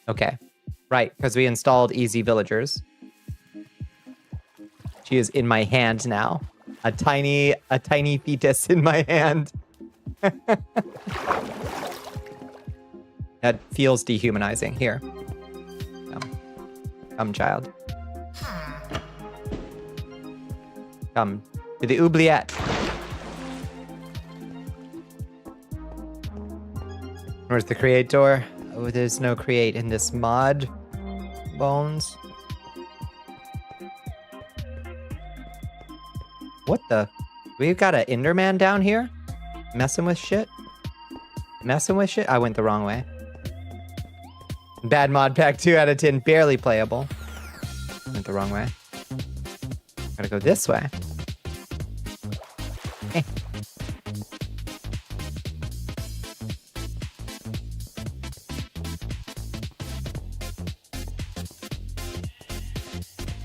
Speaker 3: Okay. Right, because we installed easy villagers. She is in my hand now. A tiny fetus in my hand. That feels dehumanizing. Here. Come, child. Come to the oubliette. Where's the creator? Oh, there's no create in this mod. Bones. What the? We've got an Enderman down here? Messing with shit? Messing with shit? I went the wrong way. Bad mod pack, 2 out of 10, barely playable. Went the wrong way. Gotta go this way. Eh.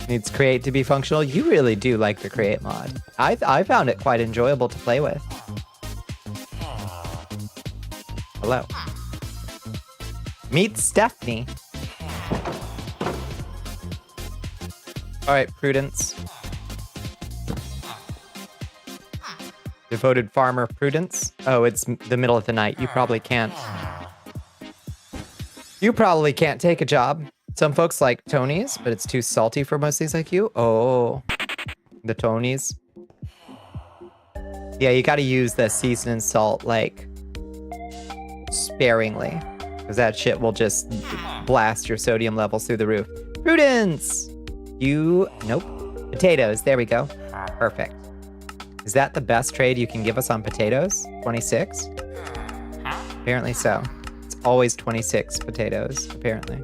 Speaker 3: Needs create to be functional. You really do like the create mod. I found it quite enjoyable to play with. Hello. Meet Stephanie. Alright, Prudence. Devoted farmer Prudence. Oh, it's the middle of the night. You probably can't. You probably can't take a job. Some folks like Tony's, but it's too salty for most things like you. Oh, the Tony's. Yeah, you gotta use the seasoning salt, like, sparingly. Because that shit will just blast your sodium levels through the roof. Prudence! Nope. Potatoes, there we go. Perfect. Is that the best trade you can give us on potatoes? 26? Apparently so. It's always 26 potatoes, apparently.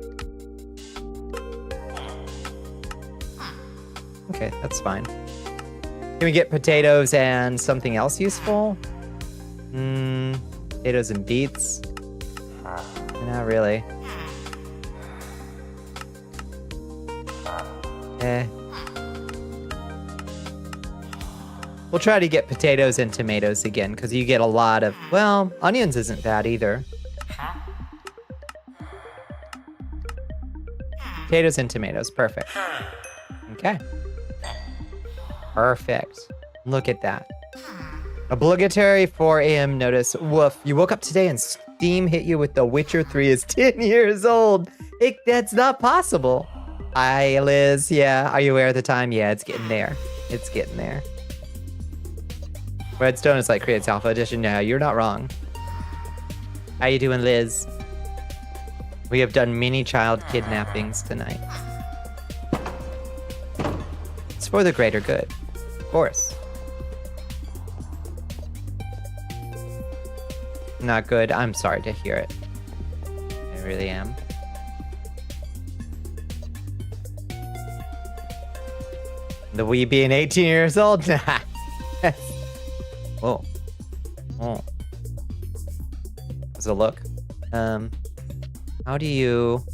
Speaker 3: Okay, that's fine. Can we get potatoes and something else useful? Potatoes and beets? Not really. We'll try to get potatoes and tomatoes again, because you get a lot of... Well, onions isn't bad either. Potatoes and tomatoes, perfect. Okay. Perfect. Look at that. Obligatory 4 a.m. notice. Woof. You woke up today and Steam hit you with The Witcher 3 is 10 years old. That's not possible. Hi, Liz. Yeah. Are you aware of the time? Yeah, it's getting there. It's getting there. Redstone is like creates Alpha Edition. No, you're not wrong. How you doing, Liz? We have done many child kidnappings tonight. It's for the greater good. Of course. Not good. I'm sorry to hear it. I really am. The Wii being 18 years old? Nah. Whoa. Oh. How's it look? How do you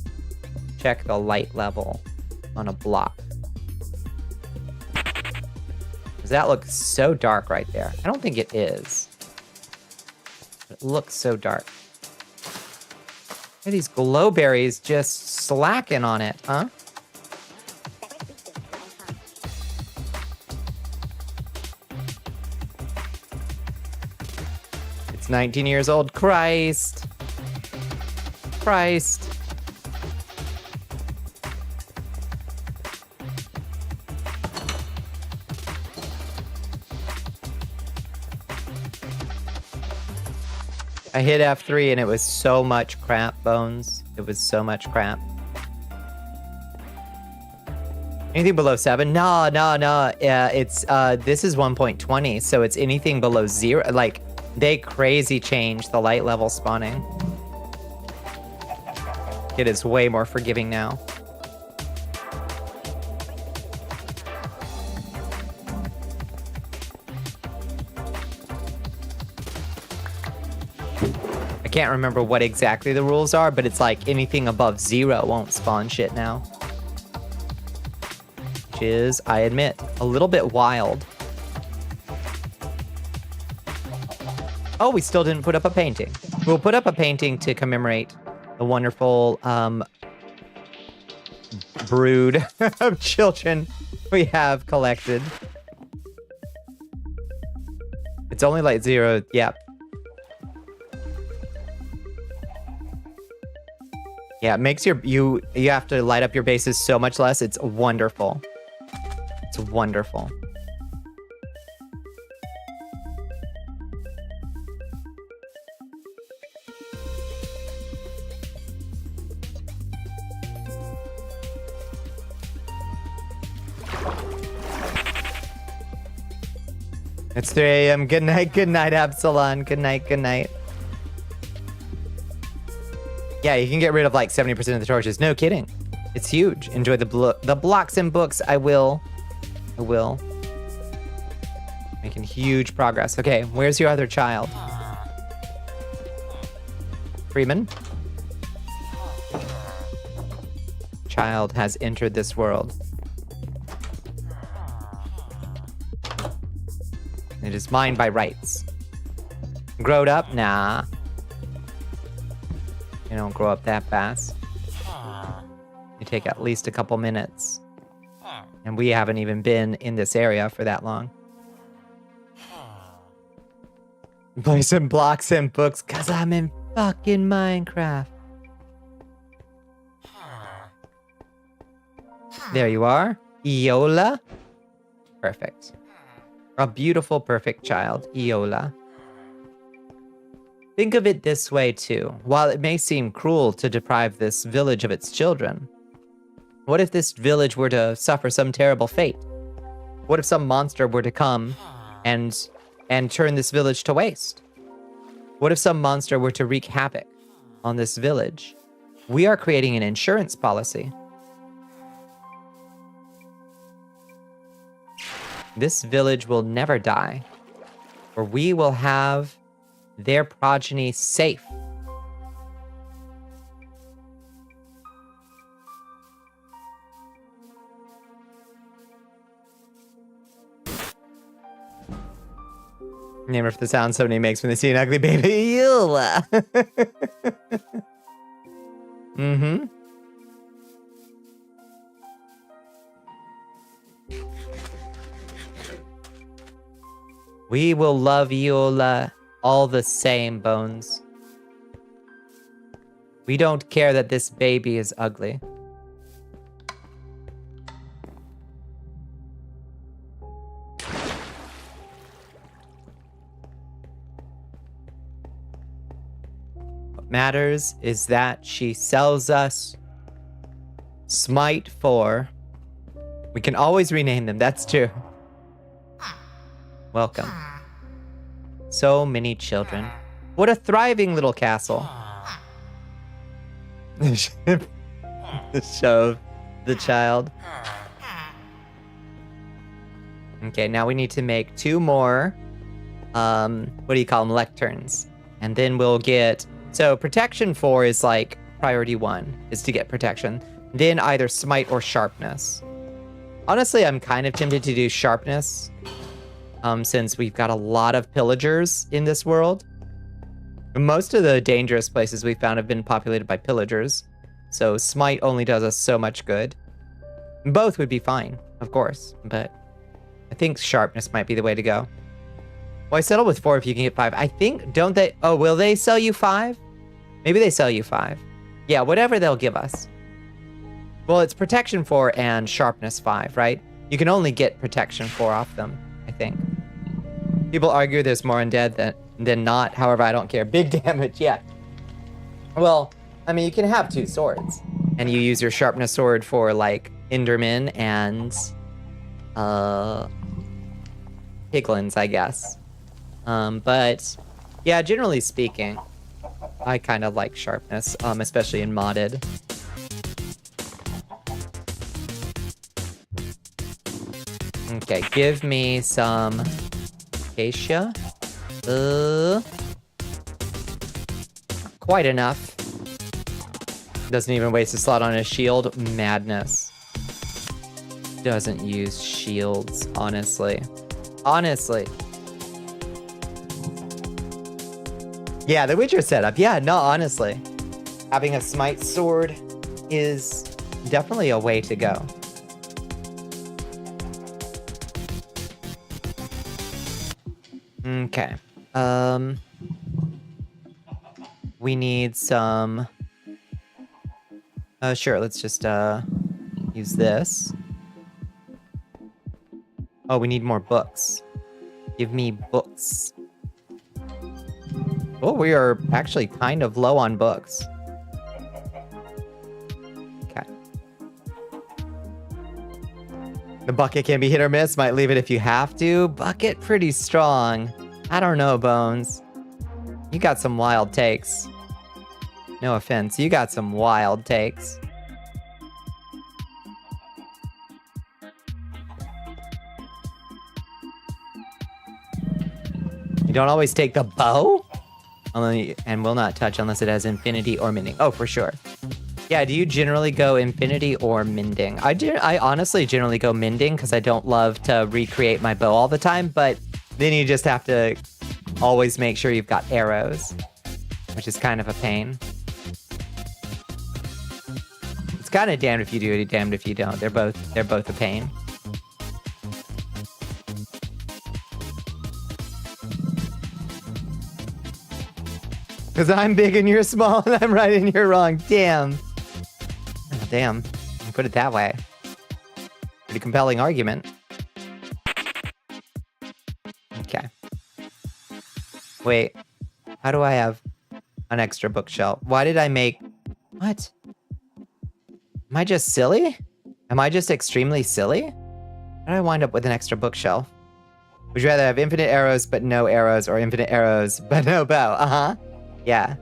Speaker 3: check the light level on a block? Does that look so dark right there? I don't think it is. It looks so dark. Look at these glowberries just slacking on it, huh? It's 19 years old. Christ. Christ. I hit F3 and it was so much crap, Bones. It was so much crap. Anything below 7? No. Yeah, it's this is 1.20, so it's anything below 0. Like, they crazy changed the light level spawning. It is way more forgiving now. I can't remember what exactly the rules are, but it's like anything above 0 won't spawn shit now. Which is, I admit, a little bit wild. Oh, we still didn't put up a painting. We'll put up a painting to commemorate the wonderful brood of children we have collected. It's only like 0, yeah. Yeah, it makes you have to light up your bases so much less. It's wonderful. It's wonderful. It's 3 a.m. Good night, Absalon. Good night. Yeah, you can get rid of like 70% of the torches. No kidding. It's huge. Enjoy the blocks and books. I will. Making huge progress. Okay, where's your other child? Freeman? Child has entered this world. It is mine by rights. Growed up? Nah. You don't grow up that fast. You take at least a couple minutes. And we haven't even been in this area for that long. Play some blocks and books, cause I'm in fucking Minecraft. There you are. Iola. Perfect. A beautiful, perfect child. Iola. Think of it this way, too. While it may seem cruel to deprive this village of its children, what if this village were to suffer some terrible fate? What if some monster were to come and turn this village to waste? What if some monster were to wreak havoc on this village? We are creating an insurance policy. This village will never die, for we will have their progeny safe. Name of the sound somebody makes when they see an ugly baby. Eula. Mm-hmm. We will love Eula all the same, Bones. We don't care that this baby is ugly. What matters is that she sells us Smite 4. We can always rename them, that's true. Welcome. So many children. What a thriving little castle. Shove the child. Okay, now we need to make 2 more, what do you call them, lecterns. And then we'll get, so protection 4 is like priority 1, is to get protection. Then either smite or sharpness. Honestly, I'm kind of tempted to do sharpness, since we've got a lot of pillagers in this world. Most of the dangerous places we found have been populated by pillagers, so smite only does us so much good. Both would be fine, of course, but I think sharpness might be the way to go. Well, I settle with 4 if you can get 5. I think, don't they, oh, will they sell you 5? Maybe they sell you 5. Yeah, whatever they'll give us. Well, it's protection 4 and sharpness 5, right? You can only get protection 4 off them, I think. People argue there's more undead than not. However, I don't care. Big damage, yeah. Well, I mean, you can have 2 swords. And you use your sharpness sword for, like, Endermen and, piglins, I guess. But, yeah, generally speaking, I kind of like sharpness, especially in modded. Okay, give me some acacia. Quite enough. Doesn't even waste a slot on a shield. Madness. Doesn't use shields, honestly. Honestly. Yeah, the Witcher setup. Yeah, no, honestly. Having a smite sword is definitely a way to go. Okay. We need some... sure, let's just, use this. Oh, we need more books. Give me books. Oh, we are actually kind of low on books. Okay. The bucket can be hit or miss. Might leave it if you have to. Bucket pretty strong. I don't know, Bones. You got some wild takes. No offense. You got some wild takes. You don't always take the bow? And will not touch unless it has infinity or mending. Oh, for sure. Yeah, do you generally go infinity or mending? I honestly generally go mending because I don't love to recreate my bow all the time, but then you just have to always make sure you've got arrows, which is kind of a pain. It's kind of damned if you do it, damned if you don't. They're both a pain. Because I'm big and you're small and I'm right and you're wrong. Damn. Oh, damn. You put it that way. Pretty compelling argument. Okay. Wait. How do I have an extra bookshelf? Why did I make... What? Am I just silly? Am I just extremely silly? How did I wind up with an extra bookshelf? Would you rather have infinite arrows but no arrows, or infinite arrows but no bow? Uh-huh. Yeah.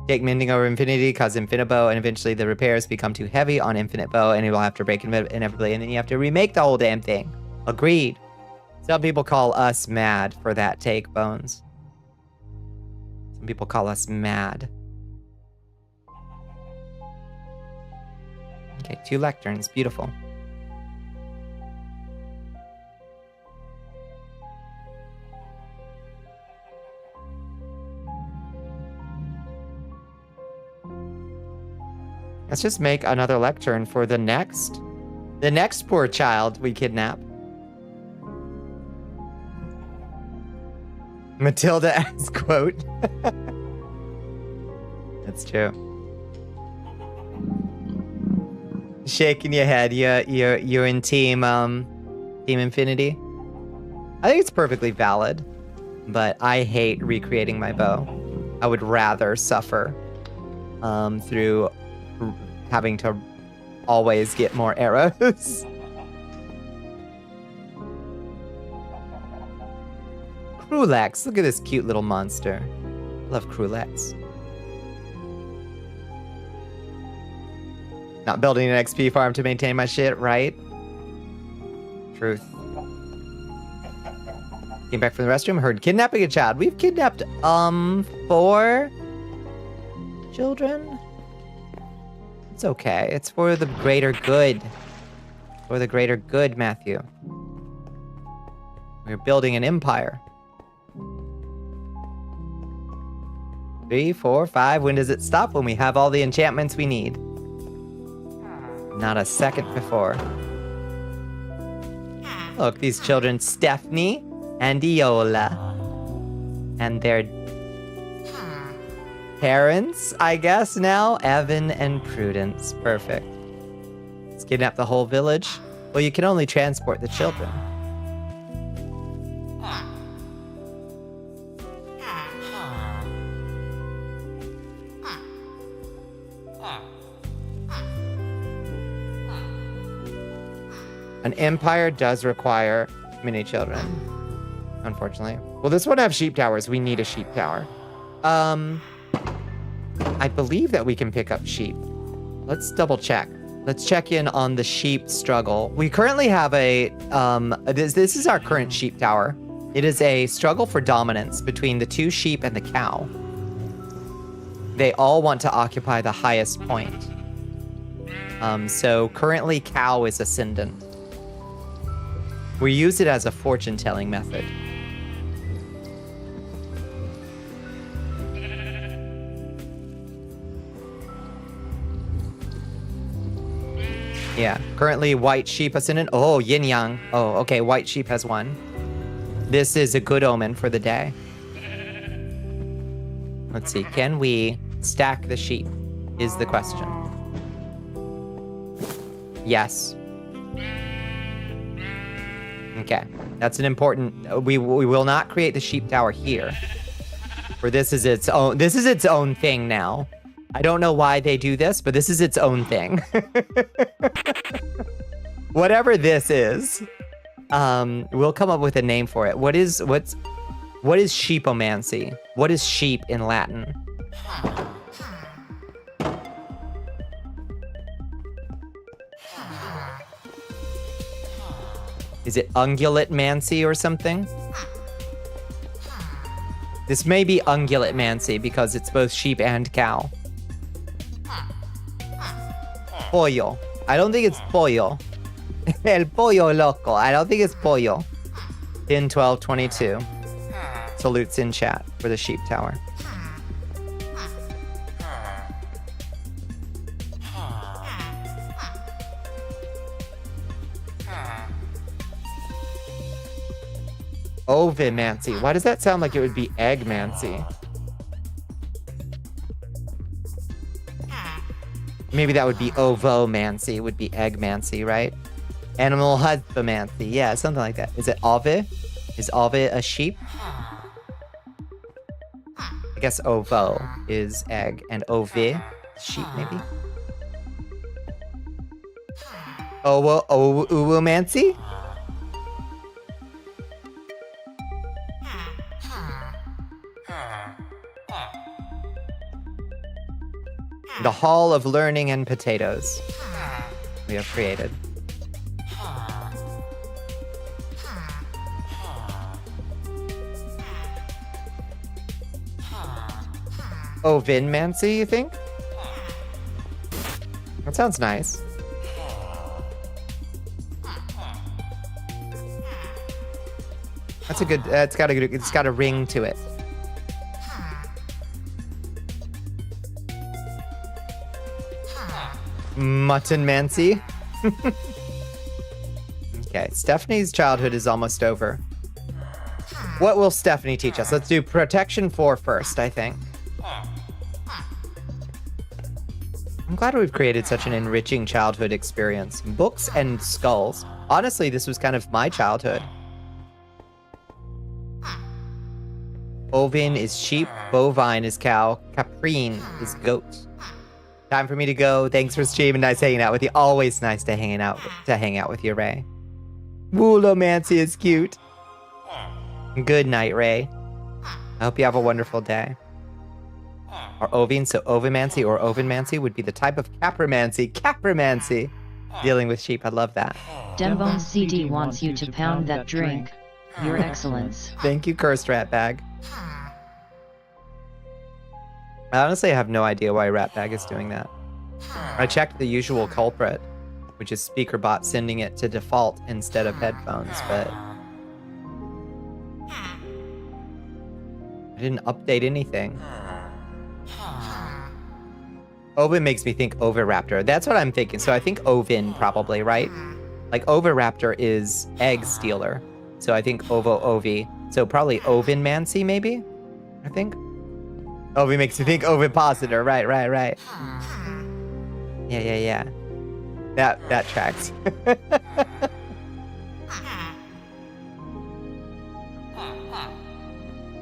Speaker 3: Take mending over infinity, cause infinite bow, and eventually the repairs become too heavy on infinite bow, and it will have to break inevitably, and then you have to remake the whole damn thing. Agreed. Some people call us mad for that take, Bones. Some people call us mad. Okay, 2 lecterns. Beautiful. Let's just make another lectern for the next poor child we kidnap. Matilda as quote. That's true. Shaking your head. You're in team Infinity. I think it's perfectly valid, but I hate recreating my bow. I would rather suffer through having to always get more arrows. Crulex, look at this cute little monster. Love Crulex. Not building an XP farm to maintain my shit, right? Truth. Came back from the restroom, heard kidnapping a child. We've kidnapped 4 children. It's okay. It's for the greater good. For the greater good, Matthew. We're building an empire. 3, 4, 5. When does it stop? When we have all the enchantments we need. Not a second before. Look, these children, Stephanie and Iola. And their parents, I guess now, Evan and Prudence. Perfect. Let's kidnap the whole village. Well, you can only transport the children. An empire does require many children, unfortunately. Well, this won't have sheep towers. We need a sheep tower. I believe that we can pick up sheep. Let's double check. Let's check in on the sheep struggle. We currently have a, this is our current sheep tower. It is a struggle for dominance between the 2 sheep and the cow. They all want to occupy the highest point. So currently cow is ascendant. We use it as a fortune-telling method. Yeah, currently white sheep ascendant. Oh, yin-yang. Oh, okay, white sheep has 1. This is a good omen for the day. Let's see, can we stack the sheep is the question. Yes. Okay, that's an important... We will not create the sheep tower here. For this is its own thing now. I don't know why they do this, but this is its own thing. Whatever this is, we'll come up with a name for it. What is sheepomancy? What is sheep in Latin? Is it ungulate mancy or something? This may be ungulate mancy because it's both sheep and cow. Pollo. I don't think it's pollo. El pollo loco. I don't think it's pollo. 10, 12, 22. Salutes in chat for the sheep tower. Ovimancy. Why does that sound like it would be Eggmancy? Maybe that would be Ovomancy, would be Eggmancy, right? Animal husbandmancy. Yeah, something like that. Is it Ove? Is Ove a sheep? I guess Ovo is egg, and Ove, sheep, maybe? Uwomancy? The Hall of Learning and Potatoes we have created. Ovinmancy, you think? That sounds nice. That's a good. It's got a ring to it. Muttonmancy. Okay, Stephanie's childhood is almost over. What will Stephanie teach us? Let's do Protection 4 first, I think. I'm glad we've created such an enriching childhood experience. Books and skulls. Honestly, this was kind of my childhood. Ovine is sheep, bovine is cow, caprine is goat. Time for me to go. Thanks for streaming. Nice hanging out with you. Always nice to hang out with you, Ray. Woolomancy is cute. Good night, Ray. I hope you have a wonderful day. Or ovine, so ovimancy or ovinmancy would be the type of caprimancy. Caprimancy! Dealing with sheep, I love that.
Speaker 2: Dembone CD wants you to pound that drink. Your excellence.
Speaker 3: Thank you, Cursed Rat Bag. I honestly have no idea why Rat Bag is doing that. I checked the usual culprit, which is SpeakerBot sending it to default instead of headphones, but I didn't update anything. Ovin makes me think Oviraptor. That's what I'm thinking. So I think Ovin probably, right? Like Oviraptor is egg stealer. So I think Ovi. So probably Ovinmancy maybe? I think. Ovi makes me think Ovipositor. Right. Yeah. That tracks.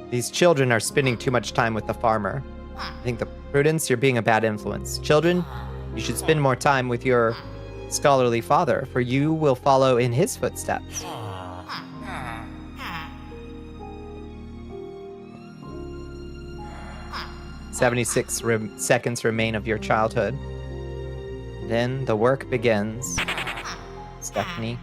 Speaker 3: These children are spending too much time with the farmer. I think the Prudence, you're being a bad influence. Children, you should spend more time with your scholarly father, for you will follow in his footsteps. Seconds remain of your childhood. Then the work begins. Stephanie.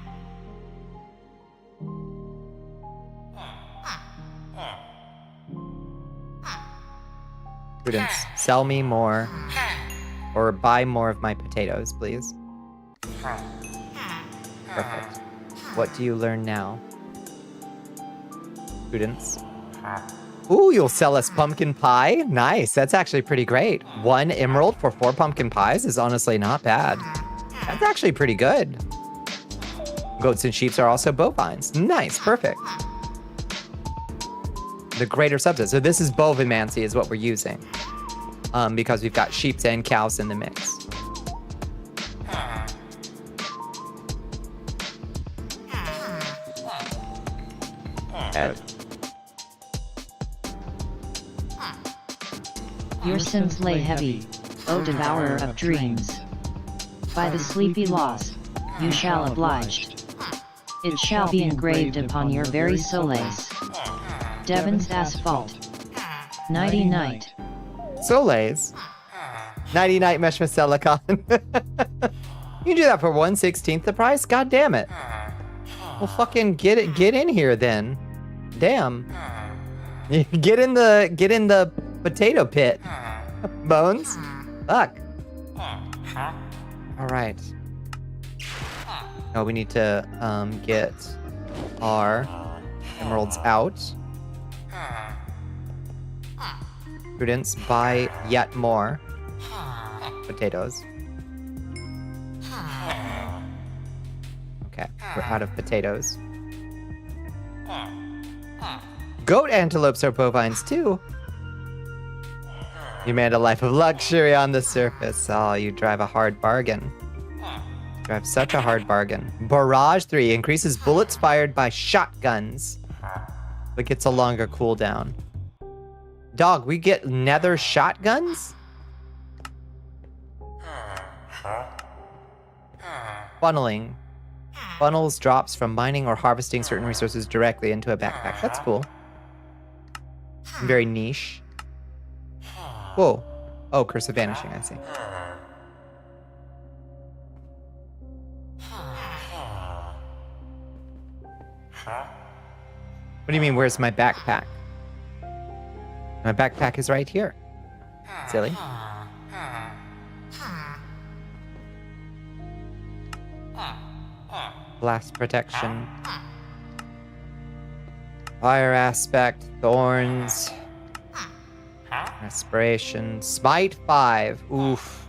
Speaker 3: Prudence, sell me more, or buy more of my potatoes, please. Perfect. What do you learn now? Prudence. Ooh, you'll sell us pumpkin pie? Nice, that's actually pretty great. 1 emerald for 4 pumpkin pies is honestly not bad. That's actually pretty good. Goats and sheep are also bovines. Nice, perfect. The greater subset. So this is bovimancy is what we're using. Because we've got sheep and cows in the mix.
Speaker 2: Your sins lay heavy, O devourer of dreams. By the sleepy laws, you shall obliged. It shall be engraved upon your very soles. Devon's asphalt. Nighty night.
Speaker 3: Soles. Nighty night Meshmasilicon. You can do that for 1/16 the price? God damn it. Well, fucking get in here then. Damn. Get in the potato pit. Bones. Fuck. All right. Oh, we need to get our emeralds out. Prudence, buy yet more potatoes. Okay, we're out of potatoes. goat antelopes are bovines too. You made a life of luxury on the surface. Oh, you drive a hard bargain. Drive such a hard bargain. Barrage 3 increases bullets fired by shotguns, but gets a longer cooldown. Dog, we get nether shotguns? Funneling. Funnels drops from mining or harvesting certain resources directly into a backpack. That's cool. Very niche. Whoa. Oh, Curse of Vanishing, I see. What do you mean, where's my backpack? My backpack is right here. Silly. Blast protection. Fire aspect. Thorns. Aspiration. Smite 5. Oof.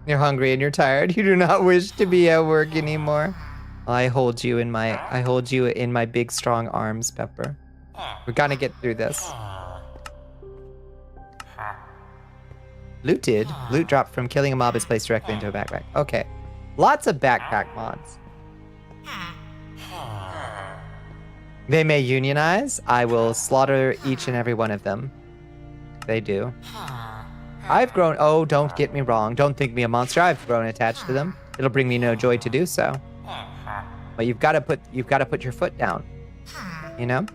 Speaker 3: You're hungry and you're tired. You do not wish to be at work anymore. I hold you in my big strong arms, Pepper. We're gonna get through this. Looted. Loot dropped from killing a mob is placed directly into a backpack. Okay. Lots of backpack mods. They may unionize. I will slaughter each and every one of them. They do. I've grown... Oh, don't get me wrong. Don't think me a monster. I've grown attached to them. It'll bring me no joy to do so. But you've got to put your foot down. You know?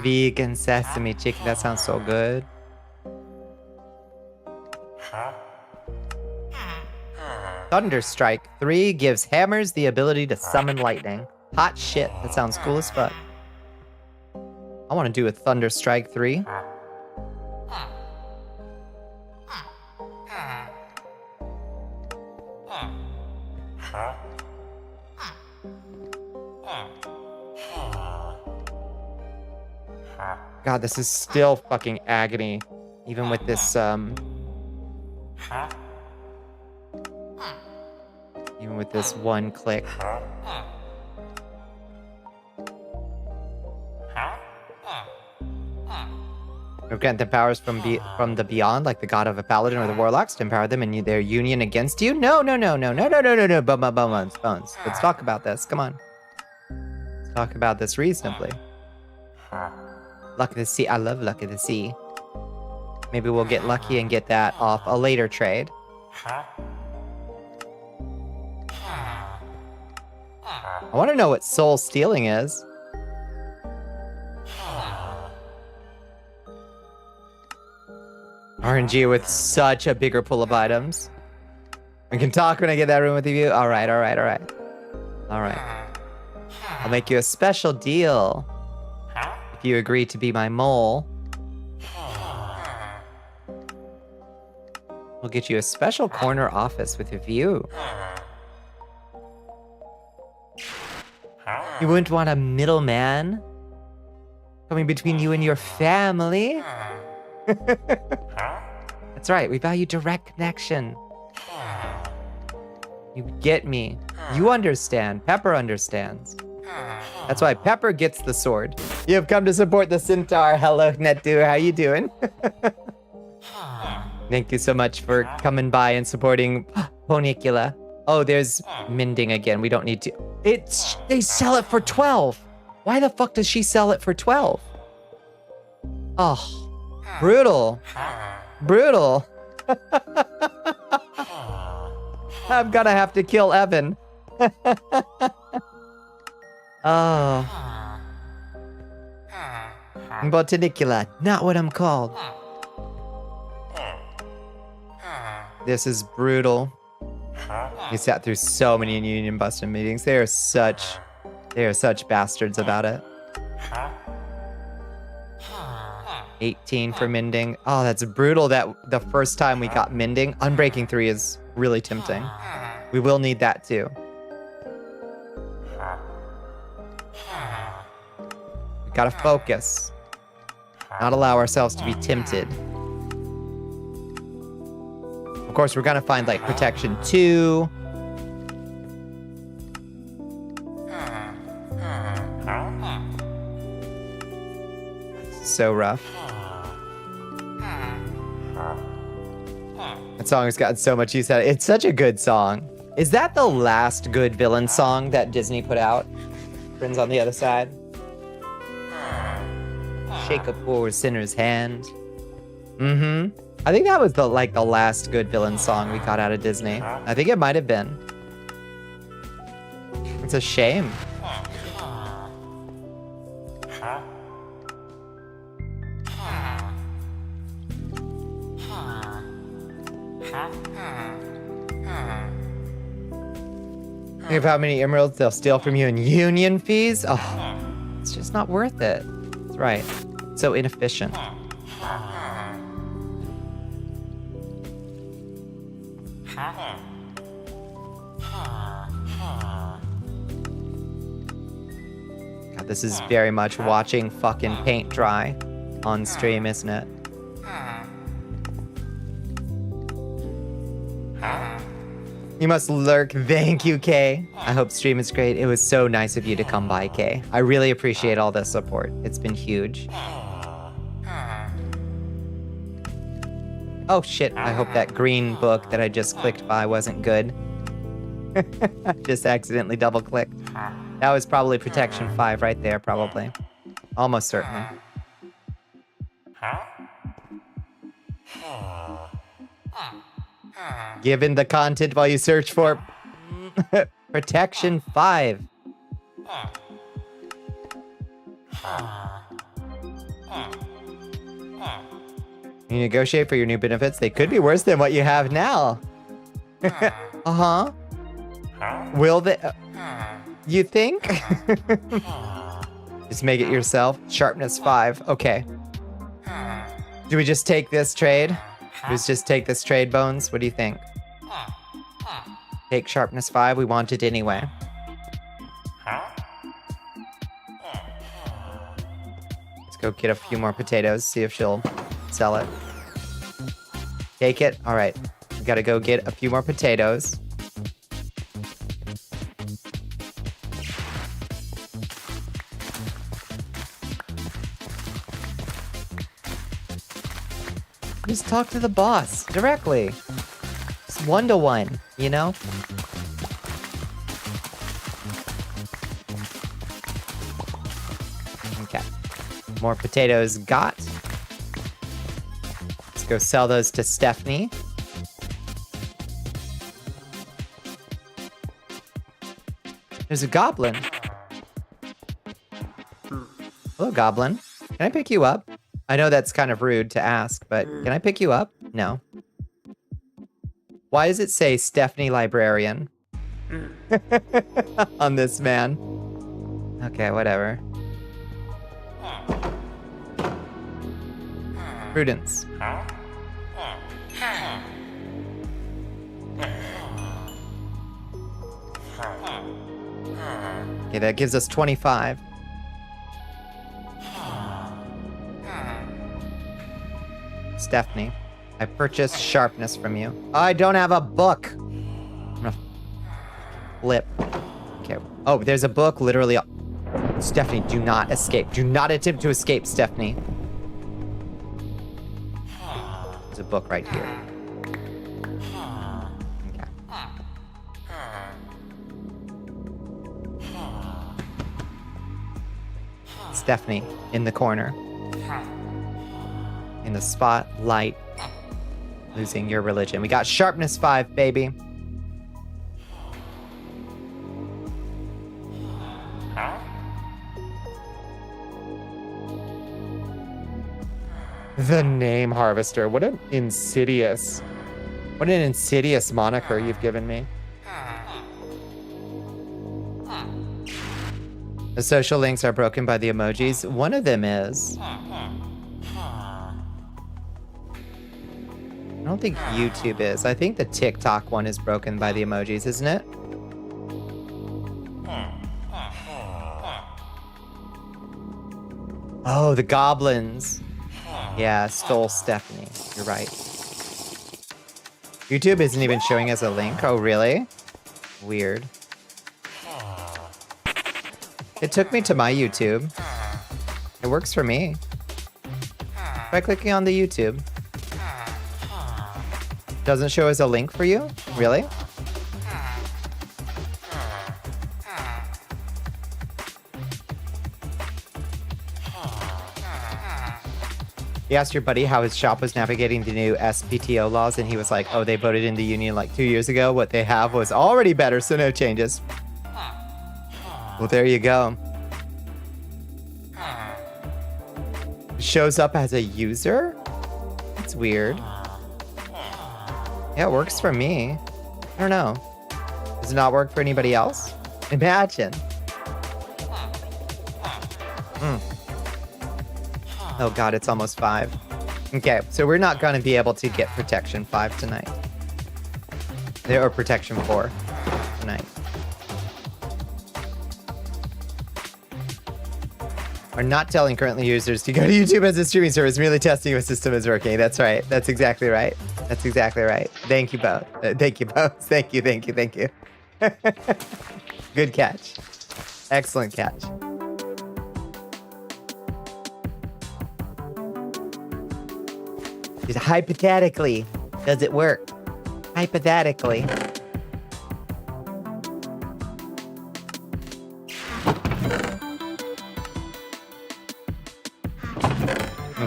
Speaker 3: Vegan sesame chicken. That sounds so good. Thunderstrike 3 gives hammers the ability to summon lightning. Hot shit. That sounds cool as fuck. I want to do a Thunderstrike 3. God, this is still fucking agony. Even with this, even with this one click. Grant them powers from the beyond, like the god of a paladin or the warlocks, to empower them in their union against you. No. Bones. Let's talk about this. Come on. Let's talk about this reasonably. Luck of the Sea. I love Luck of the Sea. Maybe we'll get lucky and get that off a later trade. I want to know what soul stealing is. RNG with such a bigger pool of items. We can talk when I get that room with you. All right. I'll make you a special deal. If you agree to be my mole, we'll get you a special corner office with a view. You wouldn't want a middleman coming between you and your family? That's right, we value direct connection. You get me. You understand. Pepper understands. That's why Pepper gets the sword. You have come to support the Centaur. Hello, Netdoer. How you doing? Thank you so much for coming by and supporting Bonnicula. Oh, there's mending again. We don't need to. They sell it for 12. Why the fuck does she sell it for 12? Oh, brutal. Brutal. I'm gonna have to kill Evan. Oh. Bonnicula, not what I'm called. This is brutal. We sat through so many union busting meetings. They are such bastards about it. 18 for mending. Oh, that's brutal that the first time we got mending. Unbreaking 3 is really tempting. We will need that too. We gotta focus. Not allow ourselves to be tempted. Of course, we're gonna find like protection 2. So rough. That song has gotten so much use out of it. It's such a good song. Is that the last good villain song that Disney put out? Friends on the Other Side. Shake a poor sinner's hand. Mm-hmm. I think that was the last good villain song we got out of Disney. I think it might have been. It's a shame. Think of how many emeralds they'll steal from you in union fees? Oh, it's just not worth it. That's right. So inefficient. God, this is very much watching fucking paint dry on stream, isn't it? You must lurk. Thank you, Kay. I hope stream is great. It was so nice of you to come by, Kay. I really appreciate all the support. It's been huge. Oh shit, I hope that green book that I just clicked by wasn't good. Just accidentally double clicked. That was probably protection 5 right there, probably. Almost certainly. Given the content while you search for protection 5. You negotiate for your new benefits. They could be worse than what you have now. Uh-huh. Will they? You think? Just make it yourself. Sharpness 5. Okay. Do we just take this trade? Let's just take this trade, Bones. What do you think? Take sharpness 5. We want it anyway. Let's go get a few more potatoes. See if she'll sell it. Take it. All right. We gotta go get a few more potatoes. Just talk to the boss directly. Just 1-to-1, you know? Okay. More potatoes got. Let's go sell those to Stephanie. There's a goblin. Hello, goblin. Can I pick you up? I know that's kind of rude to ask, but can I pick you up? No. Why does it say Stephanie Librarian on this man? Okay, whatever. Prudence. Okay, that gives us 25. Stephanie, I purchased sharpness from you. I don't have a book. I'm gonna flip. Okay. Oh, there's a book literally. Stephanie, do not escape. Do not attempt to escape, Stephanie. There's a book right here. Okay. Stephanie, in the corner. In the spotlight, losing your religion. We got sharpness 5, baby. The name Harvester. What an insidious moniker you've given me. The social links are broken by the emojis. One of them is. I don't think YouTube is. I think the TikTok one is broken by the emojis, isn't it? Oh, the goblins. Yeah, stole Stephanie. You're right. YouTube isn't even showing us a link. Oh, really? Weird. It took me to my YouTube. It works for me. By clicking on the YouTube. Doesn't show us a link for you? Really? He asked your buddy how his shop was navigating the new SPTO laws, and he was like, oh, they voted in the union like 2 years ago. What they have was already better, so no changes. Well, there you go. Shows up as a user? That's weird. Yeah, it works for me. I don't know. Does it not work for anybody else? Imagine. Oh god, it's almost 5. Okay, so we're not going to be able to get Protection 5 tonight. Or Protection 4 tonight. We're not telling currently users to go to YouTube as a streaming service, merely testing if a system is working. That's right. That's exactly right. That's exactly right. Thank you both. Thank you both. Thank you, thank you, thank you. Good catch. Excellent catch. Just hypothetically, does it work? Hypothetically.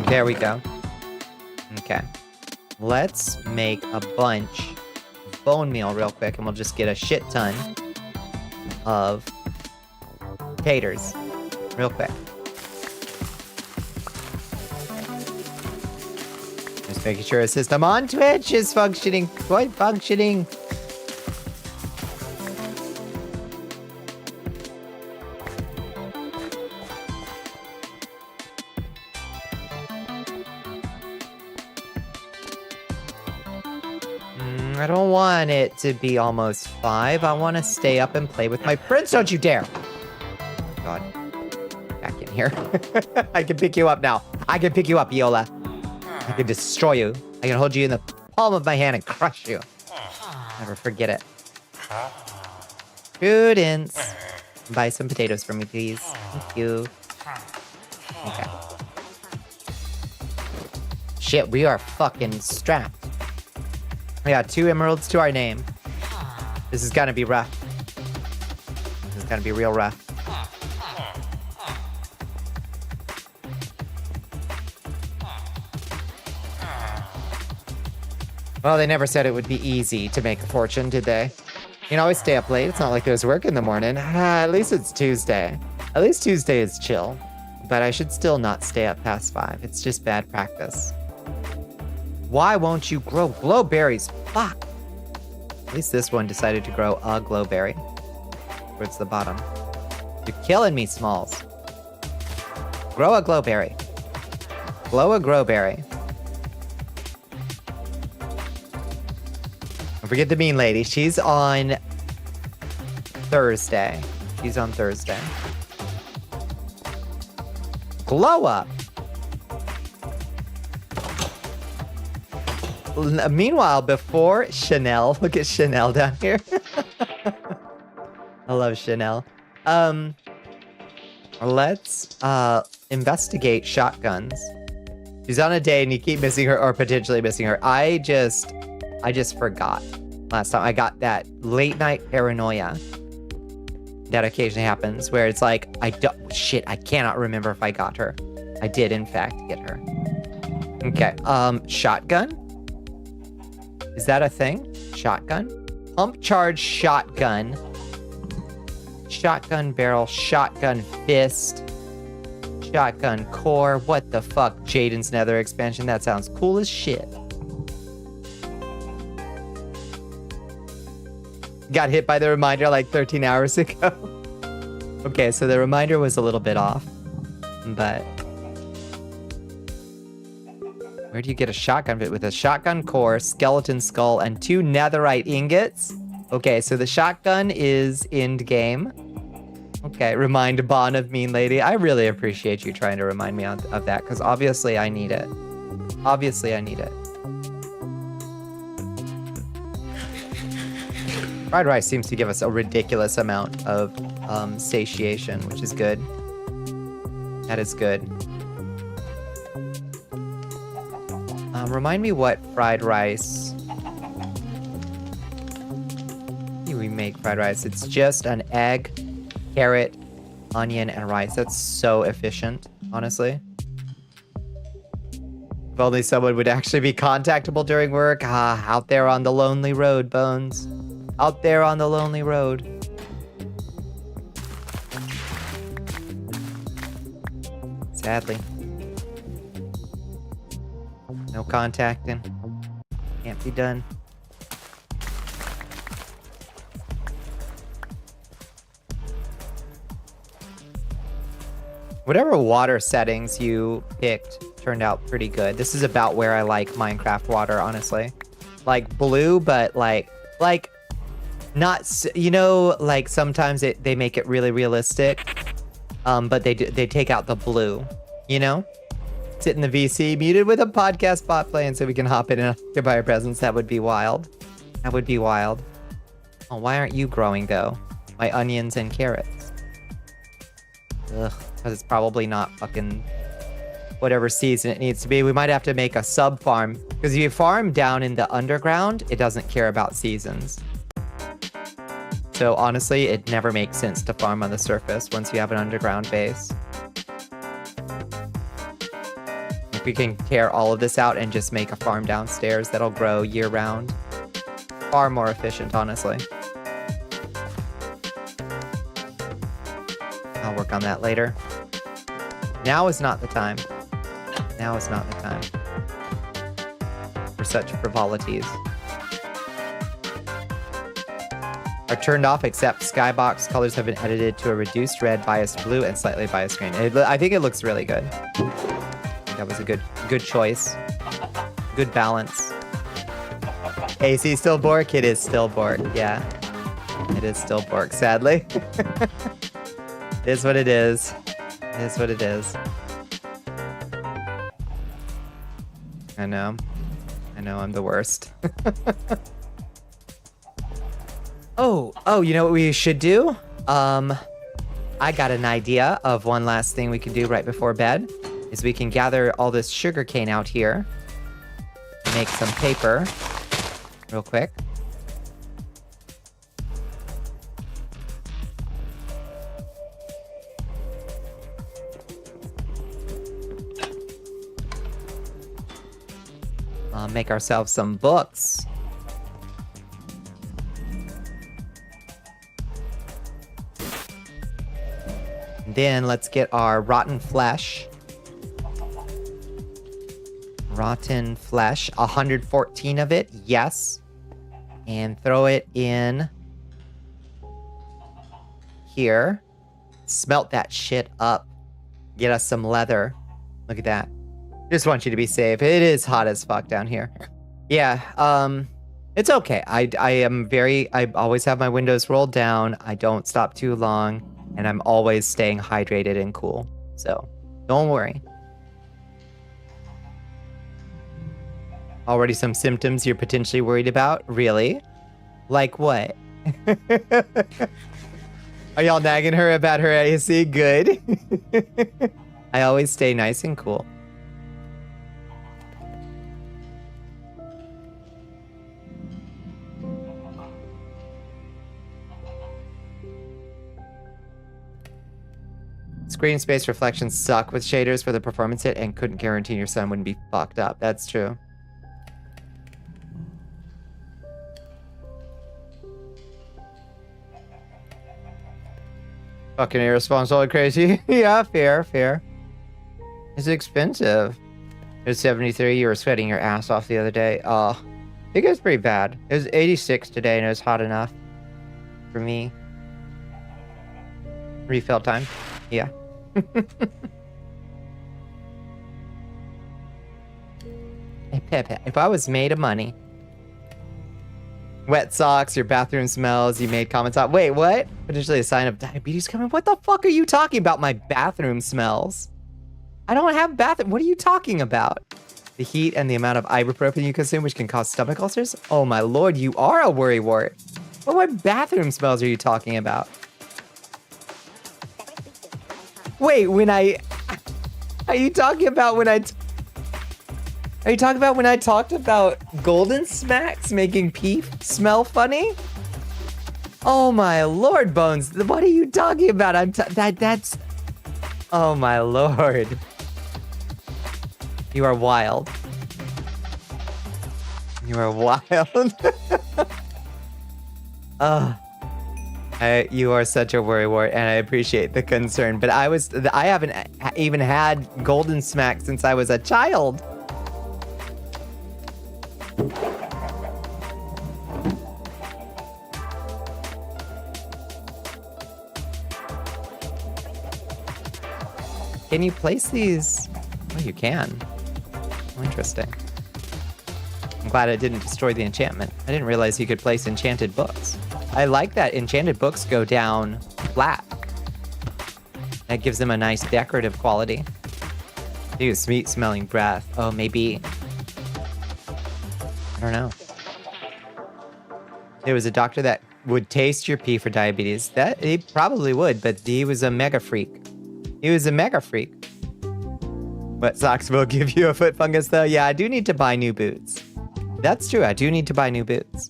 Speaker 3: There we go. Okay. Let's make a bunch of bone meal real quick, and we'll just get a shit ton of taters real quick. Just making sure a system on Twitch is functioning, quite functioning. I don't want it to be almost 5. I want to stay up and play with my friends. Don't you dare. God. Back in here. I can pick you up now. I can pick you up, Yola. I can destroy you. I can hold you in the palm of my hand and crush you. Never forget it. Prudence. Buy some potatoes for me, please. Thank you. Okay. Shit, we are fucking strapped. We got 2 emeralds to our name. This is gonna be rough. This is gonna be real rough. Well, they never said it would be easy to make a fortune, did they? You can always stay up late. It's not like there's work in the morning. At least it's Tuesday. At least Tuesday is chill. But I should still not stay up past 5. It's just bad practice. Why won't you grow glowberries? Fuck. At least this one decided to grow a glowberry. Towards the bottom. You're killing me, Smalls. Grow a glowberry. Grow a growberry. Don't forget the mean lady. She's on Thursday. She's on Thursday. Glow up. Meanwhile, before Chanel, look at Chanel down here. I love Chanel. Let's investigate shotguns. She's on a day and you keep missing her or potentially missing her. I just forgot. Last time I got that late night paranoia that occasionally happens where it's like, I cannot remember if I got her. I did in fact get her. Okay, shotgun? Is that a thing? Shotgun? Pump charge shotgun. Shotgun barrel, shotgun fist. Shotgun core. What the fuck? Jaden's Nether expansion. That sounds cool as shit. Got hit by the reminder like 13 hours ago. Okay, so the reminder was a little bit off. But where do you get a shotgun bit? With a shotgun core, skeleton skull, and 2 netherite ingots? Okay, so the shotgun is end game. Okay, remind Bon of Mean Lady. I really appreciate you trying to remind me of that, because obviously I need it. Obviously, I need it. Fried rice seems to give us a ridiculous amount of satiation, which is good. That is good. Remind me what fried rice... We make fried rice. It's just an egg, carrot, onion, and rice. That's so efficient, honestly. If only someone would actually be contactable during work. Ah, out there on the lonely road, Bones. Out there on the lonely road. Sadly. No contacting. Can't be done. Whatever water settings you picked turned out pretty good. This is about where I like Minecraft water, honestly. Like blue, but like not, you know, like sometimes they make it really realistic, but they take out the blue, you know? Sit in the VC muted with a podcast bot playing so we can hop in and occupy our presence. That would be wild. That would be wild. Oh, why aren't you growing though? My onions and carrots. Ugh, because it's probably not fucking whatever season it needs to be. We might have to make a sub farm, because if you farm down in the underground, it doesn't care about seasons. So honestly, it never makes sense to farm on the surface once you have an underground base. If we can tear all of this out and just make a farm downstairs that'll grow year round. Far more efficient, honestly. I'll work on that later. Now is not the time. Now is not the time for such frivolities. Are turned off except skybox colors have been edited to a reduced red, biased blue, and slightly biased green. I think it looks really good. That was a good choice. Good balance. AC still Bork? It is still Bork, yeah. It is still Bork, sadly. It is what it is. It is what it is. I know. I know, I'm the worst. Oh, you know what we should do? I got an idea of one last thing we can do right before bed. Is we can gather all this sugar cane out here. Make some paper. Real quick. Make ourselves some books. And then let's get our rotten flesh. Rotten flesh, 114 of it, yes. And throw it in here. Smelt that shit up. Get us some leather. Look at that. Just want you to be safe. It is hot as fuck down here. Yeah, it's okay. I always have my windows rolled down. I don't stop too long. And I'm always staying hydrated and cool. So, don't worry. Already some symptoms you're potentially worried about? Really? Like what? Are y'all nagging her about her AC? Good. I always stay nice and cool. Screen space reflections suck with shaders for the performance hit and couldn't guarantee your son wouldn't be fucked up. That's true. Fucking irresponsible and crazy. Yeah, fair. It's expensive. It was 73. You were sweating your ass off the other day. Oh, I think it was pretty bad. It was 86 today and it was hot enough for me. Refill time. Yeah. Hey, Pepe, if I was made of money. Wet socks, your bathroom smells, you made comments on. Wait, what? Potentially a sign of diabetes coming? What the fuck are you talking about? My bathroom smells? I don't have bathroom. What are you talking about? The heat and the amount of ibuprofen you consume, which can cause stomach ulcers? Oh my lord, you are a worrywart. Well, what bathroom smells are you talking about? Wait, are you talking about when I talked about Golden Smacks making pee smell funny? Oh my lord, Bones, what are you talking about? That's... Oh my lord. You are wild. You are wild. You are such a worrywart, and I appreciate the concern. But I haven't even had Golden Smack since I was a child. Can you place these? Oh, you can. Oh, interesting. I'm glad it didn't destroy the enchantment. I didn't realize you could place enchanted books. I like that enchanted books go down flat. That gives them a nice decorative quality. Dude, sweet smelling breath. Oh, maybe. I don't know. There was a doctor that would taste your pee for diabetes. That he probably would, but he was a mega freak. He was a mega freak. Wet socks will give you a foot fungus, though. Yeah, I do need to buy new boots. That's true. I do need to buy new boots.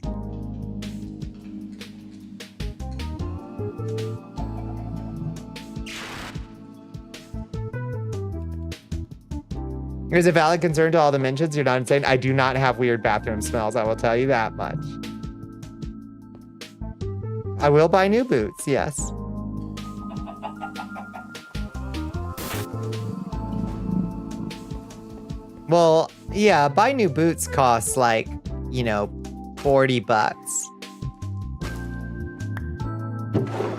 Speaker 3: Here's a valid concern to all the mentions. You're not insane. I do not have weird bathroom smells. I will tell you that much. I will buy new boots. Yes. Well, yeah, buy new boots costs like, you know, $40.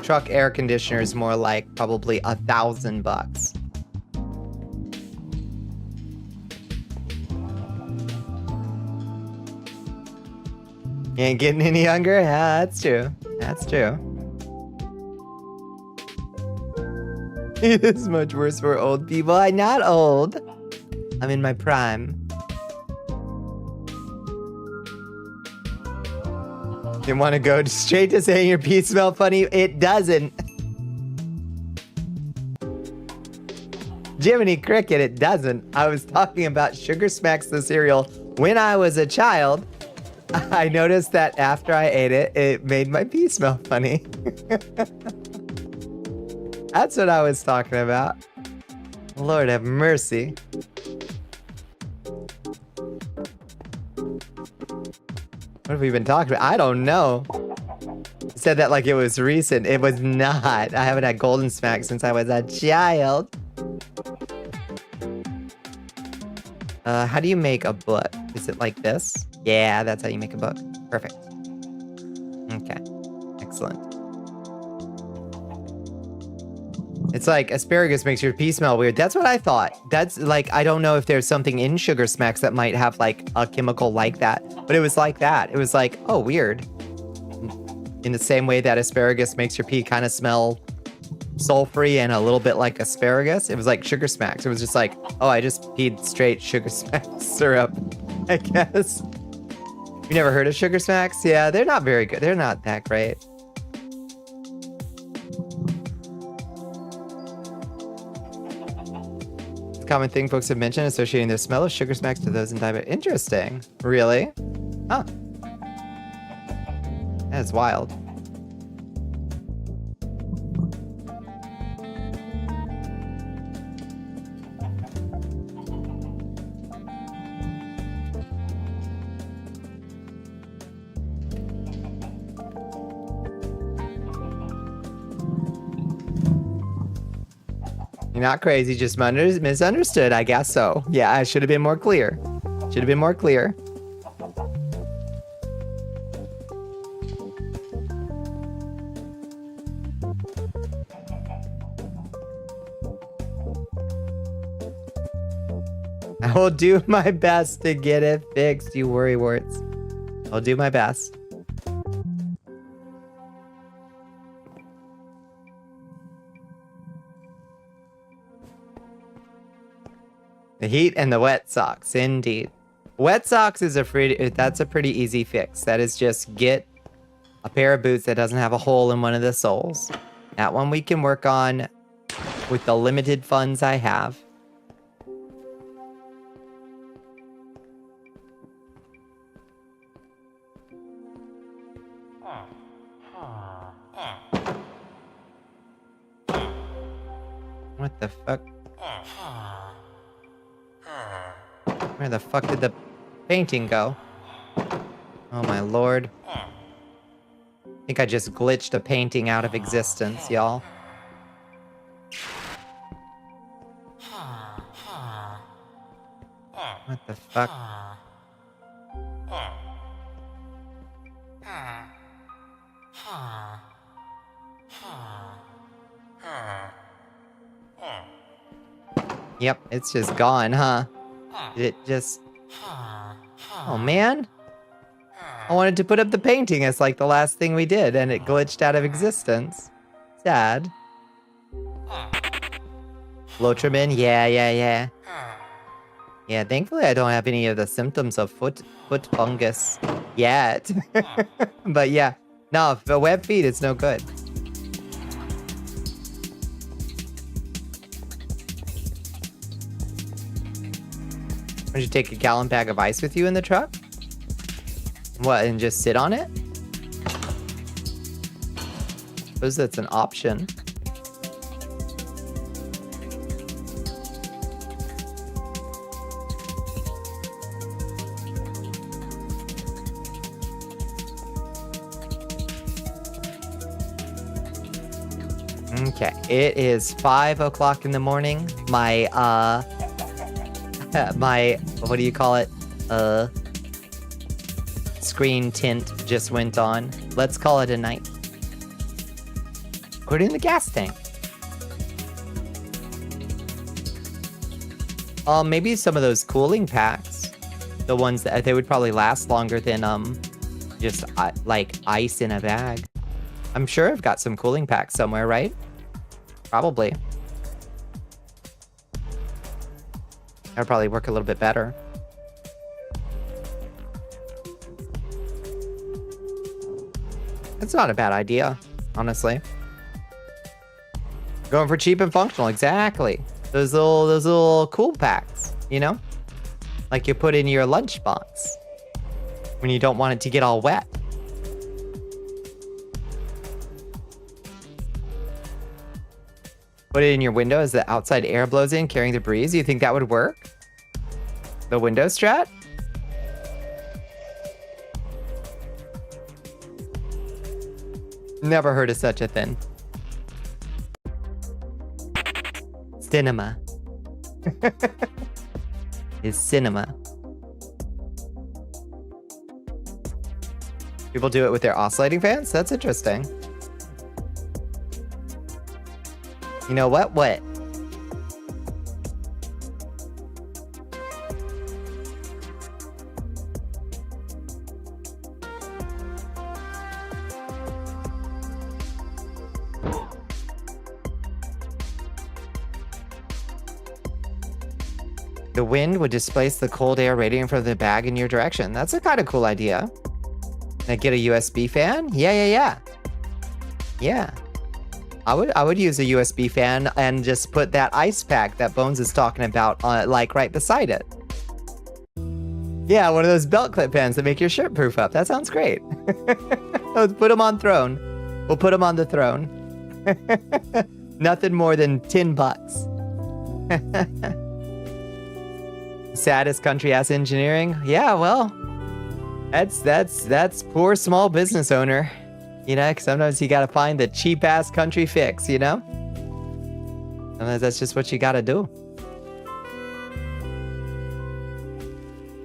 Speaker 3: Truck air conditioner is more like probably $1,000. You ain't getting any younger? Yeah, that's true. That's true. It is much worse for old people. I'm not old. I'm in my prime. You want to go straight to saying your pee smell funny? It doesn't. Jiminy Cricket, it doesn't. I was talking about Sugar Smacks the cereal when I was a child. I noticed that after I ate it, it made my pee smell funny. That's what I was talking about. Lord have mercy. What have we been talking about? I don't know. You said that like it was recent. It was not. I haven't had Golden Smack since I was a child. How do you make a book? Is it like this? Yeah, that's how you make a book. Perfect. Okay. Excellent. It's like asparagus makes your pee smell weird. That's what I thought. That's like, I don't know if there's something in Sugar Smacks that might have like a chemical like that, but it was like that. It was like, oh, weird. In the same way that asparagus makes your pee kind of smell sulfury and a little bit like asparagus. It was like Sugar Smacks. It was just like, oh, I just peed straight Sugar Smacks syrup, I guess. You never heard of Sugar Smacks? Yeah, they're not very good. They're not that great. Common thing folks have mentioned associating the smell of Sugar Smacks to those in diabetes. Interesting. Really? Huh. That's wild. You're not crazy, just misunderstood, I guess so. Yeah, I should have been more clear. Should have been more clear. I will do my best to get it fixed, you worrywarts. I'll do my best. The heat and the wet socks, indeed. Wet socks is that's a pretty easy fix. That is just get a pair of boots that doesn't have a hole in one of the soles. That one we can work on with the limited funds I have. What the fuck? Where the fuck did the painting go? Oh my lord. I think I just glitched a painting out of existence, y'all. What the fuck? Yep, it's just gone, huh? Did it just... Oh, man. I wanted to put up the painting as like the last thing we did, and it glitched out of existence. Sad. Lotrimin? Yeah. Yeah, thankfully I don't have any of the symptoms of foot fungus yet. But yeah, no, for web feet, it's no good. Would you take a gallon bag of ice with you in the truck? What, and just sit on it? Suppose that's an option. Okay, it is 5 o'clock in the morning. My, what do you call it? Screen tint just went on. Let's call it a night. Put it in the gas tank. Maybe some of those cooling packs. The ones that they would probably last longer than, just, like, ice in a bag. I'm sure I've got some cooling packs somewhere, right? Probably. That'd probably work a little bit better. It's not a bad idea, honestly. Going for cheap and functional, exactly. Those little cool packs, you know? Like you put in your lunchbox when you don't want it to get all wet. Put it in your window as the outside air blows in, carrying the breeze. You think that would work? The window strat? Never heard of such a thing. Cinema. Is cinema. People do it with their oscillating fans? That's interesting. You know what? What? The wind would displace the cold air radiating from the bag in your direction. That's a kind of cool idea. And get a USB fan? Yeah. I would use a USB fan and just put that ice pack that Bones is talking about, like right beside it. Yeah, one of those belt clip fans that make your shirt proof up. That sounds great. Let's put them on throne. We'll put them on the throne. Nothing more than $10. Saddest country ass engineering? Yeah, well, that's poor small business owner. You know, 'cause sometimes you gotta find the cheap ass country fix, you know? Sometimes that's just what you gotta do.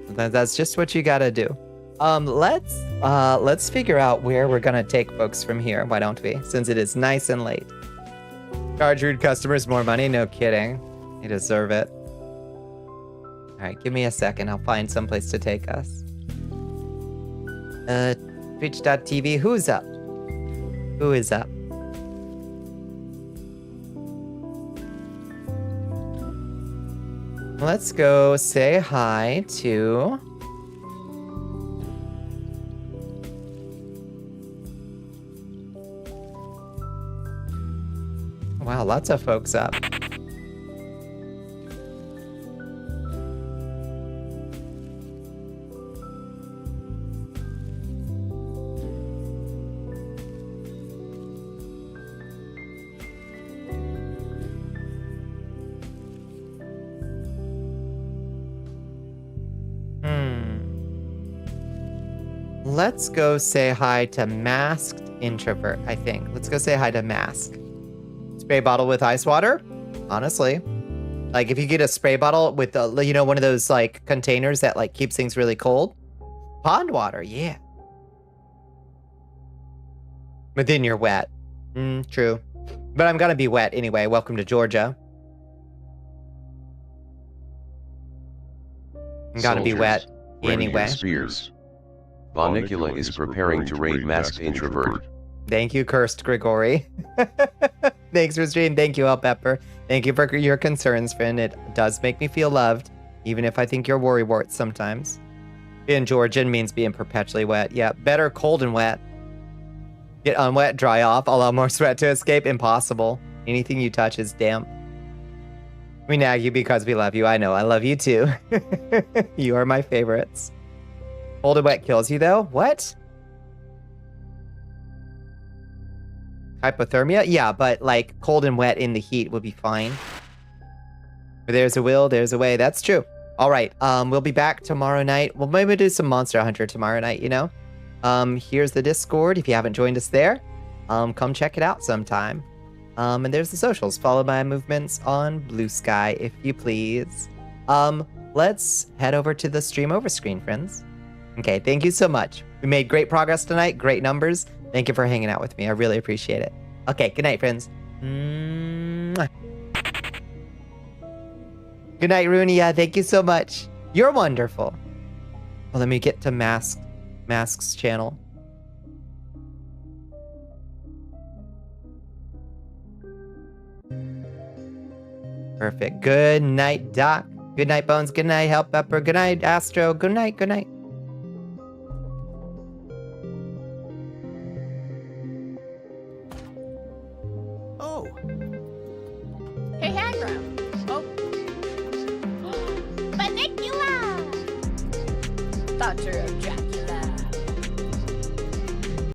Speaker 3: Sometimes that's just what you gotta do. Let's figure out where we're gonna take folks from here, why don't we? Since it is nice and late. Charge rude customers more money? No kidding. You deserve it. Alright, give me a second. I'll find someplace to take us. Twitch.tv, who's up? Who is up? Let's go say hi to... Wow, lots of folks up. Let's go say hi to Masked Introvert, I think. Let's go say hi to Mask. Spray bottle with ice water? Honestly. Like, if you get a spray bottle with, you know, one of those, like, containers that, like, keeps things really cold. Pond water, yeah. But then you're wet. True. But I'm gonna be wet anyway. Welcome to Georgia. I'm gonna be wet anyway.
Speaker 1: Spears. Bonnicula is preparing to raid Masked Introvert.
Speaker 3: Thank you, Cursed Grigori. Thanks for stream. Thank you, El Pepper. Thank you for your concerns, friend. It does make me feel loved, even if I think you're worrywart sometimes. Being Georgian means being perpetually wet. Yeah, better cold and wet. Get unwet, dry off, allow more sweat to escape. Impossible. Anything you touch is damp. We nag you because we love you. I know, I love you too. You are my favorites. Cold and wet kills you though? What? Hypothermia? Yeah, but like cold and wet in the heat would be fine. Where there's a will, there's a way. That's true. All right, we'll be back tomorrow night. We'll maybe do some Monster Hunter tomorrow night, you know? Here's the Discord. If you haven't joined us there, come check it out sometime. And there's the socials. Follow my movements on Blue Sky, if you please. Let's head over to the stream over screen, friends. Okay, thank you so much. We made great progress tonight, great numbers. Thank you for hanging out with me. I really appreciate it. Okay, good night, friends. Mwah. Good night, Rooney. Yeah, thank you so much. You're wonderful. Well, let me get to Mask's channel. Perfect. Good night, Doc. Good night, Bones. Good night, Help Pepper. Good night, Astro. Good night. Good night.
Speaker 4: Oh. Hey, Hagram. Oh. Bonnicula. Thought you were a